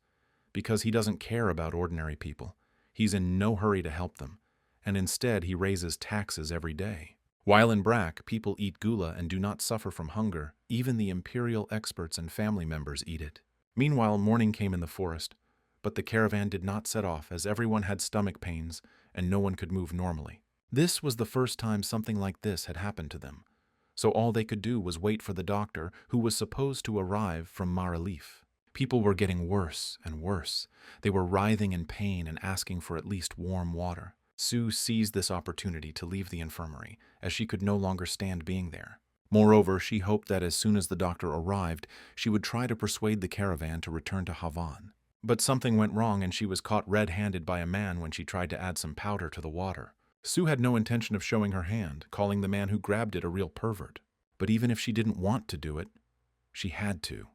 Speaker 1: because he doesn't care about ordinary people. He's in no hurry to help them, and instead he raises taxes every day. While in Brack, people eat gula and do not suffer from hunger. Even the imperial experts and family members eat it. Meanwhile, morning came in the forest, but the caravan did not set off as everyone had stomach pains and no one could move normally. This was the first time something like this had happened to them, so all they could do was wait for the doctor who was supposed to arrive from Mirrorlife. People were getting worse and worse. They were writhing in pain and asking for at least warm water. Sue seized this opportunity to leave the infirmary, as she could no longer stand being there. Moreover, she hoped that as soon as the doctor arrived, she would try to persuade the caravan to return to Havan. But something went wrong and she was caught red-handed by a man when she tried to add some powder to the water. Sue had no intention of showing her hand, calling the man who grabbed it a real pervert. But even if she didn't want to do it, she had to.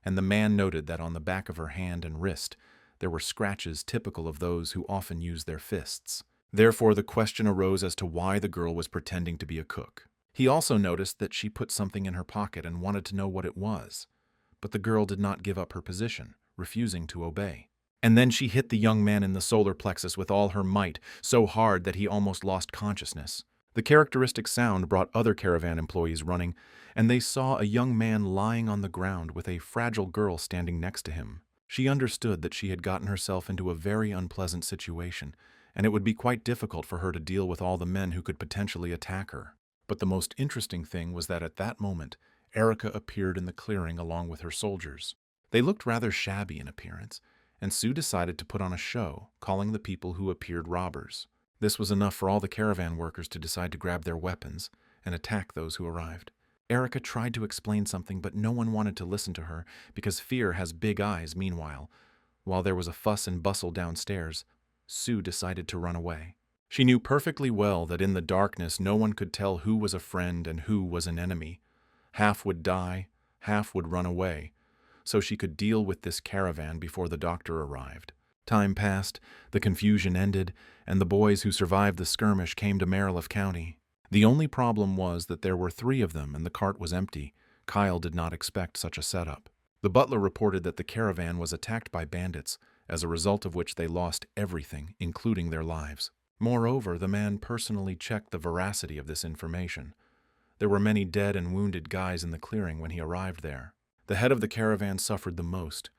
Speaker 1: And the man noted that on the back of her hand and wrist, there were scratches typical of those who often use their fists. Therefore, the question arose as to why the girl was pretending to be a cook. He also noticed that she put something in her pocket and wanted to know what it was. But the girl did not give up her position, refusing to obey. And then she hit the young man in the solar plexus with all her might, so hard that he almost lost consciousness. The characteristic sound brought other caravan employees running, and they saw a young man lying on the ground with a fragile girl standing next to him. She understood that she had gotten herself into a very unpleasant situation, and it would be quite difficult for her to deal with all the men who could potentially attack her. But the most interesting thing was that at that moment, Erica appeared in the clearing along with her soldiers. They looked rather shabby in appearance, and Sue decided to put on a show, calling the people who appeared robbers. This was enough for all the caravan workers to decide to grab their weapons and attack those who arrived. Erica tried to explain something, but no one wanted to listen to her because fear has big eyes. Meanwhile, while there was a fuss and bustle downstairs, Sue decided to run away. She knew perfectly well that in the darkness no one could tell who was a friend and who was an enemy. Half would die, half would run away, so she could deal with this caravan before the doctor arrived. Time passed, the confusion ended, and the boys who survived the skirmish came to Mirrorlife County. The only problem was that there were 3 of them and the cart was empty. Kyle did not expect such a setup. The butler reported that the caravan was attacked by bandits, as a result of which they lost everything, including their lives. Moreover, the man personally checked the veracity of this information. There were many dead and wounded guys in the clearing when he arrived there. The head of the caravan suffered the most.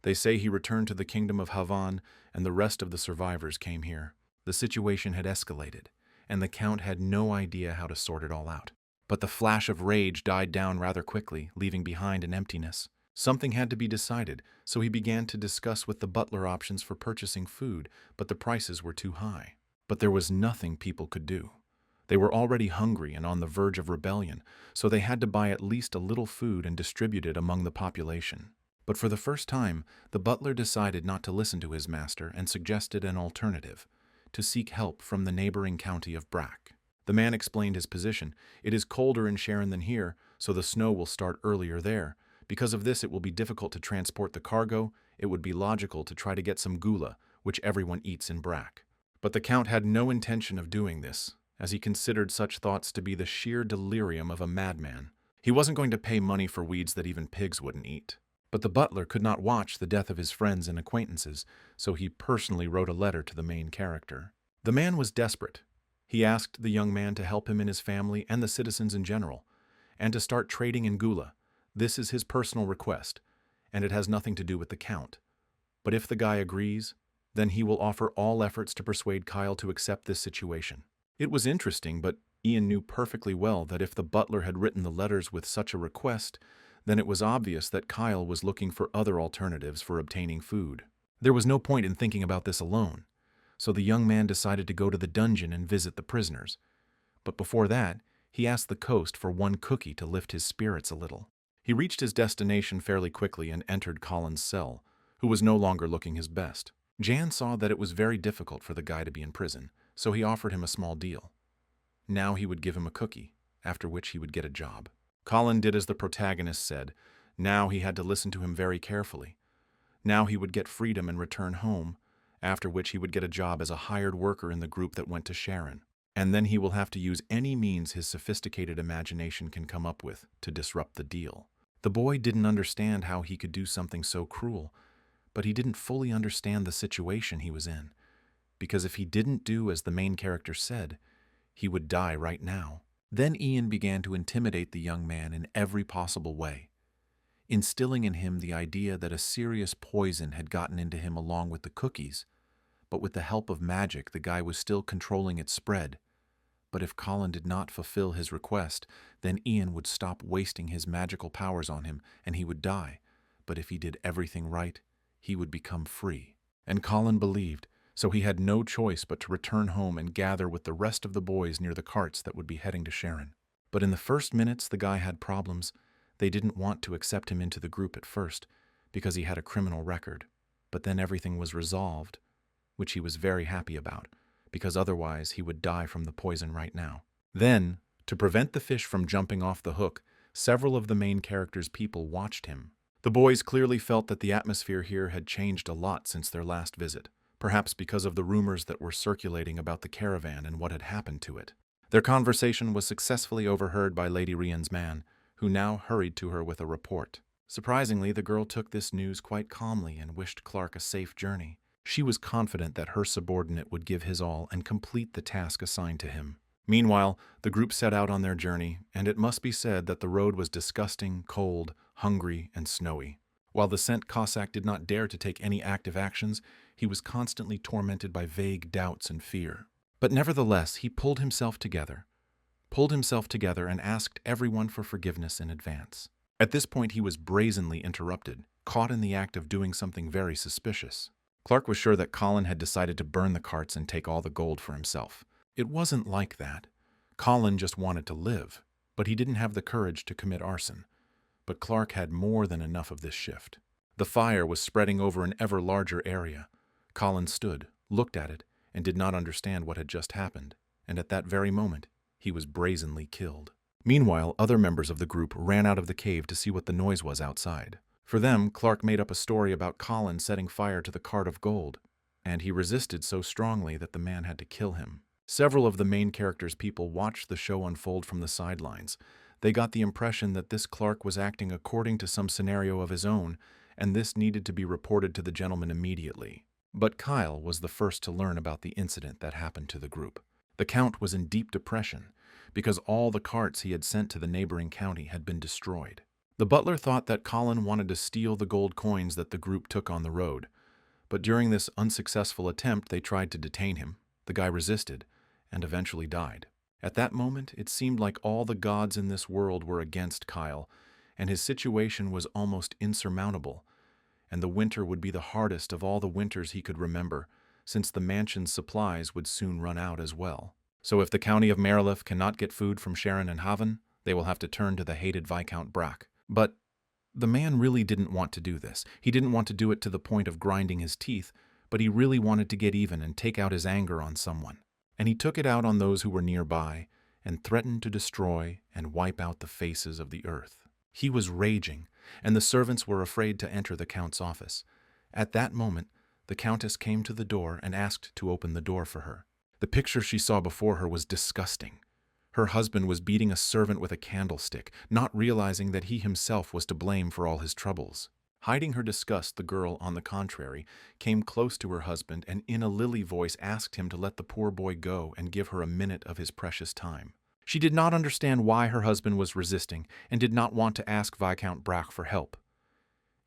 Speaker 1: They say he returned to the kingdom of Havan, and the rest of the survivors came here. The situation had escalated, and the Count had no idea how to sort it all out. But the flash of rage died down rather quickly, leaving behind an emptiness. Something had to be decided, so he began to discuss with the butler options for purchasing food, but the prices were too high. But there was nothing people could do. They were already hungry and on the verge of rebellion, so they had to buy at least a little food and distribute it among the population. But for the first time, the butler decided not to listen to his master and suggested an alternative: to seek help from the neighboring county of Brack. The man explained his position. It is colder in Sharon than here, so the snow will start earlier there. Because of this, it will be difficult to transport the cargo. It would be logical to try to get some gula, which everyone eats in Brack. But the Count had no intention of doing this, as he considered such thoughts to be the sheer delirium of a madman. He wasn't going to pay money for weeds that even pigs wouldn't eat. But the butler could not watch the death of his friends and acquaintances, so he personally wrote a letter to the main character. The man was desperate. He asked the young man to help him and his family and the citizens in general, and to start trading in gula. This is his personal request, and it has nothing to do with the Count. But if the guy agrees, then he will offer all efforts to persuade Kyle to accept this situation. It was interesting, but Ian knew perfectly well that if the butler had written the letters with such a request, then it was obvious that Kyle was looking for other alternatives for obtaining food. There was no point in thinking about this alone, so the young man decided to go to the dungeon and visit the prisoners. But before that, he asked the ghost for one cookie to lift his spirits a little. He reached his destination fairly quickly and entered Colin's cell, who was no longer looking his best. Jan saw that it was very difficult for the guy to be in prison, so he offered him a small deal. Now he would give him a cookie, after which he would get a job. Colin did as the protagonist said. Now he had to listen to him very carefully. Now he would get freedom and return home, after which he would get a job as a hired worker in the group that went to Sharon. And then he will have to use any means his sophisticated imagination can come up with to disrupt the deal. The boy didn't understand how he could do something so cruel, but he didn't fully understand the situation he was in, because if he didn't do as the main character said, he would die right now. Then Ian began to intimidate the young man in every possible way, instilling in him the idea that a serious poison had gotten into him along with the cookies, but with the help of magic the guy was still controlling its spread. But if Colin did not fulfill his request, then Ian would stop wasting his magical powers on him and he would die. But if he did everything right, he would become free. And Colin believed, so he had no choice but to return home and gather with the rest of the boys near the carts that would be heading to Sharon. But in the first minutes the guy had problems. They didn't want to accept him into the group at first, because he had a criminal record. But then everything was resolved, which he was very happy about, because otherwise he would die from the poison right now. Then, to prevent the fish from jumping off the hook, several of the main character's people watched him. The boys clearly felt that the atmosphere here had changed a lot since their last visit, perhaps because of the rumors that were circulating about the caravan and what had happened to it. Their conversation was successfully overheard by Lady Rian's man, who now hurried to her with a report. Surprisingly, the girl took this news quite calmly and wished Clark a safe journey. She was confident that her subordinate would give his all and complete the task assigned to him. Meanwhile, the group set out on their journey, and it must be said that the road was disgusting, cold, hungry, and snowy. While the Scent Cossack did not dare to take any active actions, he was constantly tormented by vague doubts and fear. But nevertheless, he pulled himself together and asked everyone for forgiveness in advance. At this point, he was brazenly interrupted, caught in the act of doing something very suspicious. Clark was sure that Colin had decided to burn the carts and take all the gold for himself. It wasn't like that. Colin just wanted to live, but he didn't have the courage to commit arson. But Clark had more than enough of this shift. The fire was spreading over an ever larger area. Colin stood, looked at it, and did not understand what had just happened, and at that very moment, he was brazenly killed. Meanwhile, other members of the group ran out of the cave to see what the noise was outside. For them, Clark made up a story about Colin setting fire to the cart of gold, and he resisted so strongly that the man had to kill him. Several of the main character's people watched the show unfold from the sidelines. They got the impression that this Clark was acting according to some scenario of his own, and this needed to be reported to the gentleman immediately. But Kyle was the first to learn about the incident that happened to the group. The Count was in deep depression, because all the carts he had sent to the neighboring county had been destroyed. The butler thought that Colin wanted to steal the gold coins that the group took on the road, but during this unsuccessful attempt they tried to detain him. The guy resisted, and eventually died. At that moment, it seemed like all the gods in this world were against Kyle, and his situation was almost insurmountable, and the winter would be the hardest of all the winters he could remember, since the mansion's supplies would soon run out as well. So if the county of Marilif cannot get food from Sharon and Haven, they will have to turn to the hated Viscount Brack. But the man really didn't want to do this. He didn't want to do it to the point of grinding his teeth, but he really wanted to get even and take out his anger on someone. And he took it out on those who were nearby and threatened to destroy and wipe out the faces of the earth. He was raging, and the servants were afraid to enter the count's office. At that moment, the countess came to the door and asked to open the door for her. The picture she saw before her was disgusting. Her husband was beating a servant with a candlestick, not realizing that he himself was to blame for all his troubles. Hiding her disgust, the girl, on the contrary, came close to her husband and in a lily voice asked him to let the poor boy go and give her a minute of his precious time. She did not understand why her husband was resisting and did not want to ask Viscount Brack for help.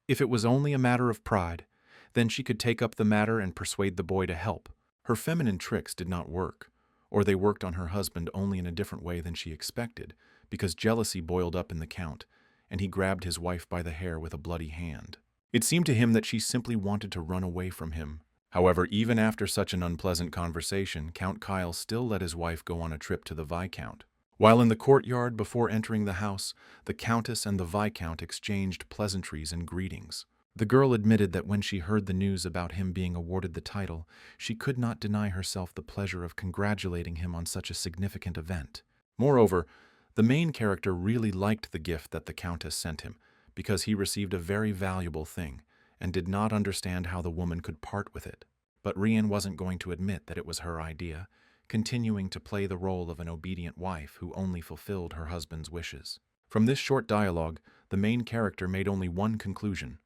Speaker 1: If it was only a matter of pride, then she could take up the matter and persuade the boy to help. Her feminine tricks did not work, or they worked on her husband only in a different way than she expected, because jealousy boiled up in the count, and he grabbed his wife by the hair with a bloody hand. It seemed to him that she simply wanted to run away from him. However, even after such an unpleasant conversation, Count Kyle still let his wife go on a trip to the Viscount. While in the courtyard before entering the house, the Countess and the Viscount exchanged pleasantries and greetings. The girl admitted that when she heard the news about him being awarded the title, she could not deny herself the pleasure of congratulating him on such a significant event. Moreover, the main character really liked the gift that the Countess sent him, because he received a very valuable thing, and did not understand how the woman could part with it. But Rian wasn't going to admit that it was her idea, continuing to play the role of an obedient wife who only fulfilled her husband's wishes. From this short dialogue, the main character made only one conclusion.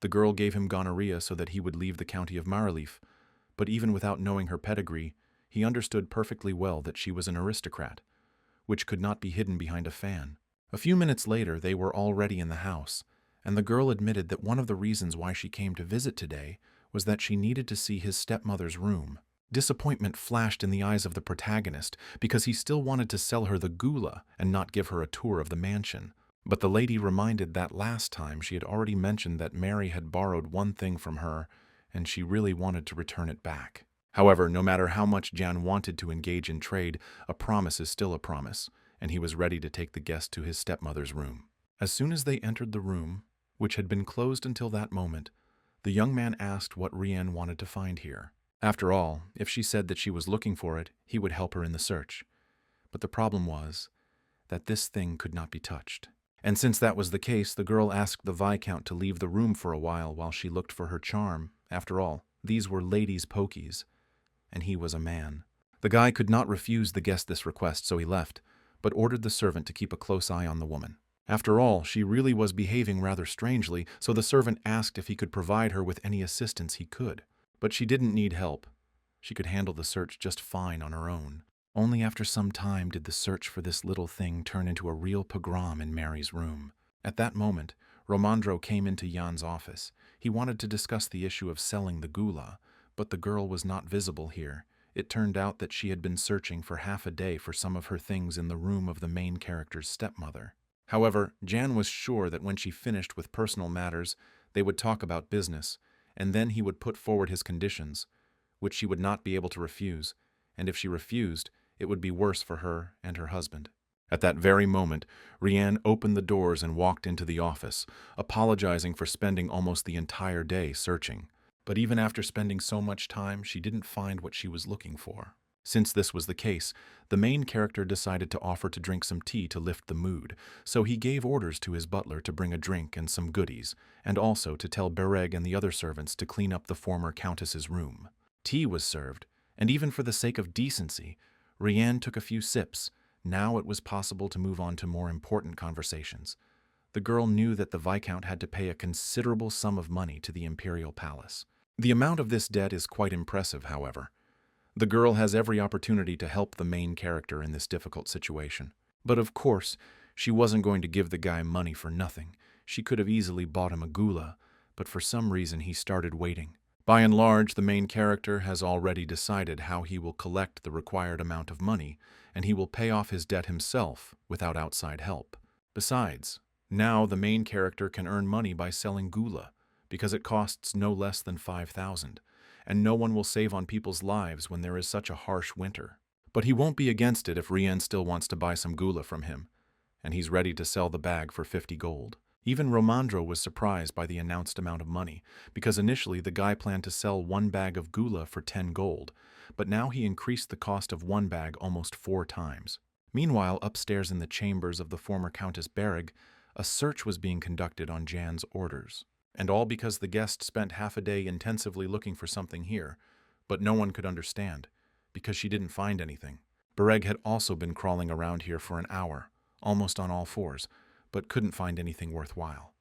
Speaker 1: The girl gave him gonorrhea so that he would leave the county of Marilif, but even without knowing her pedigree, he understood perfectly well that she was an aristocrat, which could not be hidden behind a fan. A few minutes later, they were already in the house, and the girl admitted that one of the reasons why she came to visit today was that she needed to see his stepmother's room. Disappointment flashed in the eyes of the protagonist because he still wanted to sell her the gula and not give her a tour of the mansion. But the lady reminded that last time she had already mentioned that Mary had borrowed one thing from her, and she really wanted to return it back. However, no matter how much Jan wanted to engage in trade, a promise is still a promise, and he was ready to take the guest to his stepmother's room. As soon as they entered the room, which had been closed until that moment, the young man asked what Rian wanted to find here. After all, if she said that she was looking for it, he would help her in the search. But the problem was that this thing could not be touched. And since that was the case, the girl asked the Viscount to leave the room for a while she looked for her charm. After all, these were ladies' pokies, and he was a man. The guy could not refuse the guest this request, so he left, but ordered the servant to keep a close eye on the woman. After all, she really was behaving rather strangely, so the servant asked if he could provide her with any assistance he could. But she didn't need help. She could handle the search just fine on her own. Only after some time did the search for this little thing turn into a real pogrom in Mary's room. At that moment, Romandro came into Jan's office. He wanted to discuss the issue of selling the gula, but the girl was not visible here. It turned out that she had been searching for half a day for some of her things in the room of the main character's stepmother. However, Jan was sure that when she finished with personal matters, they would talk about business, and then he would put forward his conditions, which she would not be able to refuse, and if she refused, it would be worse for her and her husband. At that very moment, Rian opened the doors and walked into the office, apologizing for spending almost the entire day searching. But even after spending so much time, she didn't find what she was looking for. Since this was the case, the main character decided to offer to drink some tea to lift the mood, so he gave orders to his butler to bring a drink and some goodies, and also to tell Bereg and the other servants to clean up the former countess's room. Tea was served, and even for the sake of decency, Rian took a few sips. Now it was possible to move on to more important conversations. The girl knew that the Viscount had to pay a considerable sum of money to the imperial palace. The amount of this debt is quite impressive, however. The girl has every opportunity to help the main character in this difficult situation. But of course, she wasn't going to give the guy money for nothing. She could have easily bought him a gula, but for some reason he started waiting. By and large, the main character has already decided how he will collect the required amount of money, and he will pay off his debt himself without outside help. Besides, now the main character can earn money by selling gula, because it costs no less than 5,000, and no one will save on people's lives when there is such a harsh winter. But he won't be against it if Rien still wants to buy some gula from him, and he's ready to sell the bag for 50 gold. Even Romandro was surprised by the announced amount of money, because initially the guy planned to sell one bag of gula for 10 gold, but now he increased the cost of one bag almost 4 times. Meanwhile, upstairs in the chambers of the former Countess Bereg, a search was being conducted on Jan's orders. And all because the guest spent half a day intensively looking for something here, but no one could understand, because she didn't find anything. Bereg had also been crawling around here for an hour, almost on all fours, but couldn't find anything worthwhile.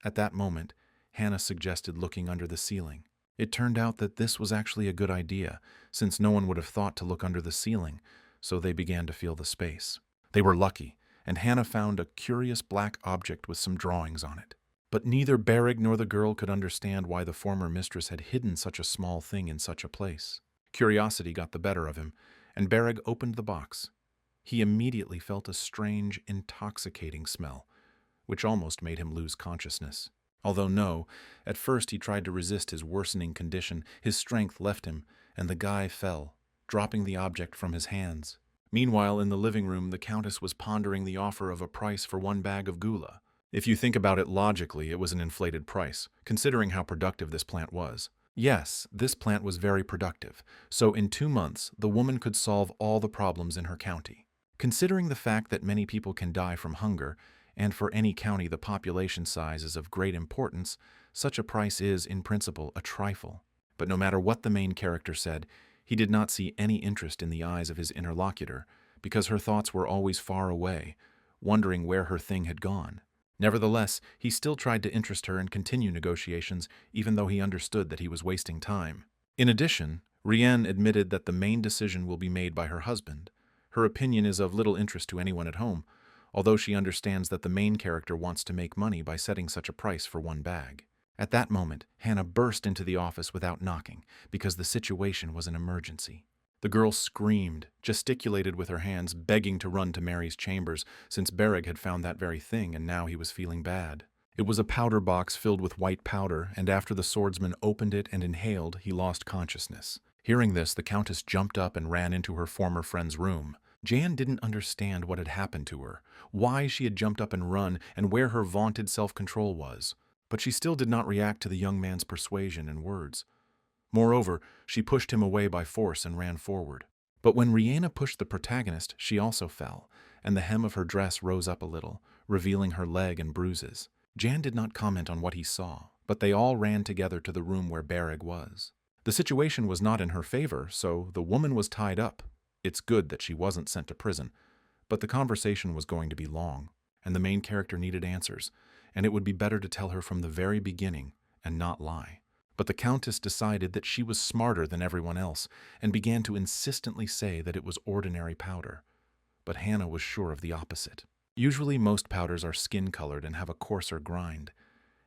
Speaker 1: At that moment, Hannah suggested looking under the ceiling. It turned out that this was actually a good idea, since no one would have thought to look under the ceiling, so they began to feel the space. They were lucky, and Hannah found a curious black object with some drawings on it. But neither Bereg nor the girl could understand why the former mistress had hidden such a small thing in such a place. Curiosity got the better of him, and Bereg opened the box. He immediately felt a strange, intoxicating smell, which almost made him lose consciousness. Although no, at first he tried to resist his worsening condition, his strength left him, and the guy fell, dropping the object from his hands. Meanwhile, in the living room, the Countess was pondering the offer of a price for one bag of gula. If you think about it logically, it was an inflated price, considering how productive this plant was. Yes, this plant was very productive, so in 2 months, the woman could solve all the problems in her county. Considering the fact that many people can die from hunger, and for any county the population size is of great importance, such a price is, in principle, a trifle. But no matter what the main character said, he did not see any interest in the eyes of his interlocutor, because her thoughts were always far away, wondering where her thing had gone. Nevertheless, he still tried to interest her and continue negotiations, even though he understood that he was wasting time. In addition, Rien admitted that the main decision will be made by her husband. Her opinion is of little interest to anyone at home, although she understands that the main character wants to make money by setting such a price for one bag. At that moment, Hannah burst into the office without knocking, because the situation was an emergency. The girl screamed, gesticulated with her hands, begging to run to Mary's chambers, since Bereg had found that very thing and now he was feeling bad. It was a powder box filled with white powder, and after the swordsman opened it and inhaled, he lost consciousness. Hearing this, the Countess jumped up and ran into her former friend's room. Jan didn't understand what had happened to her, why she had jumped up and run, and where her vaunted self-control was. But she still did not react to the young man's persuasion and words. Moreover, she pushed him away by force and ran forward. But when Rihanna pushed the protagonist, she also fell, and the hem of her dress rose up a little, revealing her leg and bruises. Jan did not comment on what he saw, but they all ran together to the room where Bereg was. The situation was not in her favor, so the woman was tied up. It's good that she wasn't sent to prison, but the conversation was going to be long, and the main character needed answers, and it would be better to tell her from the very beginning and not lie. But the Countess decided that she was smarter than everyone else and began to insistently say that it was ordinary powder. But Hannah was sure of the opposite. Usually most powders are skin-colored and have a coarser grind,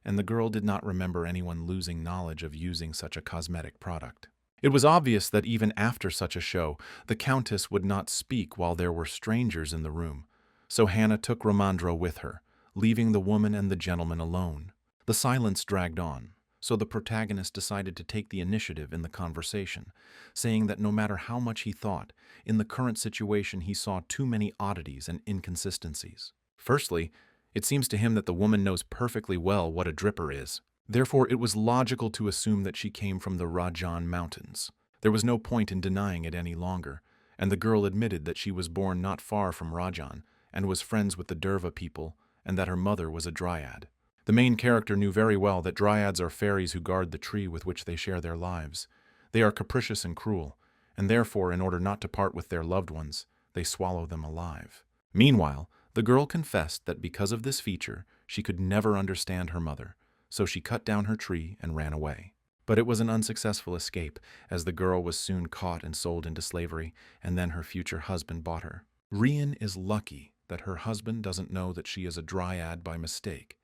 Speaker 1: and the girl did not remember anyone losing knowledge of using such a cosmetic product. It was obvious that even after such a show, the Countess would not speak while there were strangers in the room, so Hannah took Romandro with her, leaving the woman and the gentleman alone. The silence dragged on, so the protagonist decided to take the initiative in the conversation, saying that no matter how much he thought, in the current situation he saw too many oddities and inconsistencies. Firstly, it seems to him that the woman knows perfectly well what a dripper is. Therefore, it was logical to assume that she came from the Rajan Mountains. There was no point in denying it any longer, and the girl admitted that she was born not far from Rajan and was friends with the Derva people, and that her mother was a dryad. The main character knew very well that dryads are fairies who guard the tree with which they share their lives. They are capricious and cruel, and therefore, in order not to part with their loved ones, they swallow them alive. Meanwhile, the girl confessed that because of this feature, she could never understand her mother, so she cut down her tree and ran away. But it was an unsuccessful escape, as the girl was soon caught and sold into slavery, and then her future husband bought her. Rien is lucky that her husband doesn't know that she is a dryad by mistake,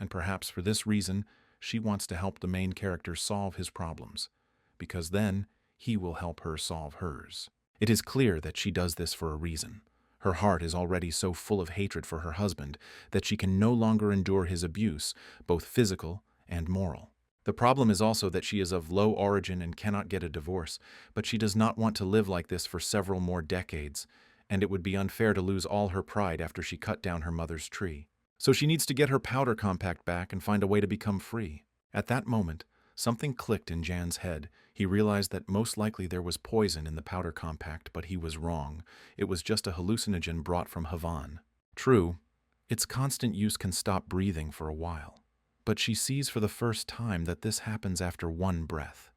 Speaker 1: and perhaps for this reason, She wants to help the main character solve his problems, because then he will help her solve hers. It is clear that she does this for a reason. Her heart is already so full of hatred for her husband that she can no longer endure his abuse, both physical and moral. The problem is also that she is of low origin and cannot get a divorce, but she does not want to live like this for several more decades, and it would be unfair to lose all her pride after she cut down her mother's tree. So she needs to get her powder compact back and find a way to become free. At that moment, something clicked in Jan's head. He realized that most likely there was poison in the powder compact, but he was wrong. It was just a hallucinogen brought from Havan. True, its constant use can stop breathing for a while. But she sees for the first time that this happens after one breath,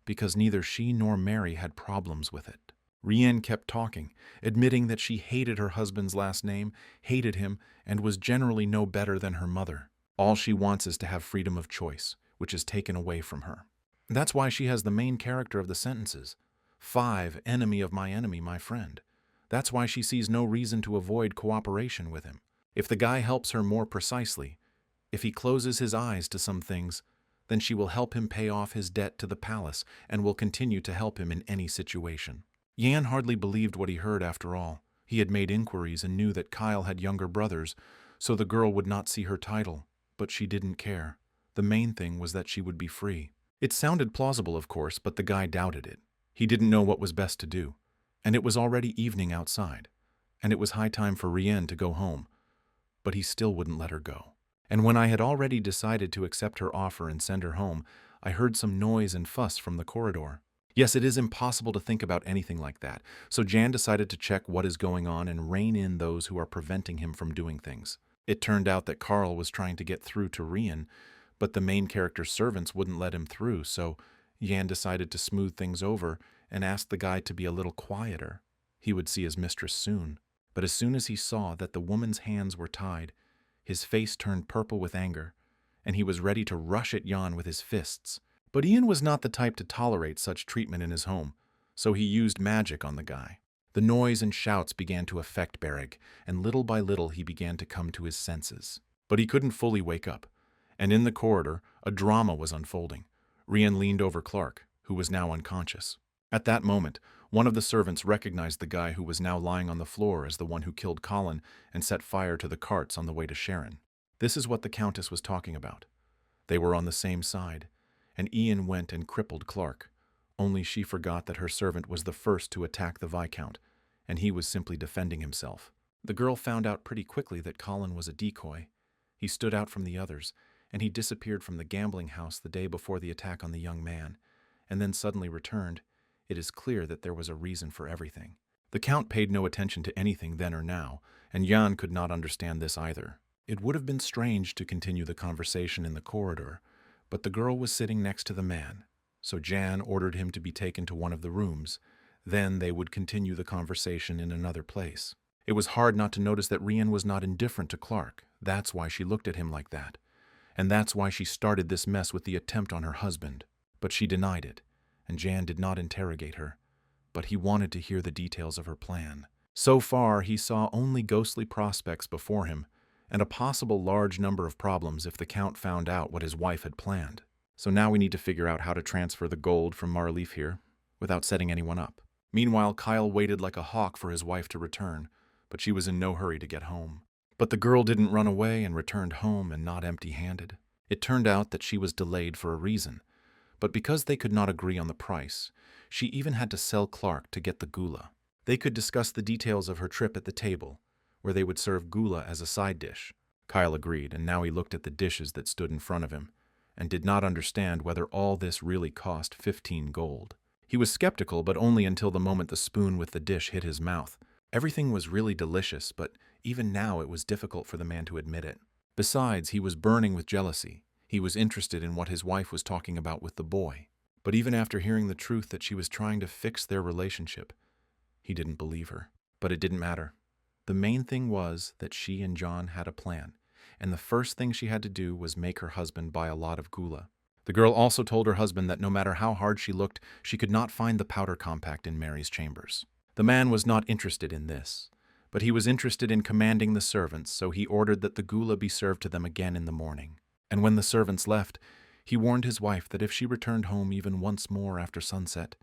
Speaker 1: because neither she nor Mary had problems with it. Rien kept talking, admitting that she hated her husband's last name, hated him, and was generally no better than her mother. All she wants is to have freedom of choice, which is taken away from her. That's why she has the main character of the sentences. 5, enemy of my enemy, my friend. That's why she sees no reason to avoid cooperation with him. If the guy helps her more precisely, if he closes his eyes to some things, then she will help him pay off his debt to the palace and will continue to help him in any situation. Yan hardly believed what he heard after all. He had made inquiries and knew that Kyle had younger brothers, so the girl would not see her title, but she didn't care. The main thing was that she would be free. It sounded plausible, of course, but the guy doubted it. He didn't know what was best to do, and it was already evening outside, and it was high time for Rien to go home, but he still wouldn't let her go. And when I had already decided to accept her offer and send her home, I heard some noise and fuss from the corridor. Yes, it is impossible to think about anything like that, so Jan decided to check what is going on and rein in those who are preventing him from doing things. It turned out that Carl was trying to get through to Rien, but the main character's servants wouldn't let him through, so Jan decided to smooth things over and asked the guy to be a little quieter. He would see his mistress soon. But as soon as he saw that the woman's hands were tied, his face turned purple with anger, and he was ready to rush at Jan with his fists. But Ian was not the type to tolerate such treatment in his home, so he used magic on the guy. The noise and shouts began to affect Bereg, and little by little he began to come to his senses. But he couldn't fully wake up, and in the corridor, a drama was unfolding. Rien leaned over Clark, who was now unconscious. At that moment, one of the servants recognized the guy who was now lying on the floor as the one who killed Colin and set fire to the carts on the way to Sharon. This is what the Countess was talking about. They were on the same side, and Ian went and crippled Clark. Only she forgot that her servant was the first to attack the Viscount, and he was simply defending himself. The girl found out pretty quickly that Colin was a decoy. He stood out from the others, and he disappeared from the gambling house the day before the attack on the young man, and then suddenly returned. It is clear that there was a reason for everything. The Count paid no attention to anything then or now, and Jan could not understand this either. It would have been strange to continue the conversation in the corridor, but the girl was sitting next to the man, so Jan ordered him to be taken to one of the rooms. Then they would continue the conversation in another place. It was hard not to notice that Rien was not indifferent to Clark. That's why she looked at him like that. And that's why she started this mess with the attempt on her husband. But she denied it, and Jan did not interrogate her. But he wanted to hear the details of her plan. So far, he saw only ghostly prospects before him, and a possible large number of problems if the Count found out what his wife had planned. So now we need to figure out how to transfer the gold from Marleaf here, without setting anyone up. Meanwhile, Kyle waited like a hawk for his wife to return, but she was in no hurry to get home. But the girl didn't run away and returned home and not empty-handed. It turned out that she was delayed for a reason, but because they could not agree on the price, she even had to sell Clark to get the gula. They could discuss the details of her trip at the table, where they would serve gula as a side dish. Kyle agreed, and now he looked at the dishes that stood in front of him, and did not understand whether all this really cost 15 gold. He was skeptical, but only until the moment the spoon with the dish hit his mouth. Everything was really delicious, but even now it was difficult for the man to admit it. Besides, he was burning with jealousy. He was interested in what his wife was talking about with the boy. But even after hearing the truth that she was trying to fix their relationship, he didn't believe her. But it didn't matter. The main thing was that she and John had a plan, and the first thing she had to do was make her husband buy a lot of gula. The girl also told her husband that no matter how hard she looked, she could not find the powder compact in Mary's chambers. The man was not interested in this, but he was interested in commanding the servants, so he ordered that the gula be served to them again in the morning. And when the servants left, He warned his wife that if she returned home even once more after sunset,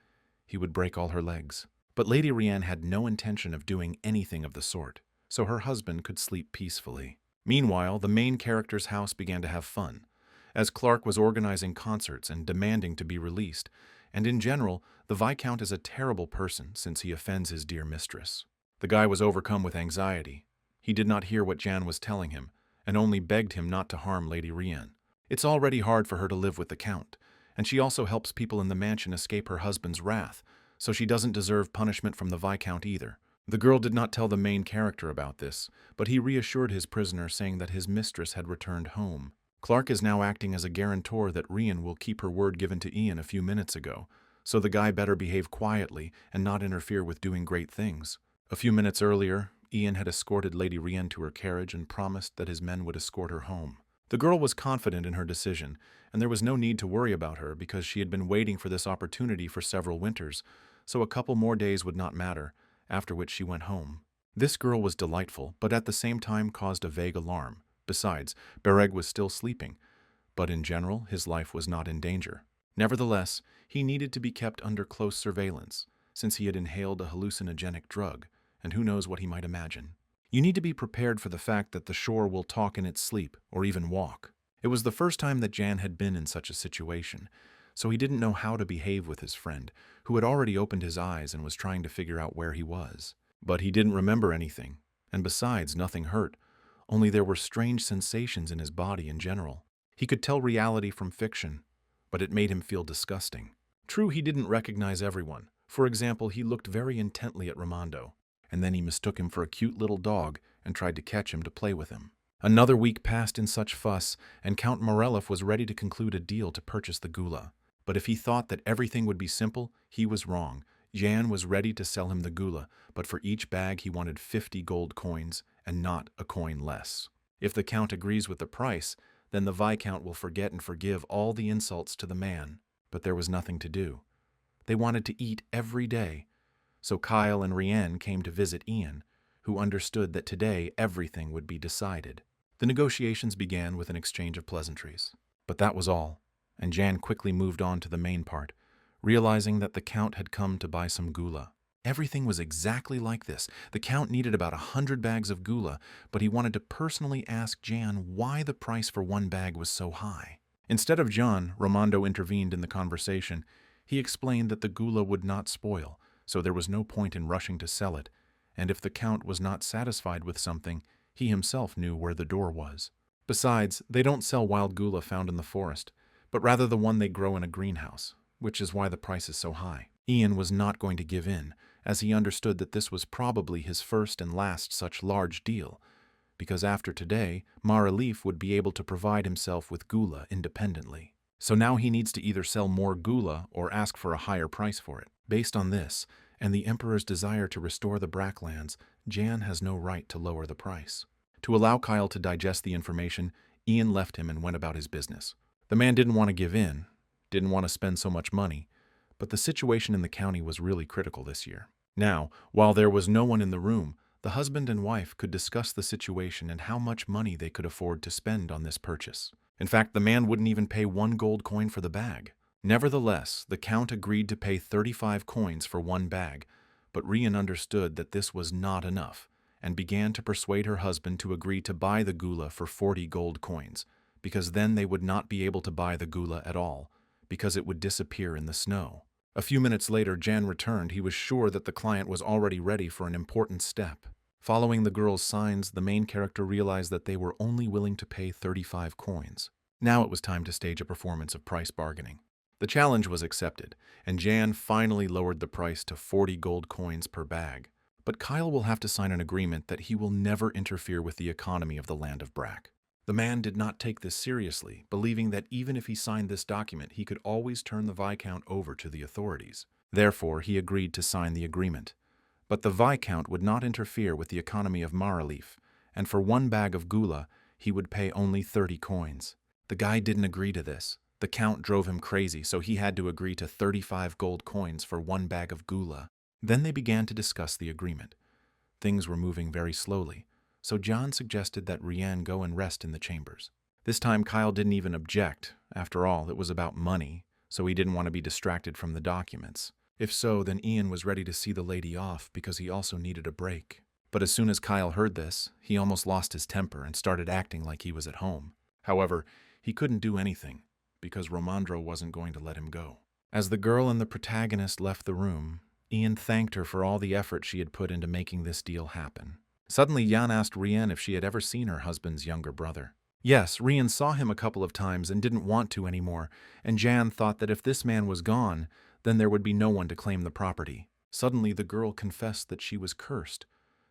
Speaker 1: he would break all her legs. But Lady Rian had no intention of doing anything of the sort, so her husband could sleep peacefully. Meanwhile, the main character's house began to have fun, as Clark was organizing concerts and demanding to be released, and in general, the Viscount is a terrible person since he offends his dear mistress. The guy was overcome with anxiety. He did not hear what Jan was telling him, and only begged him not to harm Lady Rian. It's already hard for her to live with the Count, and she also helps people in the mansion escape her husband's wrath, so she doesn't deserve punishment from the Viscount either. The girl did not tell the main character about this, but he reassured his prisoner, saying that his mistress had returned home. Clark is now acting as a guarantor that Rian will keep her word given to Ian a few minutes ago, so the guy better behave quietly and not interfere with doing great things. A few minutes earlier, Ian had escorted Lady Rian to her carriage and promised that his men would escort her home. The girl was confident in her decision, and there was no need to worry about her because she had been waiting for this opportunity for several winters, so a couple more days would not matter, after which she went home. This girl was delightful, but at the same time caused a vague alarm. Besides, Bereg was still sleeping, but in general, his life was not in danger. Nevertheless, he needed to be kept under close surveillance, since he had inhaled a hallucinogenic drug, and who knows what he might imagine. You need to be prepared for the fact that the shore will talk in its sleep, or even walk. It was the first time that Jan had been in such a situation, so he didn't know how to behave with his friend, who had already opened his eyes and was trying to figure out where he was. But he didn't remember anything, and besides, nothing hurt, only there were strange sensations in his body in general. He could tell reality from fiction, but it made him feel disgusting. True, he didn't recognize everyone. For example, he looked very intently at Ramondo, and then he mistook him for a cute little dog and tried to catch him to play with him. Another week passed in such fuss, and Count Morelov was ready to conclude a deal to purchase the gula. But if he thought that everything would be simple, he was wrong. Jan was ready to sell him the gula, but for each bag he wanted 50 gold coins, and not a coin less. If the Count agrees with the price, then the Viscount will forget and forgive all the insults to the man. But there was nothing to do. They wanted to eat every day, so Kyle and Rian came to visit Ian, who understood that today everything would be decided. The negotiations began with an exchange of pleasantries. But that was all, and Jan quickly moved on to the main part, realizing that the Count had come to buy some gula. Everything was exactly like this. The Count needed about 100 bags of gula, but he wanted to personally ask Jan why the price for one bag was so high. Instead of Jan, Ramondo intervened in the conversation. He explained that the gula would not spoil, so there was no point in rushing to sell it, and if the Count was not satisfied with something, he himself knew where the door was. Besides, they don't sell wild gula found in the forest, but rather the one they grow in a greenhouse, which is why the price is so high. Ian was not going to give in, as he understood that this was probably his first and last such large deal, because after today, Maralif would be able to provide himself with gula independently. So now he needs to either sell more gula or ask for a higher price for it. Based on this, and the Emperor's desire to restore the Bracklands, Jan has no right to lower the price. To allow Kyle to digest the information, Ian left him and went about his business. The man didn't want to give in, didn't want to spend so much money, but the situation in the county was really critical this year. Now, while there was no one in the room, the husband and wife could discuss the situation and how much money they could afford to spend on this purchase. In fact, the man wouldn't even pay 1 gold coin for the bag. Nevertheless, the Count agreed to pay 35 coins for one bag, but Rian understood that this was not enough, and began to persuade her husband to agree to buy the gula for 40 gold coins, because then they would not be able to buy the gula at all, because it would disappear in the snow. A few minutes later, Jan returned. He was sure that the client was already ready for an important step. Following the girl's signs, the main character realized that they were only willing to pay 35 coins. Now it was time to stage a performance of price bargaining. The challenge was accepted, and Jan finally lowered the price to 40 gold coins per bag. But Kyle will have to sign an agreement that he will never interfere with the economy of the land of Brack. The man did not take this seriously, believing that even if he signed this document, he could always turn the Viscount over to the authorities. Therefore, he agreed to sign the agreement. But the Viscount would not interfere with the economy of Maralif, and for one bag of gula, he would pay only 30 coins. The guy didn't agree to this. The Count drove him crazy, so he had to agree to 35 gold coins for one bag of gula. Then they began to discuss the agreement. Things were moving very slowly, so John suggested that Rian go and rest in the chambers. This time Kyle didn't even object. After all, it was about money, so he didn't want to be distracted from the documents. If so, then Ian was ready to see the lady off because he also needed a break. But as soon as Kyle heard this, he almost lost his temper and started acting like he was at home. However, he couldn't do anything because Romandro wasn't going to let him go. As the girl and the protagonist left the room, Ian thanked her for all the effort she had put into making this deal happen. Suddenly, Jan asked Rian if she had ever seen her husband's younger brother. Yes, Rian saw him a couple of times and didn't want to anymore, and Jan thought that if this man was gone, then there would be no one to claim the property. Suddenly, the girl confessed that she was cursed,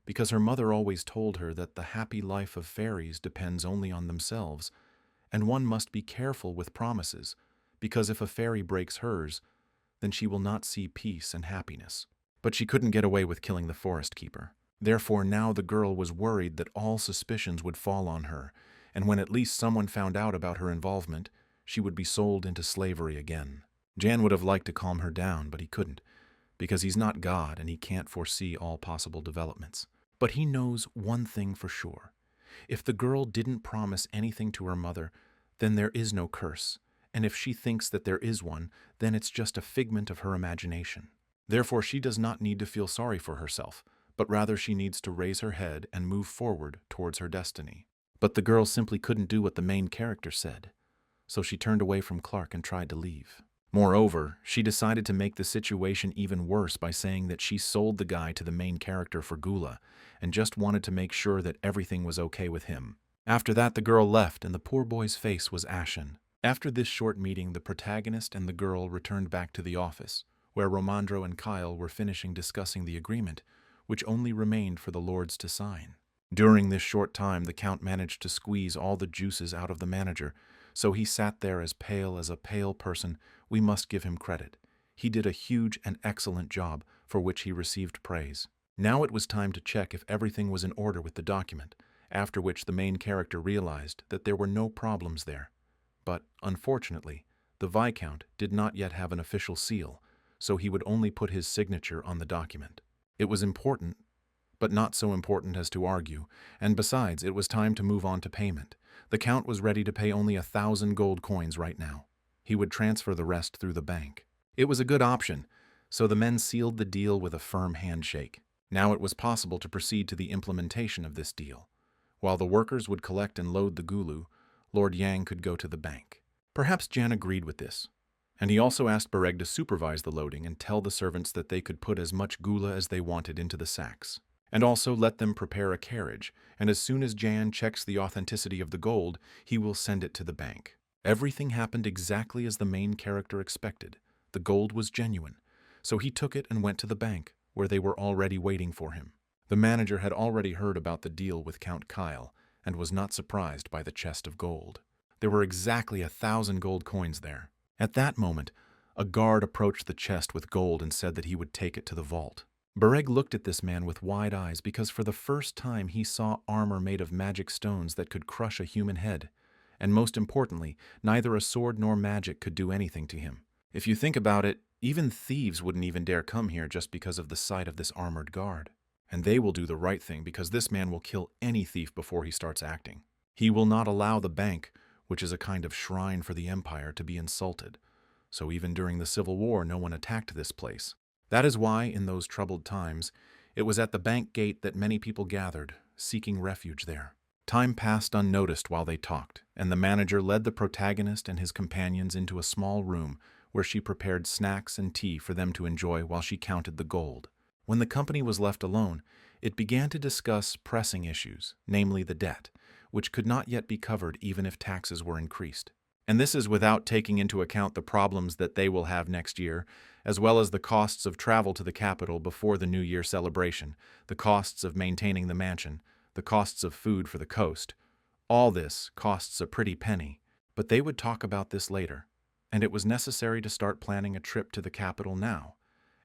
Speaker 1: because her mother always told her that the happy life of fairies depends only on themselves, and one must be careful with promises, because if a fairy breaks hers, then she will not see peace and happiness. But she couldn't get away with killing the forest keeper. Therefore, now the girl was worried that all suspicions would fall on her, and when at least someone found out about her involvement, she would be sold into slavery again. Jan would have liked to calm her down, but he couldn't, because he's not God and he can't foresee all possible developments. But he knows one thing for sure. If the girl didn't promise anything to her mother, then there is no curse, and if she thinks that there is one, then it's just a figment of her imagination. Therefore, she does not need to feel sorry for herself, but rather she needs to raise her head and move forward towards her destiny. But the girl simply couldn't do what the main character said, so she turned away from Clark and tried to leave. Moreover, she decided to make the situation even worse by saying that she sold the guy to the main character for Gula and just wanted to make sure that everything was okay with him. After that, the girl left and the poor boy's face was ashen. After this short meeting, the protagonist and the girl returned back to the office, where Romandro and Kyle were finishing discussing the agreement, which only remained for the lords to sign. During this short time, the Count managed to squeeze all the juices out of the manager, so he sat there as a pale person. We must give him credit. He did a huge and excellent job, for which he received praise. Now it was time to check if everything was in order with the document, after which the main character realized that there were no problems there. But, unfortunately, the Viscount did not yet have an official seal, so he would only put his signature on the document. It was important, but not so important as to argue, and besides, it was time to move on to payment. The Count was ready to pay only 1,000 gold coins right now. He would transfer the rest through the bank. It was a good option, so the men sealed the deal with a firm handshake. Now it was possible to proceed to the implementation of this deal. While the workers would collect and load the gulu, Lord Yang could go to the bank. Perhaps Jan agreed with this, and he also asked Bereg to supervise the loading and tell the servants that they could put as much gula as they wanted into the sacks, and also let them prepare a carriage, and as soon as Jan checks the authenticity of the gold, he will send it to the bank. Everything happened exactly as the main character expected. The gold was genuine, so he took it and went to the bank, where they were already waiting for him. The manager had already heard about the deal with Count Kyle, and was not surprised by the chest of gold. There were exactly 1,000 gold coins there. At that moment, a guard approached the chest with gold and said that he would take it to the vault. Bereg looked at this man with wide eyes because for the first time he saw armor made of magic stones that could crush a human head. And most importantly, neither a sword nor magic could do anything to him. If you think about it, even thieves wouldn't even dare come here just because of the sight of this armored guard. And they will do the right thing because this man will kill any thief before he starts acting. He will not allow the bank, which is a kind of shrine for the Empire, to be insulted. So even during the Civil War, no one attacked this place. That is why, in those troubled times, it was at the bank gate that many people gathered, seeking refuge there. Time passed unnoticed while they talked, and the manager led the protagonist and his companions into a small room where she prepared snacks and tea for them to enjoy while she counted the gold. When the company was left alone, it began to discuss pressing issues, namely the debt, which could not yet be covered even if taxes were increased. And this is without taking into account the problems that they will have next year, as well as the costs of travel to the capital before the New Year celebration, the costs of maintaining the mansion, the costs of food for the coast. All this costs a pretty penny, but they would talk about this later, and it was necessary to start planning a trip to the capital now.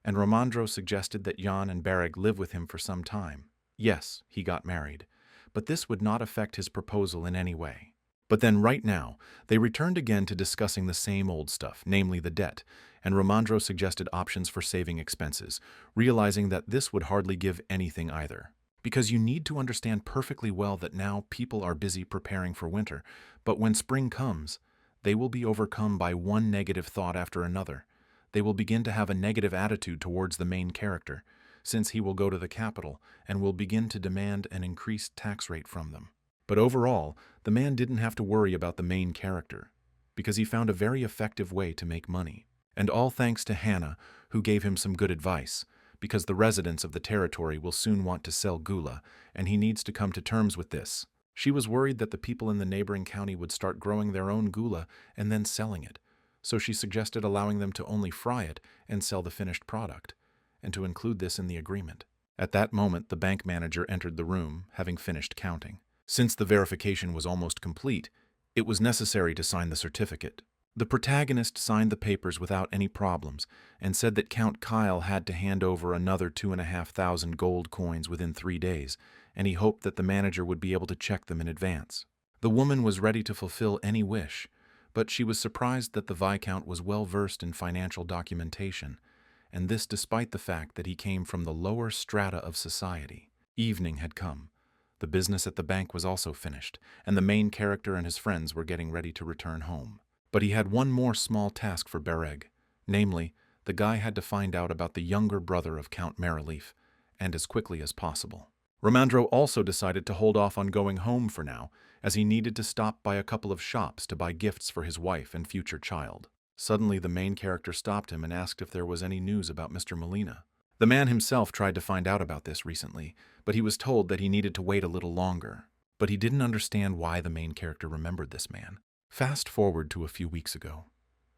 Speaker 1: And Romandro suggested that Jan and Bereg live with him for some time. Yes, he got married, but this would not affect his proposal in any way. But then right now, they returned again to discussing the same old stuff, namely the debt, and Romandro suggested options for saving expenses, realizing that this would hardly give anything either. Because you need to understand perfectly well that now people are busy preparing for winter, but when spring comes, they will be overcome by one negative thought after another. They will begin to have a negative attitude towards the main character, since he will go to the capital and will begin to demand an increased tax rate from them. But overall, the man didn't have to worry about the main character, because he found a very effective way to make money. And all thanks to Hannah, who gave him some good advice, because the residents of the territory will soon want to sell gula, and he needs to come to terms with this. She was worried that the people in the neighboring county would start growing their own gula and then selling it, so she suggested allowing them to only fry it and sell the finished product, and to include this in the agreement. At that moment, the bank manager entered the room, having finished counting. Since the verification was almost complete, it was necessary to sign the certificate. The protagonist signed the papers without any problems and said that Count Kyle had to hand over another 2,500 gold coins within 3 days, and he hoped that the manager would be able to check them in advance. The woman was ready to fulfill any wish, but she was surprised that the Viscount was well versed in financial documentation, and this despite the fact that he came from the lower strata of society. Evening had come. The business at the bank was also finished, and the main character and his friends were getting ready to return home. But he had one more small task for Bereg, namely, the guy had to find out about the younger brother of Count Merrileaf, and as quickly as possible. Romandro also decided to hold off on going home for now, as he needed to stop by a couple of shops to buy gifts for his wife and future child. Suddenly, the main character stopped him and asked if there was any news about Mr. Molina. The man himself tried to find out about this recently, but he was told that he needed to wait a little longer. But he didn't understand why the main character remembered this man. Fast forward to a few weeks ago.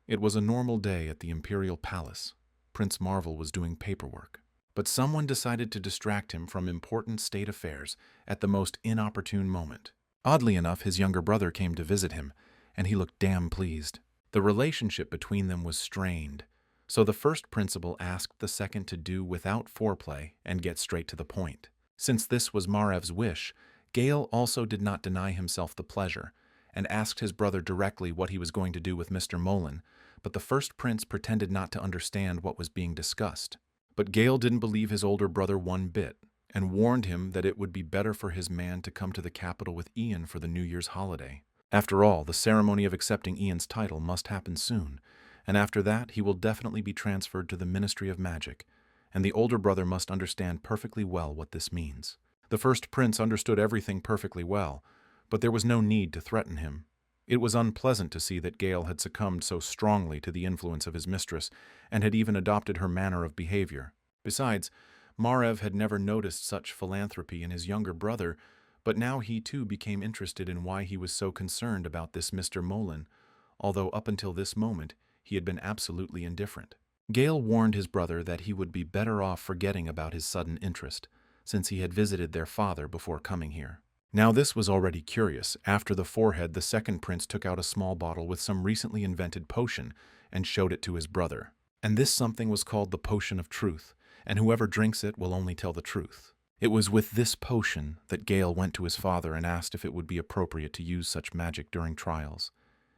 Speaker 1: It was a normal day at the Imperial Palace. Prince Marvel was doing paperwork. But someone decided to distract him from important state affairs at the most inopportune moment. Oddly enough, his younger brother came to visit him, and he looked damn pleased. The relationship between them was strained, so the first principal asked the second to do without foreplay and get straight to the point. Since this was Marev's wish, Gale also did not deny himself the pleasure, and asked his brother directly what he was going to do with Mr. Molin, but the first prince pretended not to understand what was being discussed. But Gale didn't believe his older brother one bit, and warned him that it would be better for his man to come to the capital with Ian for the New Year's holiday. After all, the ceremony of accepting Ian's title must happen soon, and after that he will definitely be transferred to the Ministry of Magic, and the older brother must understand perfectly well what this means. The first prince understood everything perfectly well, but there was no need to threaten him. It was unpleasant to see that Gale had succumbed so strongly to the influence of his mistress, and had even adopted her manner of behavior. Besides, Marev had never noticed such philanthropy in his younger brother, but now he too became interested in why he was so concerned about this Mr. Molin, although up until this moment he had been absolutely indifferent. Gale warned his brother that he would be better off forgetting about his sudden interest, since he had visited their father before coming here. Now this was already curious. After the forehead, the second prince took out a small bottle with some recently invented potion and showed it to his brother. And this something was called the Potion of Truth, and whoever drinks it will only tell the truth. It was with this potion that Gale went to his father and asked if it would be appropriate to use such magic during trials,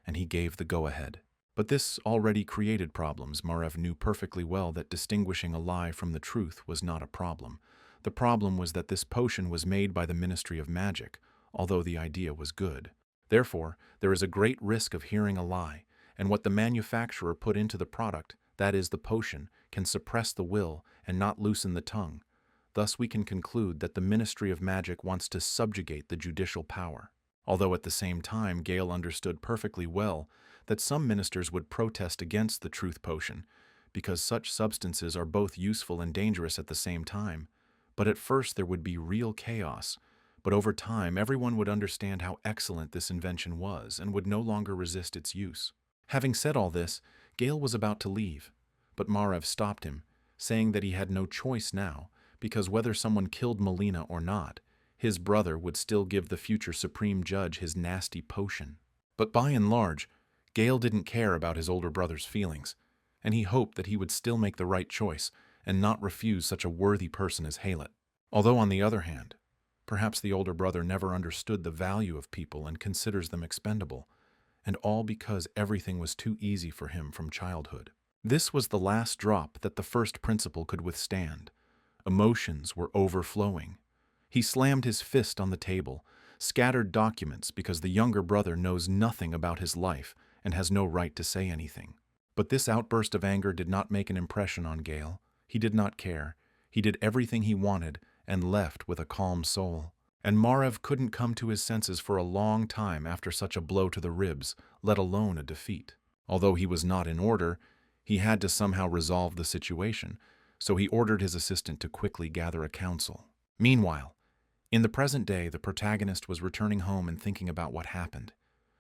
Speaker 1: and he gave the go-ahead. But this already created problems. Marev knew perfectly well that distinguishing a lie from the truth was not a problem. The problem was that this potion was made by the Ministry of Magic, although the idea was good. Therefore, there is a great risk of hearing a lie, and what the manufacturer put into the product, that is the potion, can suppress the will and not loosen the tongue. Thus we can conclude that the Ministry of Magic wants to subjugate the judicial power. Although at the same time Gale understood perfectly well that some ministers would protest against the truth potion, because such substances are both useful and dangerous at the same time. But at first there would be real chaos, but over time everyone would understand how excellent this invention was and would no longer resist its use. Having said all this, Gale was about to leave, but Marev stopped him, saying that he had no choice now, because whether someone killed Molina or not, his brother would still give the future supreme judge his nasty potion. But by and large, Gale didn't care about his older brother's feelings, and he hoped that he would still make the right choice and not refuse such a worthy person as Halet. Although on the other hand, perhaps the older brother never understood the value of people and considers them expendable, and all because everything was too easy for him from childhood. This was the last drop that the first principal could withstand. Emotions were overflowing. He slammed his fist on the table, scattered documents because the younger brother knows nothing about his life and has no right to say anything. But this outburst of anger did not make an impression on Gale. He did not care. He did everything he wanted and left with a calm soul. And Marev couldn't come to his senses for a long time after such a blow to the ribs, let alone a defeat. Although he was not in order, he had to somehow resolve the situation, so he ordered his assistant to quickly gather a council. Meanwhile, in the present day, the protagonist was returning home and thinking about what happened.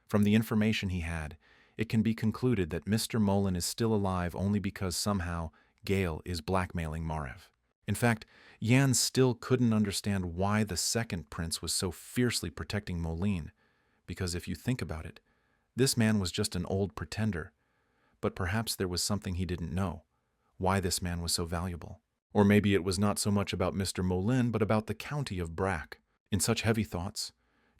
Speaker 1: From the information he had, it can be concluded that Mr. Mullen is still alive only because somehow Gale is blackmailing Marev. In fact, Yan still couldn't understand why the second prince was so fiercely protecting Moline, because if you think about it, this man was just an old pretender. But perhaps there was something he didn't know, why this man was so valuable. Or maybe it was not so much about Mr. Moline, but about the county of Brack. In such heavy thoughts,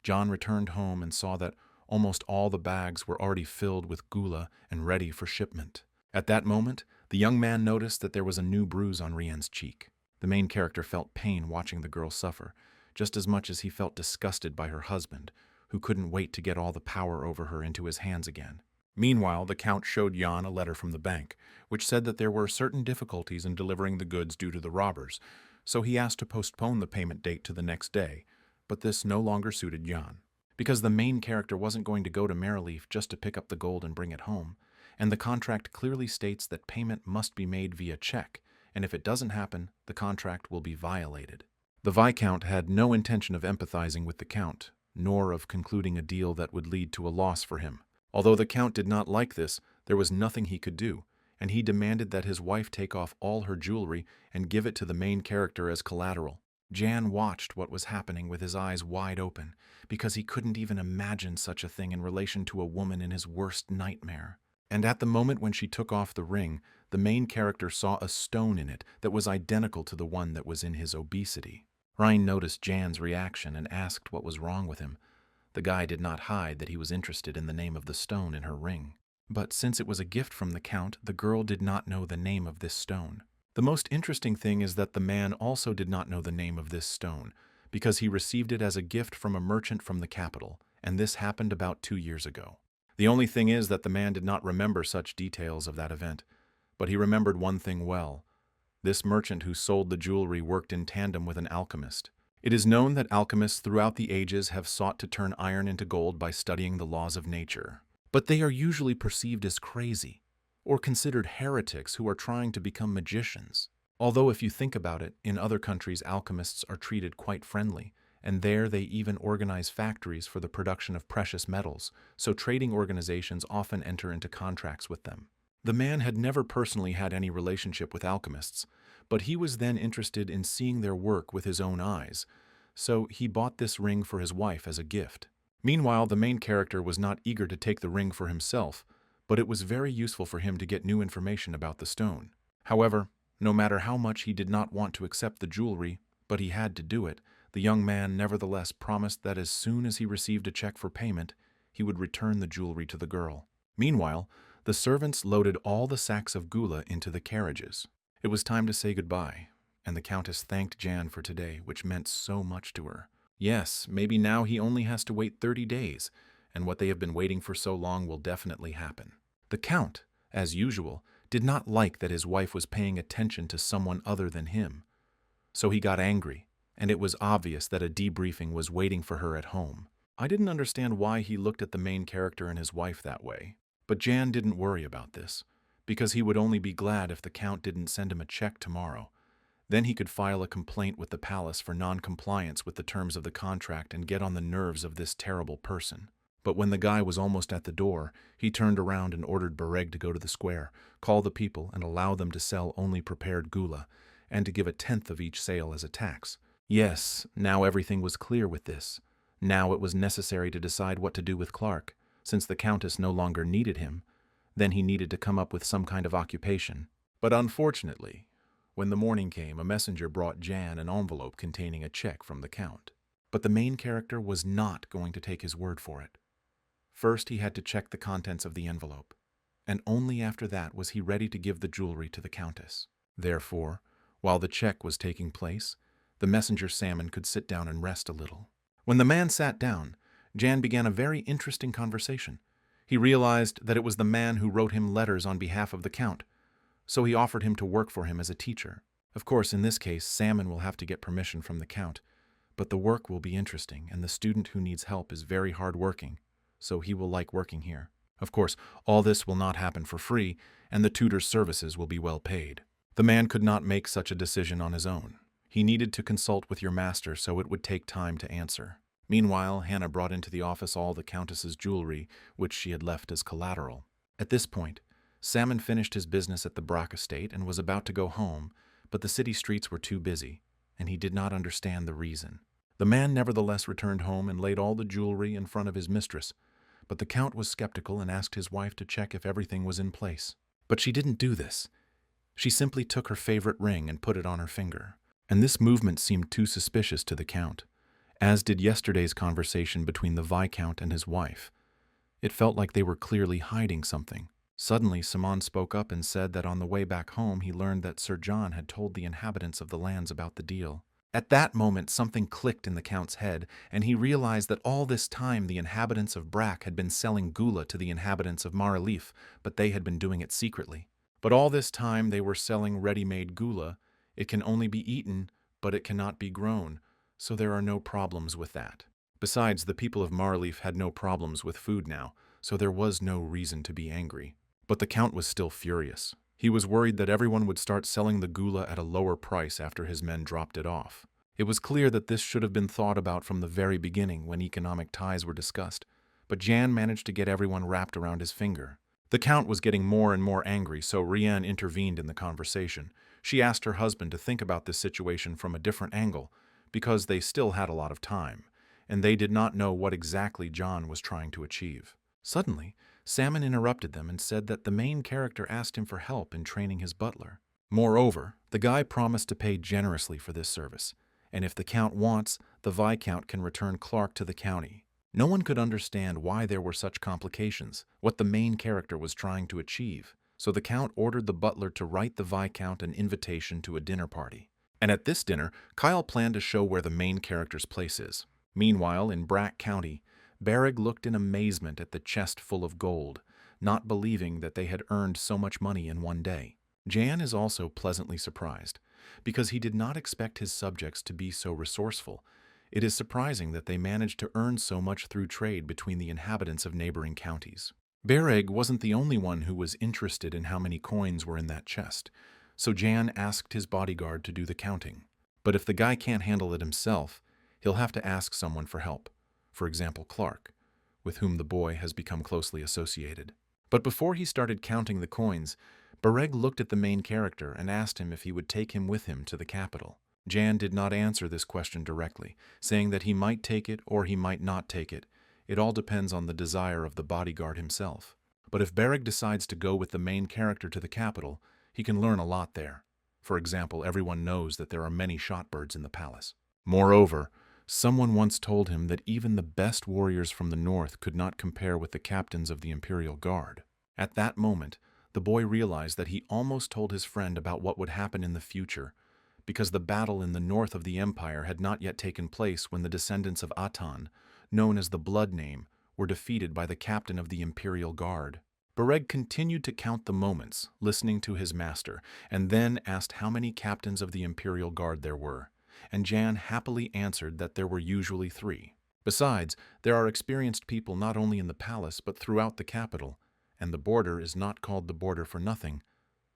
Speaker 1: John returned home and saw that almost all the bags were already filled with gula and ready for shipment. At that moment, the young man noticed that there was a new bruise on Rien's cheek. The main character felt pain watching the girl suffer, just as much as he felt disgusted by her husband, who couldn't wait to get all the power over her into his hands again. Meanwhile, the Count showed Jan a letter from the bank, which said that there were certain difficulties in delivering the goods due to the robbers, so he asked to postpone the payment date to the next day, but this no longer suited Jan. Because the main character wasn't going to go to Maryleaf just to pick up the gold and bring it home, and the contract clearly states that payment must be made via check, and if it doesn't happen, the contract will be violated. The Viscount had no intention of empathizing with the Count, nor of concluding a deal that would lead to a loss for him. Although the Count did not like this, there was nothing he could do, and he demanded that his wife take off all her jewelry and give it to the main character as collateral. Jan watched what was happening with his eyes wide open, because he couldn't even imagine such a thing in relation to a woman in his worst nightmare. And at the moment when she took off the ring, the main character saw a stone in it that was identical to the one that was in his obesity. Ryan noticed Jan's reaction and asked what was wrong with him. The guy did not hide that he was interested in the name of the stone in her ring. But since it was a gift from the Count, the girl did not know the name of this stone. The most interesting thing is that the man also did not know the name of this stone, because he received it as a gift from a merchant from the capital, and this happened about 2 years ago. The only thing is that the man did not remember such details of that event, but he remembered one thing well. This merchant who sold the jewelry worked in tandem with an alchemist. It is known that alchemists throughout the ages have sought to turn iron into gold by studying the laws of nature. But they are usually perceived as crazy, or considered heretics who are trying to become magicians. Although if you think about it, in other countries alchemists are treated quite friendly, and there they even organize factories for the production of precious metals, so trading organizations often enter into contracts with them. The man had never personally had any relationship with alchemists, but he was then interested in seeing their work with his own eyes, so he bought this ring for his wife as a gift. Meanwhile, the main character was not eager to take the ring for himself, but it was very useful for him to get new information about the stone. However, no matter how much he did not want to accept the jewelry, but he had to do it, the young man nevertheless promised that as soon as he received a check for payment, he would return the jewelry to the girl. Meanwhile, the servants loaded all the sacks of gula into the carriages. It was time to say goodbye, and the Countess thanked Jan for today, which meant so much to her. Yes, maybe now he only has to wait 30 days, and what they have been waiting for so long will definitely happen. The Count, as usual, did not like that his wife was paying attention to someone other than him. So he got angry, and it was obvious that a debriefing was waiting for her at home. I didn't understand why he looked at the main character and his wife that way, but Jan didn't worry about this, because he would only be glad if the Count didn't send him a check tomorrow. Then he could file a complaint with the palace for non-compliance with the terms of the contract and get on the nerves of this terrible person. But when the guy was almost at the door, he turned around and ordered Bereg to go to the square, call the people and allow them to sell only prepared gula, and to give 1/10 of each sale as a tax. Yes, now everything was clear with this. Now it was necessary to decide what to do with Clark, since the Countess no longer needed him. Then he needed to come up with some kind of occupation. But unfortunately, when the morning came, a messenger brought Jan an envelope containing a check from the Count. But the main character was not going to take his word for it. First, he had to check the contents of the envelope, and only after that was he ready to give the jewelry to the Countess. Therefore, while the check was taking place, the messenger salmon could sit down and rest a little. When the man sat down, Jan began a very interesting conversation. He realized that it was the man who wrote him letters on behalf of the Count, so he offered him to work for him as a teacher. Of course, in this case, Salmon will have to get permission from the Count, but the work will be interesting, and the student who needs help is very hard-working, so he will like working here. Of course, all this will not happen for free, and the tutor's services will be well paid. The man could not make such a decision on his own. He needed to consult with your master, so it would take time to answer. Meanwhile, Hannah brought into the office all the Countess's jewelry, which she had left as collateral. At this point, Salmon finished his business at the Brock estate and was about to go home, but the city streets were too busy, and he did not understand the reason. The man nevertheless returned home and laid all the jewelry in front of his mistress, but the Count was skeptical and asked his wife to check if everything was in place. But she didn't do this. She simply took her favorite ring and put it on her finger, and this movement seemed too suspicious to the Count, as did yesterday's conversation between the Viscount and his wife. It felt like they were clearly hiding something. Suddenly, Simon spoke up and said that on the way back home he learned that Sir John had told the inhabitants of the lands about the deal. At that moment, something clicked in the Count's head, and he realized that all this time the inhabitants of Brack had been selling gula to the inhabitants of Maralif, but they had been doing it secretly. But all this time they were selling ready-made gula. It can only be eaten, but it cannot be grown, so there are no problems with that. Besides, the people of Marleaf had no problems with food now, so there was no reason to be angry. But the Count was still furious. He was worried that everyone would start selling the gula at a lower price after his men dropped it off. It was clear that this should have been thought about from the very beginning when economic ties were discussed, but Jan managed to get everyone wrapped around his finger. The Count was getting more and more angry, so Rianne intervened in the conversation. She asked her husband to think about this situation from a different angle, because they still had a lot of time, and they did not know what exactly John was trying to achieve. Suddenly, Salmon interrupted them and said that the main character asked him for help in training his butler. Moreover, the guy promised to pay generously for this service, and if the Count wants, the Viscount can return Clark to the county. No one could understand why there were such complications, what the main character was trying to achieve, so the Count ordered the butler to write the Viscount an invitation to a dinner party. And at this dinner, Kyle planned to show where the main character's place is. Meanwhile, in Brack County, Berrig looked in amazement at the chest full of gold, not believing that they had earned so much money in one day. Jan is also pleasantly surprised, because he did not expect his subjects to be so resourceful. It is surprising that they managed to earn so much through trade between the inhabitants of neighboring counties. Berrig wasn't the only one who was interested in how many coins were in that chest, so Jan asked his bodyguard to do the counting. But if the guy can't handle it himself, he'll have to ask someone for help. For example, Clark, with whom the boy has become closely associated. But before he started counting the coins, Bereg looked at the main character and asked him if he would take him with him to the capital. Jan did not answer this question directly, saying that he might take it or he might not take it. It all depends on the desire of the bodyguard himself. But if Bereg decides to go with the main character to the capital, he can learn a lot there. For example, everyone knows that there are many shotbirds in the palace. Moreover, someone once told him that even the best warriors from the north could not compare with the captains of the Imperial Guard. At that moment, the boy realized that he almost told his friend about what would happen in the future, because the battle in the north of the Empire had not yet taken place when the descendants of Atan, known as the Blood Name, were defeated by the captain of the Imperial Guard. Bereg continued to count the moments, listening to his master, and then asked how many captains of the Imperial Guard there were, and Jan happily answered that there were usually 3. Besides, there are experienced people not only in the palace but throughout the capital, and the border is not called the border for nothing.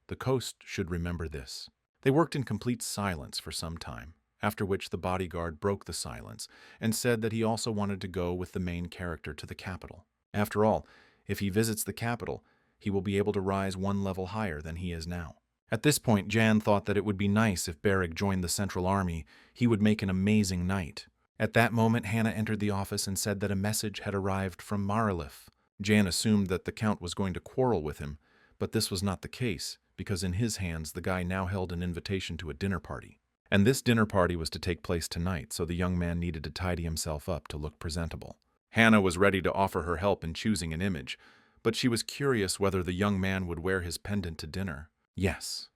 Speaker 1: The coast should remember this. They worked in complete silence for some time, after which the bodyguard broke the silence and said that he also wanted to go with the main character to the capital. After all, if he visits the capital, he will be able to rise 1 level higher than he is now. At this point, Jan thought that it would be nice if Berrig joined the Central Army. He would make an amazing knight. At that moment, Hannah entered the office and said that a message had arrived from Maralif. Jan assumed that the Count was going to quarrel with him, but this was not the case, because in his hands the guy now held an invitation to a dinner party. And this dinner party was to take place tonight, so the young man needed to tidy himself up to look presentable. Hannah was ready to offer her help in choosing an image, but she was curious whether the young man would wear his pendant to dinner. Yes,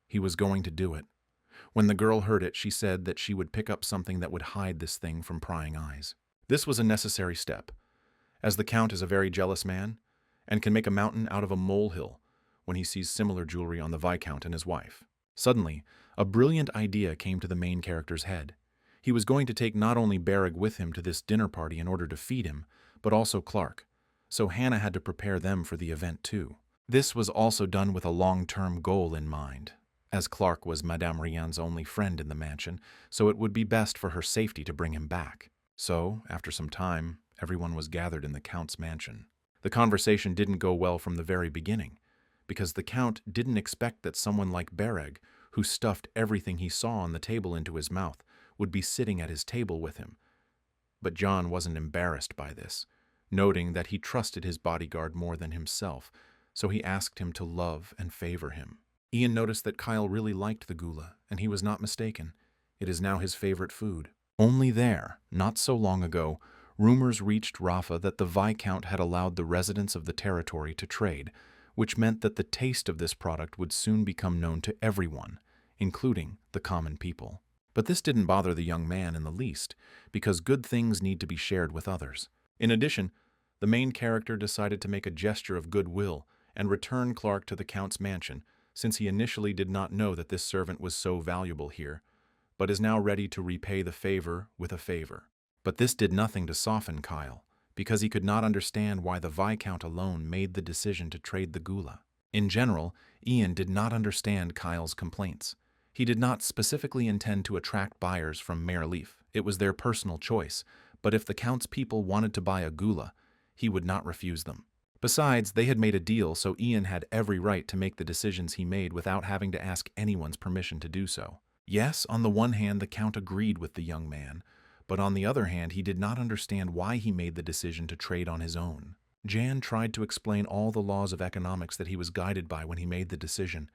Speaker 1: he was going to do it. When the girl heard it, she said that she would pick up something that would hide this thing from prying eyes. This was a necessary step, as the Count is a very jealous man and can make a mountain out of a molehill when he sees similar jewelry on the Viscount and his wife. Suddenly, a brilliant idea came to the main character's head. He was going to take not only Bereg with him to this dinner party in order to feed him, but also Clark, so Hannah had to prepare them for the event too. This was also done with a long-term goal in mind, as Clark was Madame Rian's only friend in the mansion, so it would be best for her safety to bring him back. So, after some time, everyone was gathered in the Count's mansion. The conversation didn't go well from the very beginning, because the Count didn't expect that someone like Bereg, who stuffed everything he saw on the table into his mouth, would be sitting at his table with him. But John wasn't embarrassed by this, noting that he trusted his bodyguard more than himself, so he asked him to love and favor him. Ian noticed that Kyle really liked the gula, and he was not mistaken. It is now his favorite food. Only there, not so long ago, rumors reached Rafa that the Viscount had allowed the residents of the territory to trade, which meant that the taste of this product would soon become known to everyone, including the common people. But this didn't bother the young man in the least, because good things need to be shared with others. In addition, the main character decided to make a gesture of goodwill and return Clark to the Count's mansion, since he initially did not know that this servant was so valuable here, but is now ready to repay the favor with a favor. But this did nothing to soften Kyle, because he could not understand why the Viscount alone made the decision to trade the gula. In general, Ian did not understand Kyle's complaints. He did not specifically intend to attract buyers from Mare Leaf. It was their personal choice, but if the Count's people wanted to buy a gula, he would not refuse them. Besides, they had made a deal, so Ian had every right to make the decisions he made without having to ask anyone's permission to do so. Yes, on the one hand, the Count agreed with the young man, but on the other hand, he did not understand why he made the decision to trade on his own. Jan tried to explain all the laws of economics that he was guided by when he made the decision,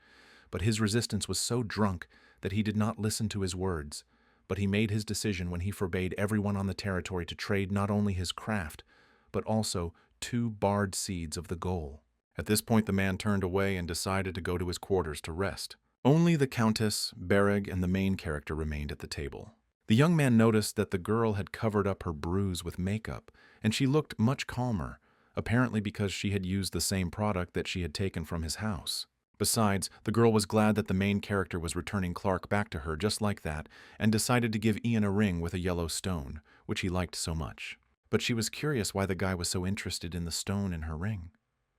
Speaker 1: but his resistance was so drunk that he did not listen to his words. But he made his decision when he forbade everyone on the territory to trade not only his craft, but also 2 barred seeds of the goal. At this point, the man turned away and decided to go to his quarters to rest. Only the Countess, Bereg, and the main character remained at the table. The young man noticed that the girl had covered up her bruise with makeup, and she looked much calmer, apparently because she had used the same product that she had taken from his house. Besides, the girl was glad that the main character was returning Clark back to her just like that, and decided to give Ian a ring with a yellow stone, which he liked so much. But she was curious why the guy was so interested in the stone in her ring.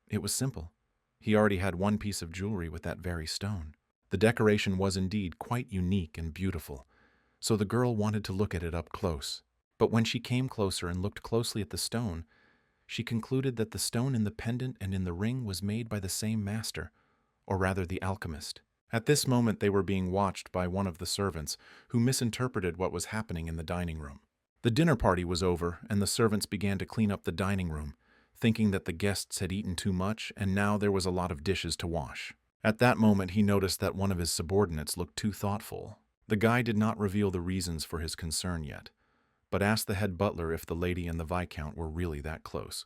Speaker 1: It was simple. He already had one piece of jewelry with that very stone. The decoration was indeed quite unique and beautiful, so the girl wanted to look at it up close. But when she came closer and looked closely at the stone, she concluded that the stone in the pendant and in the ring was made by the same master, or rather the alchemist. At this moment they were being watched by one of the servants, who misinterpreted what was happening in the dining room. The dinner party was over, and the servants began to clean up the dining room, thinking that the guests had eaten too much, and now there was a lot of dishes to wash. At that moment he noticed that one of his subordinates looked too thoughtful. The guy did not reveal the reasons for his concern yet, but asked the head butler if the lady and the Viscount were really that close.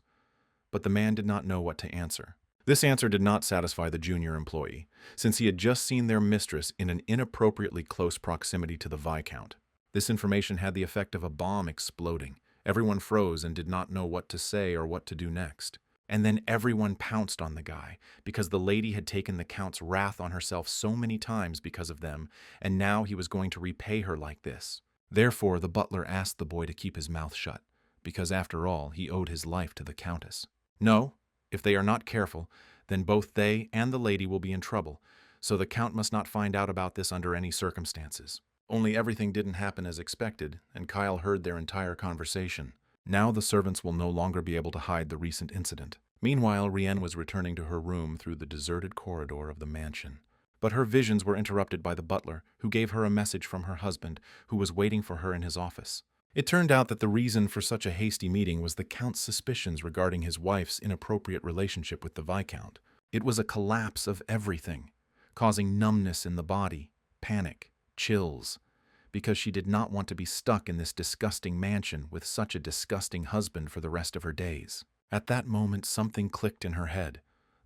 Speaker 1: But the man did not know what to answer. This answer did not satisfy the junior employee, since he had just seen their mistress in an inappropriately close proximity to the Viscount. This information had the effect of a bomb exploding. Everyone froze and did not know what to say or what to do next. And then everyone pounced on the guy, because the lady had taken the Count's wrath on herself so many times because of them, and now he was going to repay her like this. Therefore, the butler asked the boy to keep his mouth shut, because after all, he owed his life to the Countess. No, if they are not careful, then both they and the lady will be in trouble, so the Count must not find out about this under any circumstances. Only everything didn't happen as expected, and Kyle heard their entire conversation. Now the servants will no longer be able to hide the recent incident. Meanwhile, Rienne was returning to her room through the deserted corridor of the mansion. But her visions were interrupted by the butler, who gave her a message from her husband, who was waiting for her in his office. It turned out that the reason for such a hasty meeting was the Count's suspicions regarding his wife's inappropriate relationship with the Viscount. It was a collapse of everything, causing numbness in the body, panic, chills, because she did not want to be stuck in this disgusting mansion with such a disgusting husband for the rest of her days. At that moment, something clicked in her head.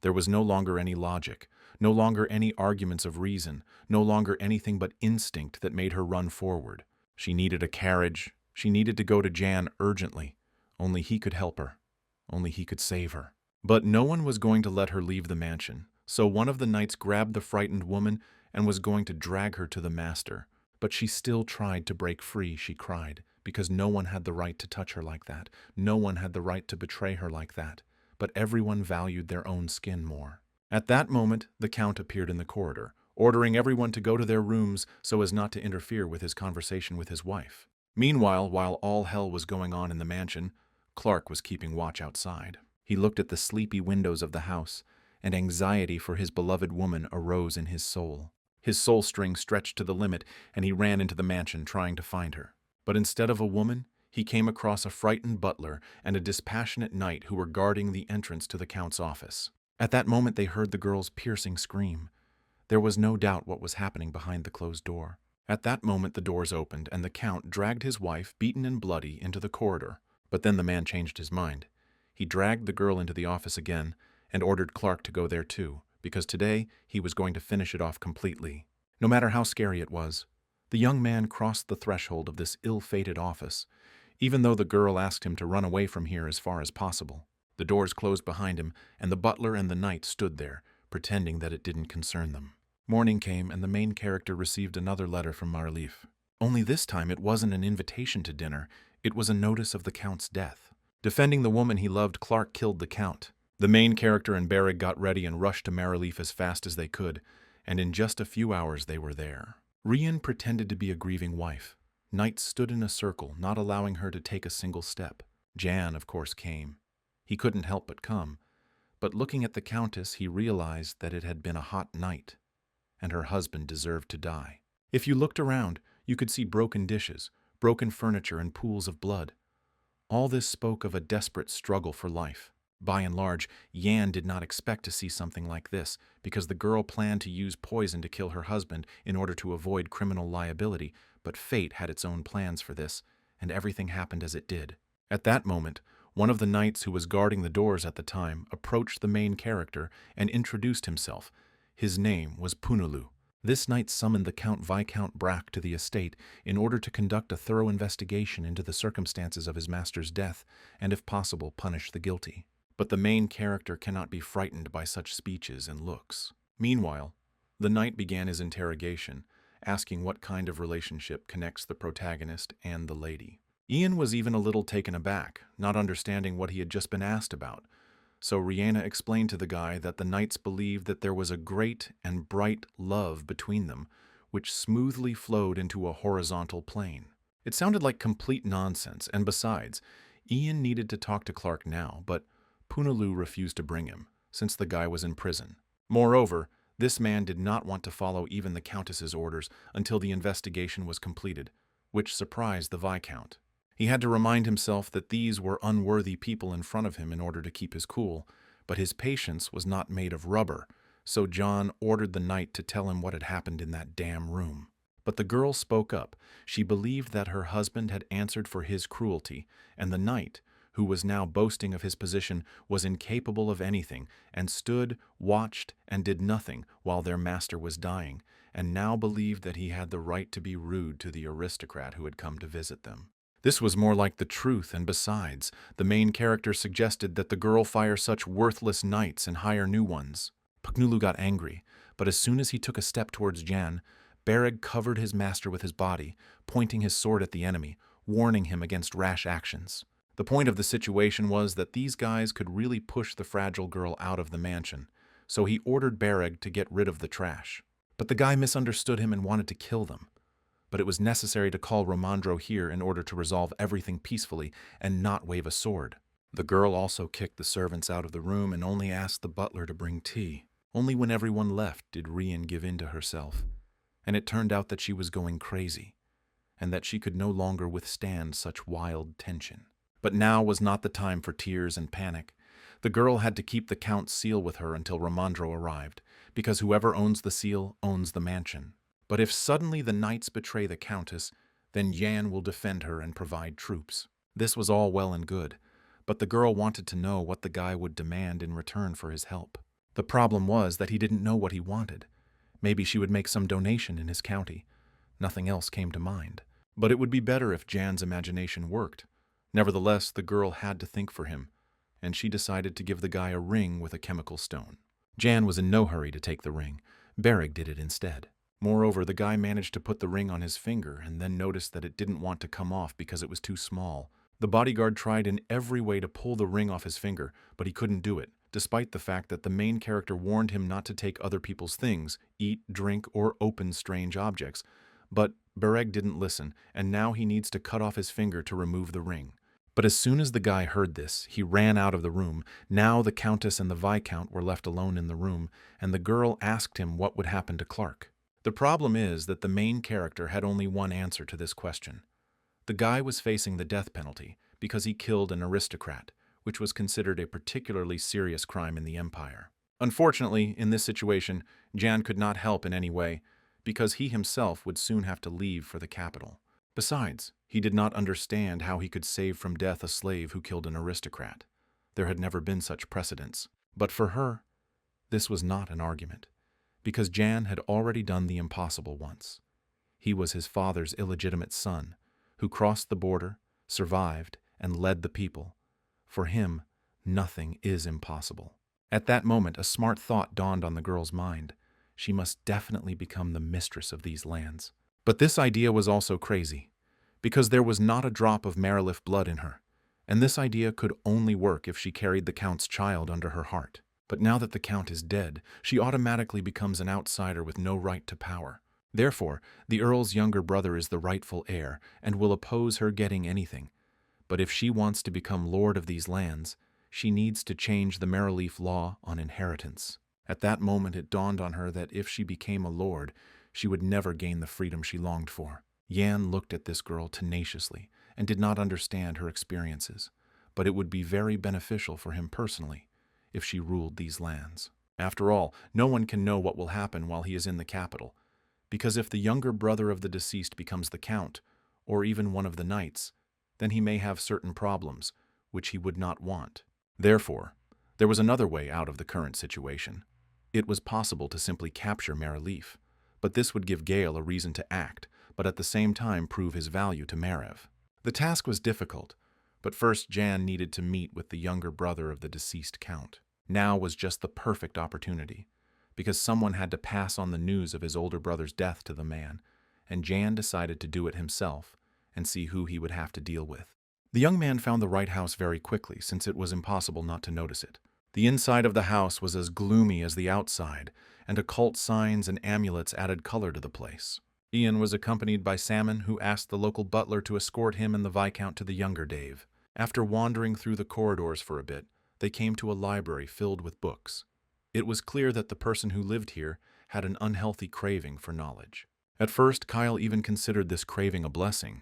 Speaker 1: There was no longer any logic, no longer any arguments of reason, no longer anything but instinct that made her run forward. She needed a carriage. She needed to go to Jan urgently. Only he could help her. Only he could save her. But no one was going to let her leave the mansion, so one of the knights grabbed the frightened woman and was going to drag her to the master. But she still tried to break free, she cried, because no one had the right to touch her like that. No one had the right to betray her like that. But everyone valued their own skin more. At that moment, the Count appeared in the corridor, ordering everyone to go to their rooms so as not to interfere with his conversation with his wife. Meanwhile, while all hell was going on in the mansion, Clark was keeping watch outside. He looked at the sleepy windows of the house, and anxiety for his beloved woman arose in his soul. His soul string stretched to the limit, and he ran into the mansion trying to find her. But instead of a woman, he came across a frightened butler and a dispassionate knight who were guarding the entrance to the Count's office. At that moment they heard the girl's piercing scream. There was no doubt what was happening behind the closed door. At that moment the doors opened, and the Count dragged his wife, beaten and bloody, into the corridor. But then the man changed his mind. He dragged the girl into the office again and ordered Clark to go there too, because today he was going to finish it off completely. No matter how scary it was, the young man crossed the threshold of this ill-fated office, even though the girl asked him to run away from here as far as possible. The doors closed behind him, and the butler and the knight stood there, pretending that it didn't concern them. Morning came, and the main character received another letter from Marleaf. Only this time it wasn't an invitation to dinner, it was a notice of the Count's death. Defending the woman he loved, Clark killed the Count. The main character and Berrig got ready and rushed to Marleaf as fast as they could, and in just a few hours they were there. Rian pretended to be a grieving wife. Knights stood in a circle, not allowing her to take a single step. Jan, of course, came. He couldn't help but come, but looking at the Countess, he realized that it had been a hot night, and her husband deserved to die. If you looked around, you could see broken dishes, broken furniture, and pools of blood. All this spoke of a desperate struggle for life. By and large, Jan did not expect to see something like this, because the girl planned to use poison to kill her husband in order to avoid criminal liability, but fate had its own plans for this, and everything happened as it did. At that moment, one of the knights who was guarding the doors at the time approached the main character and introduced himself. His name was Punulu. This knight summoned the Count Viscount Brack to the estate in order to conduct a thorough investigation into the circumstances of his master's death and, if possible, punish the guilty. But the main character cannot be frightened by such speeches and looks. Meanwhile, the knight began his interrogation, asking what kind of relationship connects the protagonist and the lady. Ian was even a little taken aback, not understanding what he had just been asked about. So Rihanna explained to the guy that the knights believed that there was a great and bright love between them, which smoothly flowed into a horizontal plane. It sounded like complete nonsense, and besides, Ian needed to talk to Clark now, but Punulu refused to bring him, since the guy was in prison. Moreover, this man did not want to follow even the Countess's orders until the investigation was completed, which surprised the Viscount. He had to remind himself that these were unworthy people in front of him in order to keep his cool, but his patience was not made of rubber, so John ordered the knight to tell him what had happened in that damn room. But the girl spoke up. She believed that her husband had answered for his cruelty, and the knight, who was now boasting of his position, was incapable of anything, and stood, watched, and did nothing while their master was dying, and now believed that he had the right to be rude to the aristocrat who had come to visit them. This was more like the truth, and besides, the main character suggested that the girl fire such worthless knights and hire new ones. Punulu got angry, but as soon as he took a step towards Jan, Berrig covered his master with his body, pointing his sword at the enemy, warning him against rash actions. The point of the situation was that these guys could really push the fragile girl out of the mansion, so he ordered Berrig to get rid of the trash. But the guy misunderstood him and wanted to kill them. But it was necessary to call Romandro here in order to resolve everything peacefully and not wave a sword. The girl also kicked the servants out of the room and only asked the butler to bring tea. Only when everyone left did Rian give in to herself, and it turned out that she was going crazy, and that she could no longer withstand such wild tension. But now was not the time for tears and panic. The girl had to keep the Count's seal with her until Romandro arrived, because whoever owns the seal owns the mansion. But if suddenly the knights betray the Countess, then Jan will defend her and provide troops. This was all well and good, but the girl wanted to know what the guy would demand in return for his help. The problem was that he didn't know what he wanted. Maybe she would make some donation in his county. Nothing else came to mind. But it would be better if Jan's imagination worked. Nevertheless, the girl had to think for him, and she decided to give the guy a ring with a chemical stone. Jan was in no hurry to take the ring. Bereg did it instead. Moreover, the guy managed to put the ring on his finger and then noticed that it didn't want to come off because it was too small. The bodyguard tried in every way to pull the ring off his finger, but he couldn't do it, despite the fact that the main character warned him not to take other people's things, eat, drink, or open strange objects. But Bereg didn't listen, and now he needs to cut off his finger to remove the ring. But as soon as the guy heard this, he ran out of the room. Now the Countess and the Viscount were left alone in the room, and the girl asked him what would happen to Clark. The problem is that the main character had only one answer to this question. The guy was facing the death penalty because he killed an aristocrat, which was considered a particularly serious crime in the Empire. Unfortunately, in this situation, Jan could not help in any way, because he himself would soon have to leave for the capital. Besides, he did not understand how he could save from death a slave who killed an aristocrat. There had never been such precedents. But for her, this was not an argument, because Jan had already done the impossible once. He was his father's illegitimate son, who crossed the border, survived, and led the people. For him, nothing is impossible. At that moment, a smart thought dawned on the girl's mind. She must definitely become the mistress of these lands. But this idea was also crazy, because there was not a drop of Marilif blood in her, and this idea could only work if she carried the Count's child under her heart. But now that the Count is dead, she automatically becomes an outsider with no right to power. Therefore, the Earl's younger brother is the rightful heir and will oppose her getting anything. But if she wants to become lord of these lands, she needs to change the Marilif law on inheritance. At that moment it dawned on her that if she became a lord, she would never gain the freedom she longed for. Jan looked at this girl tenaciously and did not understand her experiences, but it would be very beneficial for him personally if she ruled these lands. After all, no one can know what will happen while he is in the capital, because if the younger brother of the deceased becomes the Count, or even one of the knights, then he may have certain problems, which he would not want. Therefore, there was another way out of the current situation. It was possible to simply capture Marilif, but this would give Gale a reason to act, but at the same time prove his value to Marev. The task was difficult, but first Jan needed to meet with the younger brother of the deceased Count. Now was just the perfect opportunity, because someone had to pass on the news of his older brother's death to the man, and Jan decided to do it himself and see who he would have to deal with. The young man found the right house very quickly, since it was impossible not to notice it. The inside of the house was as gloomy as the outside, and occult signs and amulets added color to the place. Ian was accompanied by Salmon, who asked the local butler to escort him and the Viscount to the younger Dave. After wandering through the corridors for a bit, they came to a library filled with books. It was clear that the person who lived here had an unhealthy craving for knowledge. At first, Kyle even considered this craving a blessing,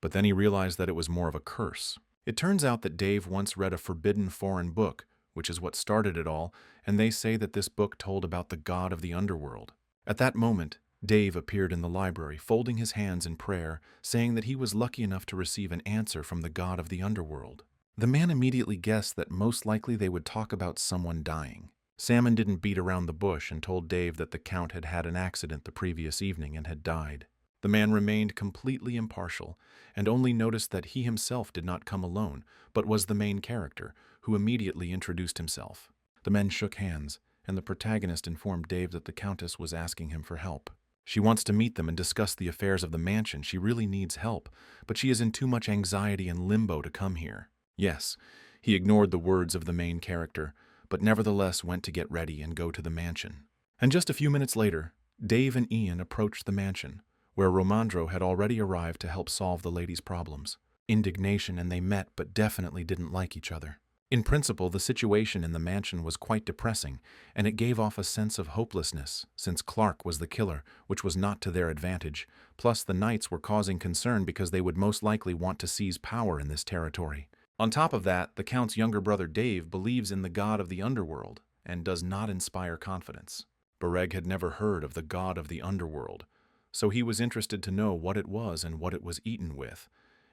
Speaker 1: but then he realized that it was more of a curse. It turns out that Dave once read a forbidden foreign book, which is what started it all, and they say that this book told about the god of the underworld. At that moment, Dave appeared in the library, folding his hands in prayer, saying that he was lucky enough to receive an answer from the god of the underworld. The man immediately guessed that most likely they would talk about someone dying. Salmon didn't beat around the bush and told Dave that the Count had had an accident the previous evening and had died. The man remained completely impartial and only noticed that he himself did not come alone, but was the main character, who immediately introduced himself. The men shook hands, and the protagonist informed Dave that the Countess was asking him for help. She wants to meet them and discuss the affairs of the mansion. She really needs help, but she is in too much anxiety and limbo to come here. Yes, he ignored the words of the main character, but nevertheless went to get ready and go to the mansion. And just a few minutes later, Dave and Ian approached the mansion, where Romandro had already arrived to help solve the lady's problems. Indignation and they met but definitely didn't like each other. In principle, the situation in the mansion was quite depressing, and it gave off a sense of hopelessness, since Clark was the killer, which was not to their advantage. Plus, the knights were causing concern because they would most likely want to seize power in this territory. On top of that, the Count's younger brother Dave believes in the god of the underworld and does not inspire confidence. Bereg had never heard of the god of the underworld, so he was interested to know what it was and what it was eaten with.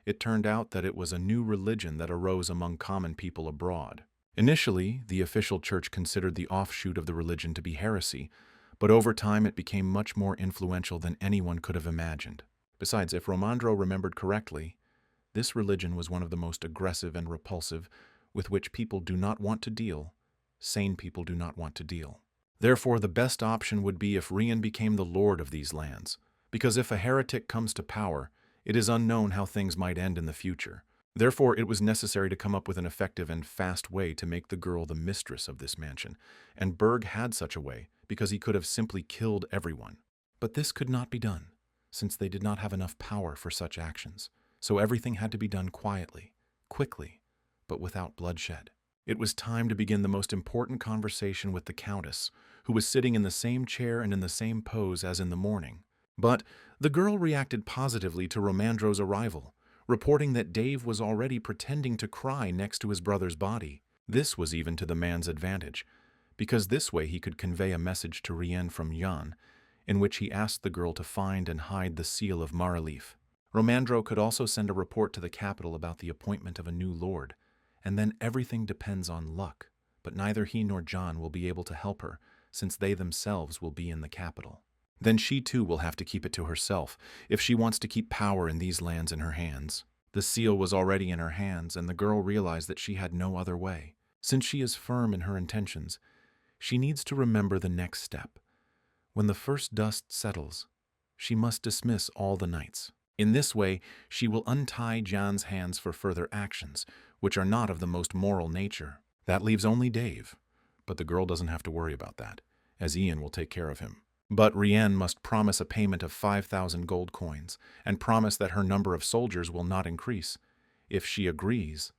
Speaker 1: It turned out that it was a new religion that arose among common people abroad. Initially, the official church considered the offshoot of the religion to be heresy, but over time it became much more influential than anyone could have imagined. Besides, if Romandro remembered correctly, this religion was one of the most aggressive and repulsive with which people do not want to deal, sane people do not want to deal. Therefore, the best option would be if Rian became the lord of these lands, because if a heretic comes to power, it is unknown how things might end in the future. Therefore, it was necessary to come up with an effective and fast way to make the girl the mistress of this mansion, and Berg had such a way because he could have simply killed everyone. But this could not be done, since they did not have enough power for such actions, so everything had to be done quietly, quickly, but without bloodshed. It was time to begin the most important conversation with the Countess, who was sitting in the same chair and in the same pose as in the morning. But the girl reacted positively to Romandro's arrival, reporting that Dave was already pretending to cry next to his brother's body. This was even to the man's advantage, because this way he could convey a message to Rien from Jan, in which he asked the girl to find and hide the seal of Maralif. Romandro could also send a report to the capital about the appointment of a new lord, and then everything depends on luck, but neither he nor John will be able to help her, since they themselves will be in the capital. Then she too will have to keep it to herself, if she wants to keep power in these lands in her hands. The seal was already in her hands, and the girl realized that she had no other way. Since she is firm in her intentions, she needs to remember the next step. When the first dust settles, she must dismiss all the knights. In this way, she will untie Jan's hands for further actions, which are not of the most moral nature. That leaves only Dave, but the girl doesn't have to worry about that, as Ian will take care of him. But Rien must promise a payment of 5,000 gold coins, and promise that her number of soldiers will not increase. If she agrees,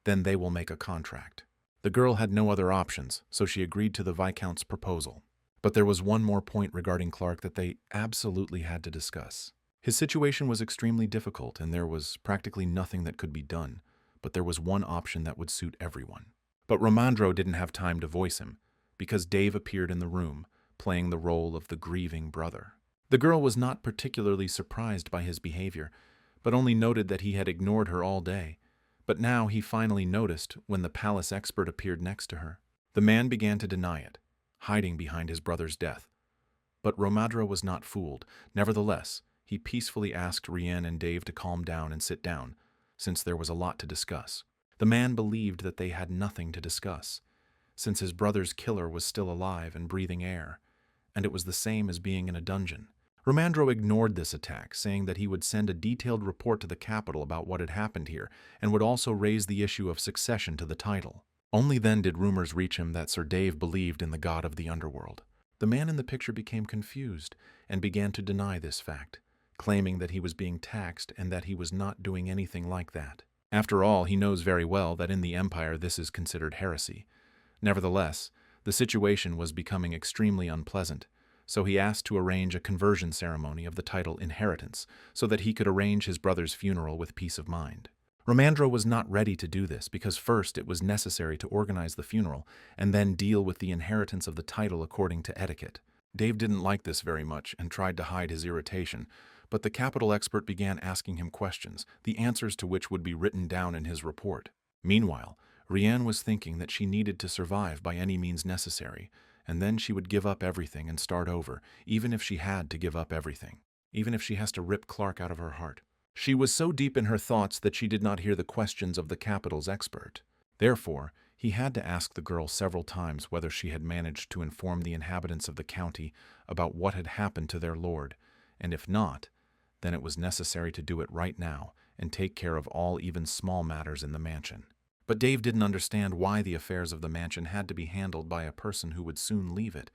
Speaker 1: then they will make a contract. The girl had no other options, so she agreed to the Viscount's proposal. But there was one more point regarding Clark that they absolutely had to discuss. His situation was extremely difficult, and there was practically nothing that could be done, but there was one option that would suit everyone. But Romandro didn't have time to voice him, because Dave appeared in the room, playing the role of the grieving brother. The girl was not particularly surprised by his behavior, but only noted that he had ignored her all day. But now he finally noticed when the palace expert appeared next to her. The man began to deny it, hiding behind his brother's death. But Romandro was not fooled. Nevertheless, he peacefully asked Rien and Dave to calm down and sit down, since there was a lot to discuss. The man believed that they had nothing to discuss, since his brother's killer was still alive and breathing air, and it was the same as being in a dungeon. Romandro ignored this attack, saying that he would send a detailed report to the capital about what had happened here, and would also raise the issue of succession to the title. Only then did rumors reach him that Sir Dave believed in the god of the underworld. The man in the picture became confused and began to deny this fact, claiming that he was being taxed and that he was not doing anything like that. After all, he knows very well that in the Empire this is considered heresy. Nevertheless, the situation was becoming extremely unpleasant, so he asked to arrange a conversion ceremony of the title inheritance so that he could arrange his brother's funeral with peace of mind. Romandro was not ready to do this because first it was necessary to organize the funeral and then deal with the inheritance of the title according to etiquette. Dave didn't like this very much and tried to hide his irritation, but the capital expert began asking him questions, the answers to which would be written down in his report. Meanwhile, Rien was thinking that she needed to survive by any means necessary, and then she would give up everything and start over, even if she had to give up everything, even if she has to rip Clark out of her heart. She was so deep in her thoughts that she did not hear the questions of the capital's expert. Therefore, he had to ask the girl several times whether she had managed to inform the inhabitants of the county about what had happened to their lord, and if not, then it was necessary to do it right now and take care of all even small matters in the mansion. But Dave didn't understand why the affairs of the mansion had to be handled by a person who would soon leave it,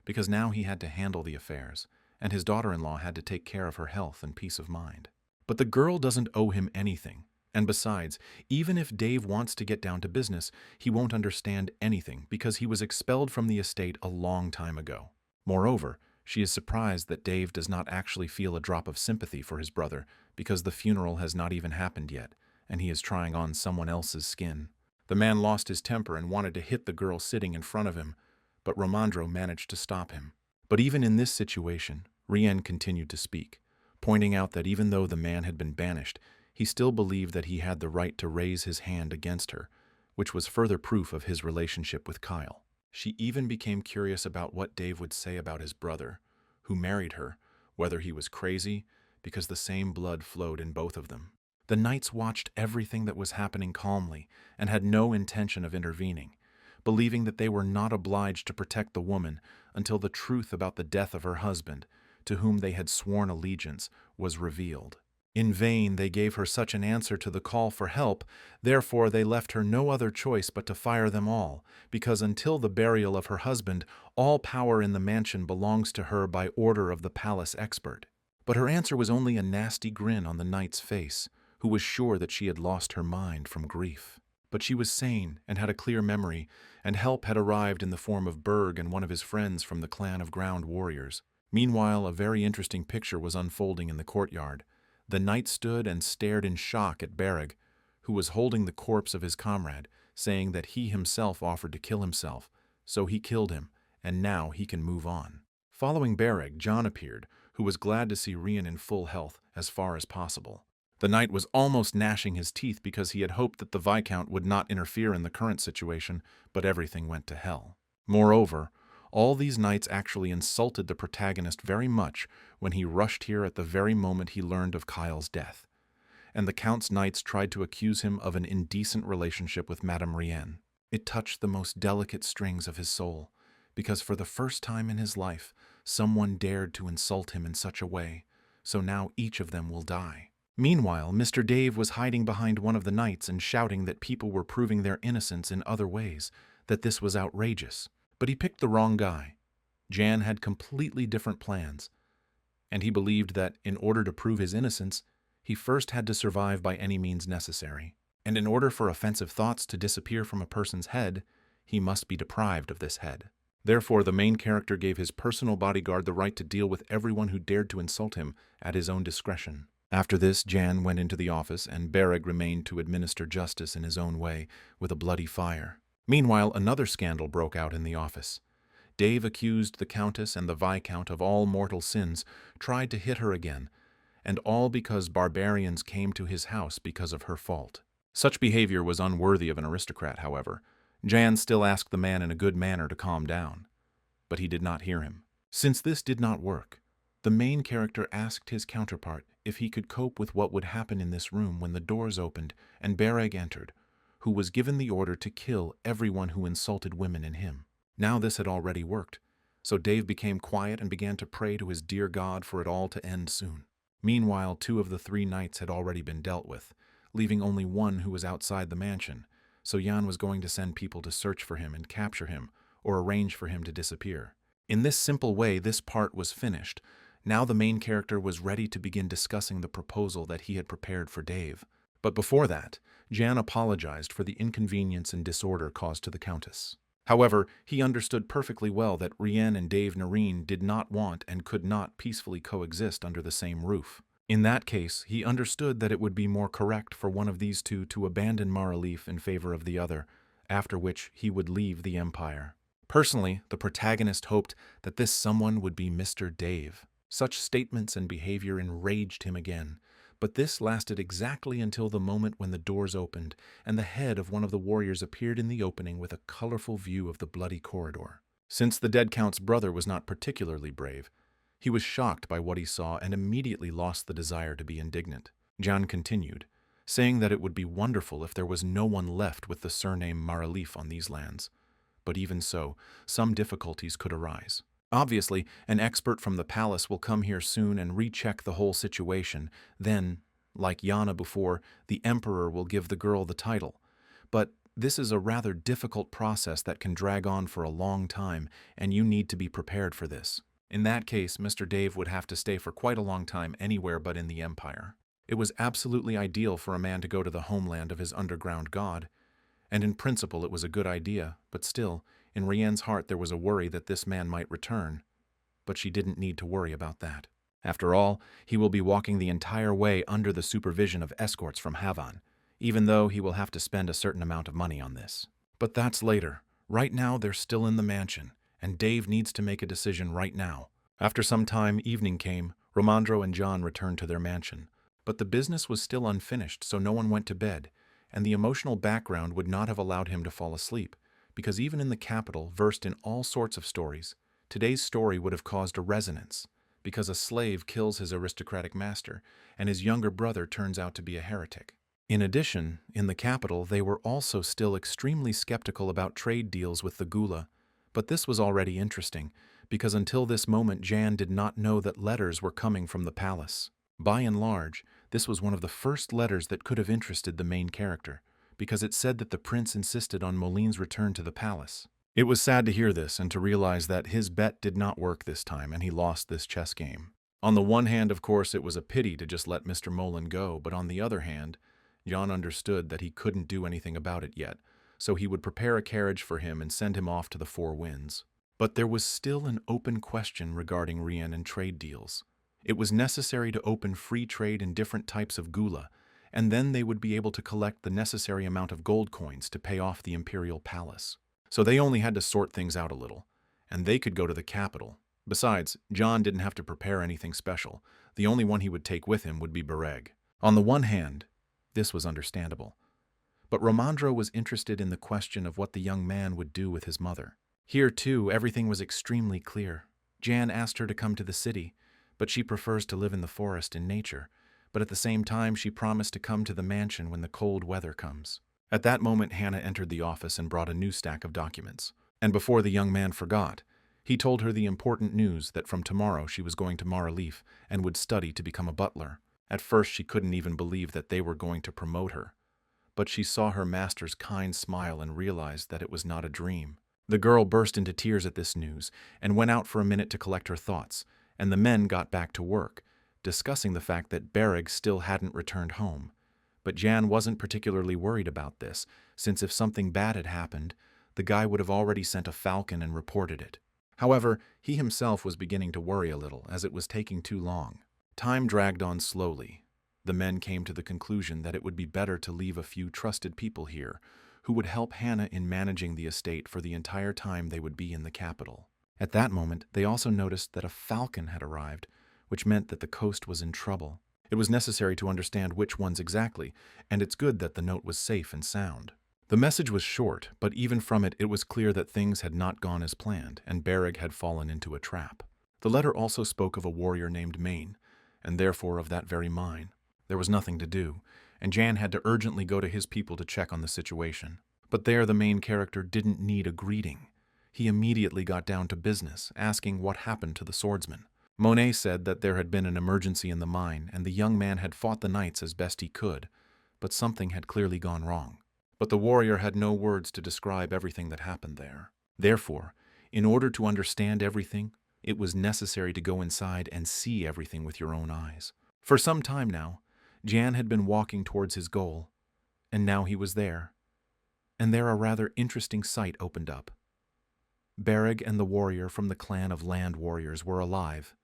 Speaker 1: because now he had to handle the affairs, and his daughter-in-law had to take care of her health and peace of mind. But the girl doesn't owe him anything, and besides, even if Dave wants to get down to business, he won't understand anything because he was expelled from the estate a long time ago. Moreover, she is surprised that Dave does not actually feel a drop of sympathy for his brother because the funeral has not even happened yet, and he is trying on someone else's skin. The man lost his temper and wanted to hit the girl sitting in front of him, but Romandro managed to stop him. But even in this situation, Rien continued to speak, pointing out that even though the man had been banished, he still believed that he had the right to raise his hand against her, which was further proof of his relationship with Kyle. She even became curious about what Dave would say about his brother, who married her, whether he was crazy, because the same blood flowed in both of them. The knights watched everything that was happening calmly and had no intention of intervening, believing that they were not obliged to protect the woman until the truth about the death of her husband, to whom they had sworn allegiance, was revealed. In vain they gave her such an answer to the call for help, therefore they left her no other choice but to fire them all, because until the burial of her husband, all power in the mansion belongs to her by order of the palace expert. But her answer was only a nasty grin on the knight's face, who was sure that she had lost her mind from grief. But she was sane and had a clear memory, and help had arrived in the form of Berg and one of his friends from the clan of ground warriors. Meanwhile, a very interesting picture was unfolding in the courtyard. The knight stood and stared in shock at Berg, who was holding the corpse of his comrade, saying that he himself offered to kill himself, so he killed him, and now he can move on. Following Berg, John appeared, who was glad to see Rian in full health as far as possible. The knight was almost gnashing his teeth because he had hoped that the Viscount would not interfere in the current situation, but everything went to hell. Moreover, all these knights actually insulted the protagonist very much when he rushed here at the very moment he learned of Kyle's death, and the Count's knights tried to accuse him of an indecent relationship with Madame Rienne. It touched the most delicate strings of his soul, because for the first time in his life, someone dared to insult him in such a way, so now each of them will die. Meanwhile, Mr. Dave was hiding behind one of the knights and shouting that people were proving their innocence in other ways, that this was outrageous. But he picked the wrong guy. Jan had completely different plans, and he believed that in order to prove his innocence, he first had to survive by any means necessary. And in order for offensive thoughts to disappear from a person's head, he must be deprived of this head. Therefore, the main character gave his personal bodyguard the right to deal with everyone who dared to insult him at his own discretion. After this, Jan went into the office, and Berg remained to administer justice in his own way with a bloody fire. Meanwhile, another scandal broke out in the office. Dave accused the Countess and the Viscount of all mortal sins, tried to hit her again, and all because barbarians came to his house because of her fault. Such behavior was unworthy of an aristocrat, however. Jan still asked the man in a good manner to calm down, but he did not hear him. Since this did not work, the main character asked his counterpart if he could cope with what would happen in this room when the doors opened and Berg entered, who was given the order to kill everyone who insulted women in him. Now this had already worked, so Dave became quiet and began to pray to his dear God for it all to end soon. Meanwhile, 2 of the 3 knights had already been dealt with, leaving only one who was outside the mansion, so Jan was going to send people to search for him and capture him, or arrange for him to disappear. In this simple way, this part was finished. Now the main character was ready to begin discussing the proposal that he had prepared for Dave. But before that, Jan apologized for the inconvenience and disorder caused to the Countess. However, he understood perfectly well that Rienne and Dave Narine did not want and could not peacefully coexist under the same roof. In that case, he understood that it would be more correct for one of these two to abandon Maraleaf in favor of the other, after which he would leave the Empire. Personally, the protagonist hoped that this someone would be Mr. Dave. Such statements and behavior enraged him again, but this lasted exactly until the moment when the doors opened and the head of one of the warriors appeared in the opening with a colorful view of the bloody corridor. Since the dead Count's brother was not particularly brave, he was shocked by what he saw and immediately lost the desire to be indignant. Jan continued, saying that it would be wonderful if there was no one left with the surname Maraleaf on these lands. But even so, some difficulties could arise. Obviously, an expert from the palace will come here soon and recheck the whole situation. Then, like Yana before, the Emperor will give the girl the title. But this is a rather difficult process that can drag on for a long time, and you need to be prepared for this. In that case, Mr. Dave would have to stay for quite a long time anywhere but in the Empire. It was absolutely ideal for a man to go to the homeland of his underground god, and in principle it was a good idea, but still, in Rienne's heart there was a worry that this man might return. But she didn't need to worry about that. After all, he will be walking the entire way under the supervision of escorts from Havan, even though he will have to spend a certain amount of money on this. But that's later. Right now they're still in the mansion, and Dave needs to make a decision right now. After some time, evening came. Romandro and John returned to their mansion. But the business was still unfinished, so no one went to bed, and the emotional background would not have allowed him to fall asleep, because even in the capital, versed in all sorts of stories, today's story would have caused a resonance, because a slave kills his aristocratic master, and his younger brother turns out to be a heretic. In addition, in the capital, they were also still extremely skeptical about trade deals with the Gula, but this was already interesting, because until this moment Jan did not know that letters were coming from the palace. By and large, this was one of the first letters that could have interested the main character, because it said that the prince insisted on Moline's return to the palace. It was sad to hear this and to realize that his bet did not work this time and he lost this chess game. On the one hand, of course, it was a pity to just let Mr. Molin go, but on the other hand, Jan understood that he couldn't do anything about it yet, so he would prepare a carriage for him and send him off to the Four Winds. But there was still an open question regarding Rien and trade deals. It was necessary to open free trade in different types of gula, and then they would be able to collect the necessary amount of gold coins to pay off the imperial palace. So they only had to sort things out a little, and they could go to the capital. Besides, John didn't have to prepare anything special. The only one he would take with him would be Bereg. On the one hand, this was understandable. But Romandro was interested in the question of what the young man would do with his mother. Here, too, everything was extremely clear. Jan asked her to come to the city, but she prefers to live in the forest in nature. But at the same time, she promised to come to the mansion when the cold weather comes. At that moment, Hannah entered the office and brought a new stack of documents. And before the young man forgot, he told her the important news that from tomorrow she was going to Maraleaf and would study to become a butler. At first, she couldn't even believe that they were going to promote her. But she saw her master's kind smile and realized that it was not a dream. The girl burst into tears at this news and went out for a minute to collect her thoughts, and the men got back to work, discussing the fact that Bereg still hadn't returned home. But Jan wasn't particularly worried about this, since if something bad had happened, the guy would have already sent a falcon and reported it. However, he himself was beginning to worry a little, as it was taking too long. Time dragged on slowly. The men came to the conclusion that it would be better to leave a few trusted people here, who would help Hannah in managing the estate for the entire time they would be in the capital. At that moment, they also noticed that a falcon had arrived, which meant that the coast was in trouble. It was necessary to understand which ones exactly, and it's good that the note was safe and sound. The message was short, but even from it, it was clear that things had not gone as planned, and Bereg had fallen into a trap. The letter also spoke of a warrior named Maine, and therefore of that very mine. There was nothing to do, and Jan had to urgently go to his people to check on the situation. But there the main character didn't need a greeting. He immediately got down to business, asking what happened to the swordsman. Monet said that there had been an emergency in the mine, and the young man had fought the knights as best he could, but something had clearly gone wrong. But the warrior had no words to describe everything that happened there. Therefore, in order to understand everything, it was necessary to go inside and see everything with your own eyes. For some time now, Jan had been walking towards his goal, and now he was there. And there a rather interesting sight opened up. Bereg and the warrior from the clan of land warriors were alive,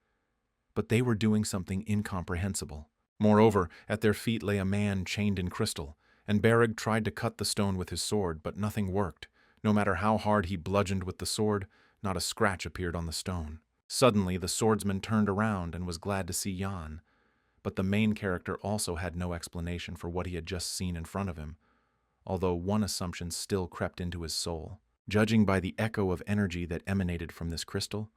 Speaker 1: but they were doing something incomprehensible. Moreover, at their feet lay a man chained in crystal, and Bereg tried to cut the stone with his sword, but nothing worked. No matter how hard he bludgeoned with the sword, not a scratch appeared on the stone. Suddenly, the swordsman turned around and was glad to see Jan, but the main character also had no explanation for what he had just seen in front of him, although one assumption still crept into his soul. Judging by the echo of energy that emanated from this crystal,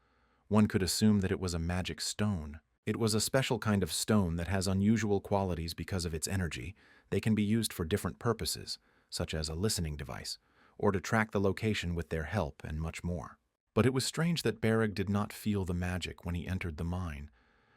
Speaker 1: one could assume that it was a magic stone. It was a special kind of stone that has unusual qualities because of its energy. They can be used for different purposes, such as a listening device, or to track the location with their help, and much more. But it was strange that Bereg did not feel the magic when he entered the mine,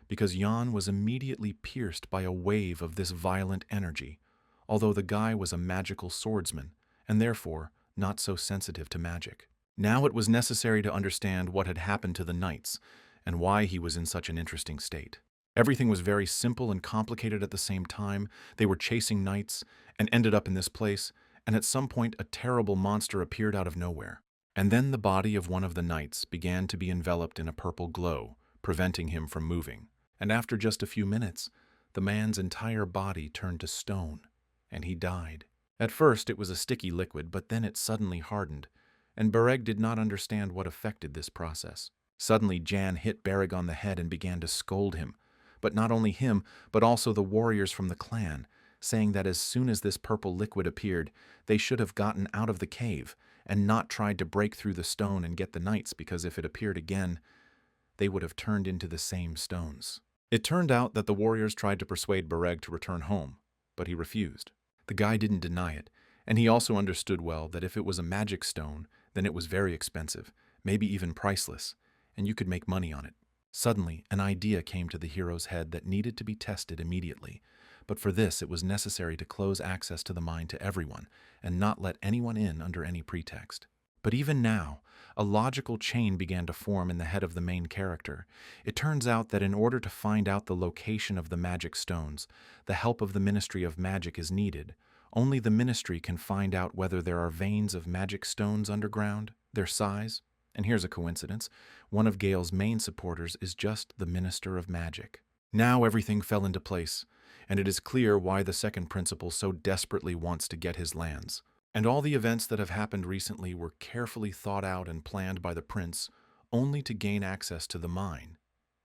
Speaker 1: because Jan was immediately pierced by a wave of this violent energy, although the guy was a magical swordsman, and therefore not so sensitive to magic. Now it was necessary to understand what had happened to the knights, and why he was in such an interesting state. Everything was very simple and complicated at the same time. They were chasing knights, and ended up in this place, and at some point a terrible monster appeared out of nowhere. And then the body of one of the knights began to be enveloped in a purple glow, preventing him from moving. And after just a few minutes, the man's entire body turned to stone, and he died. At first it was a sticky liquid, but then it suddenly hardened, and Bereg did not understand what affected this process. Suddenly Jan hit Bereg on the head and began to scold him, but not only him, but also the warriors from the clan, saying that as soon as this purple liquid appeared, they should have gotten out of the cave and not tried to break through the stone and get the knights, because if it appeared again, they would have turned into the same stones. It turned out that the warriors tried to persuade Bareg to return home, but he refused. The guy didn't deny it, and he also understood well that if it was a magic stone, then it was very expensive, maybe even priceless, and you could make money on it. Suddenly, an idea came to the hero's head that needed to be tested immediately, but for this it was necessary to close access to the mine to everyone and not let anyone in under any pretext. But even now, a logical chain began to form in the head of the main character. It turns out that in order to find out the location of the magic stones, the help of the Ministry of Magic is needed. Only the Ministry can find out whether there are veins of magic stones underground, their size, and here's a coincidence, one of Gale's main supporters is just the Minister of Magic. Now everything fell into place, and it is clear why the second principal so desperately wants to get his lands. And all the events that have happened recently were carefully thought out and planned by the prince, only to gain access to the mine.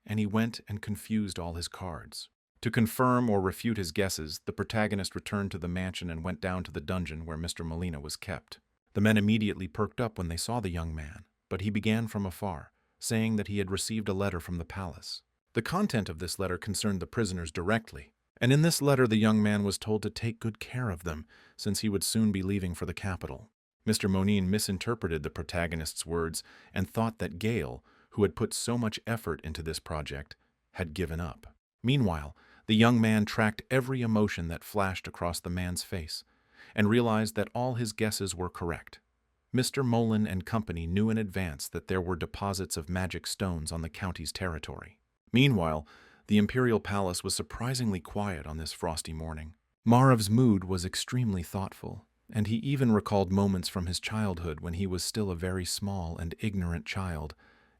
Speaker 1: And he went and confused all his cards. To confirm or refute his guesses, the protagonist returned to the mansion and went down to the dungeon where Mr. Molina was kept. The men immediately perked up when they saw the young man, but he began from afar, saying that he had received a letter from the palace. The content of this letter concerned the prisoners directly, and in this letter the young man was told to take good care of them, since he would soon be leaving for the capital. Mr. Monin misinterpreted the protagonist's words and thought that Gale, who had put so much effort into this project, had given up. Meanwhile, the young man tracked every emotion that flashed across the man's face, and realized that all his guesses were correct. Mr. Molin and company knew in advance that there were deposits of magic stones on the county's territory. Meanwhile, the imperial palace was surprisingly quiet on this frosty morning. Marav's mood was extremely thoughtful, and he even recalled moments from his childhood when he was still a very small and ignorant child,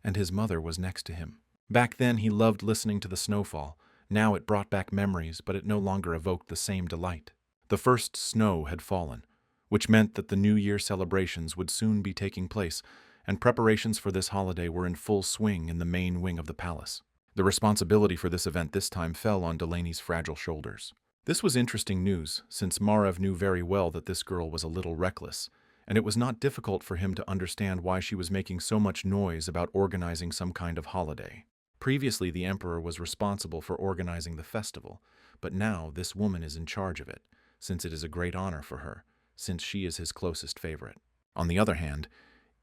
Speaker 1: and his mother was next to him. Back then he loved listening to the snowfall. Now it brought back memories, but it no longer evoked the same delight. The first snow had fallen, which meant that the New Year celebrations would soon be taking place, and preparations for this holiday were in full swing in the main wing of the palace. The responsibility for this event this time fell on Delaney's fragile shoulders. This was interesting news, since Marav knew very well that this girl was a little reckless, and it was not difficult for him to understand why she was making so much noise about organizing some kind of holiday. Previously, the emperor was responsible for organizing the festival, but now this woman is in charge of it, since it is a great honor for her, since she is his closest favorite. On the other hand,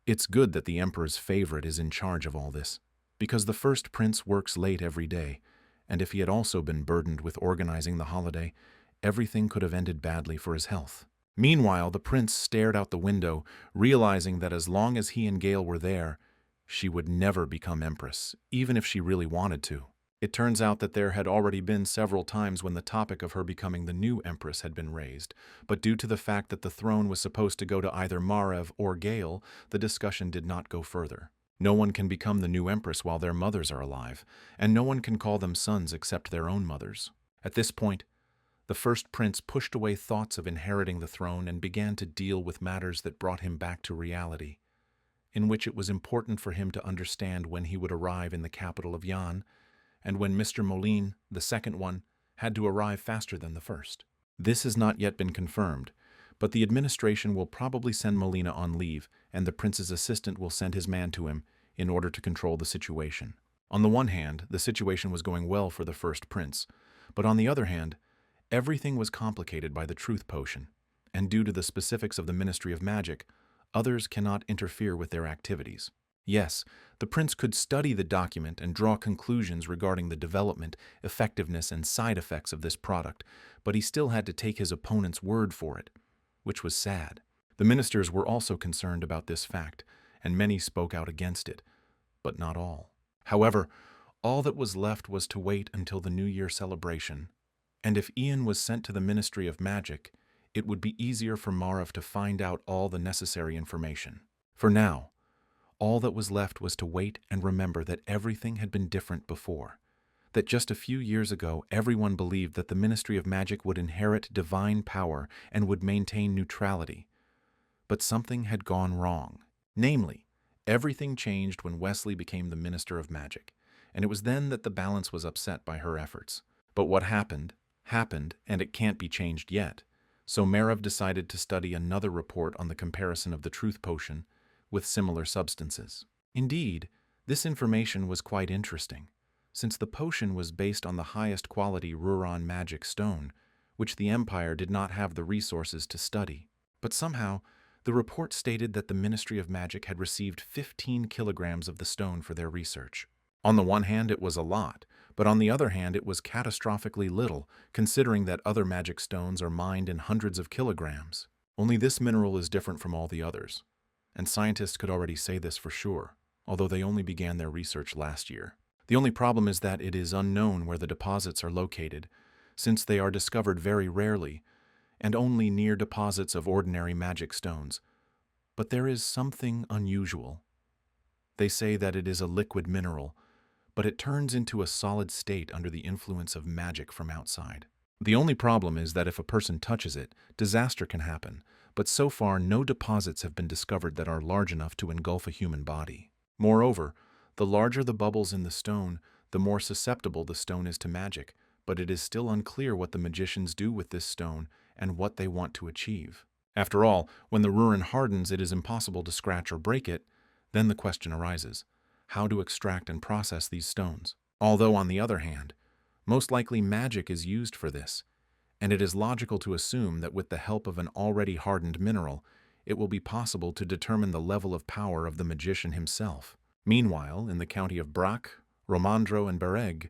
Speaker 1: it's good that the emperor's favorite is in charge of all this, because the first prince works late every day, and if he had also been burdened with organizing the holiday, everything could have ended badly for his health. Meanwhile, the prince stared out the window, realizing that as long as he and Gale were there, she would never become empress, even if she really wanted to. It turns out that there had already been several times when the topic of her becoming the new empress had been raised, but due to the fact that the throne was supposed to go to either Marav or Gale, the discussion did not go further. No one can become the new empress while their mothers are alive, and no one can call them sons except their own mothers. At this point, the first prince pushed away thoughts of inheriting the throne and began to deal with matters that brought him back to reality, in which it was important for him to understand when he would arrive in the capital of Yan, and when Mr. Molin, the second one, had to arrive faster than the first. This has not yet been confirmed, but the administration will probably send Molina on leave, and the prince's assistant will send his man to him in order to control the situation. On the one hand, the situation was going well for the first prince, but on the other hand, everything was complicated by the truth potion, and due to the specifics of the Ministry of Magic, others cannot interfere with their activities. Yes, the prince could study the document and draw conclusions regarding the development, effectiveness, and side effects of this product, but he still had to take his opponent's word for it, which was sad. The ministers were also concerned about this fact, and many spoke out against it, but not all. However, all that was left was to wait until the New Year celebration, and if Ian was sent to the Ministry of Magic, it would be easier for Marav to find out all the necessary information. For now, all that was left was to wait and remember that everything had been different before, that just a few years ago everyone believed that the Ministry of Magic would inherit divine power and would maintain neutrality. But something had gone wrong. Namely, everything changed when Wesley became the Minister of Magic, and it was then that the balance was upset by her efforts. But what happened happened and it can't be changed yet. So Merev decided to study another report on the comparison of the truth potion with similar substances. Indeed, this information was quite interesting, since the potion was based on the highest quality Ruron magic stone, which the Empire did not have the resources to study. But somehow, the report stated that the Ministry of Magic had received 15 kilograms of the stone for their research. On the one hand, it was a lot, but on the other hand, it was catastrophically little, considering that other magic stones are mined in hundreds of kilograms. Only this mineral is different from all the others, and scientists could already say this for sure, although they only began their research last year. The only problem is that it is unknown where the deposits are located, since they are discovered very rarely, and only near deposits of ordinary magic stones. But there is something unusual. They say that it is a liquid mineral, but it turns into a solid state under the influence of magic from outside. The only problem is that if a person touches it, disaster can happen, but so far no deposits have been discovered that are large enough to engulf a human body. Moreover, the larger the bubbles in the stone, the more susceptible the stone is to magic, but it is still unclear what the magicians do with this stone and what they want to achieve. After all, when the Ruron hardens, it is impossible to scratch or break it. Then the question arises: how to extract and process these stones? Although, on the other hand, most likely magic is used for this, and it is logical to assume that with the help of an already hardened mineral, it will be possible to determine the level of power of the magician himself. Meanwhile, in the county of Brac, Romandro, and Bereg,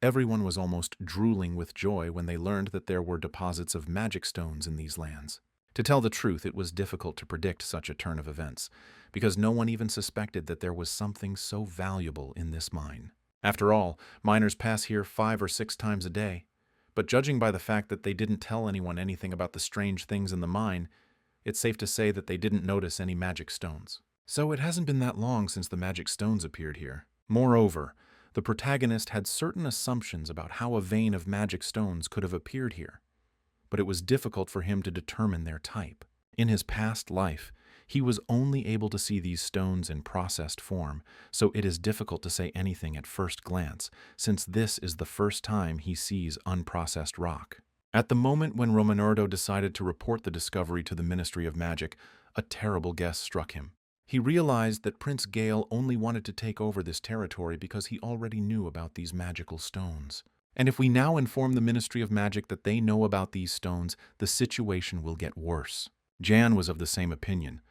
Speaker 1: everyone was almost drooling with joy when they learned that there were deposits of magic stones in these lands. To tell the truth, it was difficult to predict such a turn of events, because no one even suspected that there was something so valuable in this mine. After all, miners pass here 5 or 6 times a day, but judging by the fact that they didn't tell anyone anything about the strange things in the mine, it's safe to say that they didn't notice any magic stones. So it hasn't been that long since the magic stones appeared here. Moreover, the protagonist had certain assumptions about how a vein of magic stones could have appeared here, but it was difficult for him to determine their type. In his past life, he was only able to see these stones in processed form, so it is difficult to say anything at first glance, since this is the first time he sees unprocessed rock. At the moment when Romanordo decided to report the discovery to the Ministry of Magic, a terrible guess struck him. He realized that Prince Gale only wanted to take over this territory because he already knew about these magical stones. And if we now inform the Ministry of Magic that they know about these stones, the situation will get worse. Jan was of the same opinion,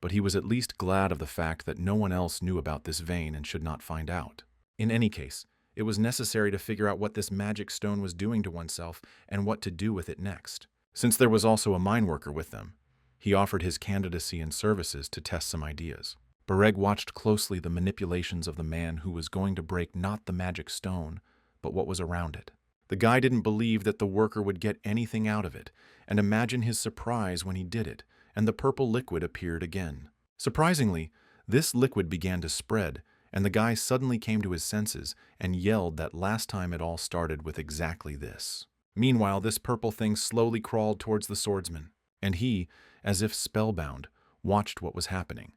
Speaker 1: but he was at least glad of the fact that no one else knew about this vein and should not find out. In any case, it was necessary to figure out what this magic stone was doing to oneself and what to do with it next. Since there was also a mine worker with them, he offered his candidacy and services to test some ideas. Bereg watched closely the manipulations of the man who was going to break not the magic stone, but what was around it. The guy didn't believe that the worker would get anything out of it, and imagine his surprise when he did it, and the purple liquid appeared again. Surprisingly, this liquid began to spread, and the guy suddenly came to his senses and yelled that last time it all started with exactly this. Meanwhile, this purple thing slowly crawled towards the swordsman, and he, as if spellbound, watched what was happening.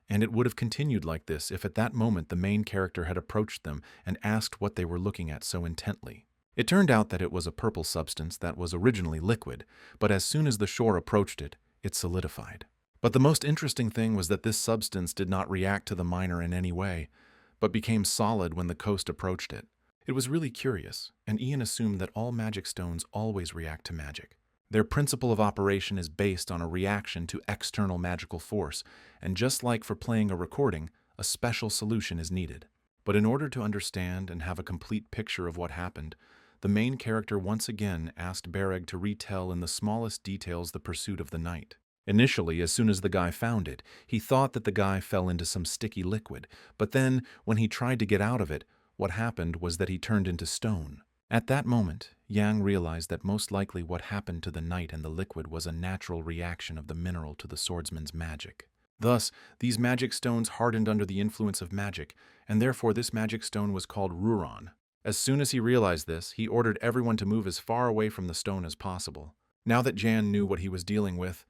Speaker 1: And it would have continued like this if at that moment the main character had approached them and asked what they were looking at so intently. It turned out that it was a purple substance that was originally liquid, but as soon as the shore approached it, it solidified. But the most interesting thing was that this substance did not react to the miner in any way, but became solid when the coast approached it. It was really curious, and Ian assumed that all magic stones always react to magic. Their principle of operation is based on a reaction to external magical force, and just like for playing a recording, a special solution is needed. But in order to understand and have a complete picture of what happened, the main character once again asked Bereg to retell in the smallest details the pursuit of the night. Initially, as soon as the guy found it, he thought that the guy fell into some sticky liquid, but then, when he tried to get out of it, what happened was that he turned into stone. At that moment, Yang realized that most likely what happened to the knight and the liquid was a natural reaction of the mineral to the swordsman's magic. Thus, these magic stones hardened under the influence of magic, and therefore this magic stone was called Ruron. As soon as he realized this, he ordered everyone to move as far away from the stone as possible. Now that Jan knew what he was dealing with,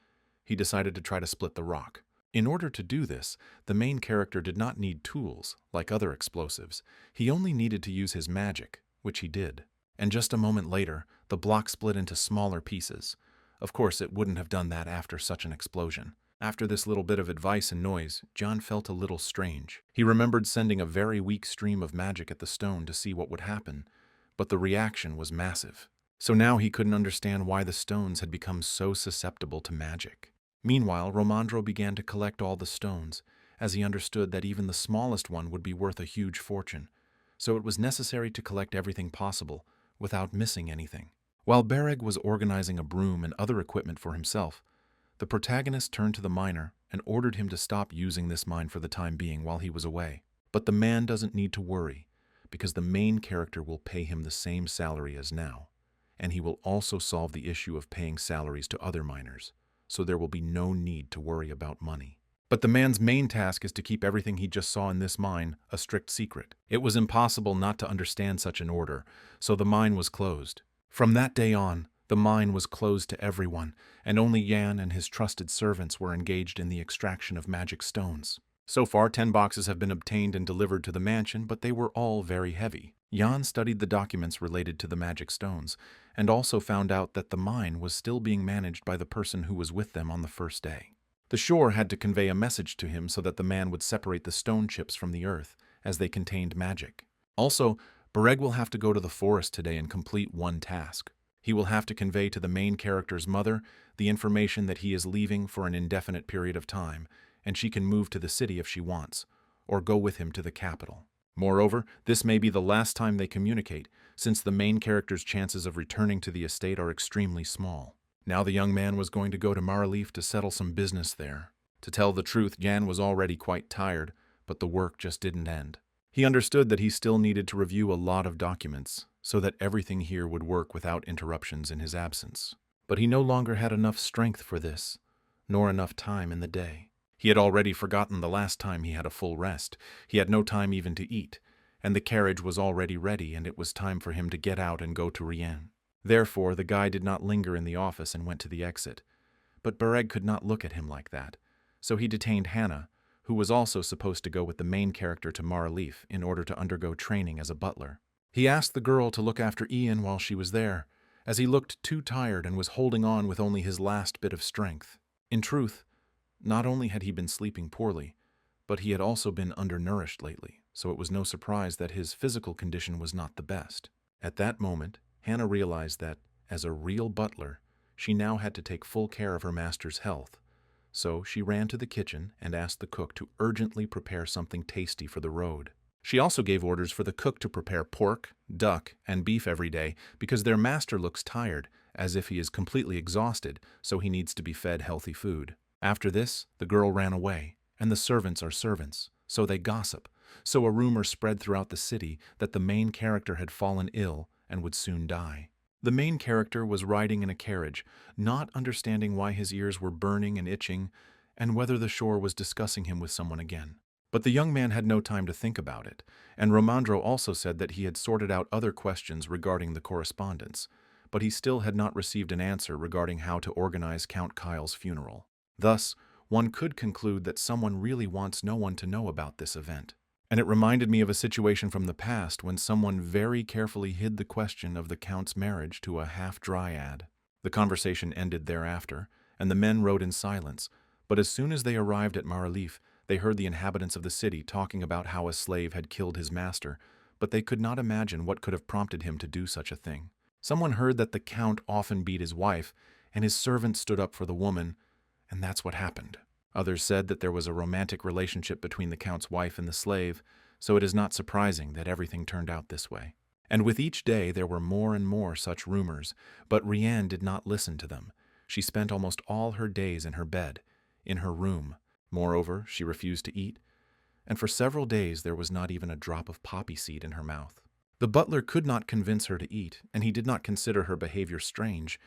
Speaker 1: he decided to try to split the rock. In order to do this, the main character did not need tools, like other explosives. He only needed to use his magic, which he did. And just a moment later, the block split into smaller pieces. Of course, it wouldn't have done that after such an explosion. After this little bit of advice and noise, John felt a little strange. He remembered sending a very weak stream of magic at the stone to see what would happen, but the reaction was massive. So now he couldn't understand why the stones had become so susceptible to magic. Meanwhile, Romandro began to collect all the stones, as he understood that even the smallest one would be worth a huge fortune. So it was necessary to collect everything possible, without missing anything. While Bereg was organizing a broom and other equipment for himself, the protagonist turned to the miner and ordered him to stop using this mine for the time being while he was away. But the man doesn't need to worry, because the main character will pay him the same salary as now, and he will also solve the issue of paying salaries to other miners, so there will be no need to worry about money. But the man's main task is to keep everything he just saw in this mine a strict secret. It was impossible not to understand such an order, so the mine was closed. From that day on, the mine was closed to everyone, and only Jan and his trusted servants were engaged in the extraction of magic stones. So far, 10 boxes have been obtained and delivered to the mansion, but they were all very heavy. Jan studied the documents related to the magic stones, and also found out that the mine was still being managed by the person who was with them on the first day. The shore had to convey a message to him so that the man would separate the stone chips from the earth, as they contained magic. Also, Bereg will have to go to the forest today and complete one task. He will have to convey to the main character's mother the information that he is leaving for an indefinite period of time, and she can move to the city if she wants, or go with him to the capital. Moreover, this may be the last time they communicate, since the main character's chances of returning to the estate are extremely small. Now the young man was going to go to Marleaf to settle some business there. To tell the truth, Jan was already quite tired, but the work just didn't end. He understood that he still needed to review a lot of documents, so that everything here would work without interruptions in his absence. But he no longer had enough strength for this, nor enough time in the day. He had already forgotten the last time he had a full rest. He had no time even to eat, and the carriage was already ready, and it was time for him to get out and go to Rien. Therefore, the guy did not linger in the office and went to the exit. But Bereg could not look at him like that, so he detained Hannah, who was also supposed to go with the main character to Marleaf in order to undergo training as a butler. He asked the girl to look after Ian while she was there, as he looked too tired and was holding on with only his last bit of strength. In truth, not only had he been sleeping poorly, but he had also been undernourished lately, so it was no surprise that his physical condition was not the best. At that moment, Hannah realized that, as a real butler, she now had to take full care of her master's health. So she ran to the kitchen and asked the cook to urgently prepare something tasty for the road. She also gave orders for the cook to prepare pork, duck, and beef every day because their master looks tired, as if he is completely exhausted, so he needs to be fed healthy food. After this, the girl ran away, and the servants are servants, so they gossip. So a rumor spread throughout the city that the main character had fallen ill and would soon die. The main character was riding in a carriage, not understanding why his ears were burning and itching, and whether the shore was discussing him with someone again. But the young man had no time to think about it, and Romandro also said that he had sorted out other questions regarding the correspondence, but he still had not received an answer regarding how to organize Count Kyle's funeral. Thus, one could conclude that someone really wants no one to know about this event. And it reminded me of a situation from the past when someone very carefully hid the question of the Count's marriage to a half-dryad. The conversation ended thereafter, and the men rode in silence, but as soon as they arrived at Marleaf, they heard the inhabitants of the city talking about how a slave had killed his master, but they could not imagine what could have prompted him to do such a thing. Someone heard that the Count often beat his wife, and his servant stood up for the woman, and that's what happened. Others said that there was a romantic relationship between the Count's wife and the slave, so it is not surprising that everything turned out this way. And with each day there were more and more such rumors, but Rianne did not listen to them. She spent almost all her days in her bed, in her room. Moreover, she refused to eat, and for several days there was not even a drop of poppy seed in her mouth. The butler could not convince her to eat, and he did not consider her behavior strange,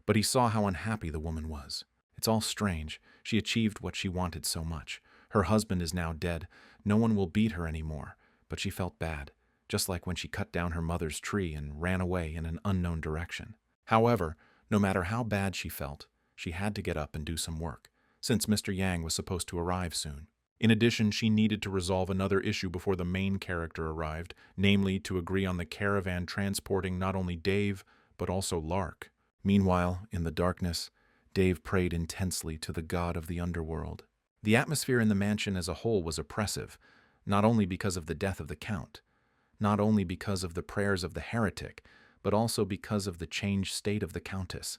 Speaker 1: but he saw how unhappy the woman was. It's all strange. She achieved what she wanted so much. Her husband is now dead. No one will beat her anymore. But she felt bad, just like when she cut down her mother's tree and ran away in an unknown direction. However, no matter how bad she felt, she had to get up and do some work, since Mr. Yang was supposed to arrive soon. In addition, she needed to resolve another issue before the main character arrived, namely to agree on the caravan transporting not only Dave, but also Lark. Meanwhile, in the darkness, Dave prayed intensely to the god of the underworld. The atmosphere in the mansion as a whole was oppressive, not only because of the death of the Count, not only because of the prayers of the heretic, but also because of the changed state of the Countess.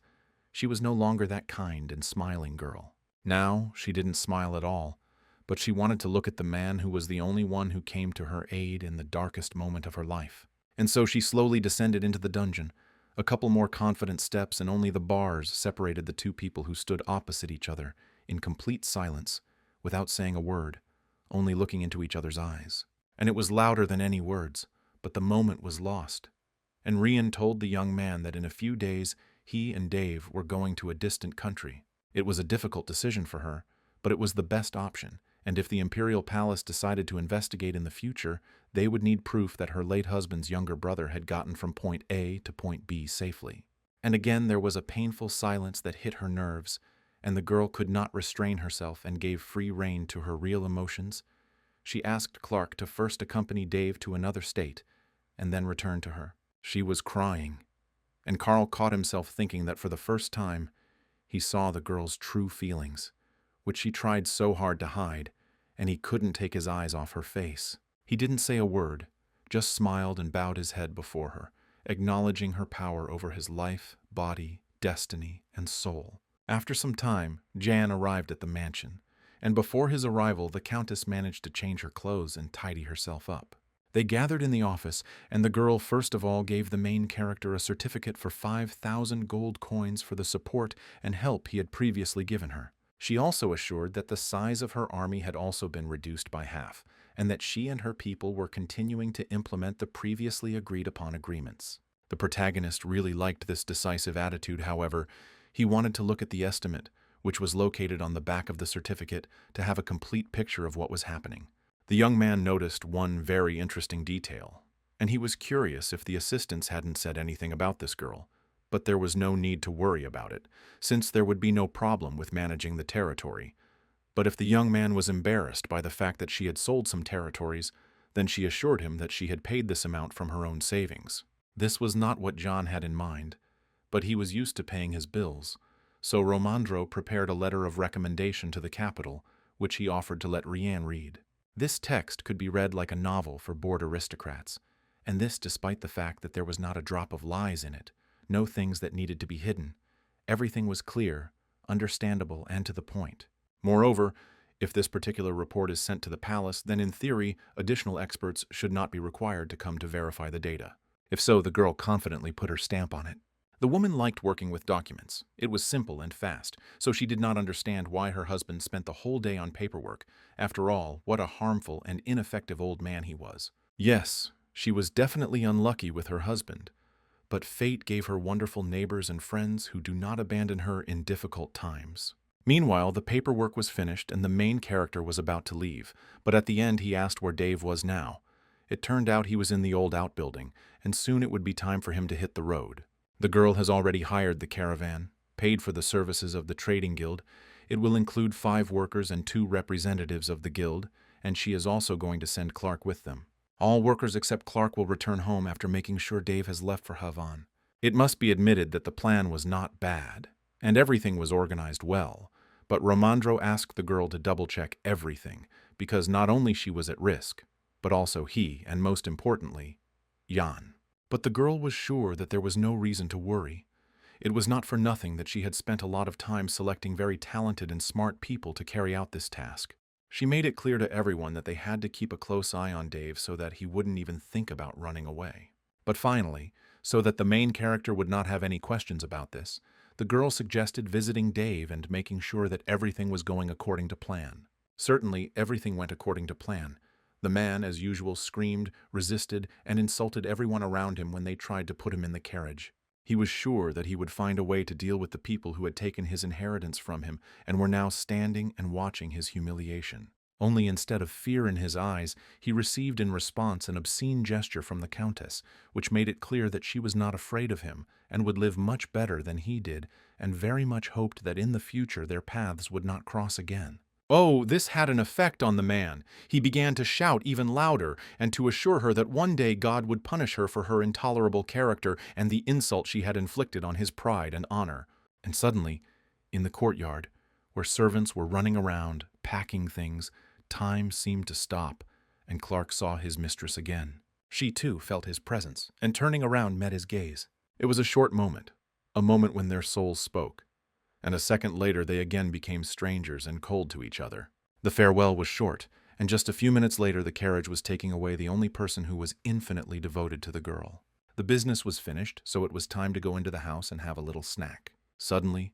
Speaker 1: She was no longer that kind and smiling girl. Now, she didn't smile at all, but she wanted to look at the man who was the only one who came to her aid in the darkest moment of her life. And so she slowly descended into the dungeon. A couple more confident steps and only the bars separated the two people who stood opposite each other, in complete silence, without saying a word, only looking into each other's eyes. And it was louder than any words, but the moment was lost. And Rian told the young man that in a few days he and Dave were going to a distant country. It was a difficult decision for her, but it was the best option, and if the Imperial Palace decided to investigate in the future, they would need proof that her late husband's younger brother had gotten from point A to point B safely. And again there was a painful silence that hit her nerves, and the girl could not restrain herself and gave free rein to her real emotions. She asked Clark to first accompany Dave to another state, and then return to her. She was crying, and Carl caught himself thinking that for the first time, he saw the girl's true feelings, which she tried so hard to hide, and he couldn't take his eyes off her face. He didn't say a word, just smiled and bowed his head before her, acknowledging her power over his life, body, destiny, and soul. After some time, Jan arrived at the mansion, and before his arrival the Countess managed to change her clothes and tidy herself up. They gathered in the office, and the girl first of all gave the main character a certificate for 5,000 gold coins for the support and help he had previously given her. She also assured that the size of her army had also been reduced by half, and that she and her people were continuing to implement the previously agreed-upon agreements. The protagonist really liked this decisive attitude, however. He wanted to look at the estimate, which was located on the back of the certificate, to have a complete picture of what was happening. The young man noticed one very interesting detail, and he was curious if the assistants hadn't said anything about this girl. But there was no need to worry about it, since there would be no problem with managing the territory. But if the young man was embarrassed by the fact that she had sold some territories, then she assured him that she had paid this amount from her own savings. This was not what John had in mind, but he was used to paying his bills, so Romandro prepared a letter of recommendation to the capital, which he offered to let Rian read. This text could be read like a novel for bored aristocrats, and this despite the fact that there was not a drop of lies in it. No things that needed to be hidden. Everything was clear, understandable, and to the point. Moreover, if this particular report is sent to the palace, then in theory, additional experts should not be required to come to verify the data. If so, the girl confidently put her stamp on it. The woman liked working with documents. It was simple and fast, so she did not understand why her husband spent the whole day on paperwork. After all, what a harmful and ineffective old man he was. Yes, she was definitely unlucky with her husband, but fate gave her wonderful neighbors and friends who do not abandon her in difficult times. Meanwhile, the paperwork was finished and the main character was about to leave, but at the end he asked where Dave was now. It turned out he was in the old outbuilding, and soon it would be time for him to hit the road. The girl has already hired the caravan, paid for the services of the trading guild. It will include 5 workers and 2 representatives of the guild, and she is also going to send Clark with them. All workers except Clark will return home after making sure Dave has left for Havana. It must be admitted that the plan was not bad, and everything was organized well, but Romandro asked the girl to double-check everything, because not only she was at risk, but also he, and most importantly, Jan. But the girl was sure that there was no reason to worry. It was not for nothing that she had spent a lot of time selecting very talented and smart people to carry out this task. She made it clear to everyone that they had to keep a close eye on Dave so that he wouldn't even think about running away. But finally, so that the main character would not have any questions about this, the girl suggested visiting Dave and making sure that everything was going according to plan. Certainly, everything went according to plan. The man, as usual, screamed, resisted, and insulted everyone around him when they tried to put him in the carriage. He was sure that he would find a way to deal with the people who had taken his inheritance from him and were now standing and watching his humiliation. Only instead of fear in his eyes, he received in response an obscene gesture from the Countess, which made it clear that she was not afraid of him and would live much better than he did, and very much hoped that in the future their paths would not cross again. Oh, this had an effect on the man. He began to shout even louder and to assure her that one day God would punish her for her intolerable character and the insult she had inflicted on his pride and honor. And suddenly, in the courtyard, where servants were running around, packing things, time seemed to stop, and Clark saw his mistress again. She too felt his presence, and turning around met his gaze. It was a short moment, a moment when their souls spoke, and a second later they again became strangers and cold to each other. The farewell was short, and just a few minutes later the carriage was taking away the only person who was infinitely devoted to the girl. The business was finished, so it was time to go into the house and have a little snack. Suddenly,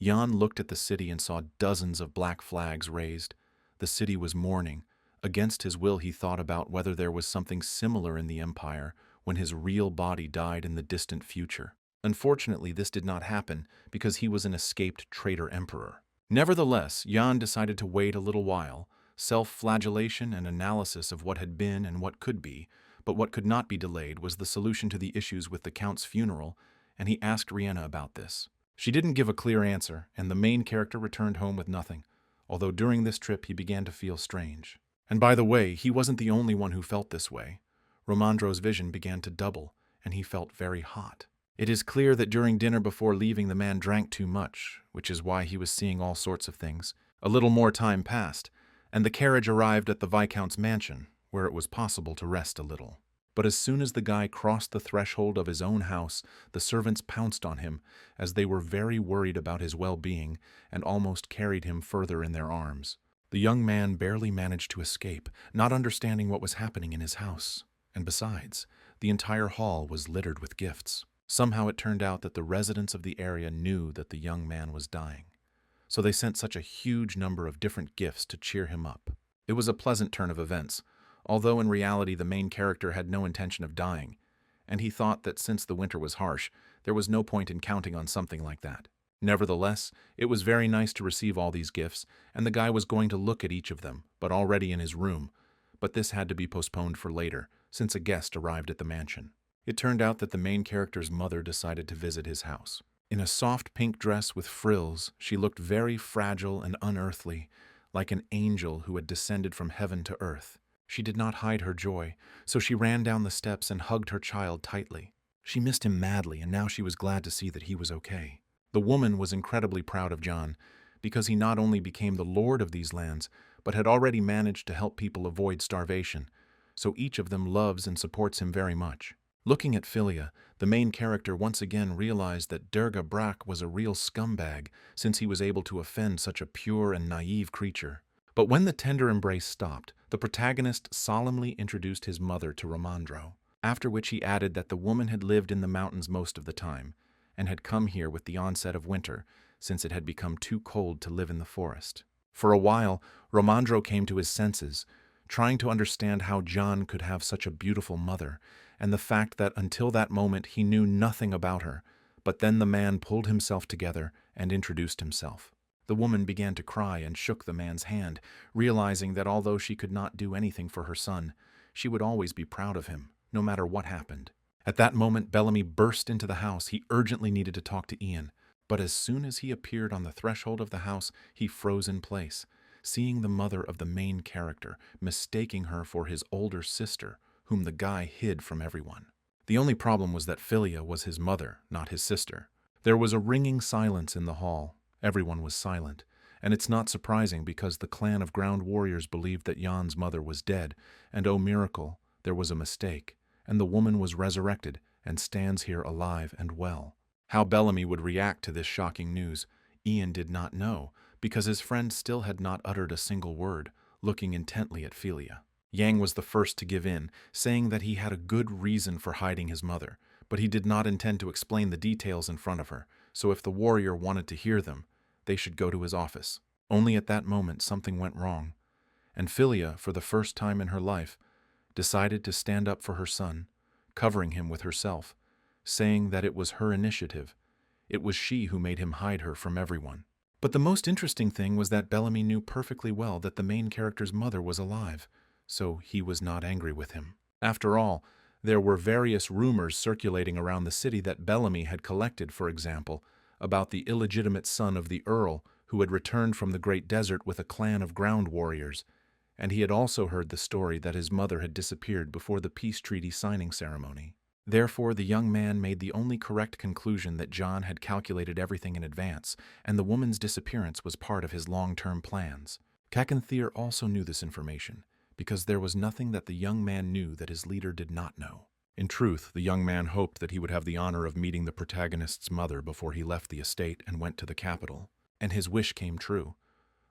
Speaker 1: Jan looked at the city and saw dozens of black flags raised. The city was mourning. Against his will he thought about whether there was something similar in the empire when his real body died in the distant future. Unfortunately, this did not happen because he was an escaped traitor emperor. Nevertheless, Jan decided to wait a little while, self-flagellation and analysis of what had been and what could be, but what could not be delayed was the solution to the issues with the Count's funeral, and he asked Rihanna about this. She didn't give a clear answer, and the main character returned home with nothing, although during this trip he began to feel strange. And by the way, he wasn't the only one who felt this way. Romandro's vision began to double, and he felt very hot. It is clear that during dinner before leaving the man drank too much, which is why he was seeing all sorts of things. A little more time passed, and the carriage arrived at the Viscount's mansion, where it was possible to rest a little. But as soon as the guy crossed the threshold of his own house, the servants pounced on him, as they were very worried about his well-being, and almost carried him further in their arms. The young man barely managed to escape, not understanding what was happening in his house. And besides, the entire hall was littered with gifts. Somehow it turned out that the residents of the area knew that the young man was dying, so they sent such a huge number of different gifts to cheer him up. It was a pleasant turn of events, although in reality the main character had no intention of dying, and he thought that since the winter was harsh, there was no point in counting on something like that. Nevertheless, it was very nice to receive all these gifts, and the guy was going to look at each of them, but already in his room. But this had to be postponed for later, since a guest arrived at the mansion. It turned out that the main character's mother decided to visit his house. In a soft pink dress with frills, she looked very fragile and unearthly, like an angel who had descended from heaven to earth. She did not hide her joy, so she ran down the steps and hugged her child tightly. She missed him madly, and now she was glad to see that he was okay. The woman was incredibly proud of John, because he not only became the lord of these lands, but had already managed to help people avoid starvation, so each of them loves and supports him very much. Looking at Philia, the main character once again realized that Durga Brak was a real scumbag, since he was able to offend such a pure and naive creature. But when the tender embrace stopped, the protagonist solemnly introduced his mother to Romandro, after which he added that the woman had lived in the mountains most of the time, and had come here with the onset of winter, since it had become too cold to live in the forest. For a while, Romandro came to his senses, trying to understand how John could have such a beautiful mother, and the fact that until that moment he knew nothing about her. But then the man pulled himself together and introduced himself. The woman began to cry and shook the man's hand, realizing that although she could not do anything for her son, she would always be proud of him, no matter what happened. At that moment, Bellamy burst into the house. He urgently needed to talk to Ian, but as soon as he appeared on the threshold of the house, he froze in place, seeing the mother of the main character, mistaking her for his older sister, whom the guy hid from everyone. The only problem was that Philia was his mother, not his sister. There was a ringing silence in the hall. Everyone was silent, and it's not surprising because the clan of ground warriors believed that Jan's mother was dead, and oh miracle, there was a mistake, and the woman was resurrected and stands here alive and well. How Bellamy would react to this shocking news, Ian did not know, because his friend still had not uttered a single word, looking intently at Philia. Yang was the first to give in, saying that he had a good reason for hiding his mother, but he did not intend to explain the details in front of her, so if the warrior wanted to hear them, they should go to his office. Only at that moment something went wrong, and Philia, for the first time in her life, decided to stand up for her son, covering him with herself, saying that it was her initiative. It was she who made him hide her from everyone. But the most interesting thing was that Bellamy knew perfectly well that the main character's mother was alive, so he was not angry with him. After all, there were various rumors circulating around the city that Bellamy had collected, for example, about the illegitimate son of the Earl who had returned from the great desert with a clan of ground warriors, and he had also heard the story that his mother had disappeared before the peace treaty signing ceremony. Therefore, the young man made the only correct conclusion that John had calculated everything in advance, and the woman's disappearance was part of his long-term plans. Kakanthir also knew this information, because there was nothing that the young man knew that his leader did not know. In truth, the young man hoped that he would have the honor of meeting the protagonist's mother before he left the estate and went to the capital, and his wish came true.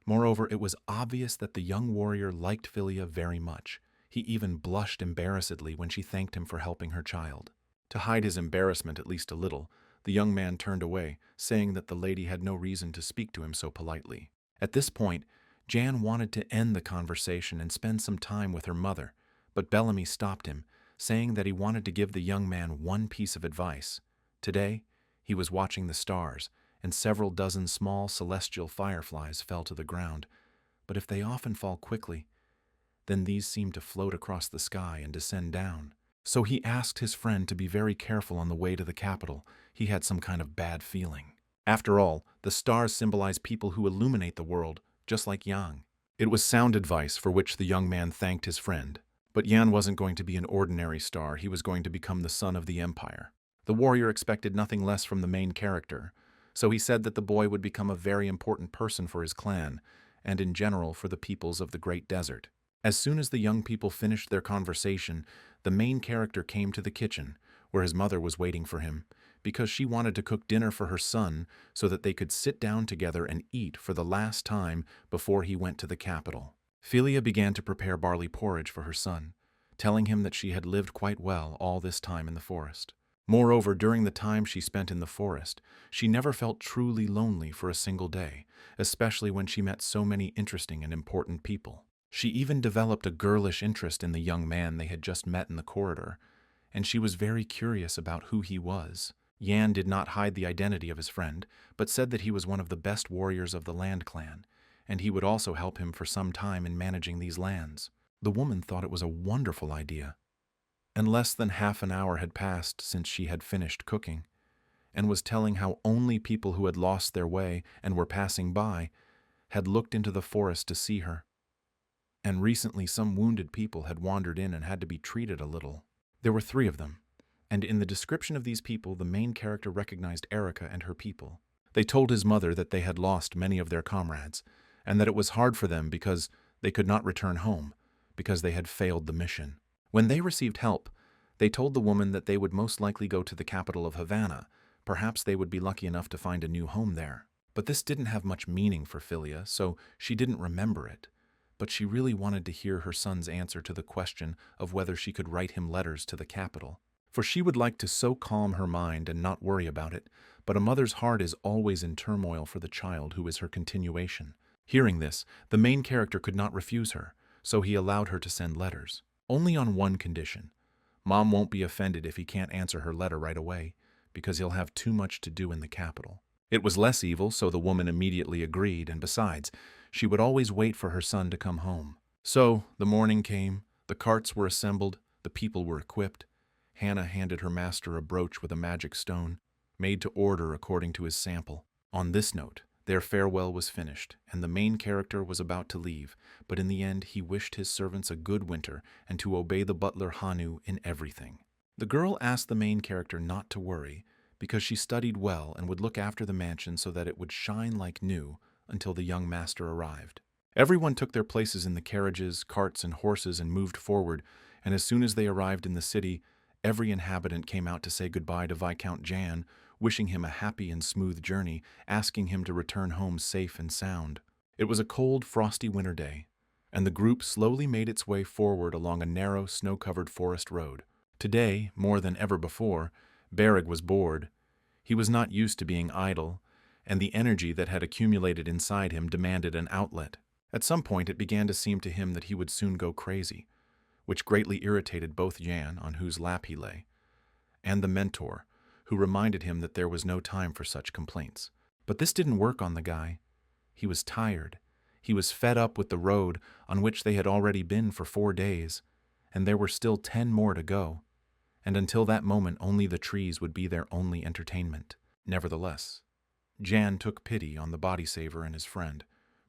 Speaker 1: Moreover, it was obvious that the young warrior liked Philia very much. He even blushed embarrassedly when she thanked him for helping her child. To hide his embarrassment at least a little, the young man turned away, saying that the lady had no reason to speak to him so politely. At this point, Jan wanted to end the conversation and spend some time with her mother, but Bellamy stopped him, saying that he wanted to give the young man one piece of advice. Today, he was watching the stars, and several dozen small celestial fireflies fell to the ground. But if they often fall quickly, then these seem to float across the sky and descend down. So he asked his friend to be very careful on the way to the capital. He had some kind of bad feeling. After all, the stars symbolize people who illuminate the world, just like Yang. It was sound advice for which the young man thanked his friend. But Yan wasn't going to be an ordinary star. He was going to become the son of the Empire. The warrior expected nothing less from the main character, so he said that the boy would become a very important person for his clan, and in general for the peoples of the Great Desert. As soon as the young people finished their conversation, the main character came to the kitchen, where his mother was waiting for him, because she wanted to cook dinner for her son so that they could sit down together and eat for the last time before he went to the capital. Philia began to prepare barley porridge for her son, telling him that she had lived quite well all this time in the forest. Moreover, during the time she spent in the forest, she never felt truly lonely for a single day, especially when she met so many interesting and important people. She even developed a girlish interest in the young man they had just met in the corridor, and she was very curious about who he was. Yan did not hide the identity of his friend, but said that he was one of the best warriors of the Land Clan, and he would also help him for some time in managing these lands. The woman thought it was a wonderful idea, and less than half an hour had passed since she had finished cooking, and was telling how only people who had lost their way and were passing by had looked into the forest to see her. And recently some wounded people had wandered in and had to be treated a little. There were 3 of them, and in the description of these people the main character recognized Erica and her people. They told his mother that they had lost many of their comrades, and that it was hard for them because they could not return home, because they had failed the mission. When they received help, they told the woman that they would most likely go to the capital of Havana. Perhaps they would be lucky enough to find a new home there. But this didn't have much meaning for Philia, so she didn't remember it. But she really wanted to hear her son's answer to the question of whether she could write him letters to the capital. For she would like to so calm her mind and not worry about it, but a mother's heart is always in turmoil for the child who is her continuation. Hearing this, the main character could not refuse her, so he allowed her to send letters. Only on one condition. Mom won't be offended if he can't answer her letter right away, because he'll have too much to do in the capital. It was less evil, so the woman immediately agreed, and besides, she would always wait for her son to come home. So, the morning came, the carts were assembled, the people were equipped. Hannah handed her master a brooch with a magic stone, made to order according to his sample. On this note, their farewell was finished, and the main character was about to leave, but in the end he wished his servants a good winter and to obey the butler Hanu in everything. The girl asked the main character not to worry, because she studied well and would look after the mansion so that it would shine like new until the young master arrived. Everyone took their places in the carriages, carts, and horses and moved forward, and as soon as they arrived in the city, every inhabitant came out to say goodbye to Viscount Jan, wishing him a happy and smooth journey, asking him to return home safe and sound. It was a cold, frosty winter day, and the group slowly made its way forward along a narrow, snow-covered forest road. Today, more than ever before, Bereg was bored. He was not used to being idle, and the energy that had accumulated inside him demanded an outlet. At some point it began to seem to him that he would soon go crazy, which greatly irritated both Jan, on whose lap he lay, and the mentor, who reminded him that there was no time for such complaints. But this didn't work on the guy. He was tired. He was fed up with the road on which they had already been for 4 days, and there were still 10 more to go. And until that moment only the trees would be their only entertainment. Nevertheless, Jan took pity on the body saver and his friend,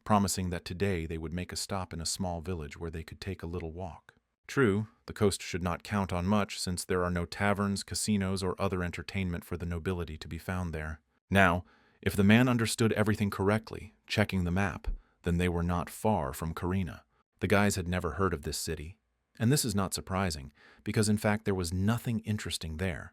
Speaker 1: promising that today they would make a stop in a small village where they could take a little walk. True, the coast should not count on much since there are no taverns, casinos, or other entertainment for the nobility to be found there. Now, if the man understood everything correctly, checking the map, then they were not far from Karina. The guys had never heard of this city. And this is not surprising, because in fact there was nothing interesting there.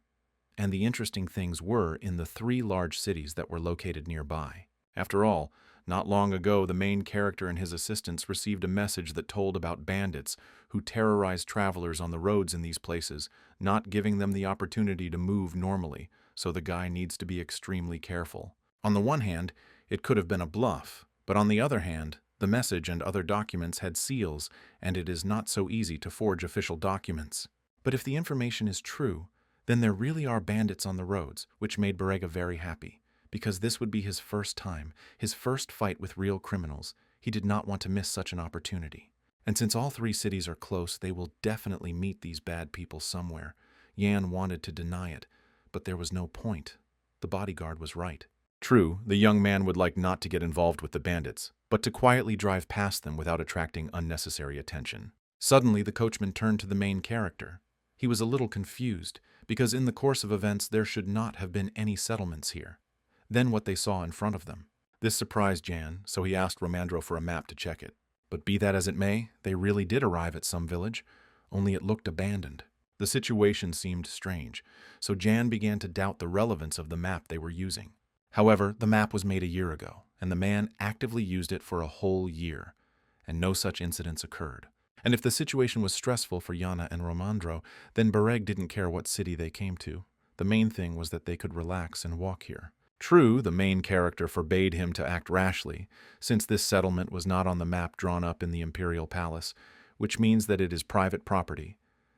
Speaker 1: And the interesting things were in the 3 large cities that were located nearby. After all, not long ago the main character and his assistants received a message that told about bandits who terrorized travelers on the roads in these places, not giving them the opportunity to move normally, so the guy needs to be extremely careful. On the one hand, it could have been a bluff, but on the other hand, the message and other documents had seals, and it is not so easy to forge official documents. But if the information is true, then there really are bandits on the roads, which made Barega very happy, because this would be his first time, his first fight with real criminals. He did not want to miss such an opportunity. And since all 3 cities are close, they will definitely meet these bad people somewhere. Yan wanted to deny it, but there was no point. The bodyguard was right. True, the young man would like not to get involved with the bandits, but to quietly drive past them without attracting unnecessary attention. Suddenly, the coachman turned to the main character. He was a little confused, because in the course of events there should not have been any settlements here. Then what they saw in front of them. This surprised Jan, so he asked Romandro for a map to check it. But be that as it may, they really did arrive at some village, only it looked abandoned. The situation seemed strange, so Jan began to doubt the relevance of the map they were using. However, the map was made a year ago, and the man actively used it for a whole year, and no such incidents occurred. And if the situation was stressful for Yana and Romandro, then Bareg didn't care what city they came to. The main thing was that they could relax and walk here. True, the main character forbade him to act rashly, since this settlement was not on the map drawn up in the Imperial Palace, which means that it is private property,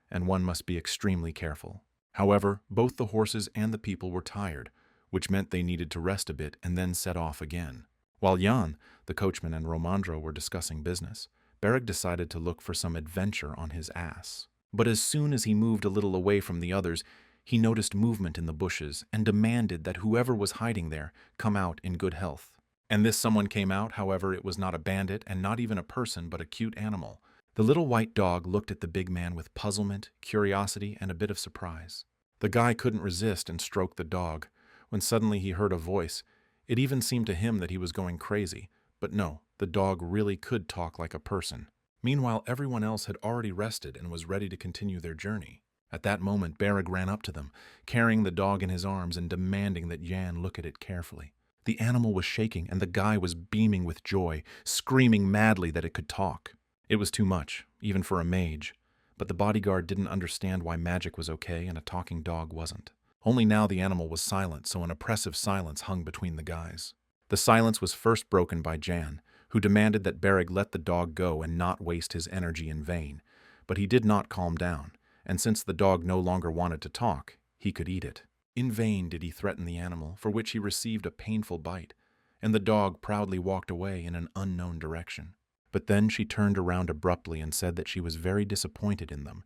Speaker 1: and one must be extremely careful. However, both the horses and the people were tired, which meant they needed to rest a bit and then set off again. While Jan, the coachman, and Romandro were discussing business, Bareg decided to look for some adventure on his ass. But as soon as he moved a little away from the others, he noticed movement in the bushes and demanded that whoever was hiding there come out in good health. And this someone came out, however, it was not a bandit and not even a person but a cute animal. The little white dog looked at the big man with puzzlement, curiosity, and a bit of surprise. The guy couldn't resist and stroked the dog, when suddenly he heard a voice. It even seemed to him that he was going crazy, but no, the dog really could talk like a person. Meanwhile, everyone else had already rested and was ready to continue their journey. At that moment, Bareg ran up to them, carrying the dog in his arms and demanding that Jan look at it carefully. The animal was shaking, and the guy was beaming with joy, screaming madly that it could talk. It was too much, even for a mage, but the bodyguard didn't understand why magic was okay and a talking dog wasn't. Only now the animal was silent, so an oppressive silence hung between the guys. The silence was first broken by Jan, who demanded that Bareg let the dog go and not waste his energy in vain. But he did not calm down, and since the dog no longer wanted to talk, he could eat it. In vain did he threaten the animal, for which he received a painful bite, and the dog proudly walked away in an unknown direction. But then she turned around abruptly and said that she was very disappointed in them,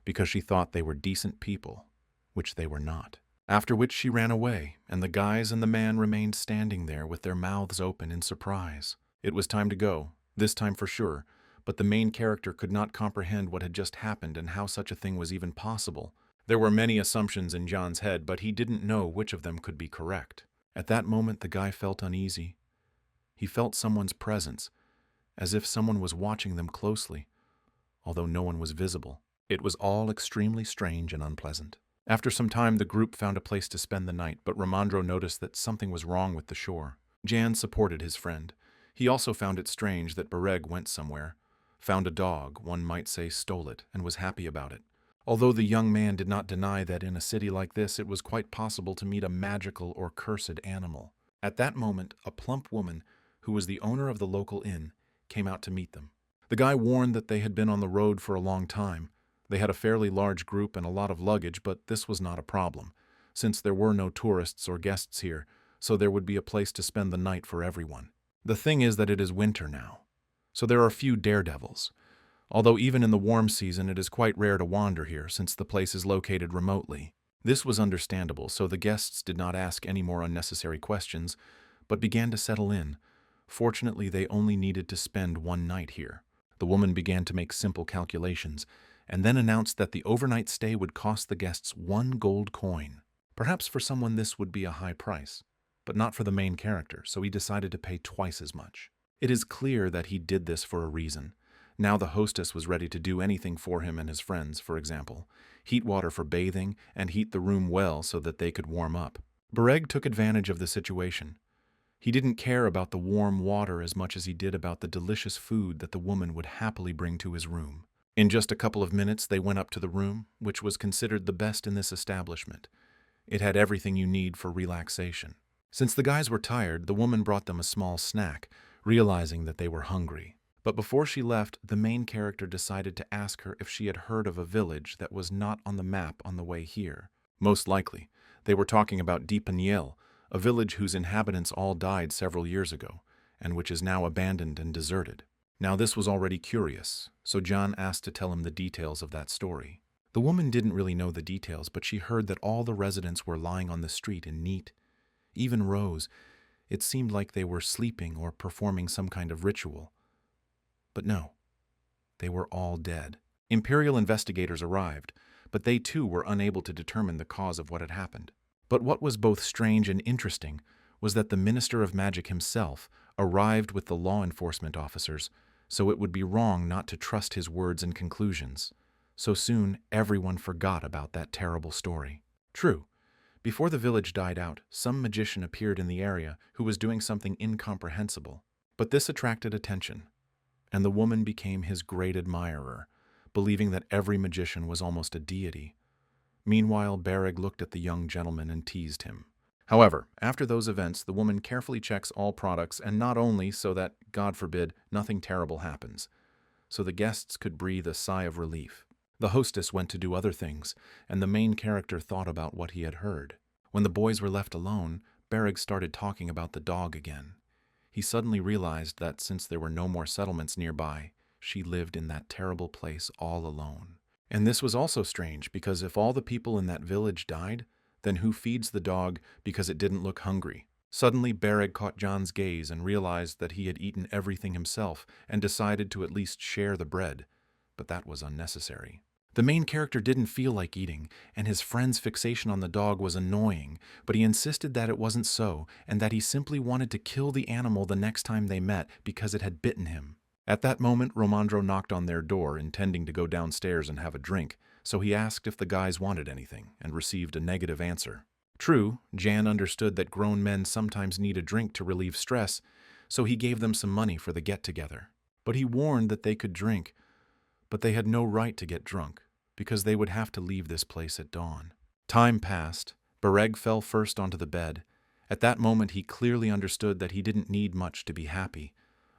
Speaker 1: because she thought they were decent people, which they were not. After which she ran away, and the guys and the man remained standing there with their mouths open in surprise. It was time to go, this time for sure, but the main character could not comprehend what had just happened and how such a thing was even possible. There were many assumptions in John's head, but he didn't know which of them could be correct. At that moment the guy felt uneasy. He felt someone's presence, as if someone was watching them closely, although no one was visible. It was all extremely strange and unpleasant. After some time, the group found a place to spend the night, but Romandro noticed that something was wrong with the shore. Jan supported his friend. He also found it strange that Bareg went somewhere, found a dog, one might say stole it, and was happy about it. Although the young man did not deny that in a city like this it was quite possible to meet a magical or cursed animal. At that moment, a plump woman, who was the owner of the local inn, came out to meet them. The guy warned that they had been on the road for a long time. They had a fairly large group and a lot of luggage, but this was not a problem, since there were no tourists or guests here, so there would be a place to spend the night for everyone. The thing is that it is winter now, so there are few daredevils, although even in the warm season it is quite rare to wander here since the place is located remotely. This was understandable, so the guests did not ask any more unnecessary questions, but began to settle in. Fortunately, they only needed to spend one night here. The woman began to make simple calculations, and then announced that the overnight stay would cost the guests 1 gold coin. Perhaps for someone this would be a high price, but not for the main character, so he decided to pay twice as much. It is clear that he did this for a reason. Now the hostess was ready to do anything for him and his friends, for example, heat water for bathing and heat the room well so that they could warm up. Bereg took advantage of the situation. He didn't care about the warm water as much as he did about the delicious food that the woman would happily bring to his room. In just a couple of minutes, they went up to the room, which was considered the best in this establishment. It had everything you need for relaxation. Since the guys were tired, the woman brought them a small snack, realizing that they were hungry. But before she left, the main character decided to ask her if she had heard of a village that was not on the map on the way here. Most likely, they were talking about Dipaniel, a village whose inhabitants all died several years ago, and which is now abandoned and deserted. Now this was already curious, so John asked to tell him the details of that story. The woman didn't really know the details, but she heard that all the residents were lying on the street in neat, even rows. It seemed like they were sleeping or performing some kind of ritual. But no, they were all dead. Imperial investigators arrived, but they too were unable to determine the cause of what had happened. But what was both strange and interesting was that the Minister of Magic himself arrived with the law enforcement officers, so it would be wrong not to trust his words and conclusions. So soon, everyone forgot about that terrible story. True, before the village died out, some magician appeared in the area who was doing something incomprehensible. But this attracted attention, and the woman became his great admirer, believing that every magician was almost a deity. Meanwhile, Bereg looked at the young gentleman and teased him. However, after those events, the woman carefully checks all products, and not only so that, God forbid, nothing terrible happens, so the guests could breathe a sigh of relief. The hostess went to do other things, and the main character thought about what he had heard. When the boys were left alone, Bereg started talking about the dog again. He suddenly realized that since there were no more settlements nearby, she lived in that terrible place all alone. And this was also strange, because if all the people in that village died, then who feeds the dog because it didn't look hungry? Suddenly, Bereg caught John's gaze and realized that he had eaten everything himself and decided to at least share the bread, but that was unnecessary. The main character didn't feel like eating, and his friend's fixation on the dog was annoying, but he insisted that it wasn't so, and that he simply wanted to kill the animal the next time they met because it had bitten him. At that moment, Romandro knocked on their door, intending to go downstairs and have a drink, so he asked if the guys wanted anything, and received a negative answer. True, Jan understood that grown men sometimes need a drink to relieve stress, so he gave them some money for the get-together. But he warned that they could drink, but they had no right to get drunk, because they would have to leave this place at dawn. Time passed. Bereg fell first onto the bed. At that moment he clearly understood that he didn't need much to be happy.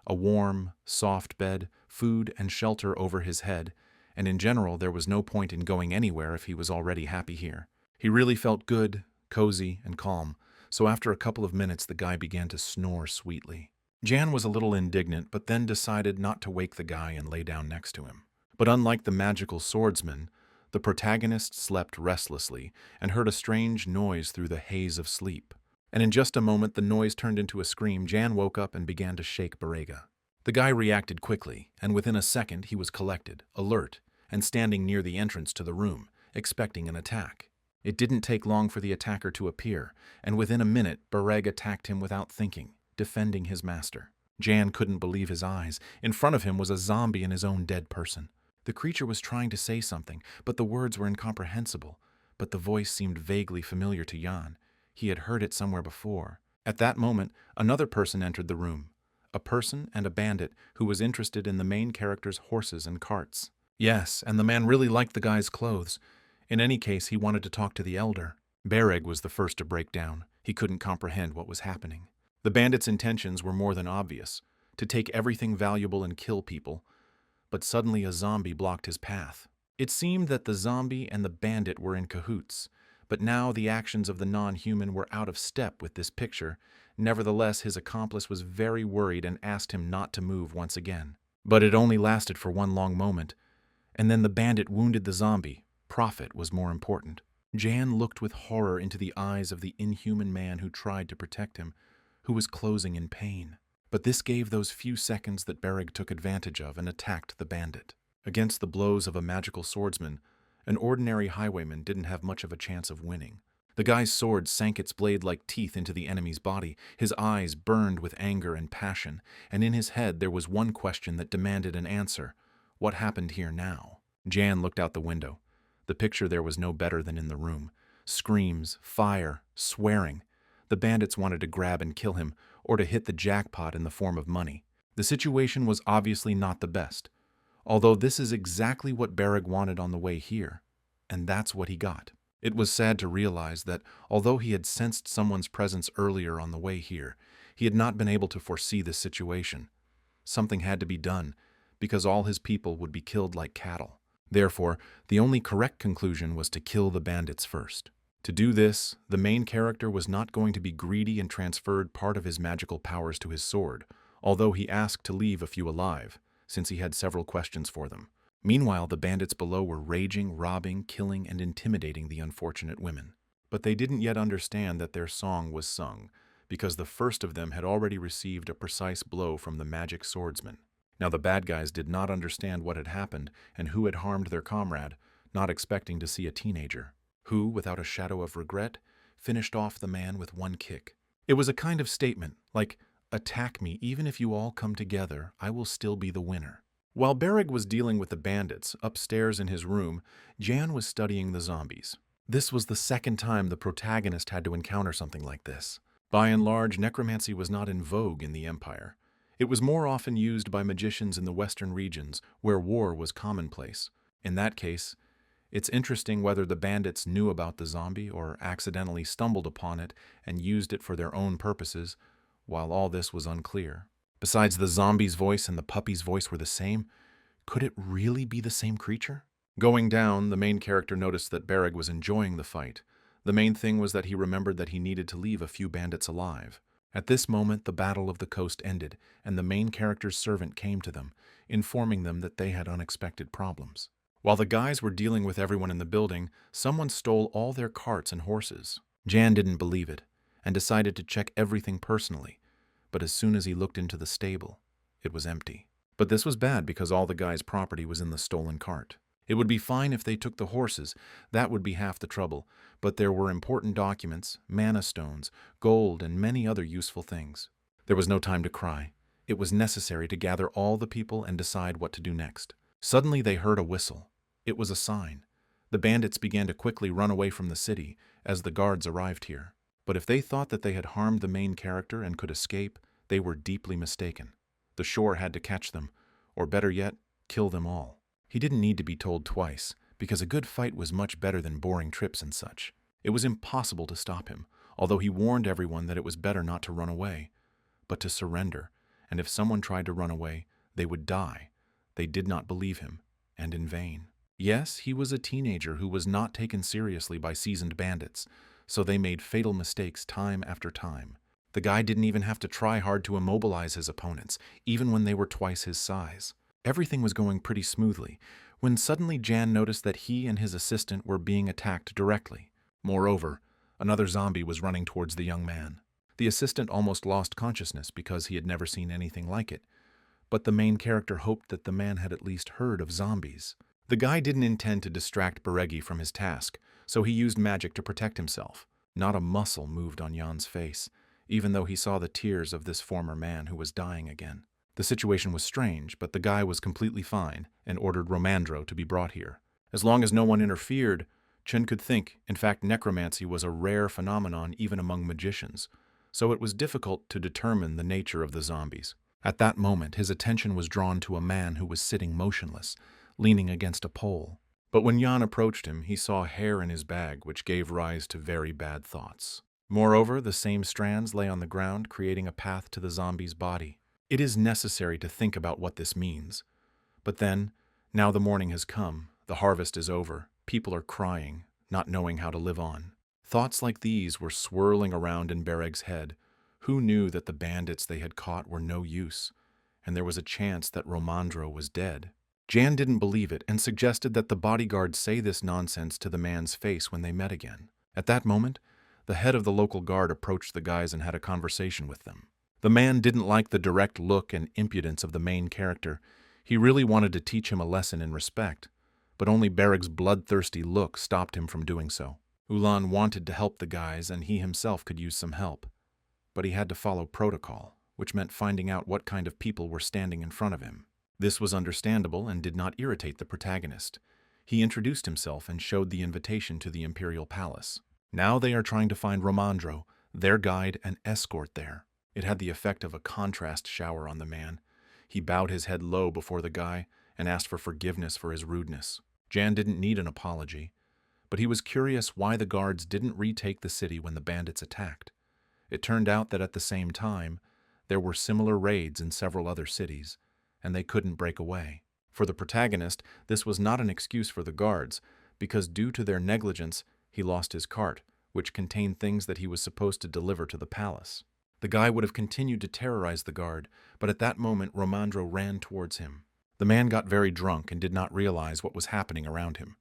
Speaker 1: A warm, soft bed, food and shelter over his head, and in general there was no point in going anywhere if he was already happy here. He really felt good, cozy, and calm, so after a couple of minutes the guy began to snore sweetly. Jan was a little indignant, but then decided not to wake the guy and lay down next to him. But unlike the magical swordsman, the protagonist slept restlessly and heard a strange noise through the haze of sleep. And in just a moment the noise turned into a scream. Jan woke up and began to shake Berega. The guy reacted quickly, and within a second he was collected, alert, and standing near the entrance to the room, expecting an attack. It didn't take long for the attacker to appear, and within a minute Bereg attacked him without thinking, defending his master. Jan couldn't believe his eyes. In front of him was a zombie and his own dead person. The creature was trying to say something, but the words were incomprehensible. But the voice seemed vaguely familiar to Jan. He had heard it somewhere before. At that moment, another person entered the room. A person and a bandit who was interested in the main character's horses and carts. Yes, and the man really liked the guy's clothes. In any case, he wanted to talk to the elder. Bereg was the first to break down. He couldn't comprehend what was happening. The bandit's intentions were more than obvious, to take everything valuable and kill people. But suddenly a zombie blocked his path. It seemed that the zombie and the bandit were in cahoots, but now the actions of the non-human were out of step with this picture. Nevertheless, his accomplice was very worried and asked him not to move once again. But it only lasted for one long moment, and then the bandit wounded the zombie. Profit was more important. Jan looked with horror into the eyes of the inhuman man who tried to protect him, who was closing in pain. But this gave those few seconds that Bereg took advantage of and attacked the bandit. Against the blows of a magical swordsman, an ordinary highwayman didn't have much of a chance of winning. The guy's sword sank its blade like teeth into the enemy's body. His eyes burned with anger and passion, and in his head there was one question that demanded an answer. What happened here now? Jan looked out the window. The picture there was no better than in the room. Screams, fire, swearing. The bandits wanted to grab and kill him, or to hit the jackpot in the form of money. The situation was obviously not the best, although this is exactly what Bereg wanted on the way here, and that's what he got. It was sad to realize that, although he had sensed someone's presence earlier on the way here, he had not been able to foresee this situation. Something had to be done, because all his people would be killed like cattle. Therefore, the only correct conclusion was to kill the bandits first. To do this, the main character was not going to be greedy and transferred part of his magical powers to his sword, although he asked to leave a few alive, since he had several questions for them. Meanwhile, the bandits below were raging, robbing, killing, and intimidating the unfortunate women. But they didn't yet understand that their song was sung, because the first of them had already received a precise blow from the magic swordsman. Now the bad guys did not understand what had happened and who had harmed their comrade, not expecting to see a teenager, who, without a shadow of regret, finished off the man with one kick. It was a kind of statement, like, "Attack me, even if you all come together, I will still be the winner." While Bereg was dealing with the bandits upstairs in his room, Jan was studying the zombies. This was the second time the protagonist had to encounter something like this. By and large, necromancy was not in vogue in the Empire. It was more often used by magicians in the western regions, where war was commonplace. In that case, it's interesting whether the bandits knew about the zombie or accidentally stumbled upon it and used it for their own purposes, while all this was unclear. Besides, the zombie's voice and the puppy's voice were the same. Could it really be the same creature? Going down, the main character noticed that Bereg was enjoying the fight. The main thing was that he remembered that he needed to leave a few bandits alive. At this moment, the Battle of the Coast ended, and the main character's servant came to them, informing them that they had unexpected problems. While the guys were dealing with everyone in the building, someone stole all their carts and horses. Jan didn't believe it, and decided to check everything personally. But as soon as he looked into the stable, it was empty. But this was bad because all the guys' property was in the stolen cart. It would be fine if they took the horses, that would be half the trouble, but there were important documents, mana stones, gold, and many other useful things. There was no time to cry. It was necessary to gather all the people and decide what to do next. Suddenly they heard a whistle. It was a sign. The bandits began to quickly run away from the city as the guards arrived here. But if they thought that they had harmed the main character and could escape, they were deeply mistaken. The shore had to catch them, or better yet, kill them all. He didn't need to be told twice, because a good fight was much better than boring trips and such. It was impossible to stop him, although he warned everyone that it was better not to run away, but to surrender, and if someone tried to run away, they would die. They did not believe him, and in vain. Yes, he was a teenager who was not taken seriously by seasoned bandits, so they made fatal mistakes time after time. The guy didn't even have to try hard to immobilize his opponents, even when they were twice his size. Everything was going pretty smoothly, when suddenly Jan noticed that he and his assistant were being attacked directly. Moreover, another zombie was running towards the young man. The assistant almost lost consciousness because he had never seen anything like it, but the main character hoped that the man had at least heard of zombies. The guy didn't intend to distract Beregi from his task, so he used magic to protect himself. Not a muscle moved on Jan's face, even though he saw the tears of this former man who was dying again. The situation was strange, but the guy was completely fine and ordered Romandro to be brought here. As long as no one interfered, Chen could think, in fact, necromancy was a rare phenomenon even among magicians, so it was difficult to determine the nature of the zombies. At that moment, his attention was drawn to a man who was sitting motionless, leaning against a pole. But when Jan approached him, he saw hair in his bag, which gave rise to very bad thoughts. Moreover, the same strands lay on the ground, creating a path to the zombie's body. It is necessary to think about what this means. But then, now the morning has come, the harvest is over, people are crying, not knowing how to live on. Thoughts like these were swirling around in Bereg's head. Who knew that the bandits they had caught were no use, and there was a chance that Romandro was dead? Jan didn't believe it and suggested that the bodyguard say this nonsense to the man's face when they met again. At that moment, The head of the local guard approached the guys and had a conversation with them. The man didn't like the direct look and impudence of the main character. He really wanted to teach him a lesson in respect, but only Berig's bloodthirsty look stopped him from doing so. Ulan wanted to help the guys, and he himself could use some help. But he had to follow protocol, which meant finding out what kind of people were standing in front of him. This was understandable and did not irritate the protagonist. He introduced himself and showed the invitation to the Imperial Palace. Now they are trying to find Romandro, their guide and escort there. It had the effect of a contrast shower on the man. He bowed his head low before the guy and asked for forgiveness for his rudeness. Jan didn't need an apology, but he was curious why the guards didn't retake the city when the bandits attacked. It turned out that at the same time, there were similar raids in several other cities, and they couldn't break away. For the protagonist, this was not an excuse for the guards, because due to their negligence, he lost his cart, which contained things that he was supposed to deliver to the palace. The guy would have continued to terrorize the guard, but at that moment Romandro ran towards him. The man got very drunk and did not realize what was happening around him.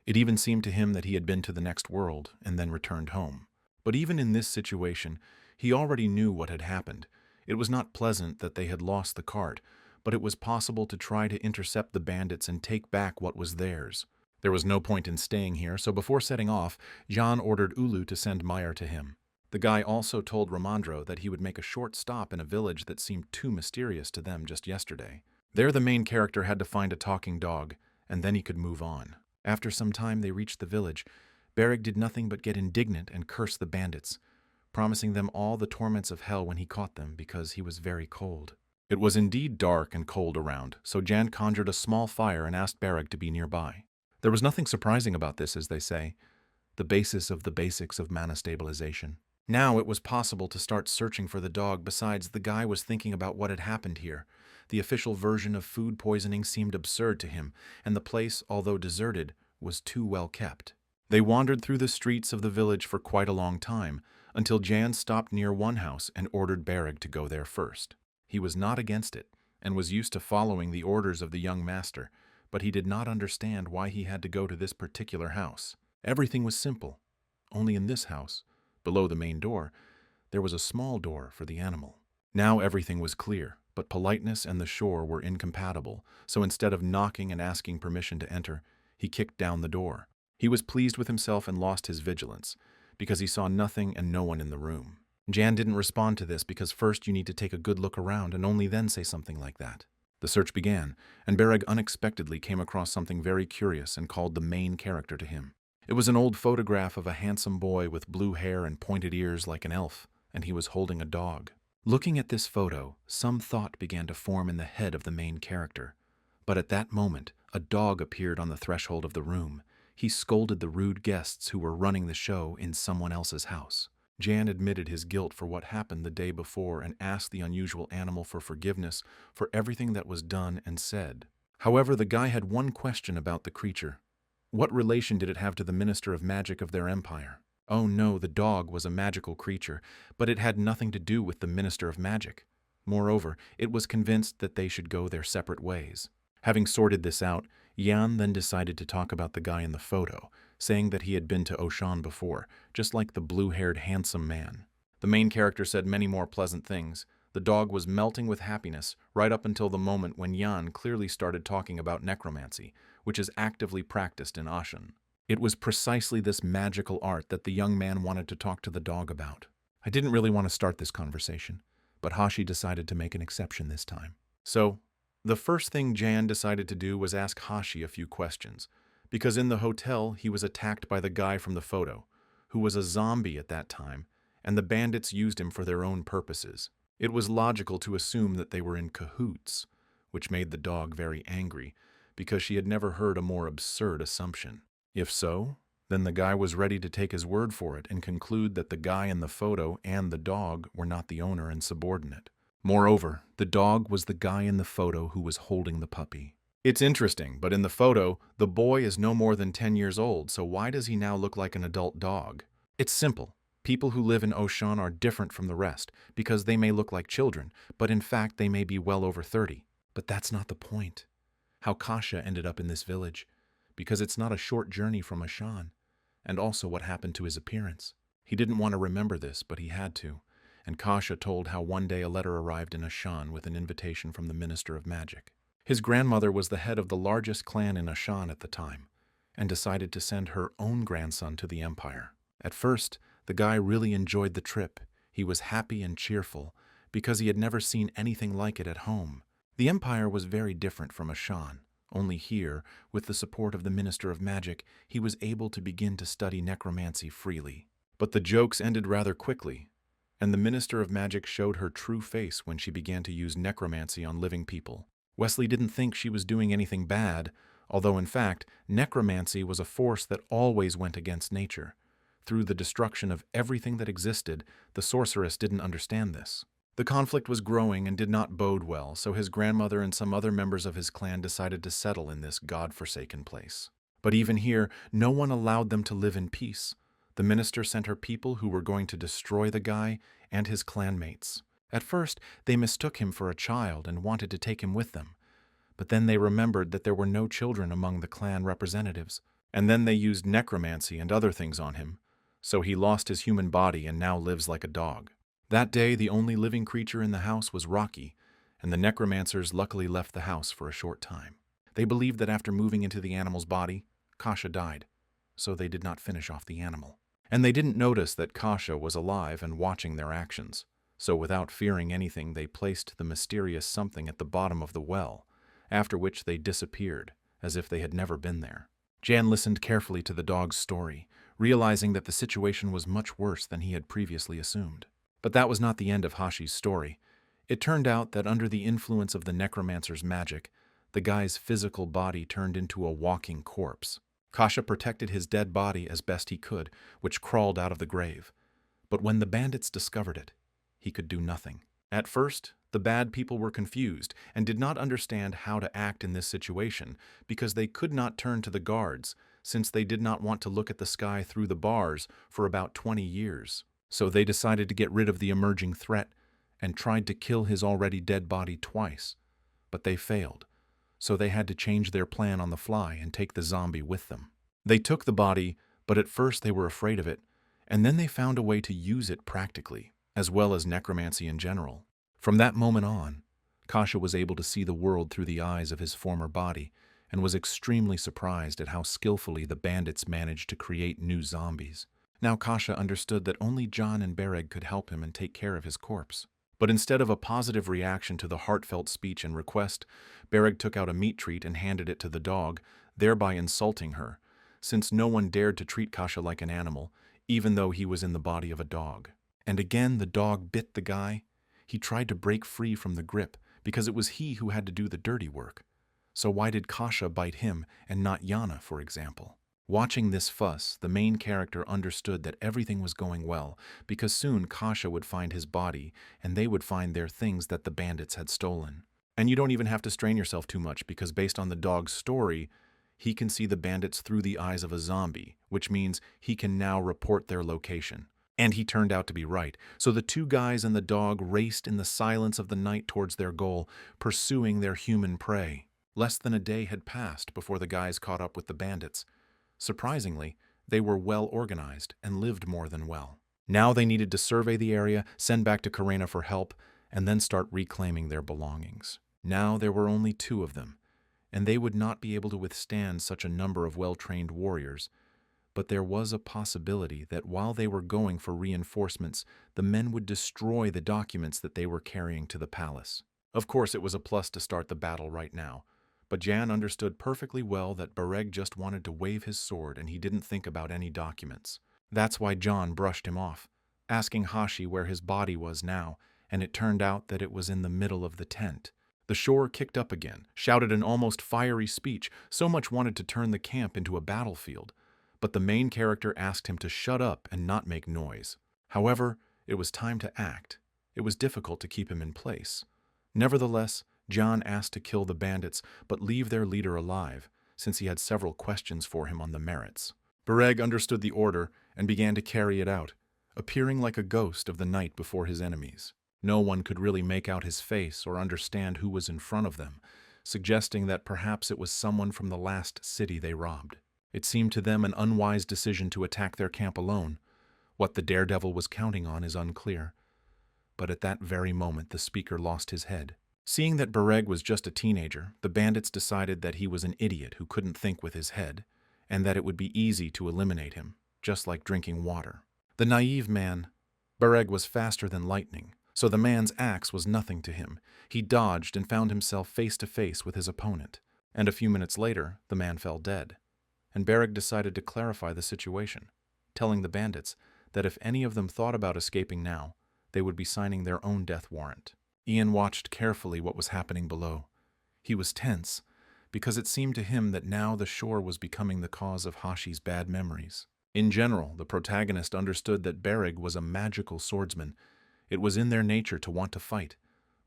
Speaker 1: It even seemed to him that he had been to the next world and then returned home. But even in this situation, he already knew what had happened. It was not pleasant that they had lost the cart, but it was possible to try to intercept the bandits and take back what was theirs. There was no point in staying here, so before setting off, Jan ordered Ulu to send Meyer to him. The guy also told Romandro that he would make a short stop in a village that seemed too mysterious to them just yesterday. There the main character had to find a talking dog, and then he could move on. After some time they reached the village. Berig did nothing but get indignant and curse the bandits, promising them all the torments of hell when he caught them because he was very cold. It was indeed dark and cold around, so Jan conjured a small fire and asked Berig to be nearby. There was nothing surprising about this, as they say, the basis of the basics of mana stabilization. Now it was possible to start searching for the dog. Besides, the guy was thinking about what had happened here. The official version of food poisoning seemed absurd to him, and the place, although deserted, was too well kept. They wandered through the streets of the village for quite a long time, until Jan stopped near one house and ordered Berig to go there first. He was not against it, and was used to following the orders of the young master, but he did not understand why he had to go to this particular house. Everything was simple. Only in this house, below the main door, there was a small door for the animal. Now everything was clear, but politeness and the shore were incompatible, so instead of knocking and asking permission to enter, he kicked down the door. He was pleased with himself and lost his vigilance, because he saw nothing and no one in the room. Jan didn't respond to this because first you need to take a good look around and only then say something like that. The search began, and Berig unexpectedly came across something very curious and called the main character to him. It was an old photograph of a handsome boy with blue hair and pointed ears like an elf, and he was holding a dog. Looking at this photo, some thought began to form in the head of the main character. But at that moment, a dog appeared on the threshold of the room. He scolded the rude guests who were running the show in someone else's house. Jan admitted his guilt for what happened the day before and asked the unusual animal for forgiveness for everything that was done and said. However, the guy had one question about the creature. What relation did it have to the Minister of Magic of their empire? Oh no, the dog was a magical creature, but it had nothing to do with the Minister of Magic. Moreover, it was convinced that they should go their separate ways. Having sorted this out, Jan then decided to talk about the guy in the photo, saying that he had been to Oshan before, just like the blue-haired handsome man. The main character said many more pleasant things. The dog was melting with happiness, right up until the moment when Jan clearly started talking about necromancy, which is actively practiced in Ashan. It was precisely this magical art that the young man wanted to talk to the dog about. I didn't really want to start this conversation, but Hashi decided to make an exception this time. So, the first thing Jan decided to do was ask Hashi a few questions, because in the hotel he was attacked by the guy from the photo, who was a zombie at that time, and the bandits used him for their own purposes. It was logical to assume that they were in cahoots, which made the dog very angry, because she had never heard a more absurd assumption. If so, then the guy was ready to take his word for it and conclude that the guy in the photo and the dog were not the owner and subordinate. Moreover, the dog was the guy in the photo who was holding the puppy. It's interesting, but in the photo, the boy is no more than 10 years old, so why does he now look like an adult dog? It's simple. People who live in Oshan are different from the rest, because they may look like children, but in fact they may be well over 30. But that's not the point. How Kasha ended up in this village, because it's not a short journey from Ashan, and also what happened to his appearance. He didn't want to remember this, but he had to, and Kasha told how one day a letter arrived in Ashan with an invitation from the Minister of Magic. His grandmother was the head of the largest clan in Ashan at the time, and decided to send her own grandson to the empire. At first, the guy really enjoyed the trip. He was happy and cheerful, because he had never seen anything like it at home. The empire was very different from Ashan. Only here, with the support of the Minister of Magic, he was able to begin to study necromancy freely. But the jokes ended rather quickly, and the Minister of Magic showed her true face when she began to use necromancy on living people. Wesley didn't think she was doing anything bad, although in fact, necromancy was a force that always went against nature. Through the destruction of everything that existed, the sorceress didn't understand this. The conflict was growing and did not bode well, so his grandmother and some other members of his clan decided to settle in this god-forsaken place. But even here, no one allowed them to live in peace. The minister sent her people who were going to destroy the guy and his clanmates. At first, they mistook him for a child and wanted to take him with them. But then they remembered that there were no children among the clan representatives. And then they used necromancy and other things on him. So he lost his human body and now lives like a dog. That day, the only living creature in the house was Rocky, and the necromancers luckily left the house for a short time. They believed that after moving into the animal's body, Kasha died, so they did not finish off the animal. And they didn't notice that Kasha was alive and watching their actions. So without fearing anything, they placed the mysterious something at the bottom of the well, after which they disappeared, as if they had never been there. Jan listened carefully to the dog's story, realizing that the situation was much worse than he had previously assumed. But that was not the end of Hashi's story. It turned out that under the influence of the necromancer's magic, the guy's physical body turned into a walking corpse. Kasha protected his dead body as best he could, which crawled out of the grave. But when the bandits discovered it, he could do nothing. At first, the bad people were confused and did not understand how to act in this situation because they could not turn to the guards, since they did not want to look at the sky through the bars for about 20 years. So they decided to get rid of the emerging threat and tried to kill his already dead body twice. But they failed, so they had to change their plan on the fly and take the zombie with them. They took the body, but at first they were afraid of it, and then they found a way to use it practically, as well as necromancy in general. From that moment on, Kasha was able to see the world through the eyes of his former body and was extremely surprised at how skillfully the bandits managed to create new zombies. Now Kasha understood that only John and Bereg could help him and take care of his corpse. But instead of a positive reaction to the heartfelt speech and request, Bereg took out a meat treat and handed it to the dog, thereby insulting her, since no one dared to treat Kasha like an animal, even though he was in the body of a dog. And again the dog bit the guy. He tried to break free from the grip because it was he who had to do the dirty work. So why did Kasha bite him and not Yana, for example? Watching this fuss, the main character understood that everything was going well because soon Kasha would find his body and they would find their things that the bandits had stolen. And you don't even have to strain yourself too much because based on the dog's story, he can see the bandits through the eyes of a zombie, which means he can now report their location. And he turned out to be right, so the two guys and the dog raced in the silence of the night towards their goal, pursuing their human prey. Less than a day had passed before the guys caught up with the bandits. Surprisingly, they were well organized and lived more than well. Now they needed to survey the area, send back to Karena for help, and then start reclaiming their belongings. Now there were only 2 of them, and they would not be able to withstand such a number of well-trained warriors. But there was a possibility that while they were going for reinforcements, the men would destroy the documents that they were carrying to the palace. Of course, it was a plus to start the battle right now, but Jan understood perfectly well that Bereg just wanted to wave his sword and he didn't think about any documents. That's why John brushed him off, asking Hashi where his body was now, and it turned out that it was in the middle of the tent. The shore kicked up again, shouted an almost fiery speech, so much wanted to turn the camp into a battlefield. But the main character asked him to shut up and not make noise. However, it was time to act. It was difficult to keep him in place. Nevertheless, John asked to kill the bandits, but leave their leader alive, since he had several questions for him on the merits. Bereg understood the order and began to carry it out, appearing like a ghost of the night before his enemies. No one could really make out his face or understand who was in front of them, suggesting that perhaps it was someone from the last city they robbed. It seemed to them an unwise decision to attack their camp alone. What the daredevil was counting on is unclear, but at that very moment the speaker lost his head. Seeing that Bareg was just a teenager, the bandits decided that he was an idiot who couldn't think with his head, and that it would be easy to eliminate him, just like drinking water. The naive man, Bareg was faster than lightning, so the man's axe was nothing to him. He dodged and found himself face to face with his opponent, and a few minutes later, the man fell dead. And Bareg decided to clarify the situation, telling the bandits that if any of them thought about escaping now, they would be signing their own death warrant. Ian watched carefully what was happening below. He was tense, because it seemed to him that now the shore was becoming the cause of Hashi's bad memories. In general, the protagonist understood that Bareg was a magical swordsman. It was in their nature to want to fight,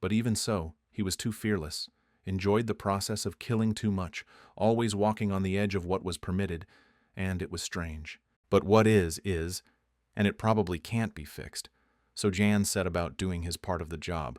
Speaker 1: but even so, he was too fearless, enjoyed the process of killing too much, always walking on the edge of what was permitted, and it was strange. But what is, and it probably can't be fixed. So Jan set about doing his part of the job.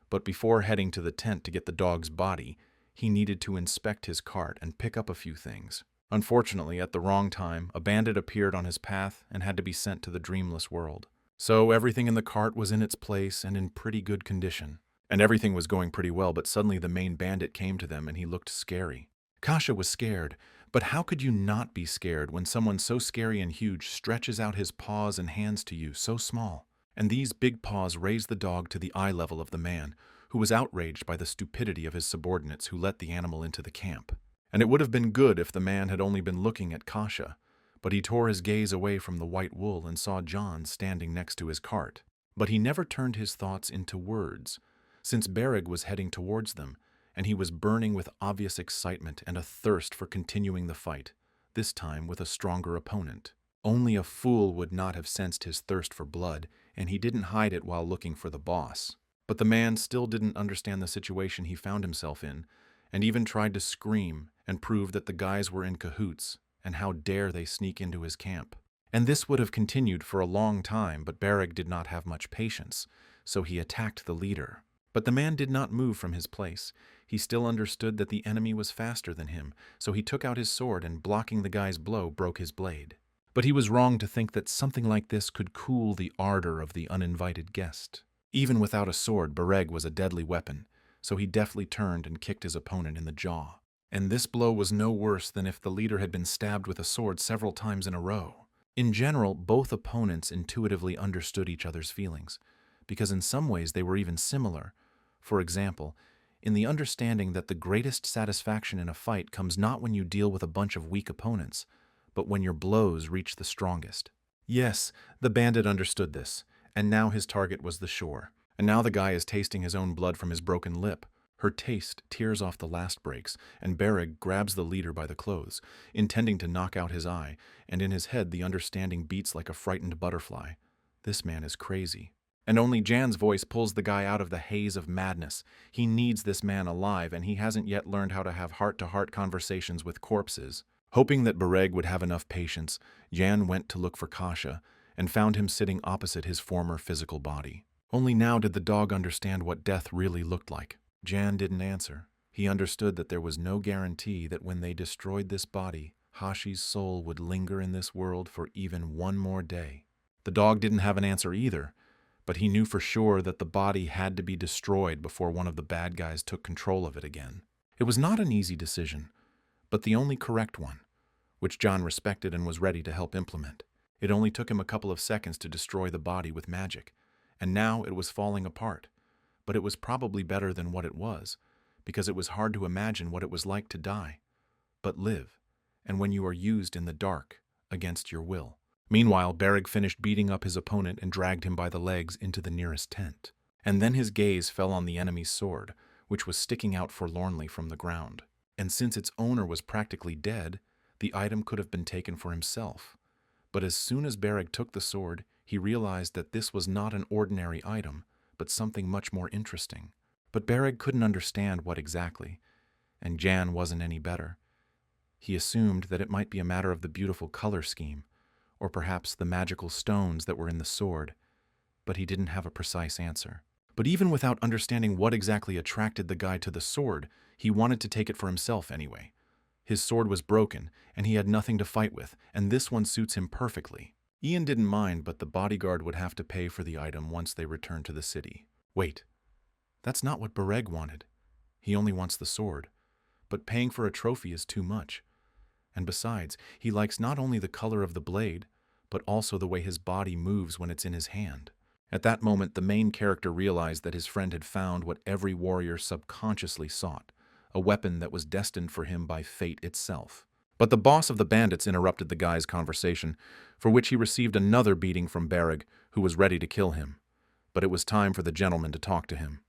Speaker 1: But before heading to the tent to get the dog's body, he needed to inspect his cart and pick up a few things. Unfortunately, at the wrong time, a bandit appeared on his path and had to be sent to the dreamless world. So everything in the cart was in its place and in pretty good condition. And everything was going pretty well, but suddenly the main bandit came to them and he looked scary. Kasha was scared, but how could you not be scared when someone so scary and huge stretches out his paws and hands to you so small? And these big paws raised the dog to the eye level of the man, who was outraged by the stupidity of his subordinates who let the animal into the camp. And it would have been good if the man had only been looking at Kasha, but he tore his gaze away from the white wool and saw John standing next to his cart. But he never turned his thoughts into words, since Bareg was heading towards them, and he was burning with obvious excitement and a thirst for continuing the fight, this time with a stronger opponent. Only a fool would not have sensed his thirst for blood, and he didn't hide it while looking for the boss. But the man still didn't understand the situation he found himself in, and even tried to scream and prove that the guys were in cahoots, and how dare they sneak into his camp. And this would have continued for a long time, but Bareg did not have much patience, so he attacked the leader. But the man did not move from his place. He still understood that the enemy was faster than him, so he took out his sword and, blocking the guy's blow, broke his blade. But he was wrong to think that something like this could cool the ardor of the uninvited guest. Even without a sword, Bareg was a deadly weapon, so he deftly turned and kicked his opponent in the jaw. And this blow was no worse than if the leader had been stabbed with a sword several times in a row. In general, both opponents intuitively understood each other's feelings, because in some ways they were even similar. For example, in the understanding that the greatest satisfaction in a fight comes not when you deal with a bunch of weak opponents, but when your blows reach the strongest. Yes, the bandit understood this, and now his target was the shore. And now the guy is tasting his own blood from his broken lip. Her taste tears off the last breaks, and Bareg grabs the leader by the clothes, intending to knock out his eye, and in his head the understanding beats like a frightened butterfly. This man is crazy. And only Jan's voice pulls the guy out of the haze of madness. He needs this man alive, and he hasn't yet learned how to have heart-to-heart conversations with corpses. Hoping that Bareg would have enough patience, Jan went to look for Kasha, and found him sitting opposite his former physical body. Only now did the dog understand what death really looked like. Jan didn't answer. He understood that there was no guarantee that when they destroyed this body, Hashi's soul would linger in this world for even one more day. The dog didn't have an answer either, but he knew for sure that the body had to be destroyed before one of the bad guys took control of it again. It was not an easy decision, but the only correct one, which John respected and was ready to help implement. It only took him a couple of seconds to destroy the body with magic, and now it was falling apart. But it was probably better than what it was, because it was hard to imagine what it was like to die, but live, and when you are used in the dark, against your will. Meanwhile, Bareg finished beating up his opponent and dragged him by the legs into the nearest tent. And then his gaze fell on the enemy's sword, which was sticking out forlornly from the ground. And since its owner was practically dead, the item could have been taken for himself. But as soon as Bareg took the sword, he realized that this was not an ordinary item, but something much more interesting. But Bareg couldn't understand what exactly, and Jan wasn't any better. He assumed that it might be a matter of the beautiful color scheme, or perhaps the magical stones that were in the sword, but he didn't have a precise answer. But even without understanding what exactly attracted the guy to the sword, he wanted to take it for himself anyway. His sword was broken, and he had nothing to fight with, and this one suits him perfectly. Ian didn't mind, but the bodyguard would have to pay for the item once they returned to the city. Wait, that's not what Bereg wanted. He only wants the sword. But paying for a trophy is too much. And besides, he likes not only the color of the blade, but also the way his body moves when it's in his hand. At that moment, the main character realized that his friend had found what every warrior subconsciously sought, a weapon that was destined for him by fate itself. But the boss of the bandits interrupted the guy's conversation, for which he received another beating from Bereg, who was ready to kill him. But it was time for the gentleman to talk to him.